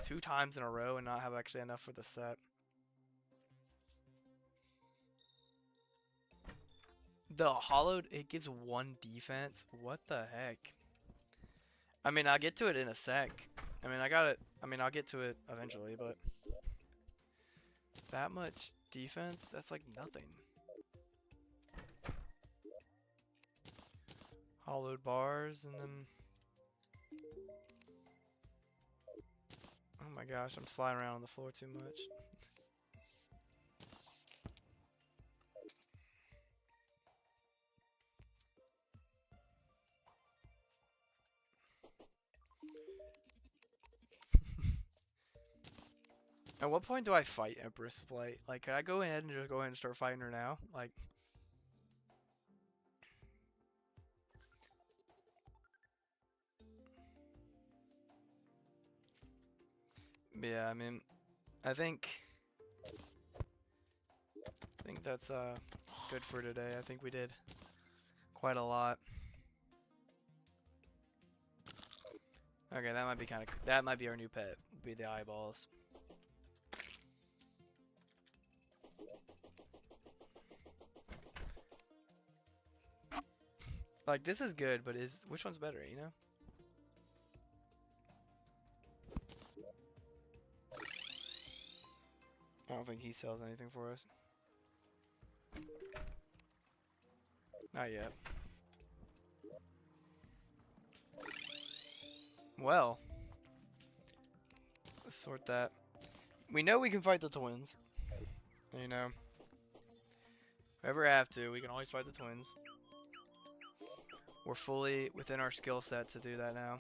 2 times in a row and not have actually enough for the set? The hollowed, it gives 1 defense. What the heck? I mean, I'll get to it in a sec. I mean, I'll get to it eventually, but that much defense? That's like nothing. Hollowed bars, and then... Oh my gosh, I'm sliding around on the floor too much. At what point do I fight Empress Flight? Like, can I go ahead and just go ahead and start fighting her now? Like... Yeah, I mean, I think that's good for today. I think we did quite a lot. Okay, that might be our new pet. Be the eyeballs. Like, this is good, but which one's better, you know? I don't think he sells anything for us. Not yet. Well, let's sort that. We know we can fight the twins. You know, if we ever have to, we can always fight the twins. We're fully within our skill set to do that now.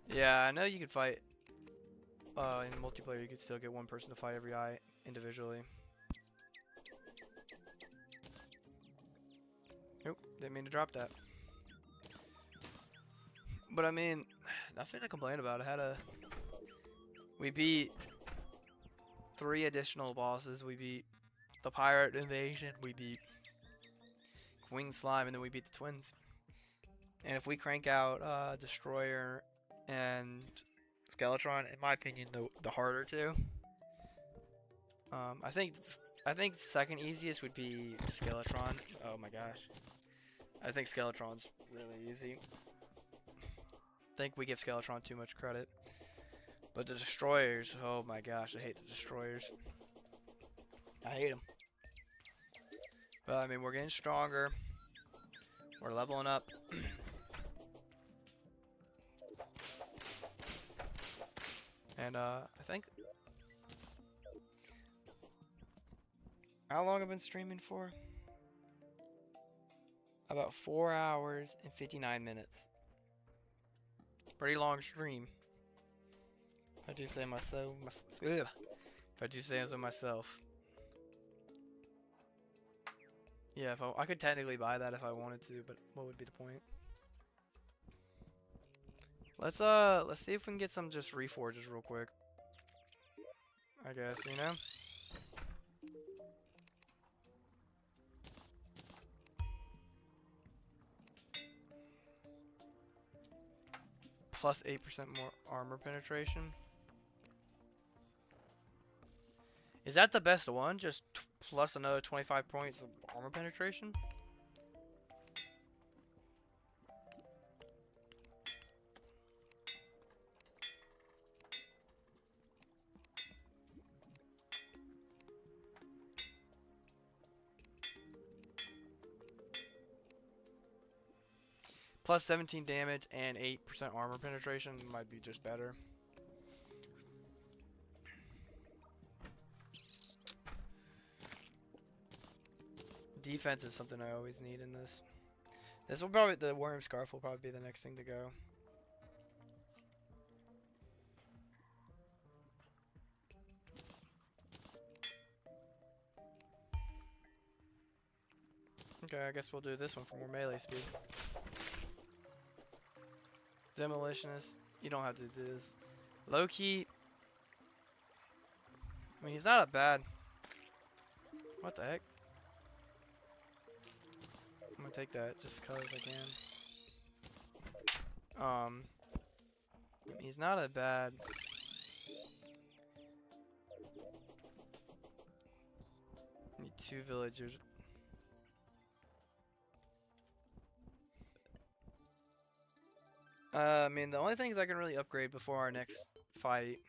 Yeah, I know you could fight in multiplayer. You could still get one person to fight every eye individually. Nope, didn't mean to drop that. But I mean, nothing to complain about. We beat 3 additional bosses. We beat the pirate invasion. We beat Winged Slime, and then we beat the twins. And if we crank out Destroyer and Skeletron, in my opinion, the harder two. I think the second easiest would be Skeletron. Oh my gosh, I think Skeletron's really easy. I think we give Skeletron too much credit. But the Destroyers, oh my gosh, I hate the Destroyers. I hate them. But I mean, we're getting stronger. We're leveling up. And I think... How long have I been streaming for? About 4 hours and 59 minutes. Pretty long stream. If I do say myself, if I do say so myself. Yeah, if I could technically buy that if I wanted to, but what would be the point? Let's see if we can get some just reforges real quick. I guess, you know? Plus 8% more armor penetration. Is that the best one? Just plus another 25 points of armor penetration? Plus 17 damage and 8% armor penetration might be just better. Defense is something I always need in this. This will probably, the Worm Scarf will probably be the next thing to go. Okay, I guess we'll do this one for more melee speed. Demolitionist, you don't have to do this. Low-key, I mean, he's not a bad... What the heck? I'm gonna take that just cause I can. I mean, he's not a bad... Need 2 villagers. I mean, the only things I can really upgrade before our next fight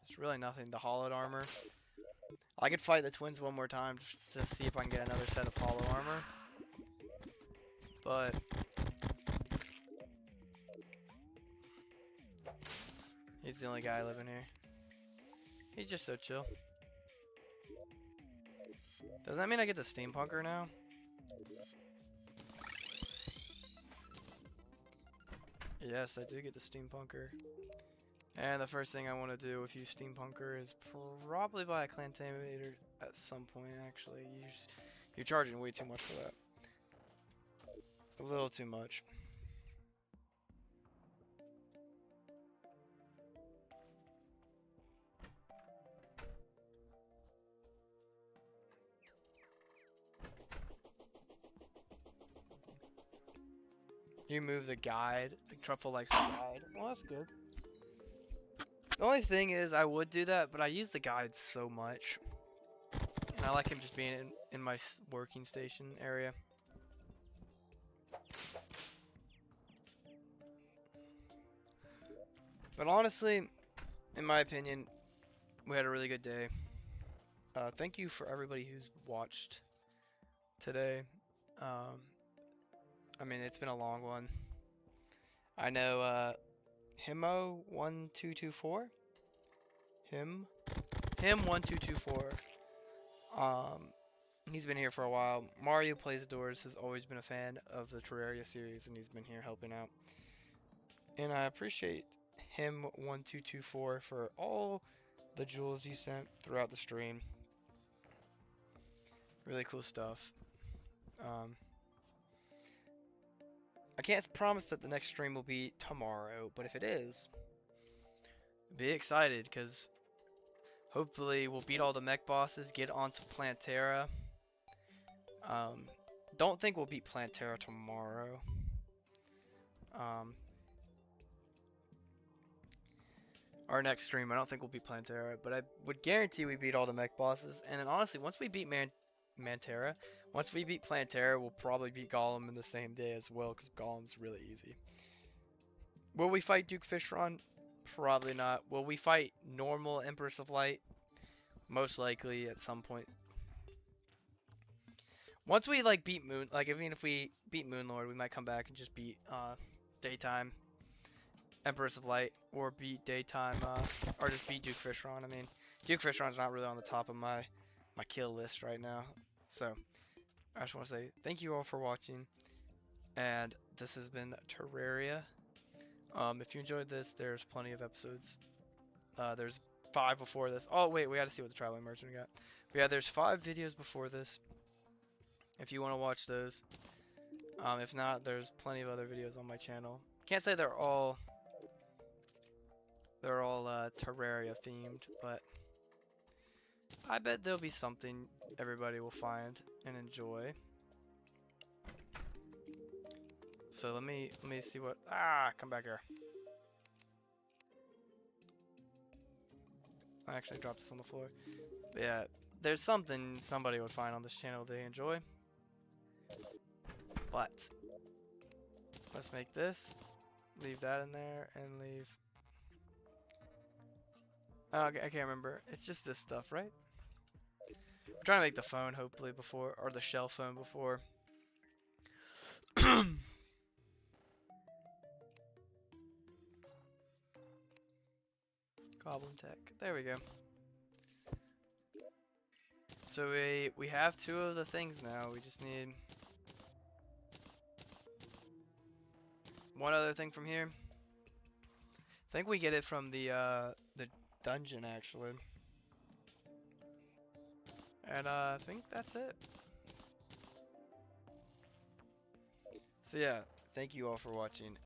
is really nothing. The hollowed armor. I could fight the twins one more time just to see if I can get another set of hollow armor. But he's the only guy living here. He's just so chill. Does that mean I get the steampunker now? Yes, I do get the steampunker. And the first thing I want to do with you steampunker is probably buy a clantaminator at some point, actually. You're charging way too much for that. A little too much. You move the guide. The truffle likes the guide. Well, that's good. The only thing is, I would do that, but I use the guide so much. And I like him just being in my working station area. But honestly, in my opinion, we had a really good day. Thank you for everybody who's watched today. I mean, it's been a long one. I know, Himo1224? Him1224. He's been here for a while. Mario Plays Doors has always been a fan of the Terraria series, and he's been here helping out. And I appreciate Him1224 for all the jewels he sent throughout the stream. Really cool stuff. I can't promise that the next stream will be tomorrow, but if it is, be excited, because hopefully we'll beat all the mech bosses, get onto Plantera. Don't think we'll beat Plantera tomorrow. Our next stream, I don't think we'll beat Plantera, but I would guarantee we beat all the mech bosses. And then honestly, once we beat Mantera, once we beat Plantera, we'll probably beat Golem in the same day as well, because Golem's really easy. Will we fight Duke Fishron? Probably not. Will we fight normal Empress of Light? Most likely at some point. Once we like beat Moon, like even if we beat Moonlord, we might come back and just beat daytime Empress of Light, or beat daytime or just beat Duke Fishron. I mean, Duke Fishron's not really on the top of my kill list right now. So I just want to say thank you all for watching, and this has been Terraria. If you enjoyed this, there's plenty of episodes. There's 5 before this. Oh wait, we got to see what the traveling merchant got. But yeah, there's 5 videos before this, if you want to watch those. If not, there's plenty of other videos on my channel. Can't say they're all Terraria themed, but I bet there'll be something everybody will find and enjoy. So let me see what... come back here. I actually dropped this on the floor. But yeah, there's something somebody would find on this channel they enjoy. But let's make this. Leave that in there and leave... Oh, okay, I can't remember. It's just this stuff, right? I'm trying to make the phone hopefully before, or the shell phone before. Goblin Tech. There we go. So we have 2 of the things now. We just need 1 other thing from here. I think we get it from the dungeon actually. And I think that's it. So yeah, thank you all for watching.